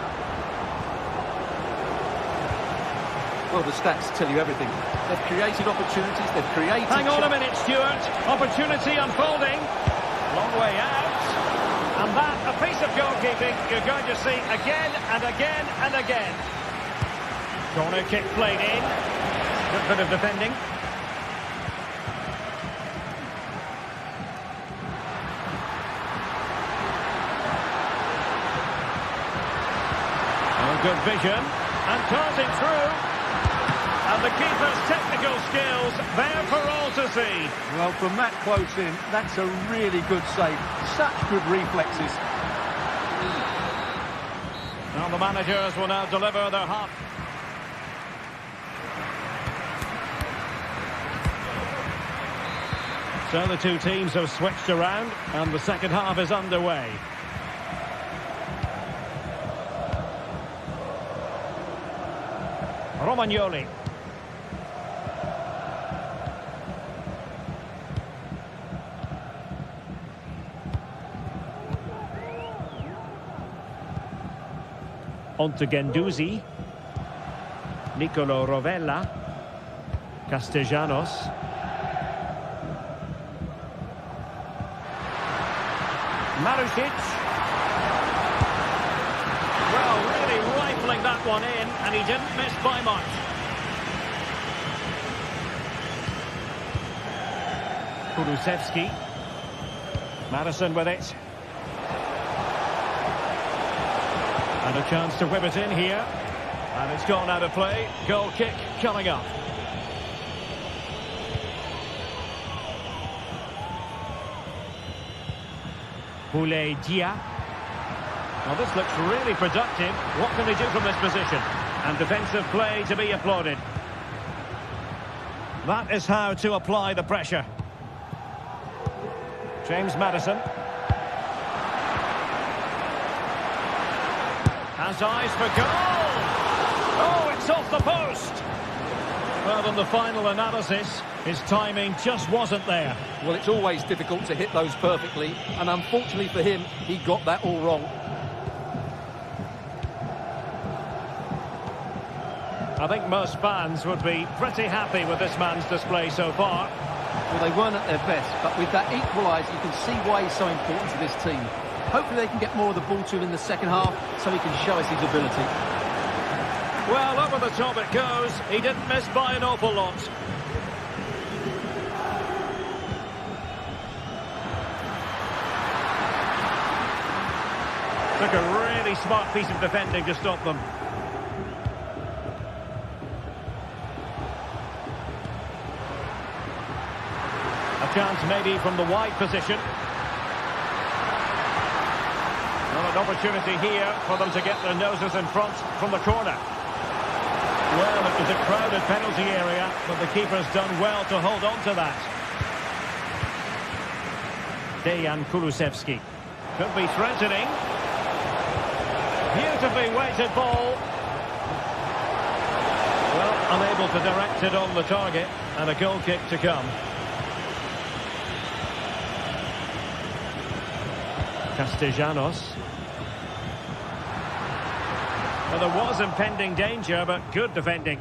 Well, the stats tell you everything. They've created opportunities, they've created... Hang on a minute, Stuart. Opportunity unfolding. Long way out. And that, a piece of goalkeeping you're going to see again and again and again. Corner kick played in. Good bit of defending. Oh, good vision. And darting through. And the keeper's technical skills there for all to see. Well, from that close in, that's a really good save. Such good reflexes. Now the managers will now deliver their half. So the two teams have switched around and the second half is underway. Romagnoli. On to Guendouzi. Nicolo Rovella. Castellanos. Marusic. Well, really rifling that one in, and he didn't miss by much. Kulusevski. Madison with it. And a chance to whip it in here. And it's gone out of play. Goal kick coming up. Boulaye Dia. Well, this looks really productive. What can they do from this position? And defensive play to be applauded. That is how to apply the pressure. James Maddison. Has eyes for goal! Oh, it's off the post! Well, in the final analysis, his timing just wasn't there. Well, it's always difficult to hit those perfectly, and unfortunately for him, he got that all wrong. I think most fans would be pretty happy with this man's display so far. Well, they weren't at their best, but with that equaliser, you can see why he's so important to this team. Hopefully they can get more of the ball to him in the second half so he can show us his ability. Well, over the top it goes. He didn't miss by an awful lot. Took a really smart piece of defending to stop them. A chance maybe from the wide position. Well, an opportunity here for them to get their noses in front from the corner. Well, it was a crowded penalty area, but the keeper's done well to hold on to that. Dejan Kulusevski. Could be threatening. Beautifully weighted ball. Well, unable to direct it on the target, and a goal kick to come. Castellanos. Well, there was impending danger, but good defending.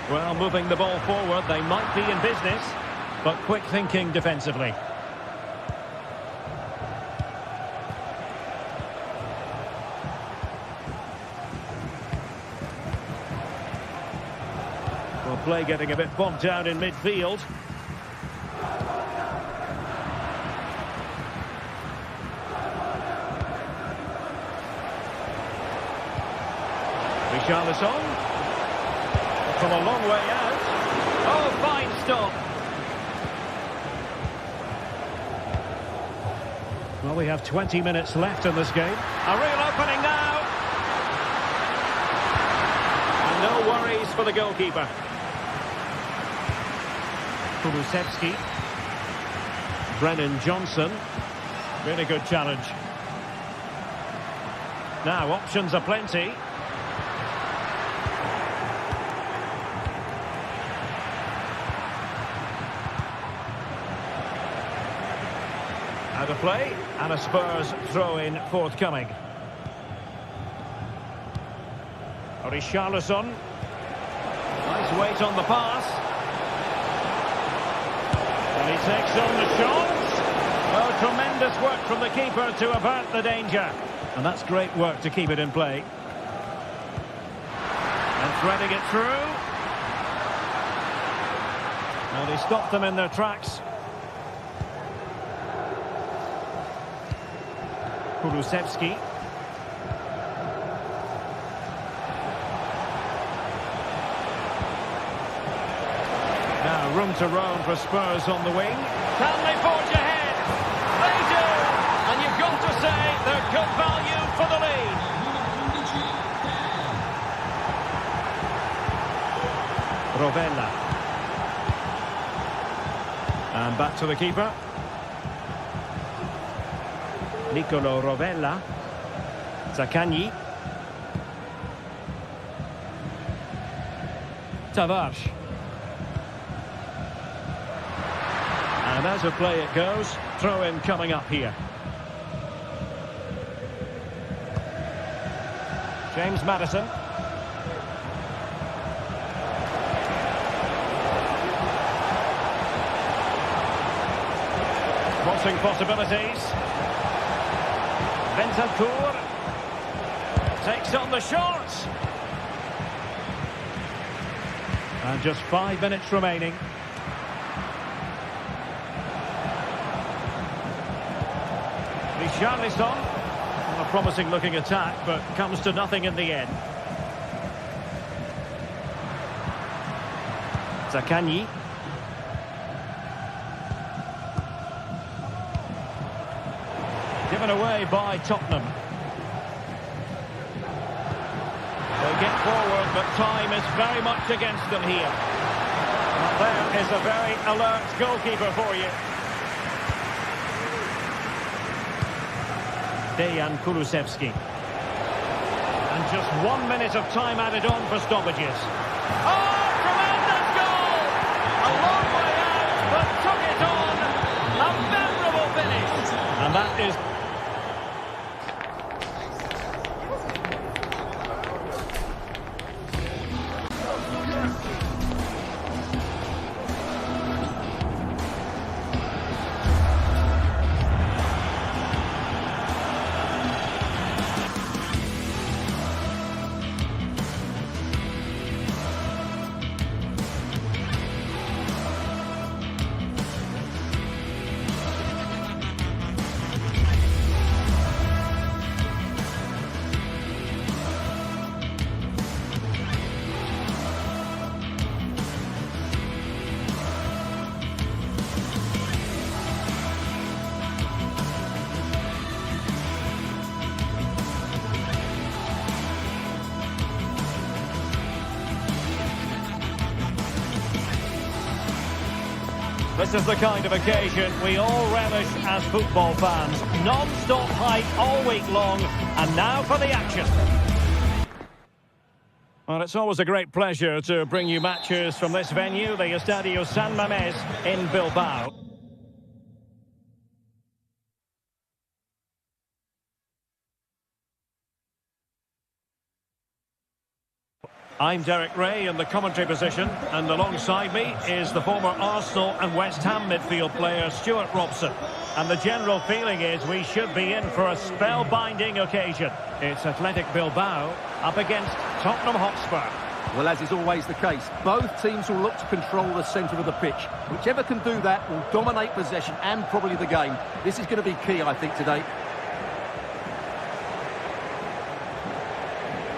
Well, moving the ball forward, they might be in business, but quick thinking defensively. Well, play getting a bit bogged down in midfield. Richarlison. From a long way out. Oh, fine stop. Well, we have 20 minutes left in this game. A real opening now. And no worries for the goalkeeper. Kulusevski. Brennan Johnson. Really good challenge. Now, options are plenty. Out of play, and a Spurs throw-in forthcoming. Richarlison. Nice weight on the pass. And he takes on the shots. Oh, tremendous work from the keeper to avert the danger. And that's great work to keep it in play. And threading it through. And he stopped them in their tracks. Kulusevski. Now room to roam for Spurs on the wing. Can they forge ahead? They do! And you've got to say they're good value for the lead. Rovella. And back to the keeper. Nicolo Rovella. Zaccagni. Tavares. And as a play it goes, throw-in coming up here. James Maddison. Crossing possibilities. Bentancur takes on the shots. And just 5 minutes remaining. Richarlison. A promising looking attack, but comes to nothing in the end. Zaccagni. Given away by Tottenham. They get forward, but time is very much against them here. Well, there is a very alert goalkeeper for you. Dejan Kulusevski. And just 1 minute of time added on for stoppages. Oh, tremendous goal! A long way out, but took it on. A memorable finish. And that is... This is the kind of occasion we all relish as football fans. Non-stop hype all week long, and now for the action. Well, it's always a great pleasure to bring you matches from this venue, the Estadio San Mamés in Bilbao. I'm Derek Ray in the commentary position, and alongside me is the former Arsenal and West Ham midfield player Stuart Robson. And the general feeling is we should be in for a spellbinding occasion. It's Athletic Bilbao up against Tottenham Hotspur. Well, as is always the case, both teams will look to control the centre of the pitch. Whichever can do that will dominate possession and probably the game. This is going to be key, I think, today.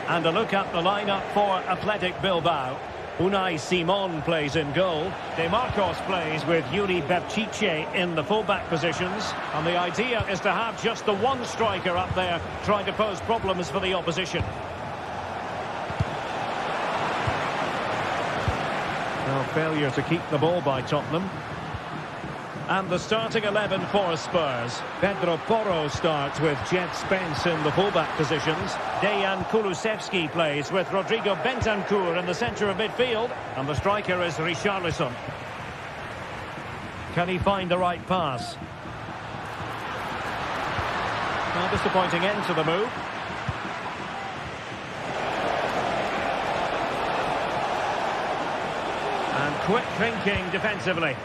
And a look at the lineup for Athletic Bilbao. Unai Simon plays in goal. De Marcos plays with Yuri Berchiche in the fullback positions. And the idea is to have just the one striker up there trying to pose problems for the opposition. Well, failure to keep the ball by Tottenham. And the starting 11 for Spurs. Pedro Porro starts with Jet Spence in the fullback positions. Dejan Kulusevski plays with Rodrigo Bentancur in the centre of midfield. And the striker is Richarlison. Can he find the right pass? Well, disappointing end to the move. And quick thinking defensively.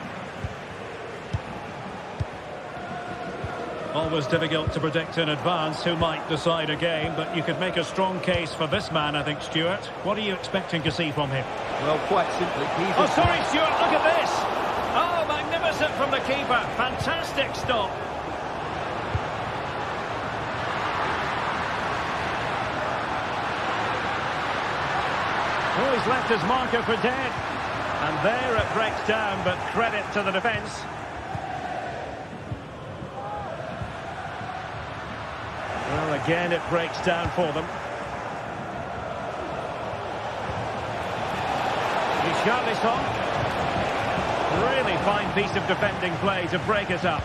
Always difficult to predict in advance who might decide a game, but you could make a strong case for this man, I think, Stuart. What are you expecting to see from him? Well, quite simply, he's... Oh, sorry, Stuart, look at this! Oh, magnificent from the keeper. Fantastic stop. Oh, he's left his marker for dead. And there it breaks down, but credit to the defence. Well, again, it breaks down for them. Richarlison. Really fine piece of defending play to break it up.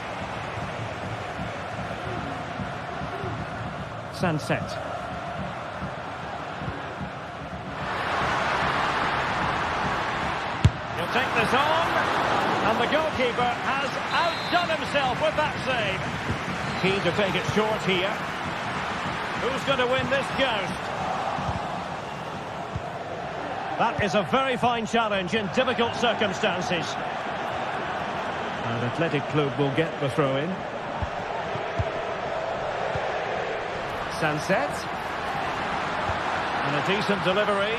Sunset. He'll take this on. And the goalkeeper has outdone himself with that save. Keen to take it short here. Who's going to win this joust? That is a very fine challenge in difficult circumstances. And Athletic Club will get the throw-in. Sunset. And a decent delivery.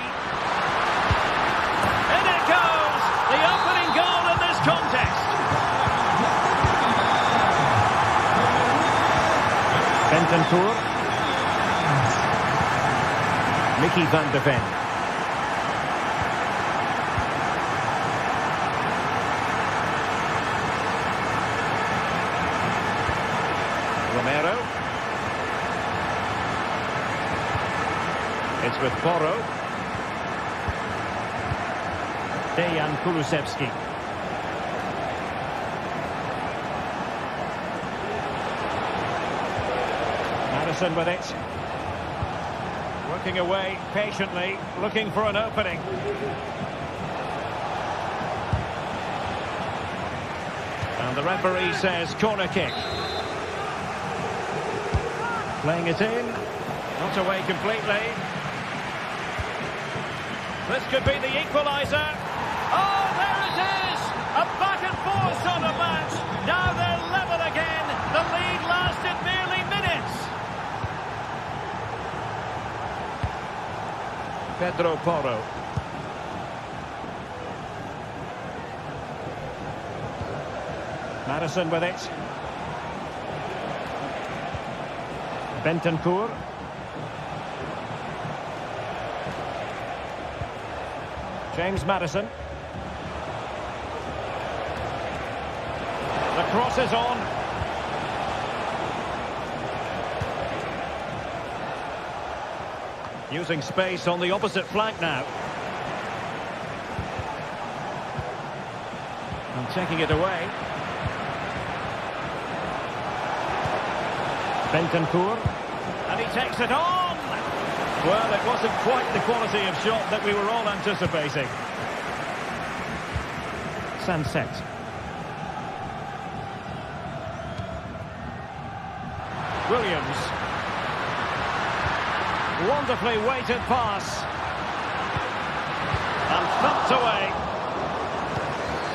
In it goes! The opening goal in this contest. Bentancur. Mickey van de Ven. Romero. It's with Porro. Dejan Kulusevski. Madison with it. Working away patiently, looking for an opening. And the referee says corner kick. Playing it in. Not away completely. This could be the equaliser. Oh, there it is! A back and forth sort of match. Now they're level again. The lead lasted merely minutes. Pedro Porro. Madison with it. Bentancur. James Madison. The cross is on. Using space on the opposite flank now. And taking it away. Bentancur. And he takes it on. Well, it wasn't quite the quality of shot that we were all anticipating. Sunset. Williams. Wonderfully weighted pass. And thumped away.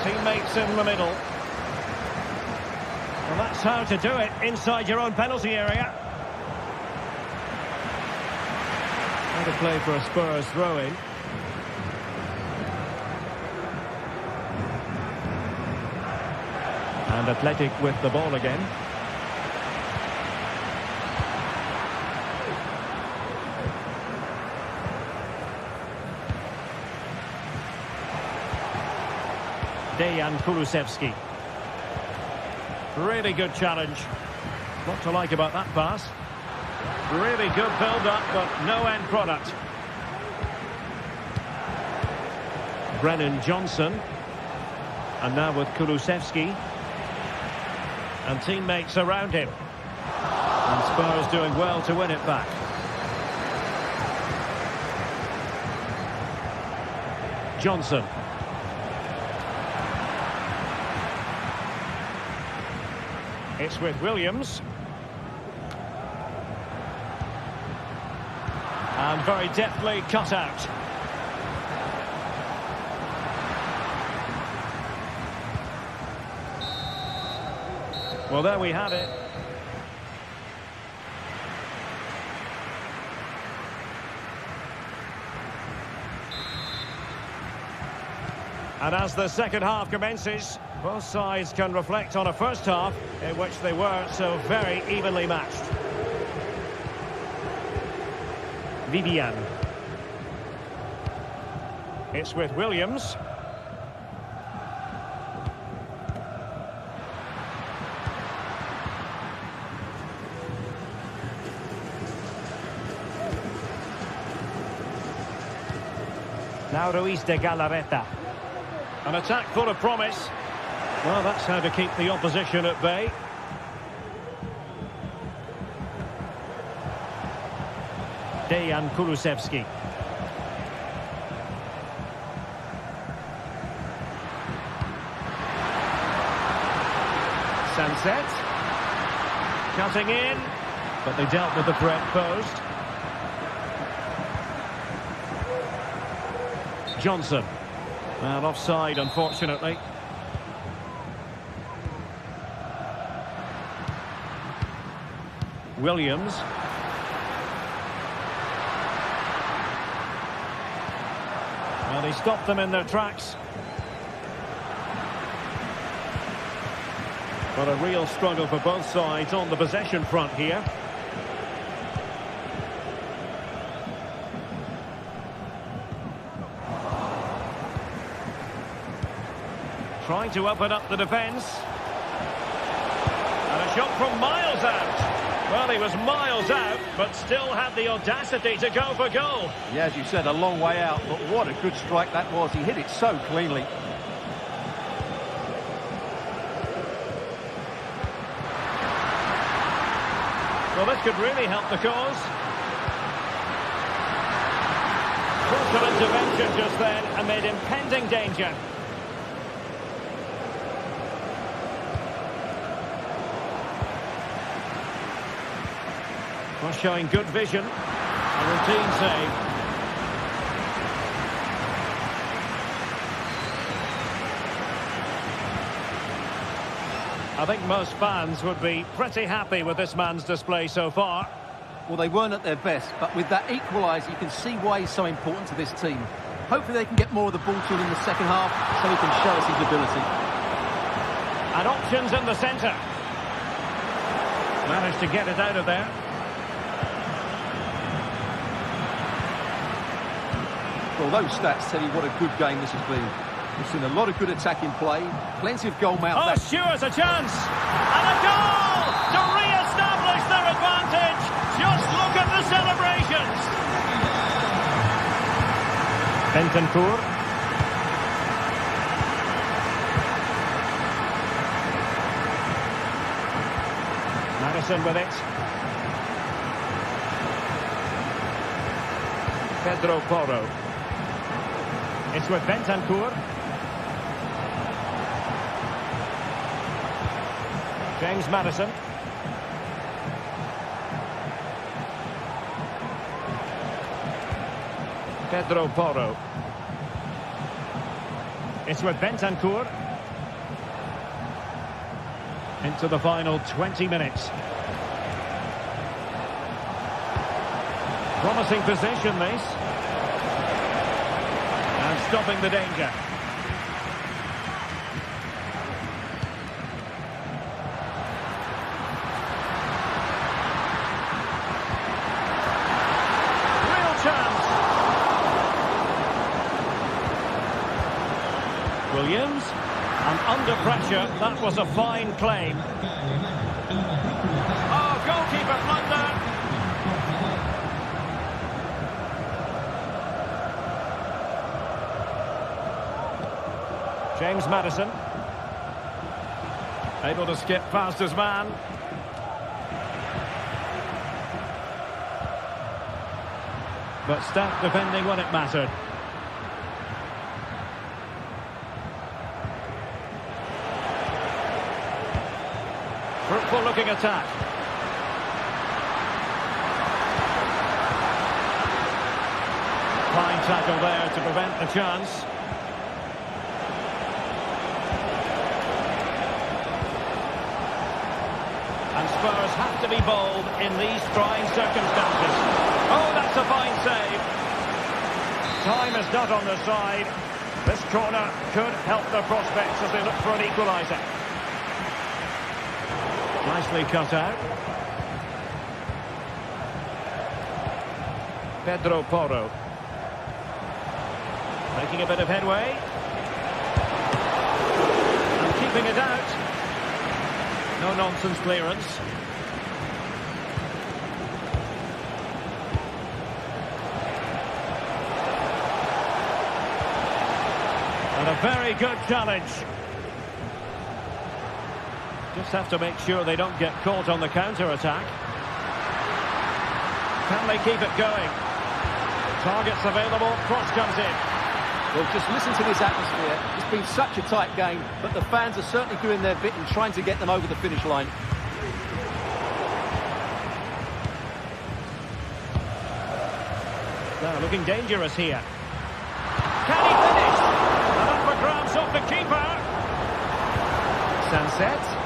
Teammates in the middle. Well, that's how to do it inside your own penalty area. How to play for a Spurs throw-in. And Athletic with the ball again. Dejan Kulusevski. Really good challenge. What to like about that pass. Really good build-up, but no end product. Brennan Johnson. And now with Kulusevski. And teammates around him. And Spurs doing well to win it back. Johnson. It's with Williams. And very deftly cut out. Well, there we have it. And as the second half commences, both sides can reflect on a first half in which they were so very evenly matched. Vivian. It's with Williams. Now Ruiz de Galarreta. An attack full of promise. Well, that's how to keep the opposition at bay. Dejan Kulusevski. Sunset. Cutting in, but they dealt with the threat posed. Johnson. Well, offside, unfortunately. Williams. Well, he stopped them in their tracks. But a real struggle for both sides on the possession front here. Trying to open up the defence. And a shot from miles out. Well, he was miles out, but still had the audacity to go for goal. Yeah, as you said, a long way out, but what a good strike that was. He hit it so cleanly. Well, this could really help the cause. Crucial intervention just then amid impending danger. Well, showing good vision. A routine save. I think most fans would be pretty happy with this man's display so far. Well, they weren't at their best, but with that equaliser, you can see why he's so important to this team. Hopefully they can get more of the ball to him in the second half so he can show us his ability. And options in the centre. Managed to get it out of there. Well, those stats tell you what a good game this has been. We've seen a lot of good attacking play, plenty of goal mouth. Oh, Stewart's a chance! And a goal to re-establish their advantage! Just look at the celebrations! Bentancur. Madison with it. Pedro Porro. It's with Bentancur. James Maddison. Pedro Porro. It's with Bentancur. Into the final 20 minutes. Promising position, this. And stopping the danger. Real chance. Williams. And under pressure, that was a fine claim. Oh, goalkeeper blunder. James Maddison. Able to skip past his man. But stout defending when it mattered. Fruitful looking attack. Fine tackle there to prevent the chance. And Spurs have to be bold in these trying circumstances. Oh, that's a fine save. Time is not on their side. This corner could help their prospects as they look for an equaliser. Nicely cut out. Pedro Porro. Making a bit of headway. And keeping it out. No-nonsense clearance. And a very good challenge. Just have to make sure they don't get caught on the counter-attack. Can they keep it going? Targets available, cross comes in. Well, just listen to this atmosphere. It's been such a tight game, but the fans are certainly doing their bit and trying to get them over the finish line. Now, looking dangerous here. Can he finish? And up for grabs off the keeper. Sunset.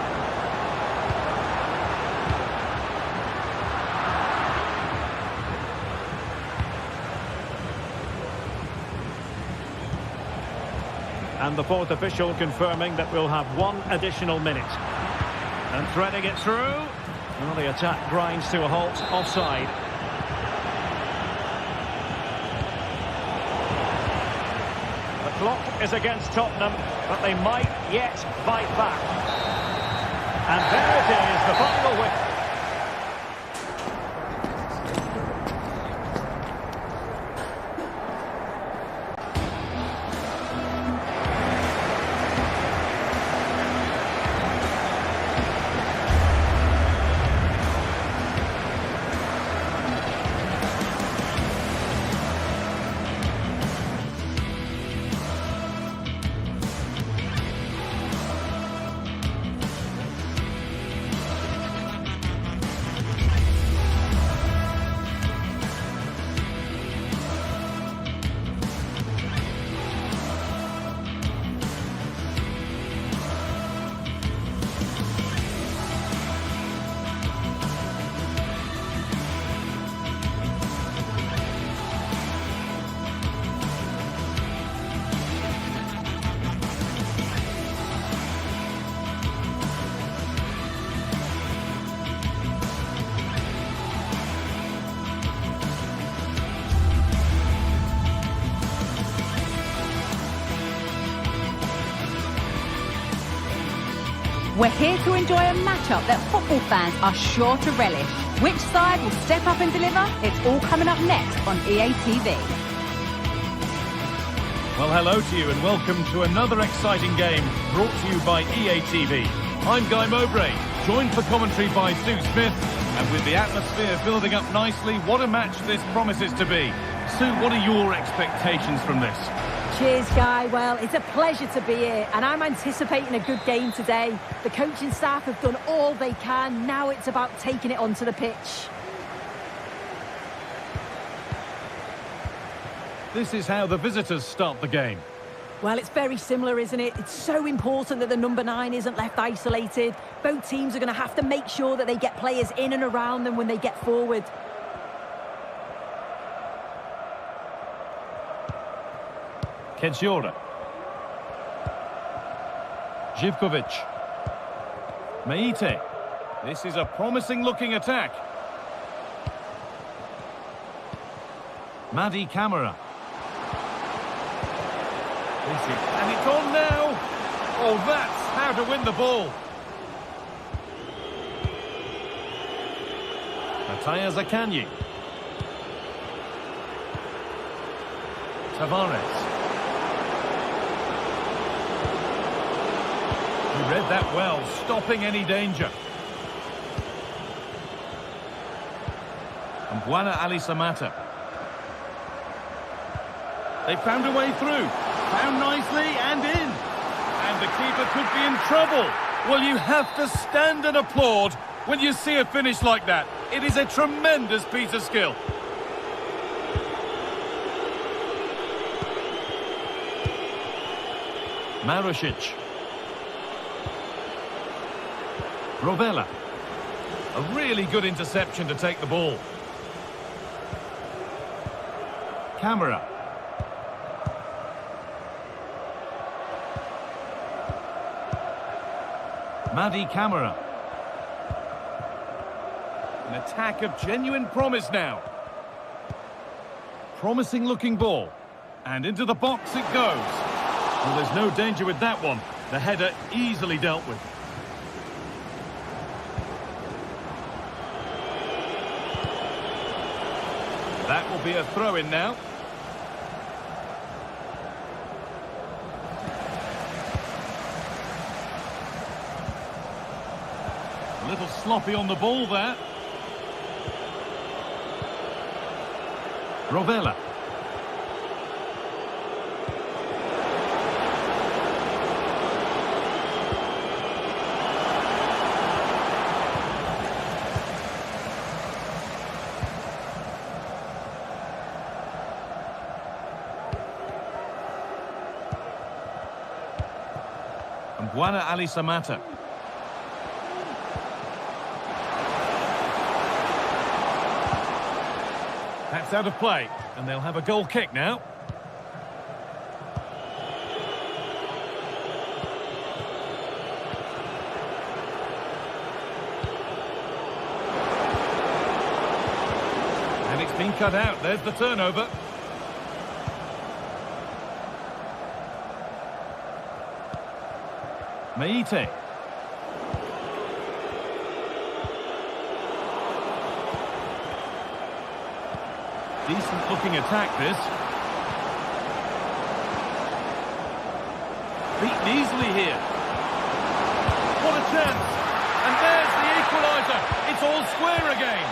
And the fourth official confirming that we'll have one additional minute. And threading it through. Well, the attack grinds to a halt, offside. The clock is against Tottenham, but they might yet fight back. And there it is, the final whistle. We're here to enjoy a matchup that football fans are sure to relish. Which side will step up and deliver? It's all coming up next on EA TV. Well, hello to you and welcome to another exciting game brought to you by EA TV. I'm Guy Mowbray, joined for commentary by Stu Smith, and with the atmosphere building up nicely, what a match this promises to be. Sue, what are your expectations from this? Cheers, Guy. Well, it's a pleasure to be here, and I'm anticipating a good game today. The coaching staff have done all they can. Now it's about taking it onto the pitch. This is how the visitors start the game. Well, it's very similar, isn't it? It's so important that the number 9 isn't left isolated. Both teams are going to have to make sure that they get players in and around them when they get forward. Kedziora. Živkovic. Meite. This is a promising-looking attack. Madi Camara. And it's on now. Oh, that's how to win the ball. Mathias Akanji. Tavares. He read that well, stopping any danger. And Buana Ali Samata. They found a way through. Found nicely and in. And the keeper could be in trouble. Well, you have to stand and applaud when you see a finish like that. It is a tremendous piece of skill. Marušić. Rovella. A really good interception to take the ball. Camara. Madi Camara. An attack of genuine promise now. Promising looking ball. And into the box it goes. Well, there's no danger with that one. The header easily dealt with. That will be a throw-in now. A little sloppy on the ball there. Rovella. And Buana Ali Samata. That's out of play, and they'll have a goal kick now. And it's been cut out. There's the turnover. Meite. Decent looking attack this. Beaten easily here. What a chance. And there's the equaliser. It's all square again.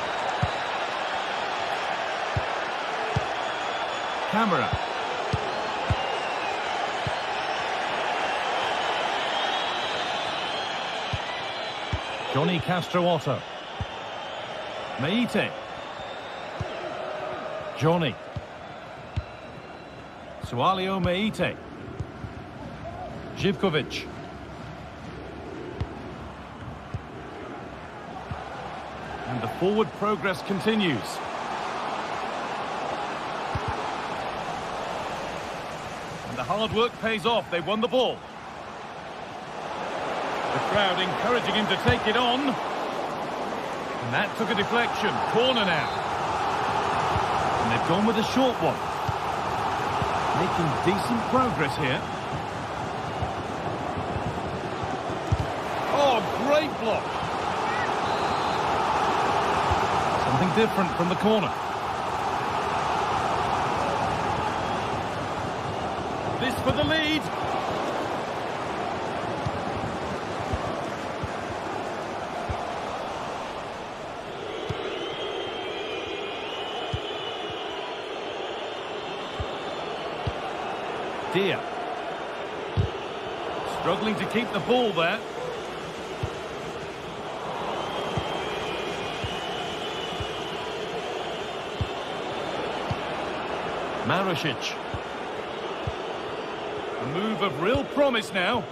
Camara. Johnny Castro Otto. Meite. Johnny. Sualio Meite. Živkovic. And the forward progress continues. And the hard work pays off. They won the ball. The crowd encouraging him to take it on. And that took a deflection. Corner now. And they've gone with a short one. Making decent progress here. Oh, great block. Something different from the corner. This for the lead. Dia. Struggling to keep the ball there. Marušić. A move of real promise now.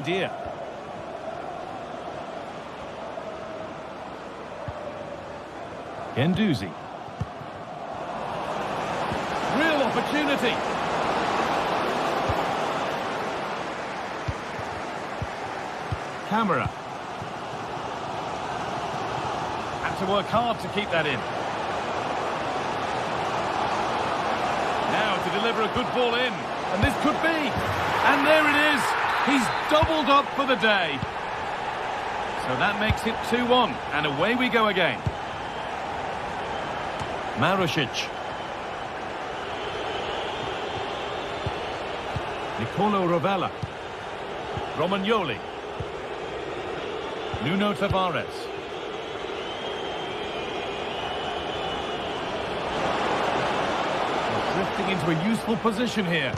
Dia. Guendouzi. Real opportunity. Camera. Had to work hard to keep that in. Now to deliver a good ball in. And this could be. And there it is. He's doubled up for the day. So that makes it 2-1. And away we go again. Marušić. Nicolo Rovella. Romagnoli. Nuno Tavares. Drifting into a useful position here.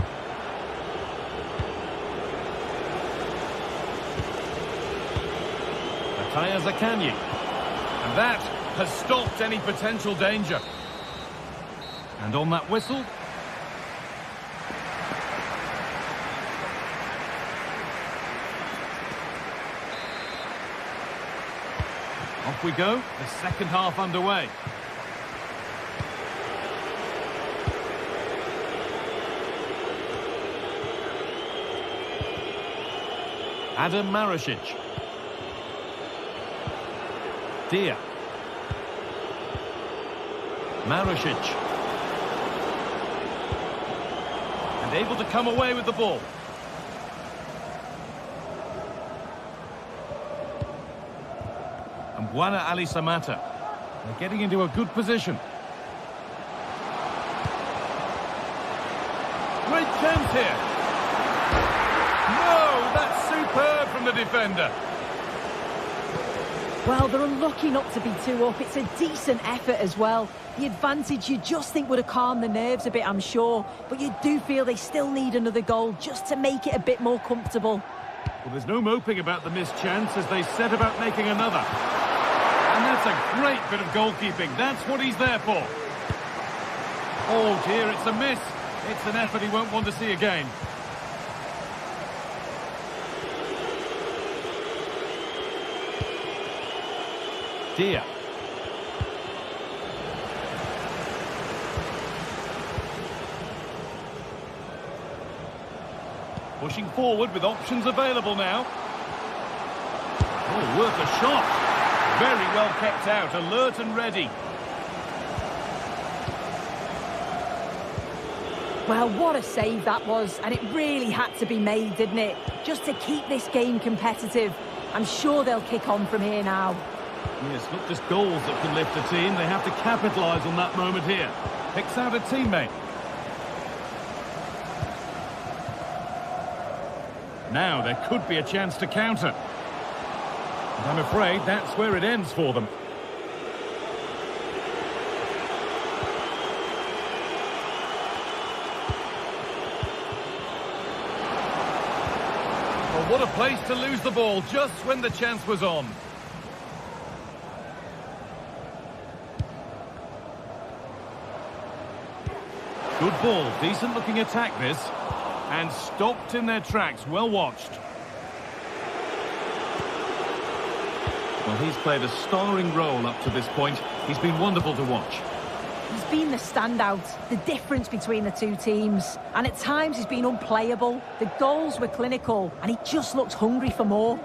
Mattia Zaccagni. And that has stopped any potential danger. And on that whistle... Off we go, the second half underway. Adam Marušić. Dia. Marušić. And able to come away with the ball. And Buana Ali Samata. They're getting into a good position. Great chance here. No, that's superb from the defender. Well, they're unlucky not to be 2 up. It's a decent effort as well. The advantage you just think would have calmed the nerves a bit, I'm sure. But you do feel they still need another goal just to make it a bit more comfortable. Well, there's no moping about the missed chance as they set about making another. And that's a great bit of goalkeeping. That's what he's there for. Oh dear, it's a miss. It's an effort he won't want to see again. Dia. Pushing forward with options available now. Oh, worth a shot. Very well kept out, alert and ready. Well, what a save that was, and it really had to be made, didn't it? Just to keep this game competitive. I'm sure they'll kick on from here now. Yes, not just goals that can lift a team, they have to capitalise on that moment here. Picks out a teammate. Now there could be a chance to counter. But I'm afraid that's where it ends for them. Well, what a place to lose the ball just when the chance was on. Good ball, decent looking attack this. And stopped in their tracks, well watched. Well, he's played a starring role up to this point. He's been wonderful to watch. He's been the standout, the difference between the two teams. And at times he's been unplayable. The goals were clinical, and he just looked hungry for more.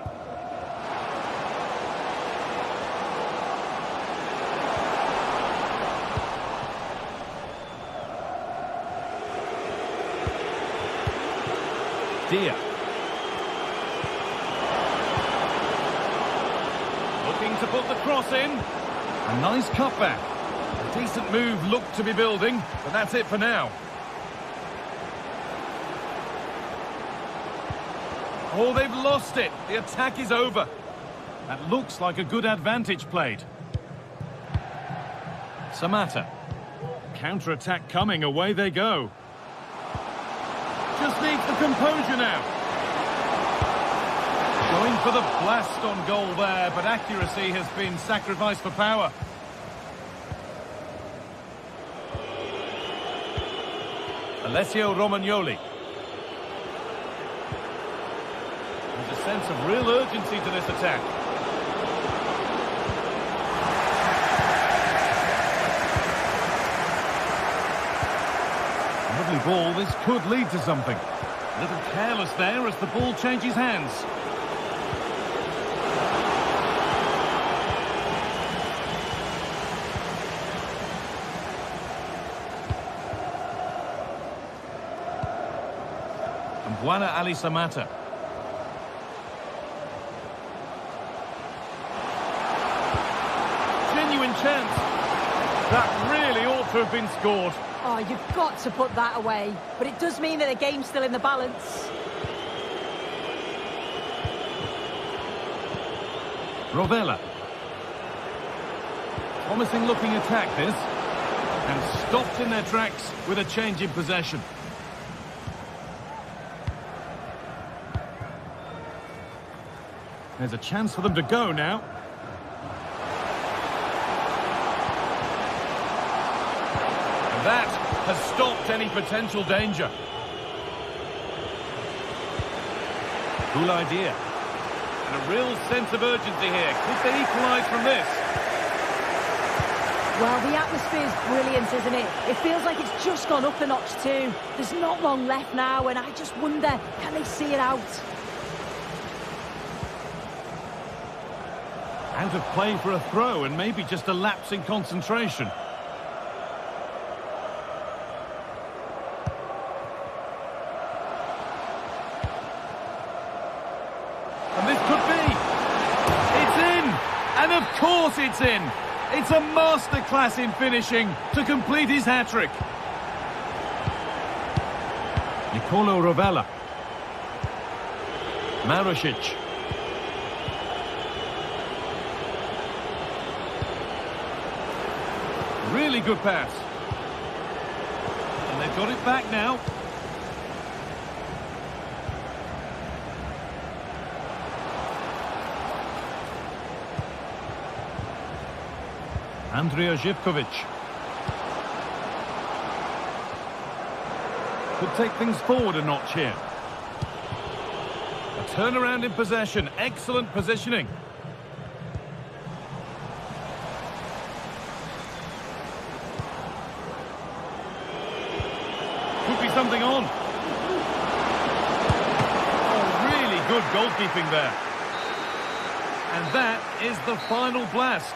Dia. Looking to put the cross in. A nice cutback. A decent move looked to be building, but that's it for now. Oh, they've lost it. The attack is over. That looks like a good advantage played. Samata. counter-attack coming, away they go. Just needs the composure now. Going for the blast on goal there, but accuracy has been sacrificed for power. Alessio Romagnoli. There's a sense of real urgency to this attack. Lovely ball, this could lead to something. A little careless there as the ball changes hands. And Buana Ali Samata. Genuine chance. That really ought to have been scored. Oh, you've got to put that away. But it does mean that the game's still in the balance. Rovella. Promising looking attack this. And stopped in their tracks with a change in possession. There's a chance for them to go now. That has stopped any potential danger. Cool idea. And a real sense of urgency here. Could they equalise from this? Well, the atmosphere is brilliant, isn't it? It feels like it's just gone up a notch too. There's not long left now, and I just wonder, can they see it out? Out of play for a throw, and maybe just a lapse in concentration. And this could be. It's in! And of course it's in! It's a masterclass in finishing to complete his hat-trick. Nicolo Rovella. Marusic. Really good pass. And they've got it back now. Andrija Živković. Could take things forward a notch here. A turnaround in possession. Excellent positioning. Could be something on. Oh, really good goalkeeping there. And that is the final blast.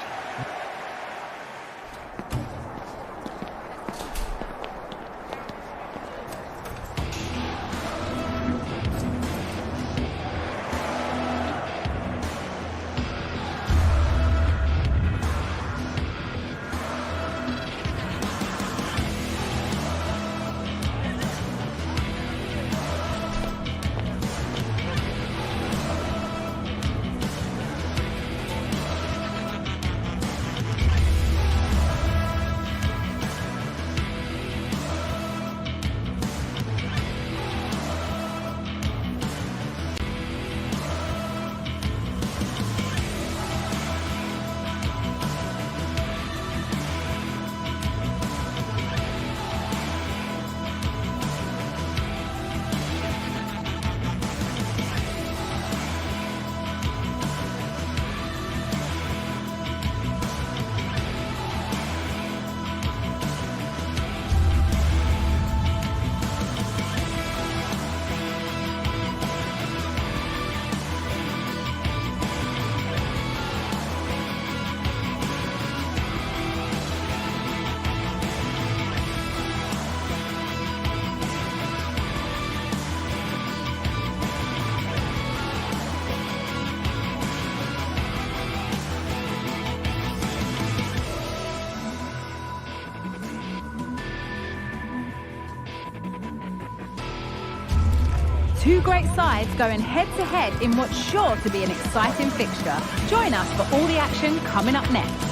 Two great sides going head-to-head in what's sure to be an exciting fixture. Join us for all the action coming up next.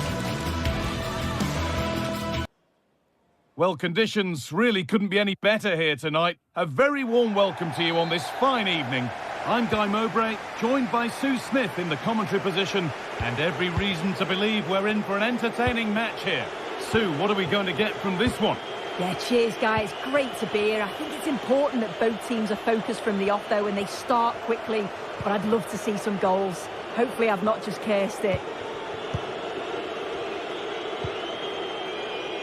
Well, conditions really couldn't be any better here tonight. A very warm welcome to you on this fine evening. I'm Guy Mowbray, joined by Sue Smith in the commentary position, and every reason to believe we're in for an entertaining match here. Sue, what are we going to get from this one? Yeah, cheers, guys. Great to be here. I think it's important that both teams are focused from the off, though, and they start quickly. But I'd love to see some goals. Hopefully I've not just cursed it.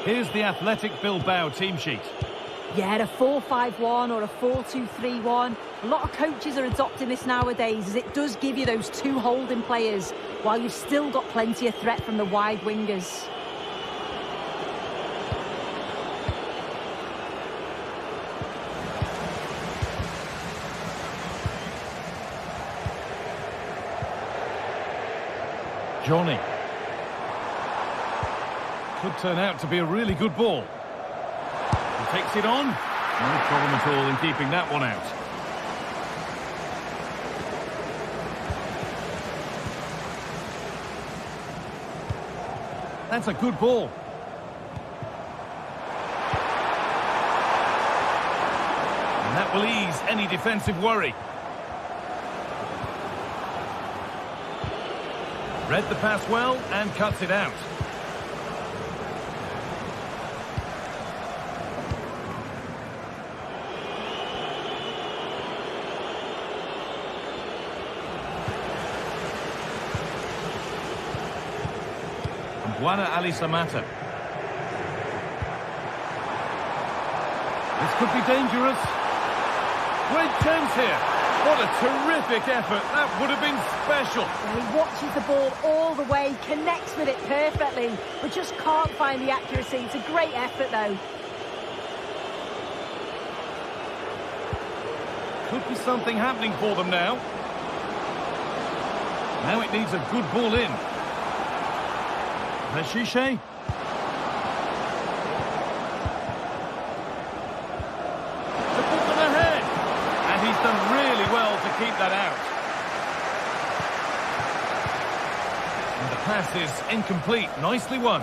Here's the Athletic Bilbao team sheet. Yeah, a 4-5-1 or a 4-2-3-1. A lot of coaches are adopting this nowadays, as it does give you those two holding players, while you've still got plenty of threat from the wide wingers. Johnny. Could turn out to be a really good ball. He takes it on. No problem at all in keeping that one out. That's a good ball. And that will ease any defensive worry. Read the pass well and cuts it out. Buana Ali Samata. This could be dangerous. Great chance here. What a terrific effort. That would have been special. He watches the ball all the way, connects with it perfectly, but just can't find the accuracy. It's a great effort, though. Could be something happening for them now. Now it needs a good ball in. Hashishe. To put them ahead. And he's done really well to keep that out. And the pass is incomplete. Nicely won.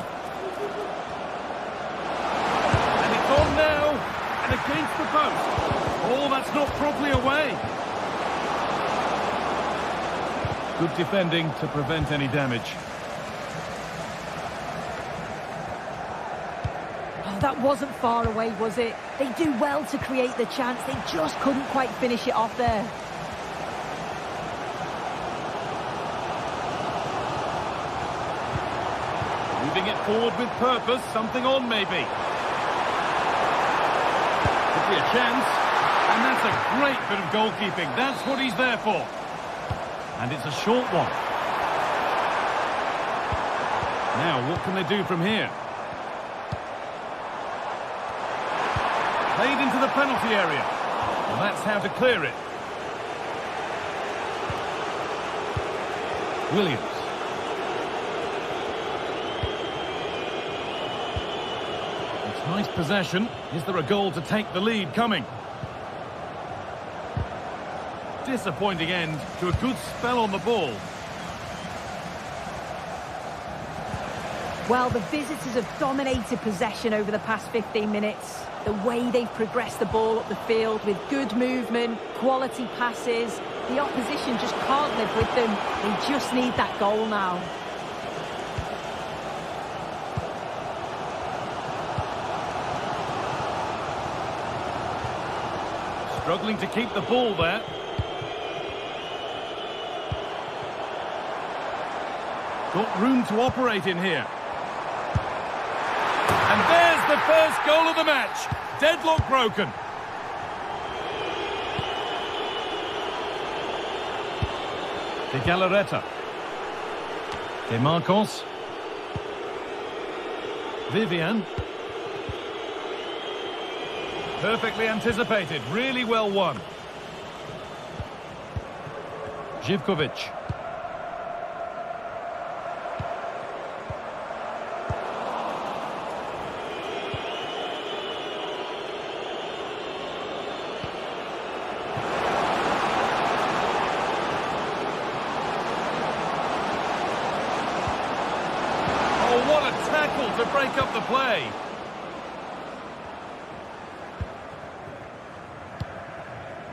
And it's on now. And against the post. Oh, that's not properly away. Good defending to prevent any damage. That wasn't far away, was it? They do well to create the chance. They just couldn't quite finish it off there. Moving it forward with purpose. Something on, maybe. Could be a chance. And that's a great bit of goalkeeping. That's what he's there for. And it's a short one. Now, what can they do from here? Played into the penalty area. Well, that's how to clear it. Williams. It's nice possession. Is there a goal to take the lead coming? Disappointing end to a good spell on the ball. Well, the visitors have dominated possession over the past 15 minutes. The way they've progressed the ball up the field with good movement, quality passes. The opposition just can't live with them. They just need that goal now. Struggling to keep the ball there. Got room to operate in here. And there's the first goal of the match. Deadlock broken. De Galarreta. De Marcos. Vivian. Perfectly anticipated. Really well won. Živkovic. Oh, what a tackle to break up the play.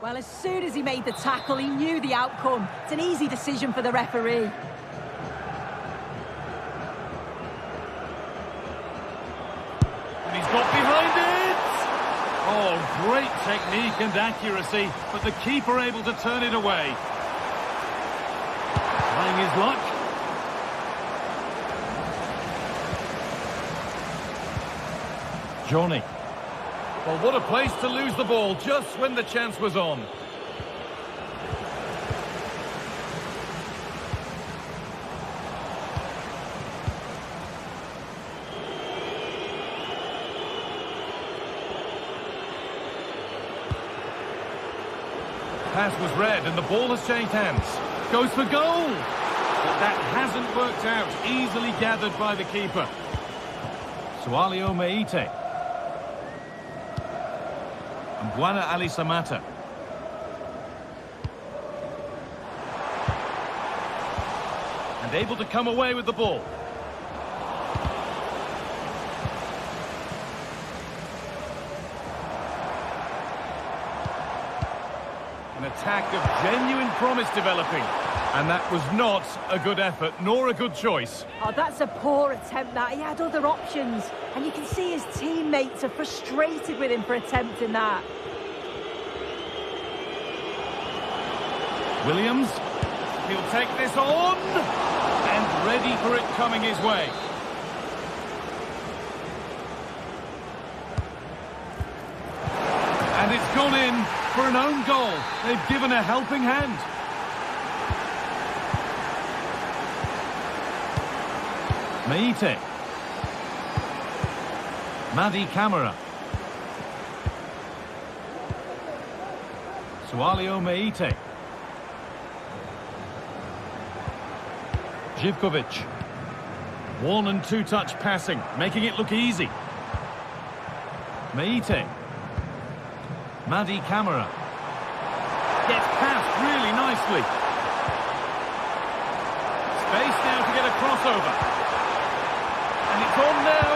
Well, as soon as he made the tackle, he knew the outcome. It's an easy decision for the referee. And he's got behind it! Oh, great technique and accuracy, but the keeper able to turn it away. Trying his luck. Johnny. Well, what a place to lose the ball just when the chance was on. Pass was read and the ball has changed hands. Goes for goal! But that hasn't worked out. Easily gathered by the keeper. Sualio Meite. And Buana Ali Samata. And able to come away with the ball. An attack of genuine promise developing. And that was not a good effort, nor a good choice. Oh, that's a poor attempt, that. He had other options. And you can see his teammates are frustrated with him for attempting that. Williams, he'll take this on. And ready for it coming his way. And it's gone in for an own goal. They've given a helping hand. Meite. Madi Camara. Sualio Meite. Živkovic. One and two touch passing, making it look easy. Meite. Madi Camara. Gets past really nicely. Space now to get a crossover. And it's on now.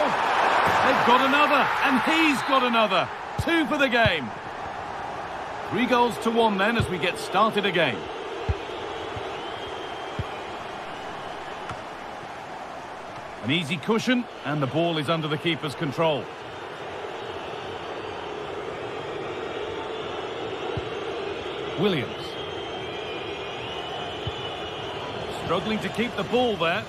They've got another, and he's got another. 2 for the game. 3 goals to 1 then as we get started again. An easy cushion, and the ball is under the keeper's control. Williams. Struggling to keep the ball there.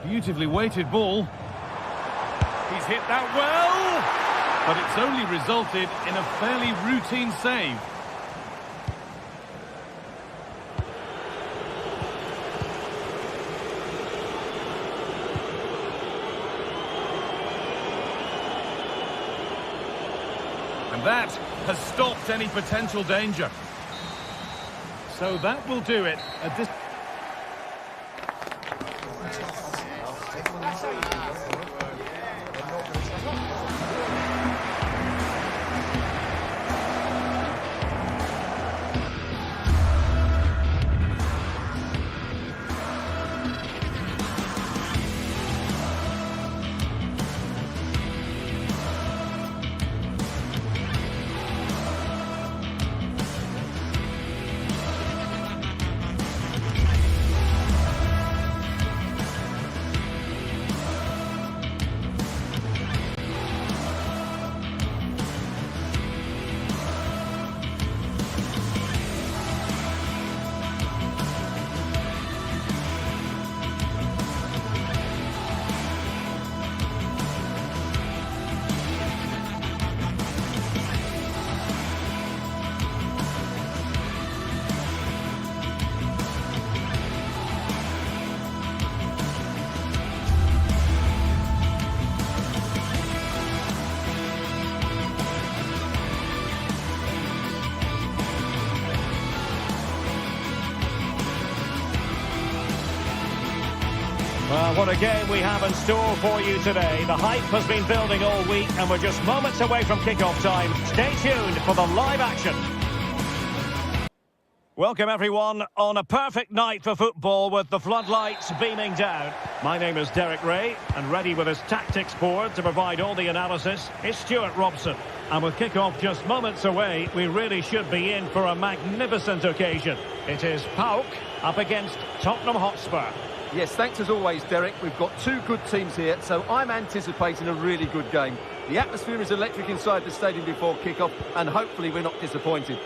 Beautifully weighted ball. He's hit that well, but it's only resulted in a fairly routine save. And that has stopped any potential danger. So that will do it at this. Well, what a game we have in store for you today. The hype has been building all week and we're just moments away from kick-off time. Stay tuned for the live action. Welcome everyone on a perfect night for football with the floodlights beaming down. My name is Derek Ray and ready with his tactics board to provide all the analysis is Stuart Robson. And with kick-off just moments away, we really should be in for a magnificent occasion. It is PAOK up against Tottenham Hotspur. Yes, thanks as always, Derek. We've got two good teams here, so I'm anticipating a really good game. The atmosphere is electric inside the stadium before kick-off, and hopefully we're not disappointed.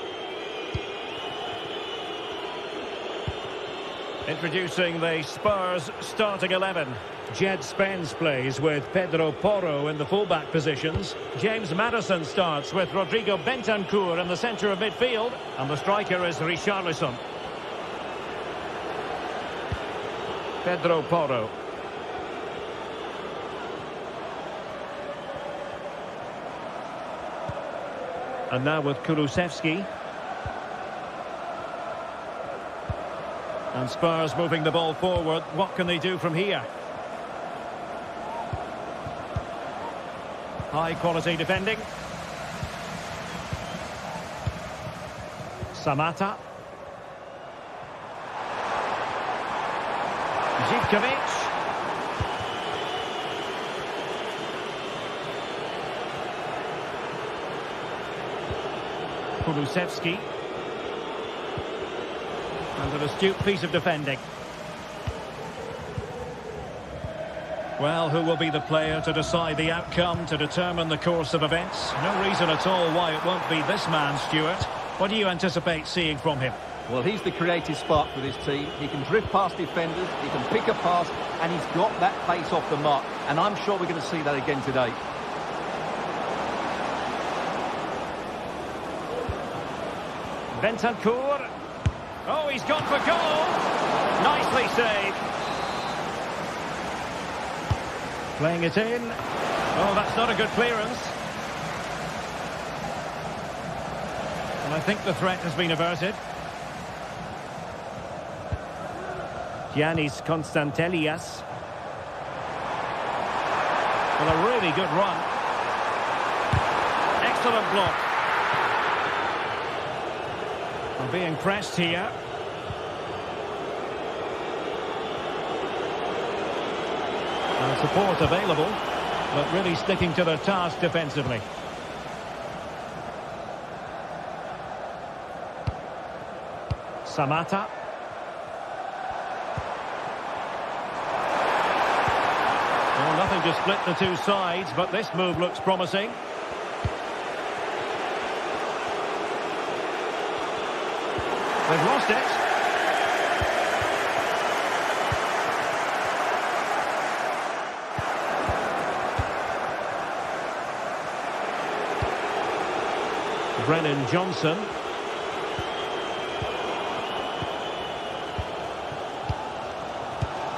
Introducing the Spurs starting 11. Jed Spence plays with Pedro Porro in the fullback positions. James Maddison starts with Rodrigo Bentancur in the centre of midfield. And the striker is Richarlison. Pedro Porro. And now with Kulusevski. And Spurs moving the ball forward. What can they do from here? High quality defending. Samata. Zivkovic. Kulusevski. And an astute piece of defending. Well, who will be the player to decide the outcome, to determine the course of events? No reason at all why it won't be this man, Stuart. What do you anticipate seeing from him? Well, he's the creative spark for this team. He can drift past defenders, he can pick a pass, and he's got that pace off the mark. And I'm sure we're going to see that again today. Bentancur. Oh, he's gone for goal. Nicely saved. Playing it in. Oh, that's not a good clearance. And I think the threat has been averted. Giannis Constantelias. With a really good run. Excellent block. Well, being pressed here. And support available, but really sticking to their task defensively. Samata. Well, nothing to split the two sides, but this move looks promising. They've lost it. Brennan Johnson.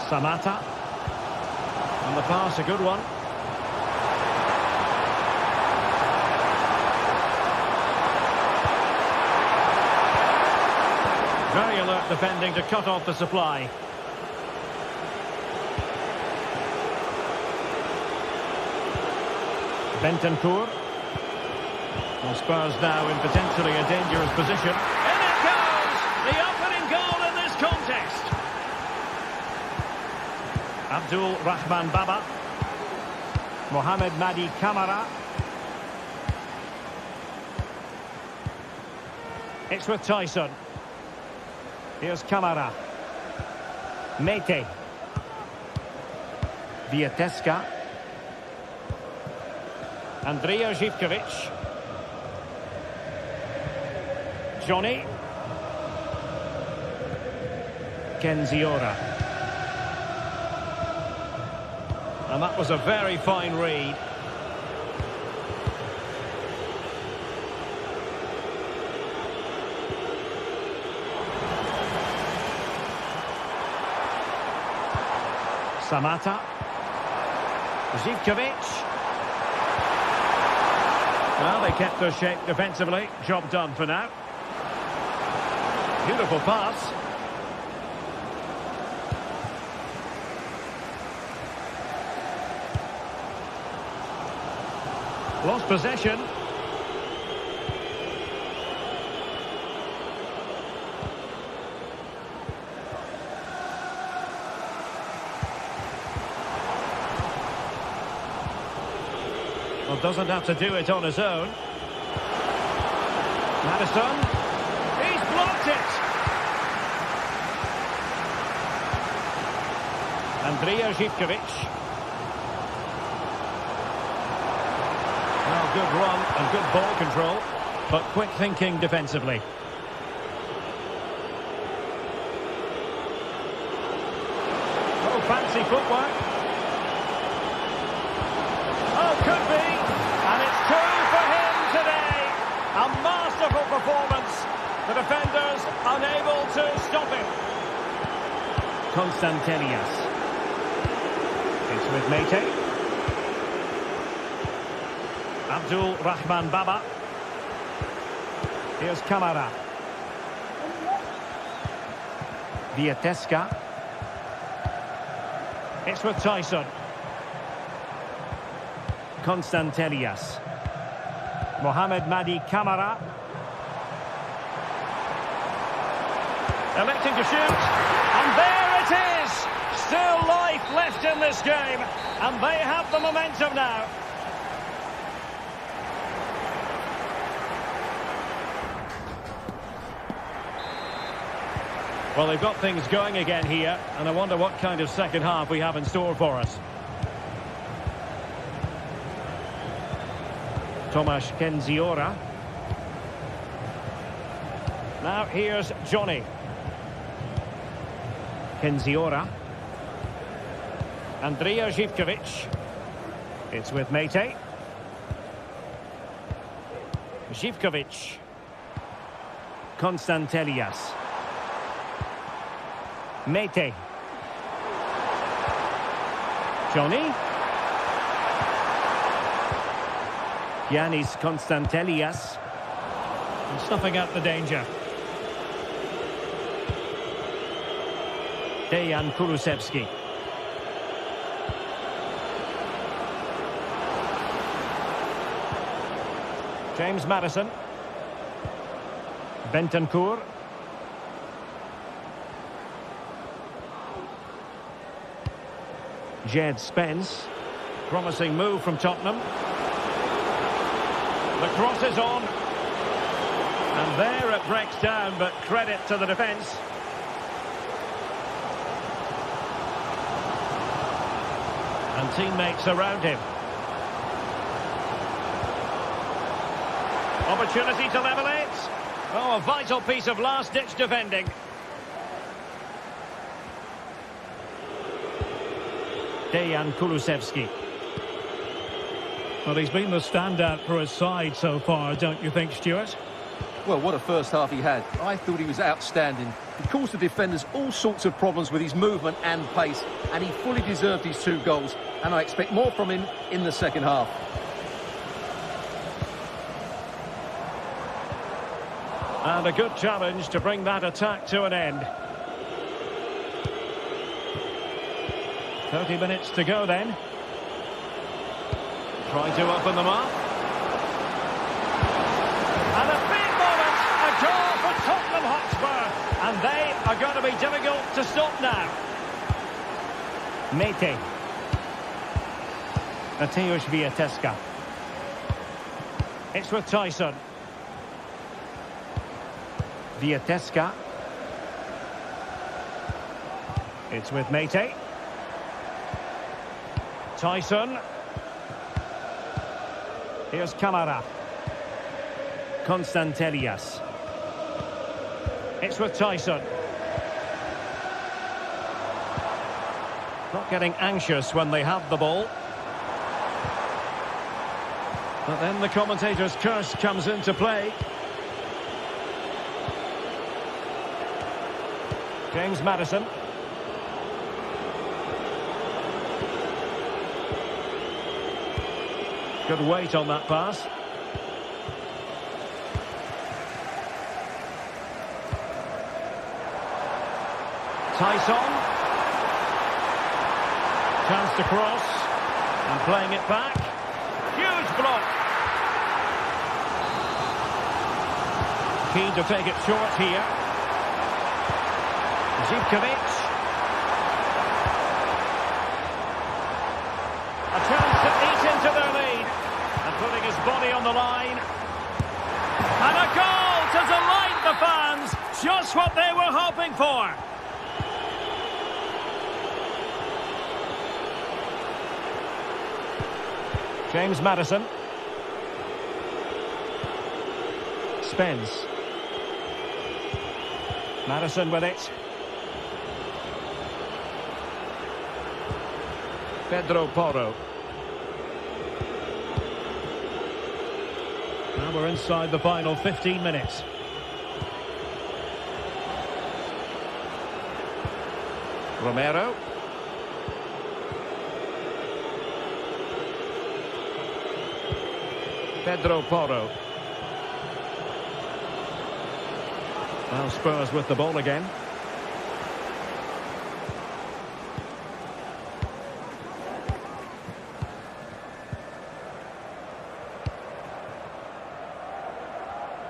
Samata. And the pass, a good one. Very alert defending to cut off the supply. Bentancur. Well, Spurs now in potentially a dangerous position. In it goes! The opening goal in this contest. Abdul Rahman Baba. Mohamed Madi Kamara. It's with Tyson. Here's Kamara. Mete. Vieteska. Andrija Zivkovic. Johnny. Kenziora. And that was a very fine read. Samata. Zivkovic. Well, they kept their shape defensively. Job done for now. Beautiful pass. Lost possession. Well, doesn't have to do it on his own. Madison. He's blocked it. Andrija Živković. Well, good run and good ball control, but quick thinking defensively. Oh, fancy footwork. Oh, could be. And it's 2 for him today. A masterful performance. The defenders unable to stop him. Constantelias. It's with Mete. Abdul Rahman Baba. Here's Kamara. Vieteska. It's with Tyson. Constantelias. Mohamed Madi Kamara. Electing to shoot. And there it is! Still life left in this game. And they have the momentum now. Well, they've got things going again here, and I wonder what kind of second half we have in store for us. Tomasz Kenziora. Now here's Johnny. Kenziora. Andrija Živković. It's with Mete. Živković. Constantelias. Mete. Johnny. Giannis Constantelias. And snuffing out the danger. Dejan Kulusevski. James Madison. Bentancur. Jed Spence. Promising move from Tottenham. The cross is on. And there it breaks down, but credit to the defence. And teammates around him. Opportunity to level it. Oh, a vital piece of last-ditch defending. Dejan Kulusevski. Well, he's been the standout for his side so far, don't you think, Stuart? Well, what a first half he had. I thought he was outstanding. He caused the defenders all sorts of problems with his movement and pace, and he fully deserved his 2 goals, and I expect more from him in the second half. And a good challenge to bring that attack to an end. 30 minutes to go then. Try to open them up. And a big moment. A goal for Tottenham Hotspur. And they are going to be difficult to stop now. Mete. Mateusz Vieteska. It's with Tyson. Vieteska. It's with Mete. Tyson. Here's Kamara. Constantelias. It's with Tyson. Not getting anxious when they have the ball. But then the commentator's curse comes into play. James Madison. Good weight on that pass. Tyson. Chance to cross. And playing it back. Huge block. Keen to take it short here. Živković. A chance to eat into their lead. body on the line. And a goal to delight the fans. Just what they were hoping for. James Maddison. Spence. Maddison with it. Pedro Porro. Now we're inside the final 15 minutes. Romero. Pedro Porro. Now Spurs with the ball again.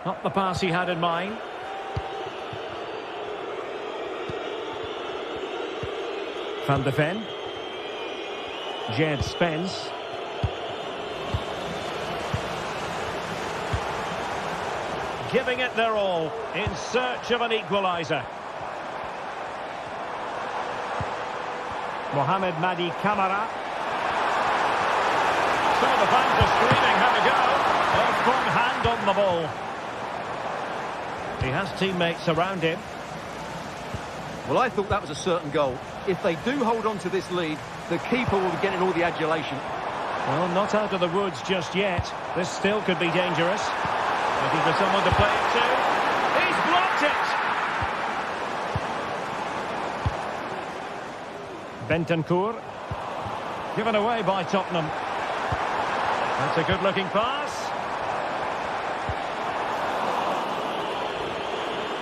Not the pass he had in mind. Van de Ven. Jed Spence. Giving it their all in search of an equaliser. Mohamed Madi Camara. Some of the fans are screaming, have a go. A strong hand on the ball. He has teammates around him. Well, I thought that was a certain goal. If they do hold on to this lead, the keeper will be getting all the adulation. Well, not out of the woods just yet. This still could be dangerous. Looking for someone to play it to. He's blocked it! Bentancur. Given away by Tottenham. That's a good-looking pass.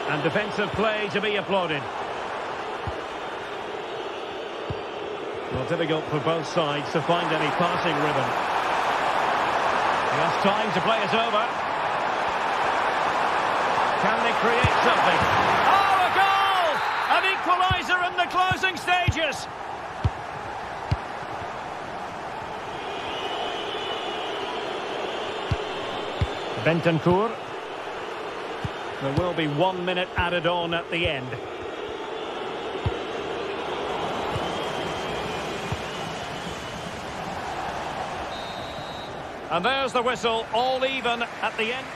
And defensive play to be applauded. Well, difficult for both sides to find any passing rhythm. He has time to play it over. Can they create something? Oh, a goal! An equaliser in the closing stages. Bentancur. There will be 1 minute added on at the end. And there's the whistle, all even at the end.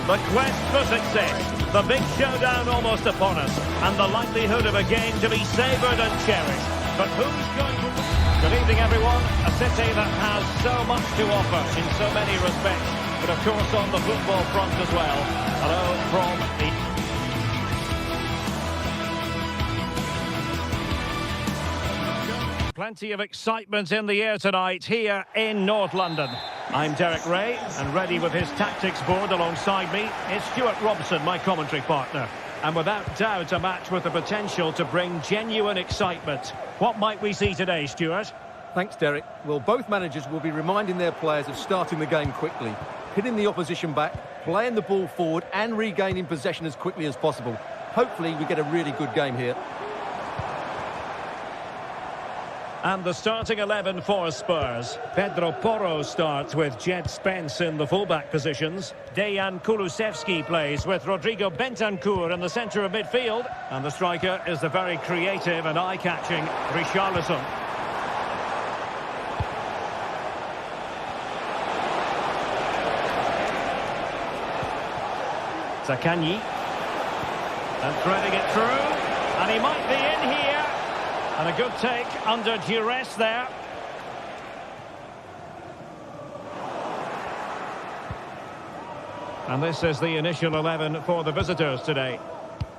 The quest for success, the big showdown almost upon us, and the likelihood of a game to be savoured and cherished. But who's going to... Good evening, everyone. A city that has so much to offer in so many respects, but of course on the football front as well. Hello from the... Plenty of excitement in the air tonight here in North London. I'm Derek Ray, and ready with his tactics board alongside me is Stuart Robson, my commentary partner. And without doubt, a match with the potential to bring genuine excitement. What might we see today, Stuart? Thanks, Derek. Well, both managers will be reminding their players of starting the game quickly, hitting the opposition back, playing the ball forward and regaining possession as quickly as possible. Hopefully we get a really good game here. And the starting 11 for Spurs. Pedro Porro starts with Jed Spence in the fullback positions. Dejan Kulusevski plays with Rodrigo Bentancur in the centre of midfield. And the striker is the very creative and eye-catching Richarlison. Zaccagni. And threading it through. And he might be in here. And a good take under duress there. And this is the initial 11 for the visitors today.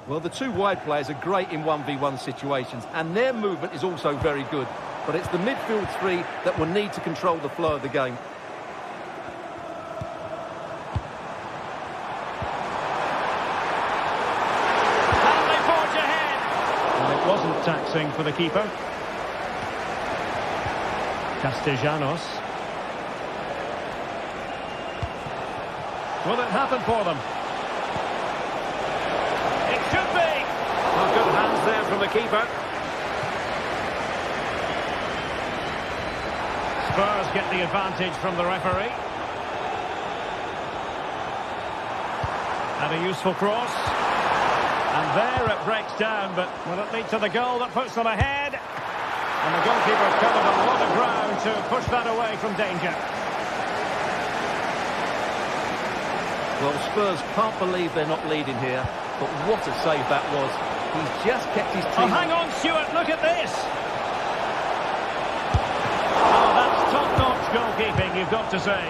Well, the two wide players are great in 1v1 situations, and their movement is also very good. But it's the midfield three that will need to control the flow of the game. Wasn't taxing for the keeper. Castellanos. Will it happen for them? It should be. Well, good hands there from the keeper. Spurs get the advantage from the referee. And a useful cross. And there it breaks down, but will it lead to the goal that puts them ahead? And the goalkeeper covered a lot of ground to push that away from danger. Well, Spurs can't believe they're not leading here, but what a save that was. He's just kept his team... Oh, hang on, Stuart, look at this! Oh, that's top-notch goalkeeping, you've got to say.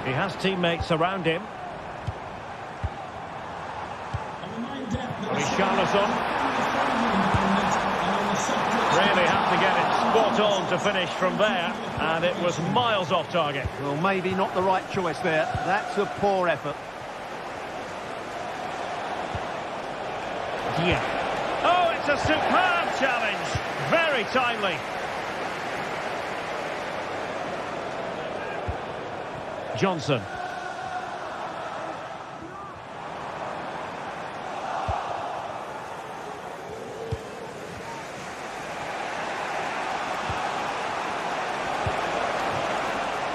He has teammates around him. Richarlison. Really have to get it spot on to finish from there, and it was miles off target. Well, maybe not the right choice there. That's a poor effort. Yeah. Oh, it's a superb challenge. Very timely. Johnson.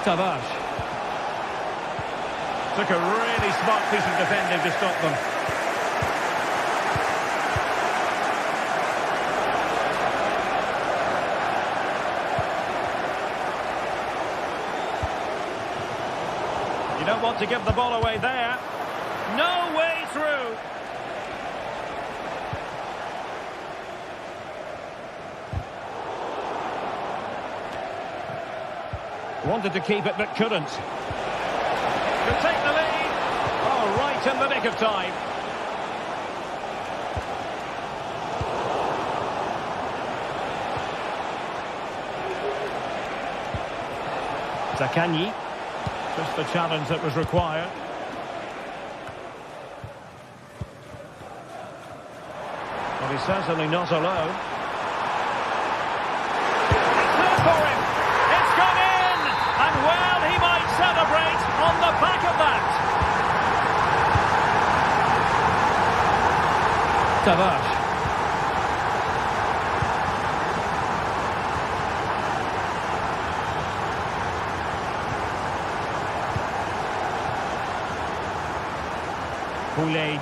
Tavares. Took a really smart piece of defending to stop them. You don't want to give the ball away there. No way through. Wanted to keep it but couldn't. Could take the lead. Oh, right in the nick of time. Zaccagni. Just the challenge that was required. Well, he's certainly not alone. It's there for him. It's gone in. And well, he might celebrate on the back of that. Tavares.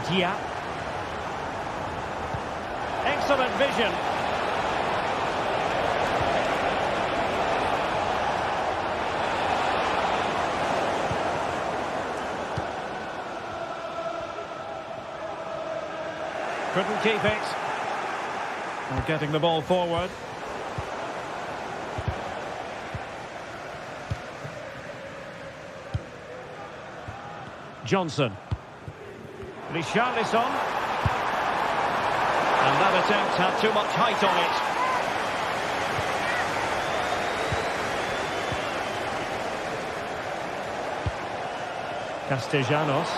Dia. Excellent vision. Couldn't keep it. They're getting the ball forward. Johnson. Richarlison. And that attempt had too much height on it. Castellanos.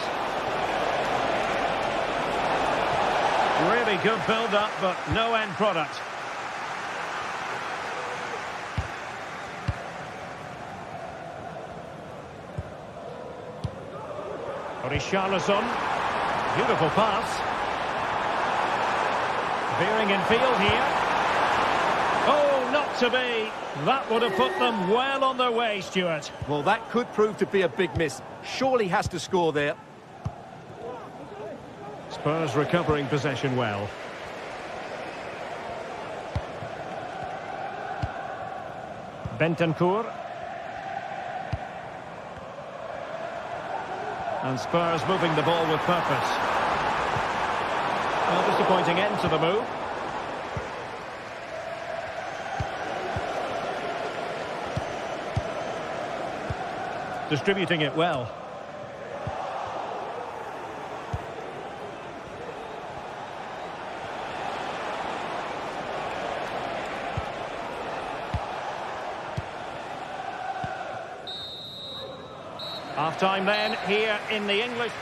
Really good build-up, but no end product. Richarlison. Beautiful pass. Veering in field here. Oh, not to be. That would have put them well on their way, Stuart. Well, that could prove to be a big miss. Surely has to score there. Spurs recovering possession well. Bentancur. And Spurs moving the ball with purpose. Well, disappointing end to the move. Distributing it well. Half-time then, here in the English.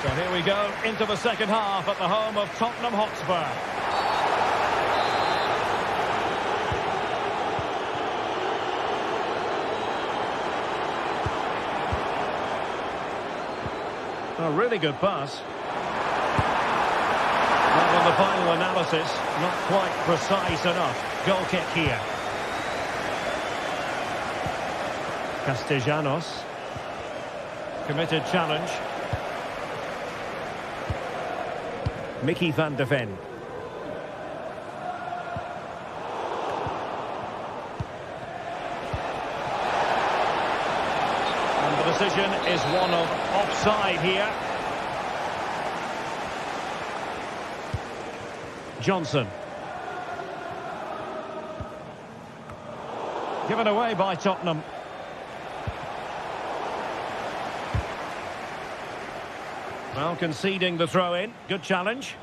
So here we go into the second half at the home of Tottenham Hotspur. A really good pass. Well, on the final analysis, not quite precise enough. Goal kick here. Castellanos. Committed challenge. Mickey van de Ven. And the decision is one of offside here. Johnson. Given away by Tottenham. Well, conceding the throw-in. Good challenge.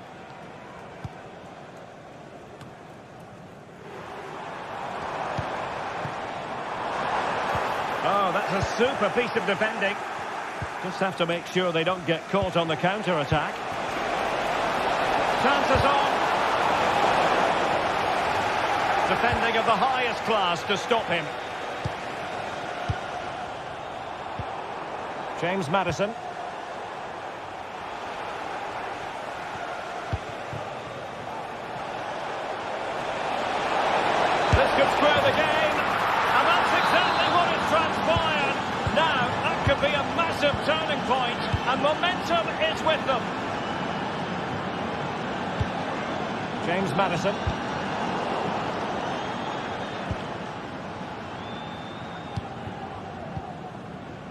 Oh, that's a super piece of defending. Just have to make sure they don't get caught on the counter-attack. Chances on. Defending of the highest class to stop him. James Maddison. This could square the game, and that's exactly what has transpired. Now, that could be a massive turning point, and momentum is with them. James Maddison.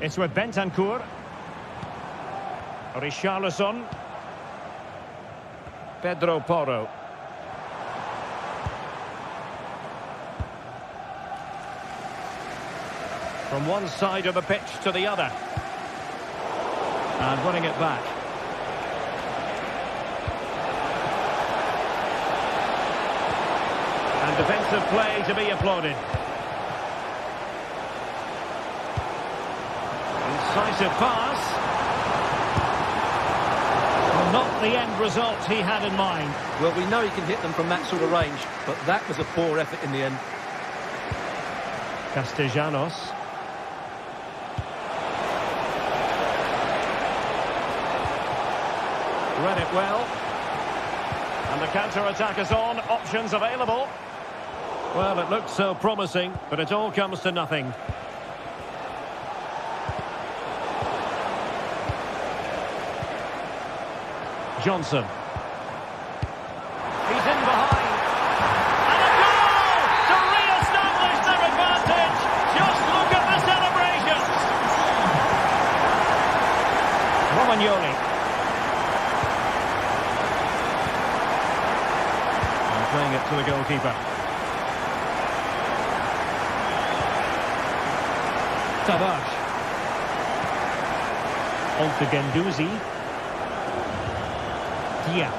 It's with Bentancur. Richarlison. Pedro Porro. From one side of the pitch to the other. And winning it back. And defensive play to be applauded. Decisive pass. Well, not the end result he had in mind. Well, we know he can hit them from that sort of range, but that was a poor effort in the end. Castellanos. Read it well. And the counter-attack is on. Options available. Well, it looked so promising, but it all comes to nothing. Johnson. He's in behind. And a goal to re-establish their advantage. Just look at the celebrations. the goalkeeper. Tavares. On to Guendouzi. Dia.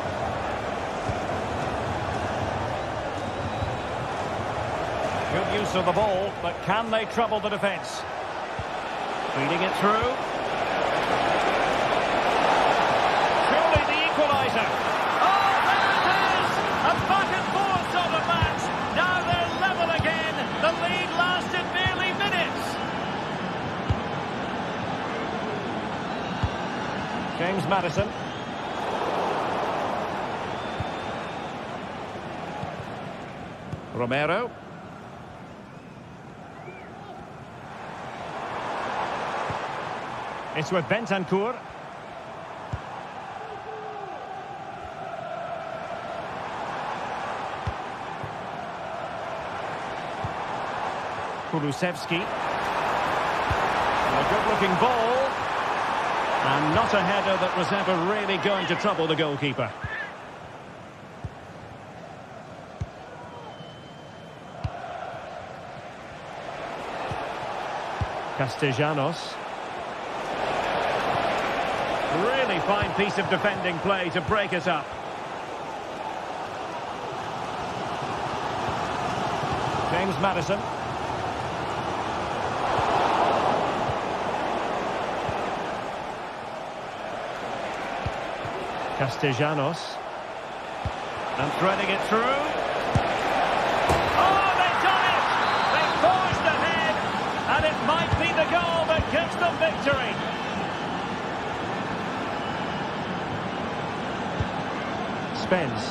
Good use of the ball, but can they trouble the defence? Feeding it through. Surely the equaliser. Oh, there it is! A back and forth sort of match. Now they're level again. The lead lasted nearly minutes. James Maddison. Romero. It's with Bentancur. Kulusevski. A good-looking ball. And not a header that was ever really going to trouble the goalkeeper. Castellanos. Really fine piece of defending play to break us up. James Maddison. Castellanos. And threading it through. Oh, they've done it! They forged ahead, and it might be the goal that gives them victory. Spence.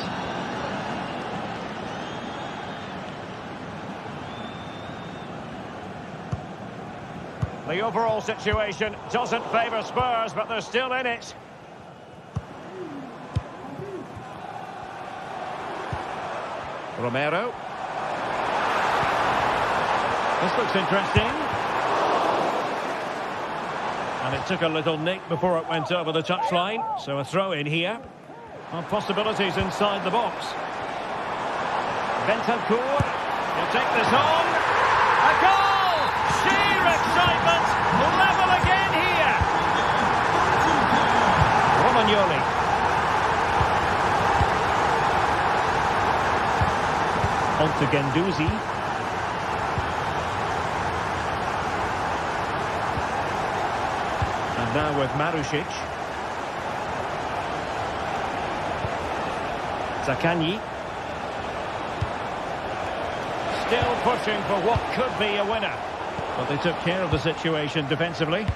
The overall situation doesn't favour Spurs, but they're still in it. Romero. This looks interesting. And it took a little nick before it went over the touchline, so a throw in here. On possibilities inside the box. Bentancur. He'll take this on. A goal! Sheer excitement. Level again here. Romagnoli. On to Guendouzi. And now with Marušić. Zaccagni. Still pushing for what could be a winner. But they took care of the situation defensively.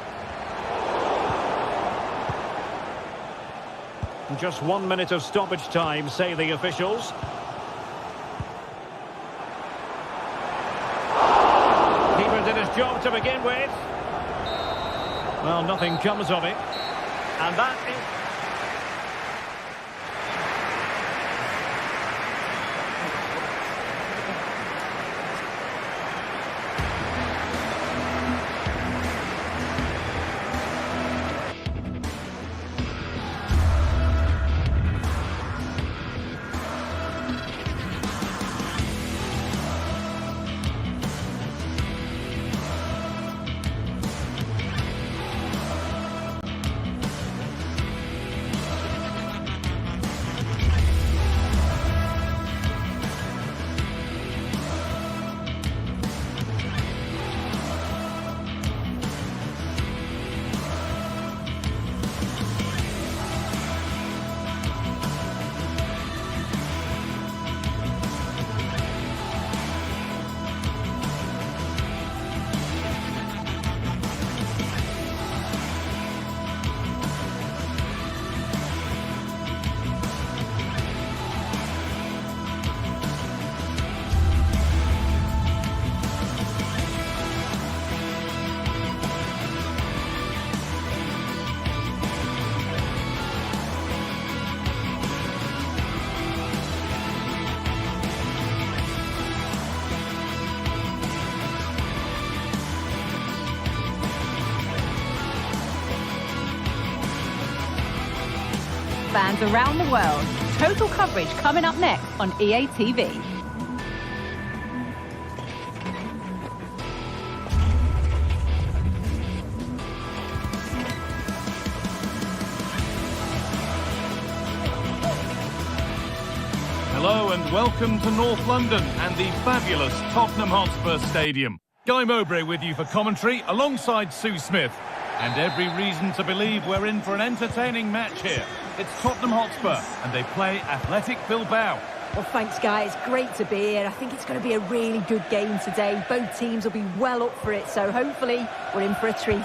Just 1 minute of stoppage time, say the officials. Keeper did his job to begin with. Well, nothing comes of it. And that is... Fans around the world. Total coverage coming up next on EA TV. and welcome to North London and the fabulous Tottenham Hotspur Stadium. Guy Mowbray with you for commentary alongside Sue Smith. And every reason to believe we're in for an entertaining match here. It's Tottenham Hotspur and they play Athletic Bilbao. Well, thanks, guys. Great to be here. I think it's going to be a really good game today. Both teams will be well up for it, so hopefully we're in for a treat.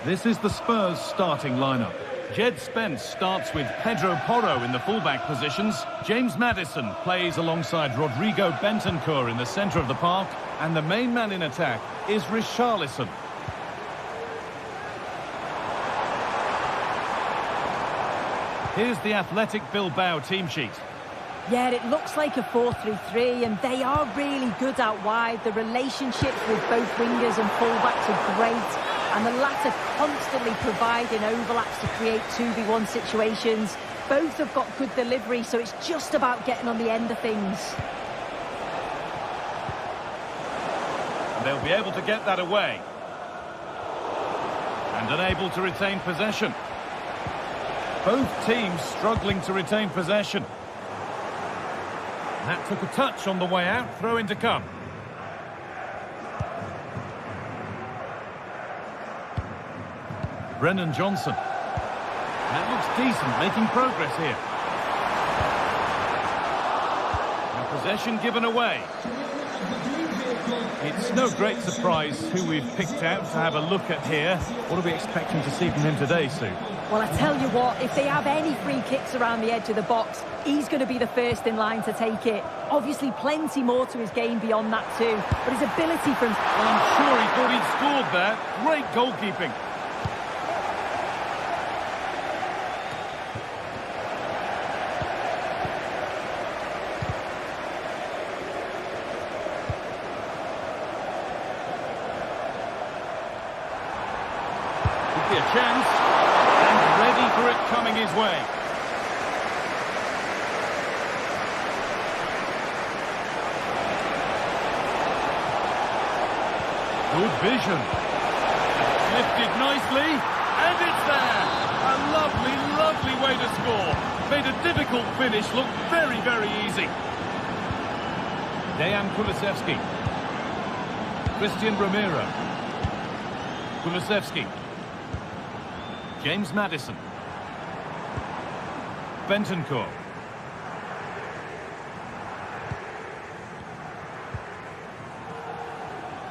This is the Spurs starting lineup. Jed Spence starts with Pedro Porro in the fullback positions. James Maddison plays alongside Rodrigo Bentancur in the centre of the park. And the main man in attack is Richarlison. Here's the Athletic Bilbao team sheet. Yeah, it looks like a 4-3-3, and they are really good out wide. The relationships with both wingers and fullbacks are great. And the latter constantly providing overlaps to create 2v1 situations. Both have got good delivery, so it's just about getting on the end of things. And they'll be able to get that away. And unable to retain possession. Both teams struggling to retain possession. That took a touch on the way out, throw in to come. Brennan Johnson. That looks decent, making progress here. And possession given away. It's no great surprise who we've picked out to have a look at here. What are we expecting to see from him today, Sue? Well, I tell you what, if they have any free kicks around the edge of the box, he's going to be the first in line to take it. Obviously, plenty more to his game beyond that too. But his ability from... Well, I'm sure he thought he'd scored there. Great goalkeeping. A chance, and ready for it coming his way. Good vision. Lifted nicely, and it's there. A lovely, lovely way to score. Made a difficult finish look very, very easy. Dejan Kulusevski. Christian Romero. Kulusevski. James Maddison. Bentancur.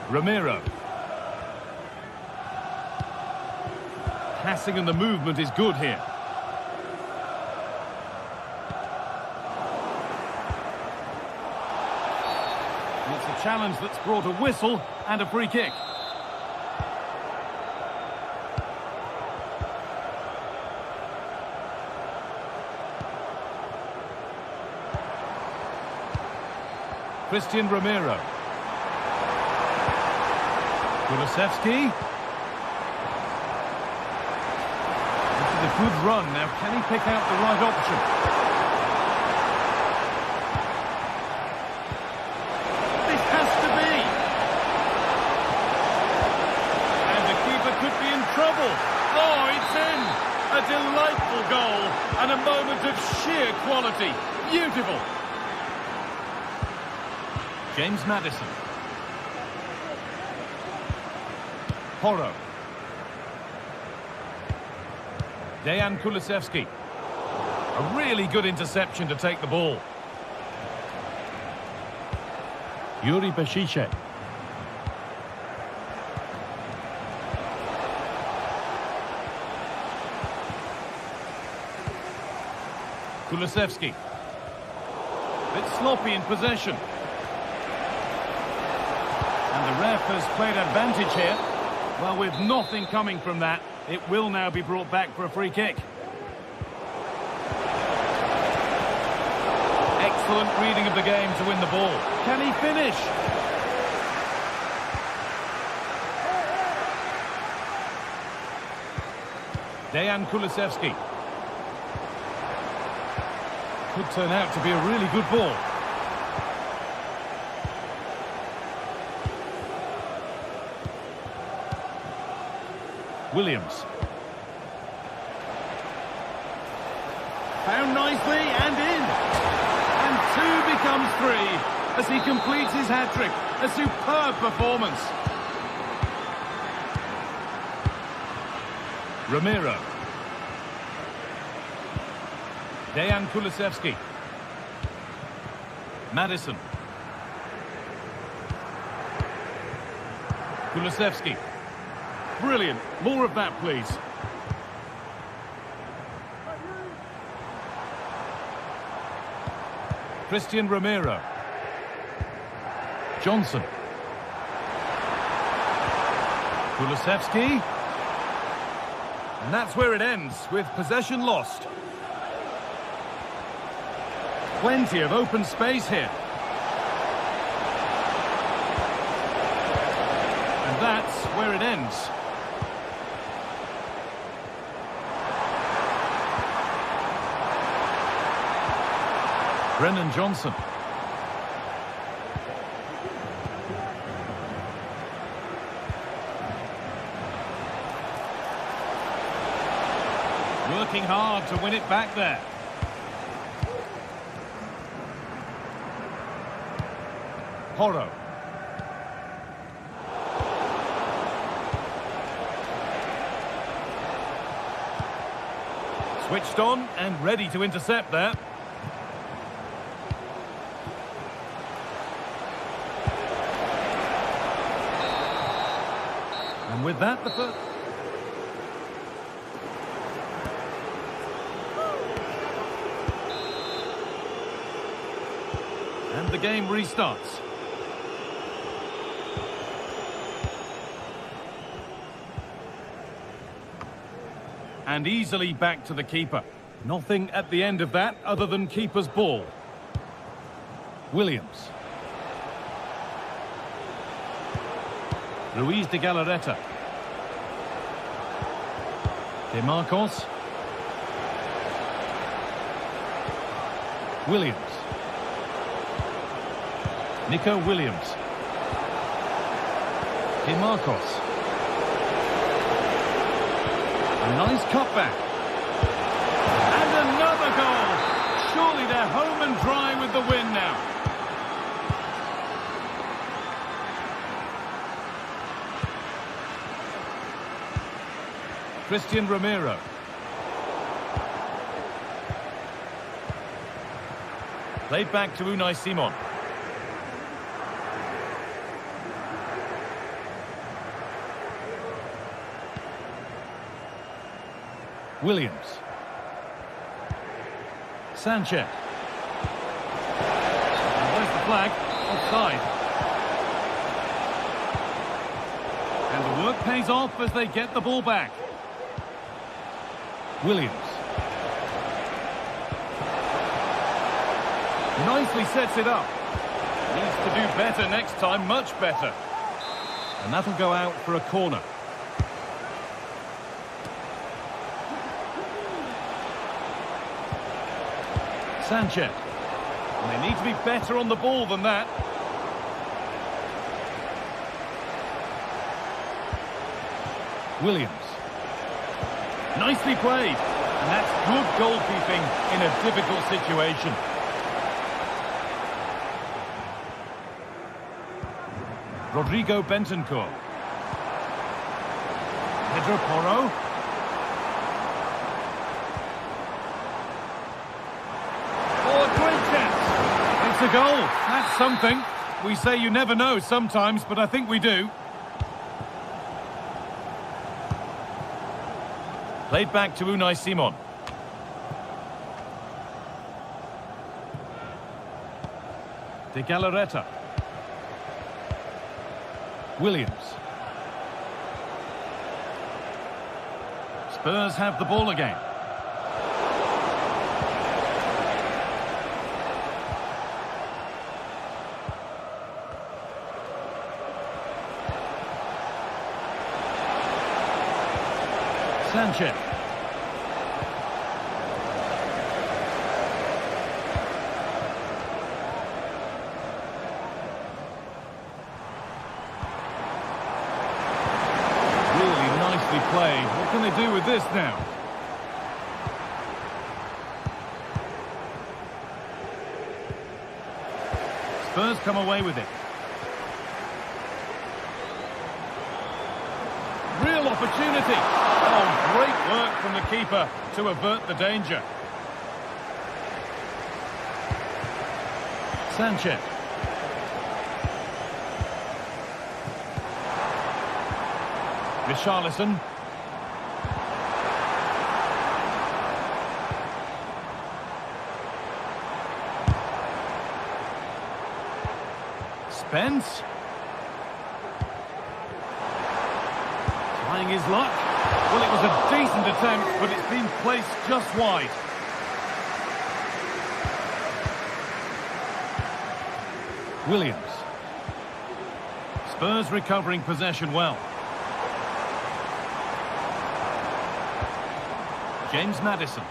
Romero. Passing and the movement is good here. It's a challenge that's brought a whistle and a free kick. Christian Romero. Kulusevski. This is a good run. Now, can he pick out the right option? This has to be. And the keeper could be in trouble. Oh, it's in. A delightful goal and a moment of sheer quality. Beautiful. James Maddison. Porro. Dejan Kulusevski. A really good interception to take the ball. Yuri Bashiche. Kulusevski. Bit sloppy in possession. And the ref has played advantage here. Well, with nothing coming from that, it will now be brought back for a free kick. Excellent reading of the game to win the ball. Can he finish? Dejan Kulusevski. Could turn out to be a really good ball. Williams. Found nicely and in. And 2 becomes 3 as he completes his hat-trick. A superb performance. Ramiro. Dejan Kulusevski. Madison. Kulusevski. Brilliant. More of that, please. Christian Ramiro. Johnson. Kulusevski. And that's where it ends, with possession lost. Plenty of open space here. And that's where it ends. Brennan Johnson. Working hard to win it back there. Porro. Switched on and ready to intercept there. And with that, the first... And the game restarts. And easily back to the keeper. Nothing at the end of that other than keeper's ball. Williams. Luis de Galarreta. De Marcos. Williams. Nico Williams. De Marcos. A nice cutback. And another goal. Surely they're home and dry with the win now. Christian Ramiro. Played back to Unai Simon. Williams. Sanchez. And where's the flag? Offside. And the work pays off as they get the ball back. Williams. Nicely sets it up. Needs to do better next time, much better. And that'll go out for a corner. Sanchez. And they need to be better on the ball than that. Williams. Nicely played. And that's good goalkeeping in a difficult situation. Rodrigo Bentancur. Pedro Porro. Oh, a great chance. It's a goal. That's something. We say you never know sometimes, but I think we do. Played back to Unai Simon. De Galarreta. Williams. Spurs have the ball again. Sanchez. Played. What can they do with this now? Spurs come away with it. Real opportunity. Oh, great work from the keeper to avert the danger. Sanchez. Richarlison. Spence. Trying his luck. Well, it was a decent attempt, but it's been placed just wide. Williams. Spurs recovering possession well. James Maddison.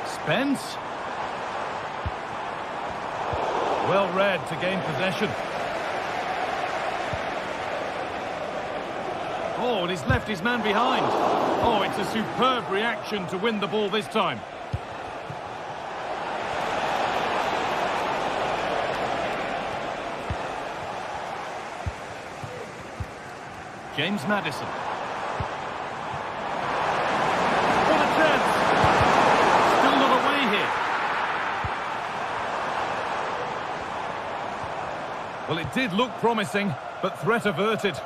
Spence. Well read to gain possession. Oh, and he's left his man behind. Oh, it's a superb reaction to win the ball this time. James Maddison. What a chance! Still not away here. Well, it did look promising, but threat averted.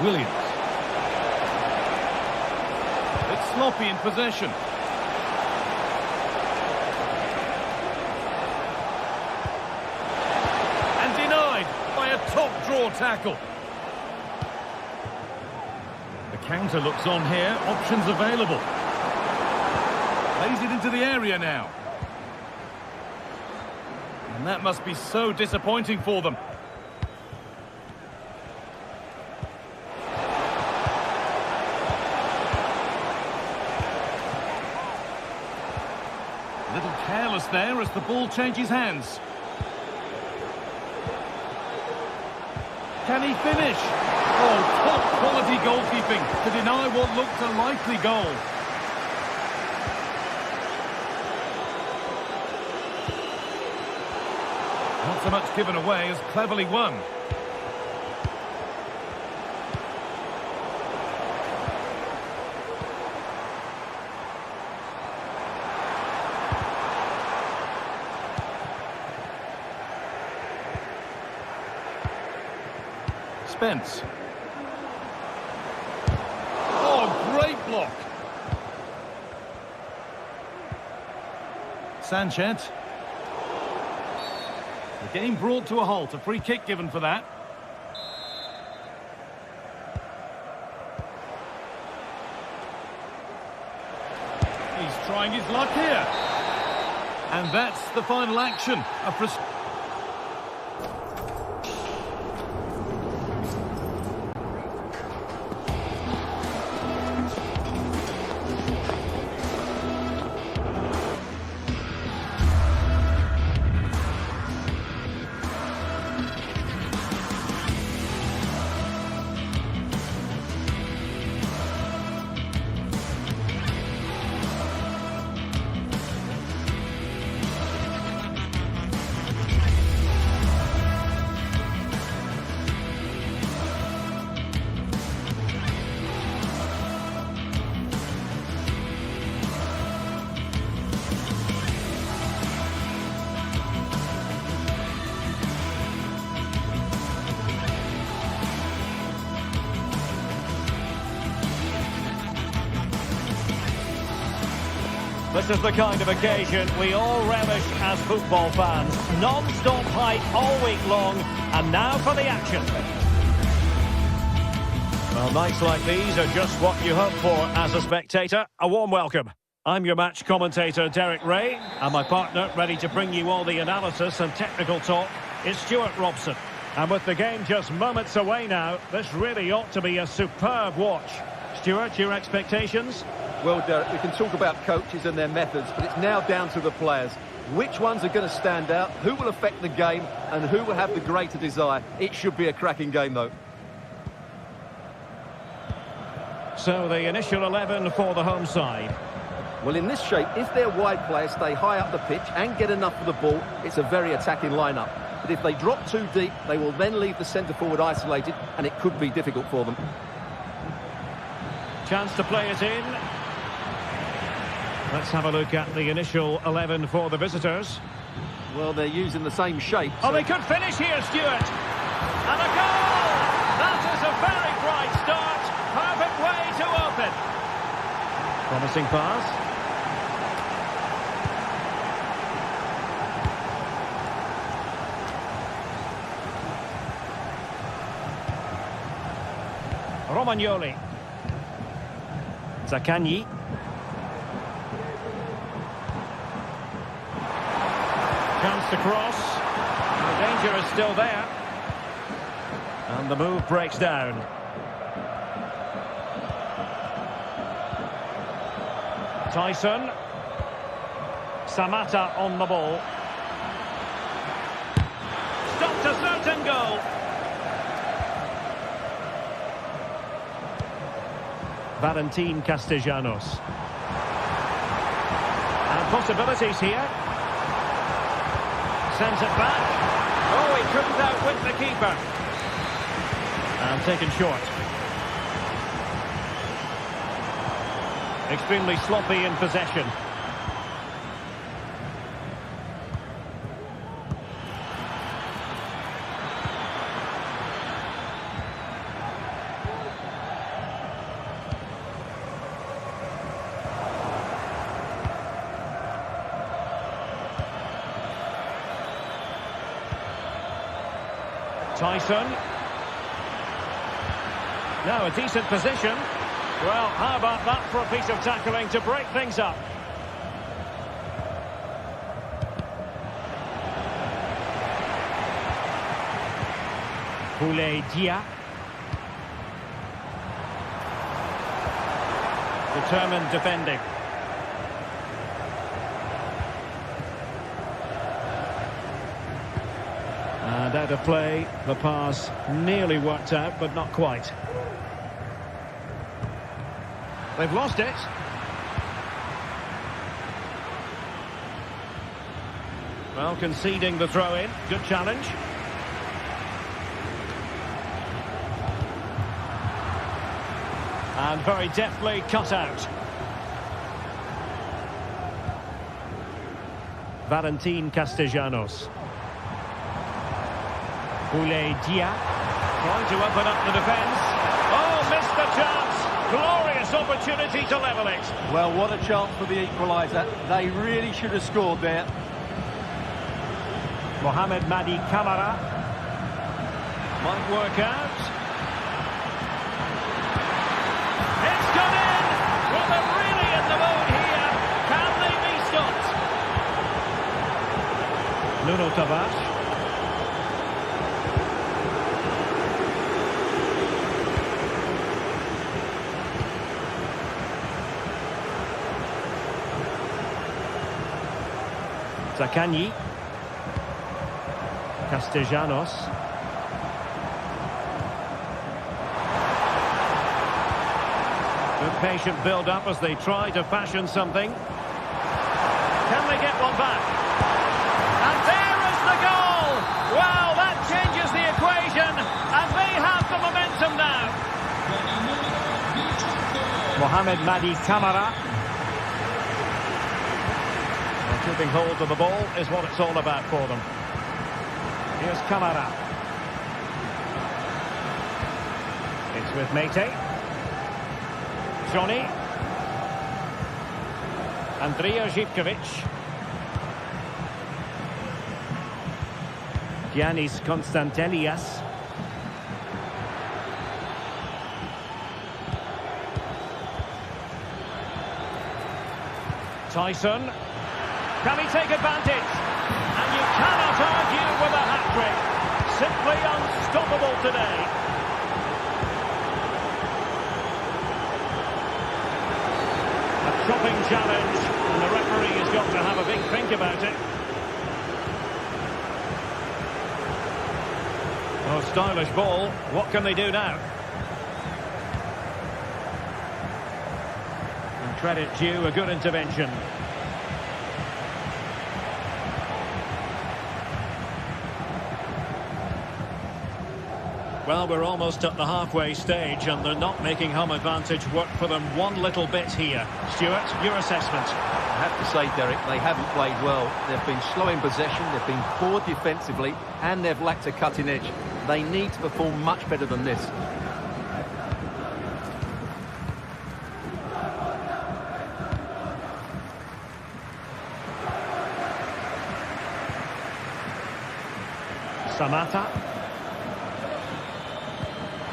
Williams. It's sloppy in possession. And denied by a top draw tackle. The counter looks on here, options available. Plays it into the area now. And that must be so disappointing for them. A little careless there as the ball changes hands. Can he finish? Oh, top quality goalkeeping to deny what looked a likely goal. Not so much given away as cleverly won. Spence. Oh, great block. Sanchez. The game brought to a halt. A free kick given for that. He's trying his luck here. And that's the final action. This is the kind of occasion we all relish as football fans. Non-stop hype all week long, and now for the action. Well, nights like these are just what you hope for as a spectator. A warm welcome. I'm your match commentator, Derek Ray, and my partner ready to bring you all the analysis and technical talk is Stuart Robson. And with the game just moments away now, this really ought to be a superb watch. Stuart, your expectations? Well, Derek, we can talk about coaches and their methods, but it's now down to the players. Which ones are going to stand out, who will affect the game, and who will have the greater desire? It should be a cracking game, though. So the initial 11 for the home side. Well, in this shape, if their wide players stay high up the pitch and get enough of the ball, it's a very attacking lineup. But if they drop too deep, they will then leave the centre-forward isolated, and it could be difficult for them. Chance to play it in. Let's have a look at the initial 11 for the visitors. Well, they're using the same shape. Oh, they could finish here, Stuart. And a goal! That is a very bright start. Perfect way to open. Promising pass. Romagnoli. Zaccagni. Chance to cross. The danger is still there. And the move breaks down. Tyson. Samatta on the ball. Stopped a certain goal. Valentin Castellanos. And possibilities here. Sends it back. Oh, he couldn't outwit the keeper. And taken short. Extremely sloppy in possession. Tyson. Now a decent position. Well, how about that for a piece of tackling to break things up? Dia. Determined defending. And out of play, the pass nearly worked out, but not quite. They've lost it. Well, conceding the throw-in. Good challenge. And very deftly cut out. Valentin Castellanos. Dia. Trying to open up the defence. Oh, missed the chance. Glorious opportunity to level it. Well, what a chance for the equaliser. They really should have scored there. Mohamed Madi Camara. Might work out. It's gone in! Well, they're really in the mood here. Can they be stopped? Nuno Tavares. Zaccagni. Castellanos. Good patient build-up as they try to fashion something. Can they get one back? And there is the goal! Well, that changes the equation, and they have the momentum now. Mohamed Madi Camara. Keeping hold of the ball is what it's all about for them. Here's Camara. It's with Mete. Johnny. Andrija Zivkovic. Giannis Konstantelias. Tyson. Can he take advantage? And you cannot argue with a hat-trick. Simply unstoppable today. A chopping challenge, and the referee has got to have a big think about it. Oh, stylish ball. What can they do now? Credit due, a good intervention. Well, we're almost at the halfway stage and they're not making home advantage work for them one little bit here. Stuart, your assessment? I have to say, Derek, they haven't played well. They've been slow in possession, they've been poor defensively, and they've lacked a cutting edge. They need to perform much better than this. Samata.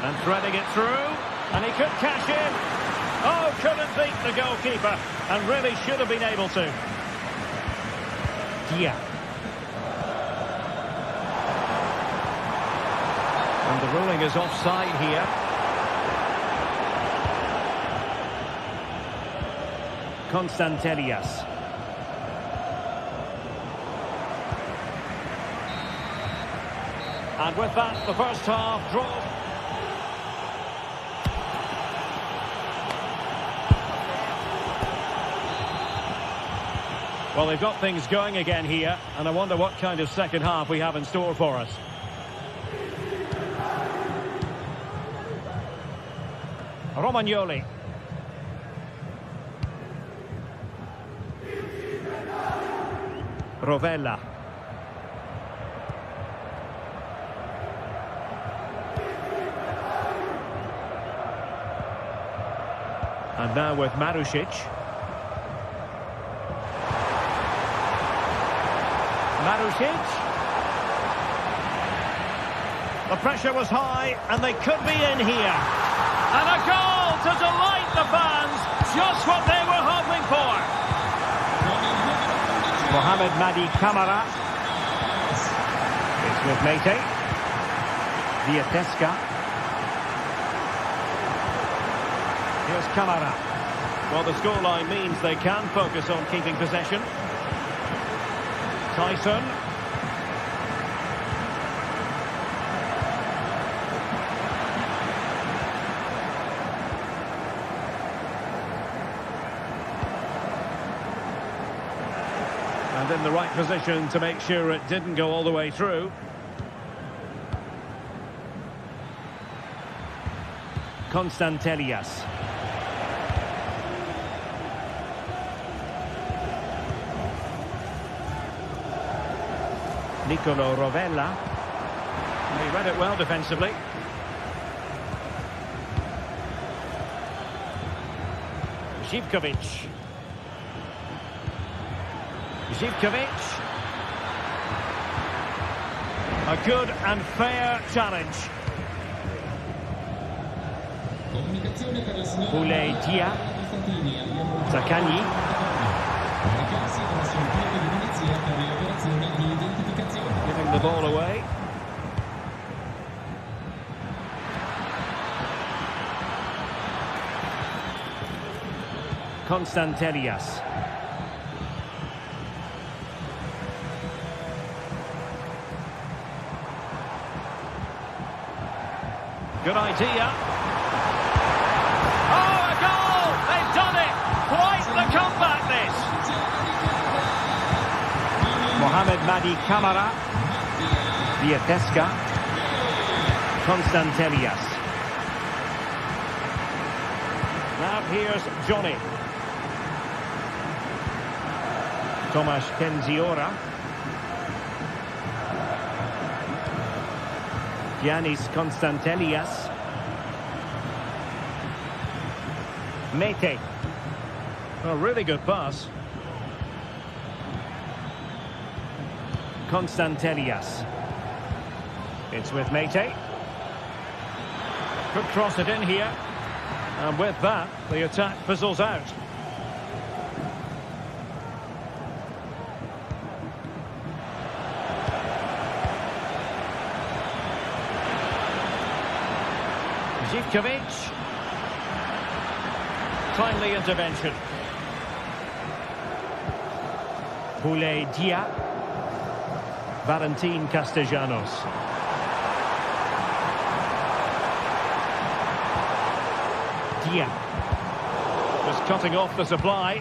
And threading it through, and he could cash in. Oh, couldn't beat the goalkeeper, and really should have been able to. Dia. And the ruling is offside here. Constantelias. And with that, the first half draws. Well, they've got things going again here, and I wonder what kind of second half we have in store for us. Romagnoli. Rovella. And now with Marušić. Marušić. The pressure was high, and they could be in here. And a goal to delight the fans. Just what they were hoping for. Mohamed Madi Camara. It's with Mete. Viatesca. Here's Camara. Well, the scoreline means they can focus on keeping possession. Tyson. And in the right position to make sure it didn't go all the way through. Constantelias. Nicolo Rovella. He read it well defensively. Živković. Živković. A good and fair challenge. Boulay Dia. Zaccagni. Giving the ball away. Constantelias. Good idea. Oh, a goal! They've done it! Quite the comeback, this! Mohamed Madi Camara. Viatesca. Constantelias. Now here's Johnny. Tomasz Kenziora. Giannis Constantelias. Mete. A really good pass. Constantelias. It's with Mete. Could cross it in here. And with that, the attack fizzles out. Živković. Timely intervention. Boulay Dia. Valentin Castellanos. Dia. Just cutting off the supply.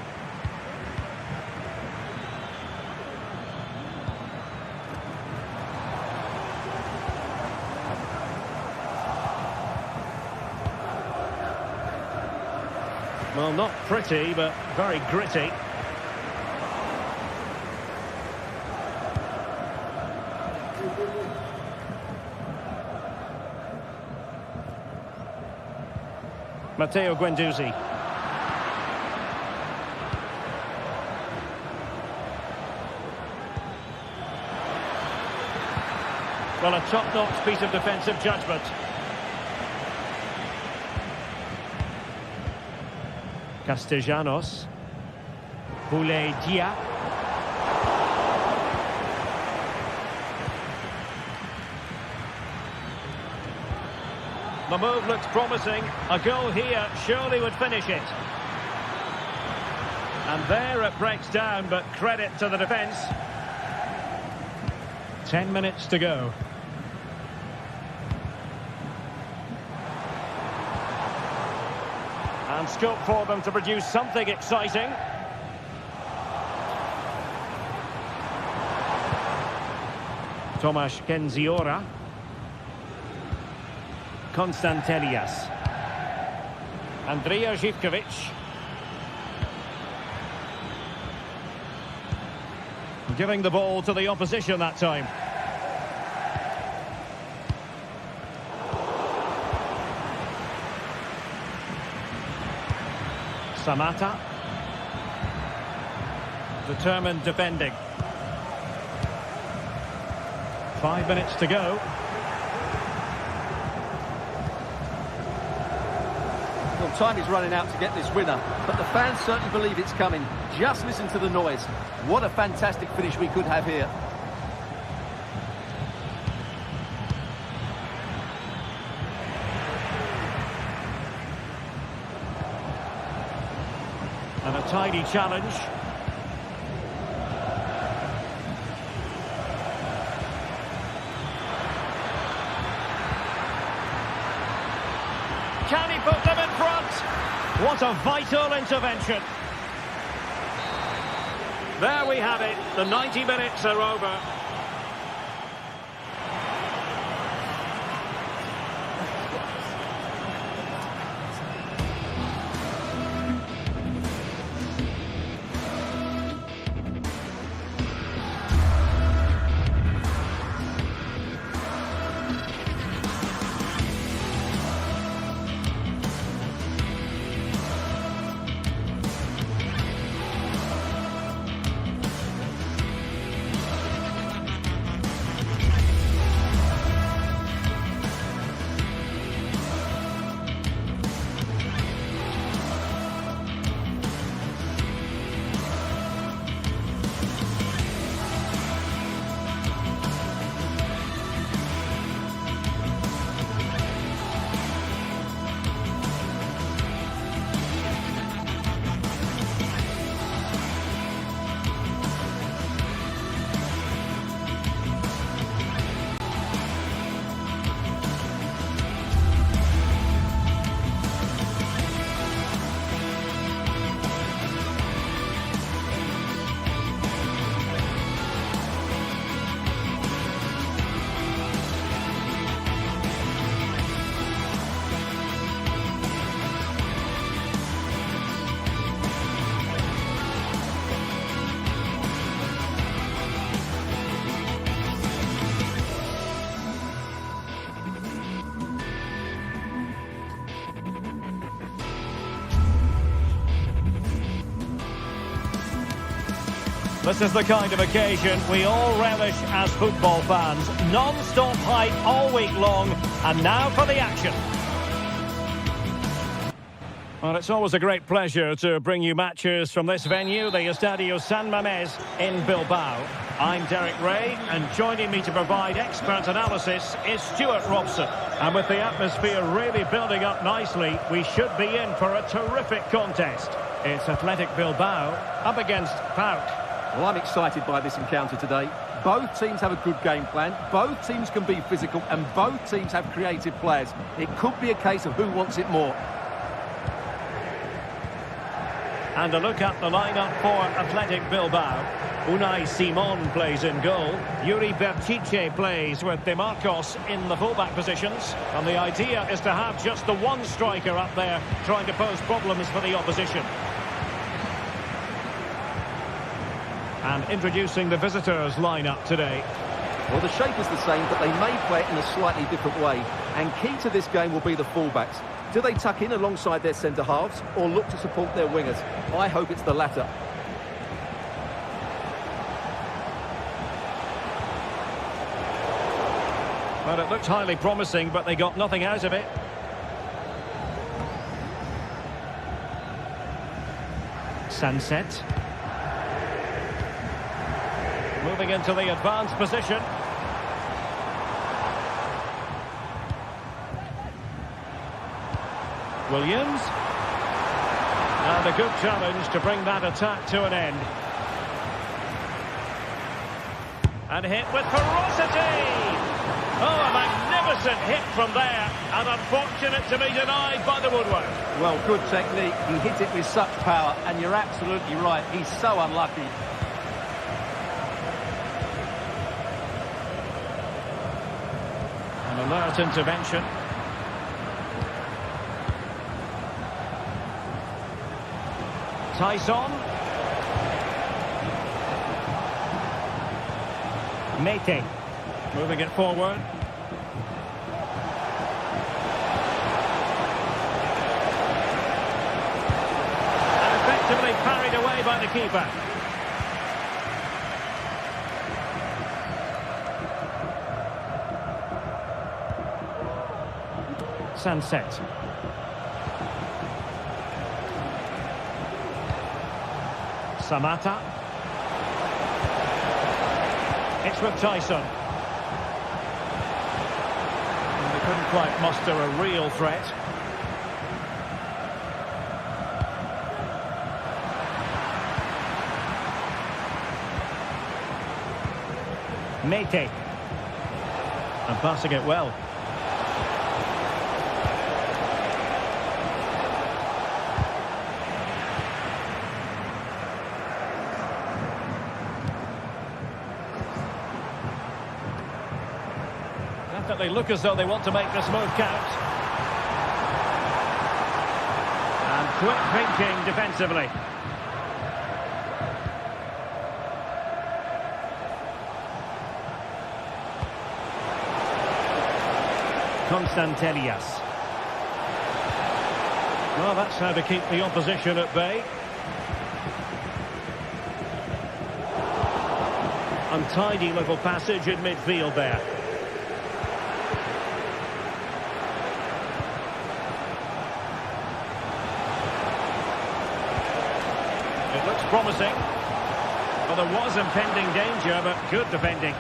Well, not pretty, but very gritty. Matteo Guendouzi. Well, a top-notch piece of defensive judgment. Castellanos. Boulaye Dia. The move looks promising. A goal here surely would finish it. And there it breaks down, but credit to the defence. 10 minutes to go. And scope for them to produce something exciting. Tomasz Kenziora. Konstantelias. Andrija Živković. Giving the ball to the opposition that time. Samata. Determined defending. 5 minutes to go. Well, time is running out to get this winner, but the fans certainly believe it's coming. Just listen to the noise. What a fantastic finish we could have here. And a tidy challenge. Can he put them in front? What a vital intervention. There we have it. The 90 minutes are over. This is the kind of occasion we all relish as football fans. Non-stop hype all week long, and now for the action. Well, it's always a great pleasure to bring you matches from this venue, the Estadio San Mamés in Bilbao. I'm Derek Ray, and joining me to provide expert analysis is Stuart Robson. And with the atmosphere really building up nicely, we should be in for a terrific contest. It's Athletic Bilbao up against PAOK. Well, I'm excited by this encounter today. Both teams have a good game plan, both teams can be physical, and both teams have creative players. It could be a case of who wants it more. And a look at the lineup for Athletic Bilbao. Unai Simon plays in goal. Yuri Berchiche plays with Demarcos in the fullback positions. And the idea is to have just the one striker up there trying to pose problems for the opposition. And introducing the visitors' lineup today. Well, the shape is the same, but they may play it in a slightly different way. And key to this game will be the fullbacks. Do they tuck in alongside their centre-halves or look to support their wingers? I hope it's the latter. Well, it looked highly promising, but they got nothing out of it. Sunset. Moving into the advanced position. Williams. And a good challenge to bring that attack to an end. And hit with ferocity! Oh, a magnificent hit from there. And unfortunate to be denied by the woodwork. Well, good technique. He hit it with such power, and you're absolutely right. He's so unlucky. An alert intervention. Tyson. Mete. Moving it forward. And effectively parried away by the keeper. Sunset. Samata. It's with Tyson. And they couldn't quite muster a real threat. Mete. And passing it well. They look as though they want to make this move count. And quick thinking defensively. Constantelias. Well, that's how to keep the opposition at bay. Untidy little passage in midfield there. It looks promising. Well, there was impending danger, but good defending.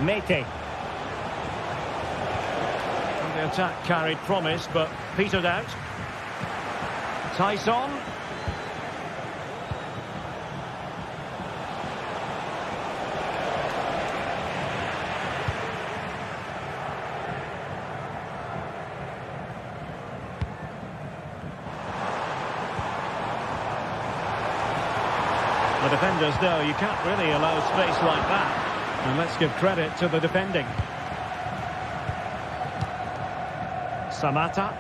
Mete. And the attack carried promise, but petered out. Tyson. The defenders know you can't really allow space like that. And let's give credit to the defending. Samata.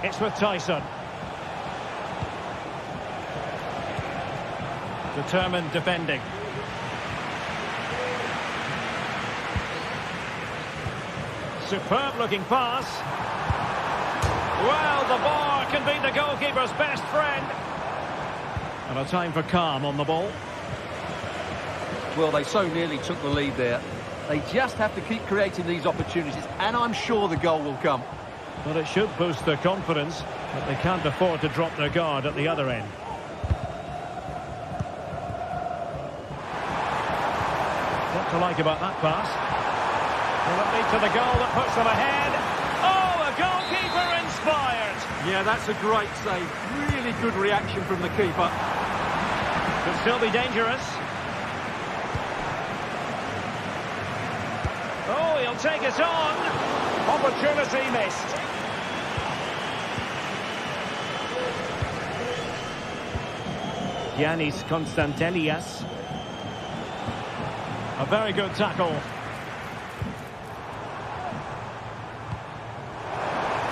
It's with Tyson. Determined defending. Superb looking pass. Well, the bar can be the goalkeeper's best friend. And a time for calm on the ball. Well, they so nearly took the lead there. They just have to keep creating these opportunities, and I'm sure the goal will come. Well, it should boost their confidence, but they can't afford to drop their guard at the other end. What to like about that pass? Will it lead to the goal that puts them ahead? Oh, a goalkeeper inspired! Yeah, that's a great save. Really good reaction from the keeper. Could still be dangerous. Oh, he'll take it on. Opportunity missed. Giannis Constantelias. A very good tackle.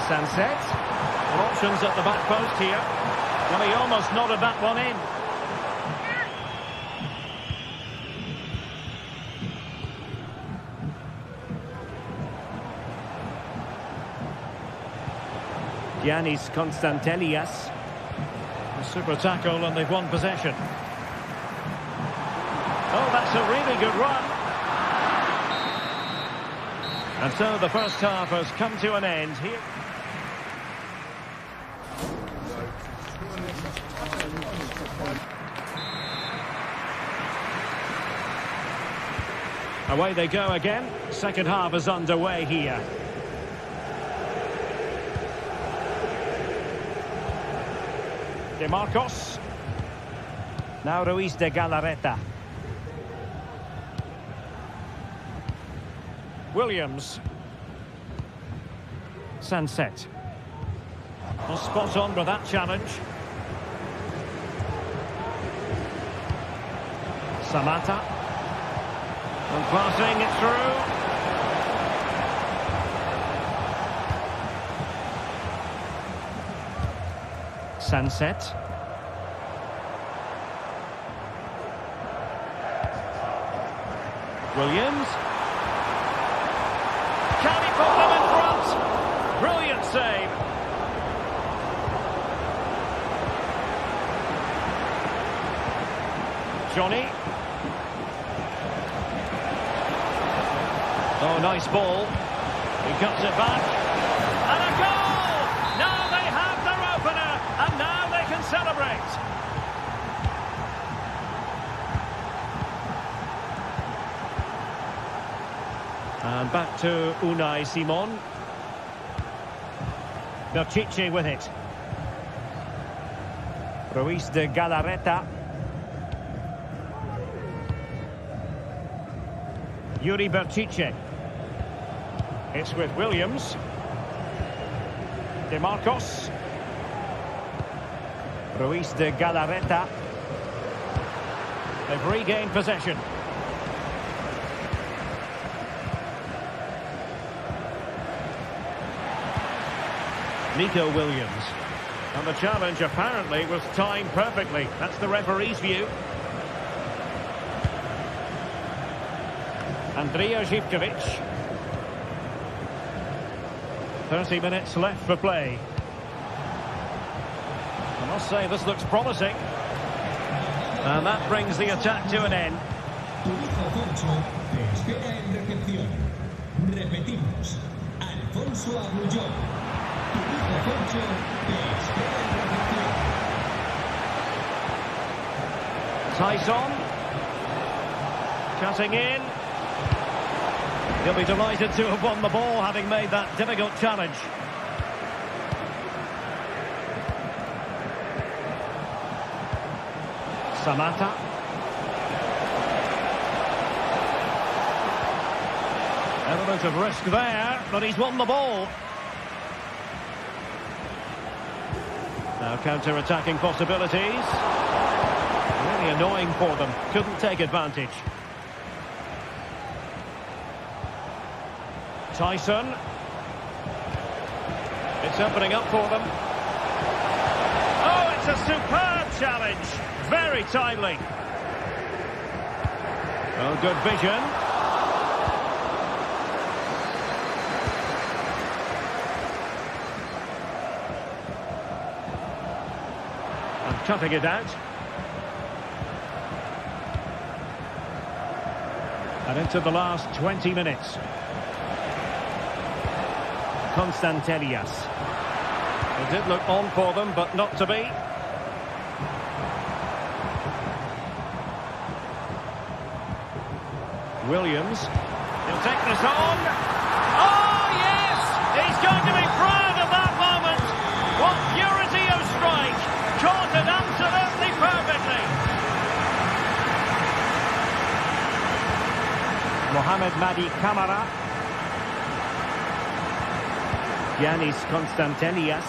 Sunset. Options at the back post here. Well, he almost nodded that one in. Giannis Constantelias. A super tackle and they've won possession. Oh, that's a really good run. And so the first half has come to an end here. Away they go again. Second half is underway here. De Marcos. Now Ruiz de Galarreta. Williams. Sunset. Well, spot on with that challenge. Samata. And passing it through. Sunset. Williams. Can he put them in front? Brilliant save. Johnny. Oh, nice ball. He cuts it back. And a goal! Now they have their opener, and now they can celebrate. And back to Unai Simon. Berchiche with it. Ruiz de Galarreta. Yuri Berchiche. It's with Williams. De Marcos. Ruiz de Galarreta. They've regained possession. Nico Williams. And the challenge apparently was timed perfectly. That's the referee's view. Andrija Zivkovic. 30 minutes left for play. I must say this looks promising. And that brings the attack to an end. Repetimos. Alfonso Agullón. Tyson. Cutting in. He'll be delighted to have won the ball, having made that difficult challenge. Samata. Element of risk there, but he's won the ball. Now counter-attacking possibilities. Really annoying for them. Couldn't take advantage. Tyson. It's opening up for them. Oh, it's a superb challenge. Very timely. Oh, good vision. And cutting it out. And into the last 20 minutes. Constantelias. It did look on for them, but not to be. Williams. He'll take this on. Oh, yes! He's going to be proud of that moment. What purity of strike. Caught it absolutely perfectly. Mohamed Madi Camara. Yanis Konstantelias.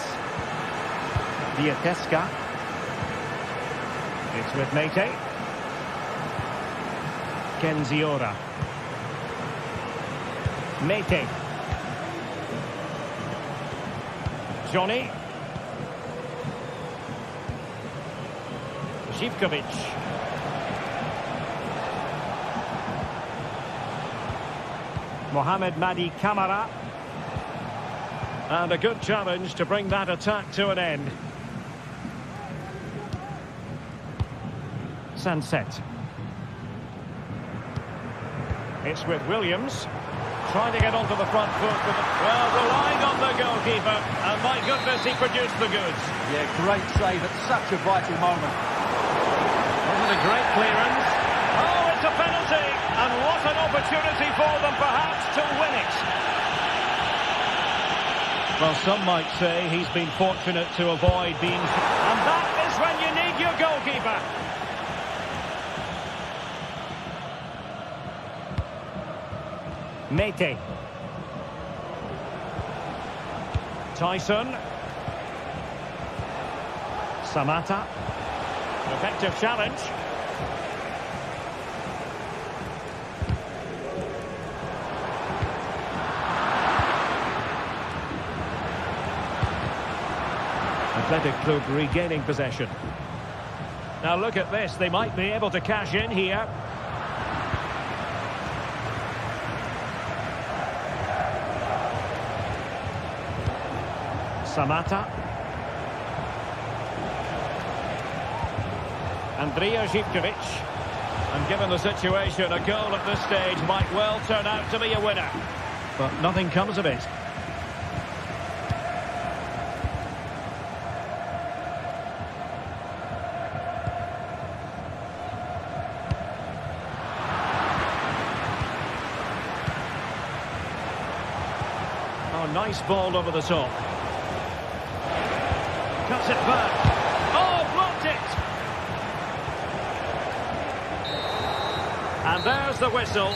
Diateska. It's with Mete. Kenziora. Mete. Johnny. Zivkovic. Mohamed Madi Kamara. And a good challenge to bring that attack to an end. Sunset. It's with Williams. Trying to get onto the front foot. Well, relying on the goalkeeper. And my goodness, he produced the goods. Yeah, great save at such a vital moment. Wasn't a great clearance. Oh, it's a penalty. And what an opportunity for them, perhaps, to win it. Well, some might say he's been fortunate to avoid being... And that is when you need your goalkeeper. Mete. Tyson. Samata. Effective challenge. Athletic Club regaining possession. Now look at this, they might be able to cash in here. Samata. Andrija Zivkovic. And given the situation, a goal at this stage might well turn out to be a winner. But nothing comes of it. Oh, nice ball over the top. Cuts it back. Oh, blocked it! And there's the whistle.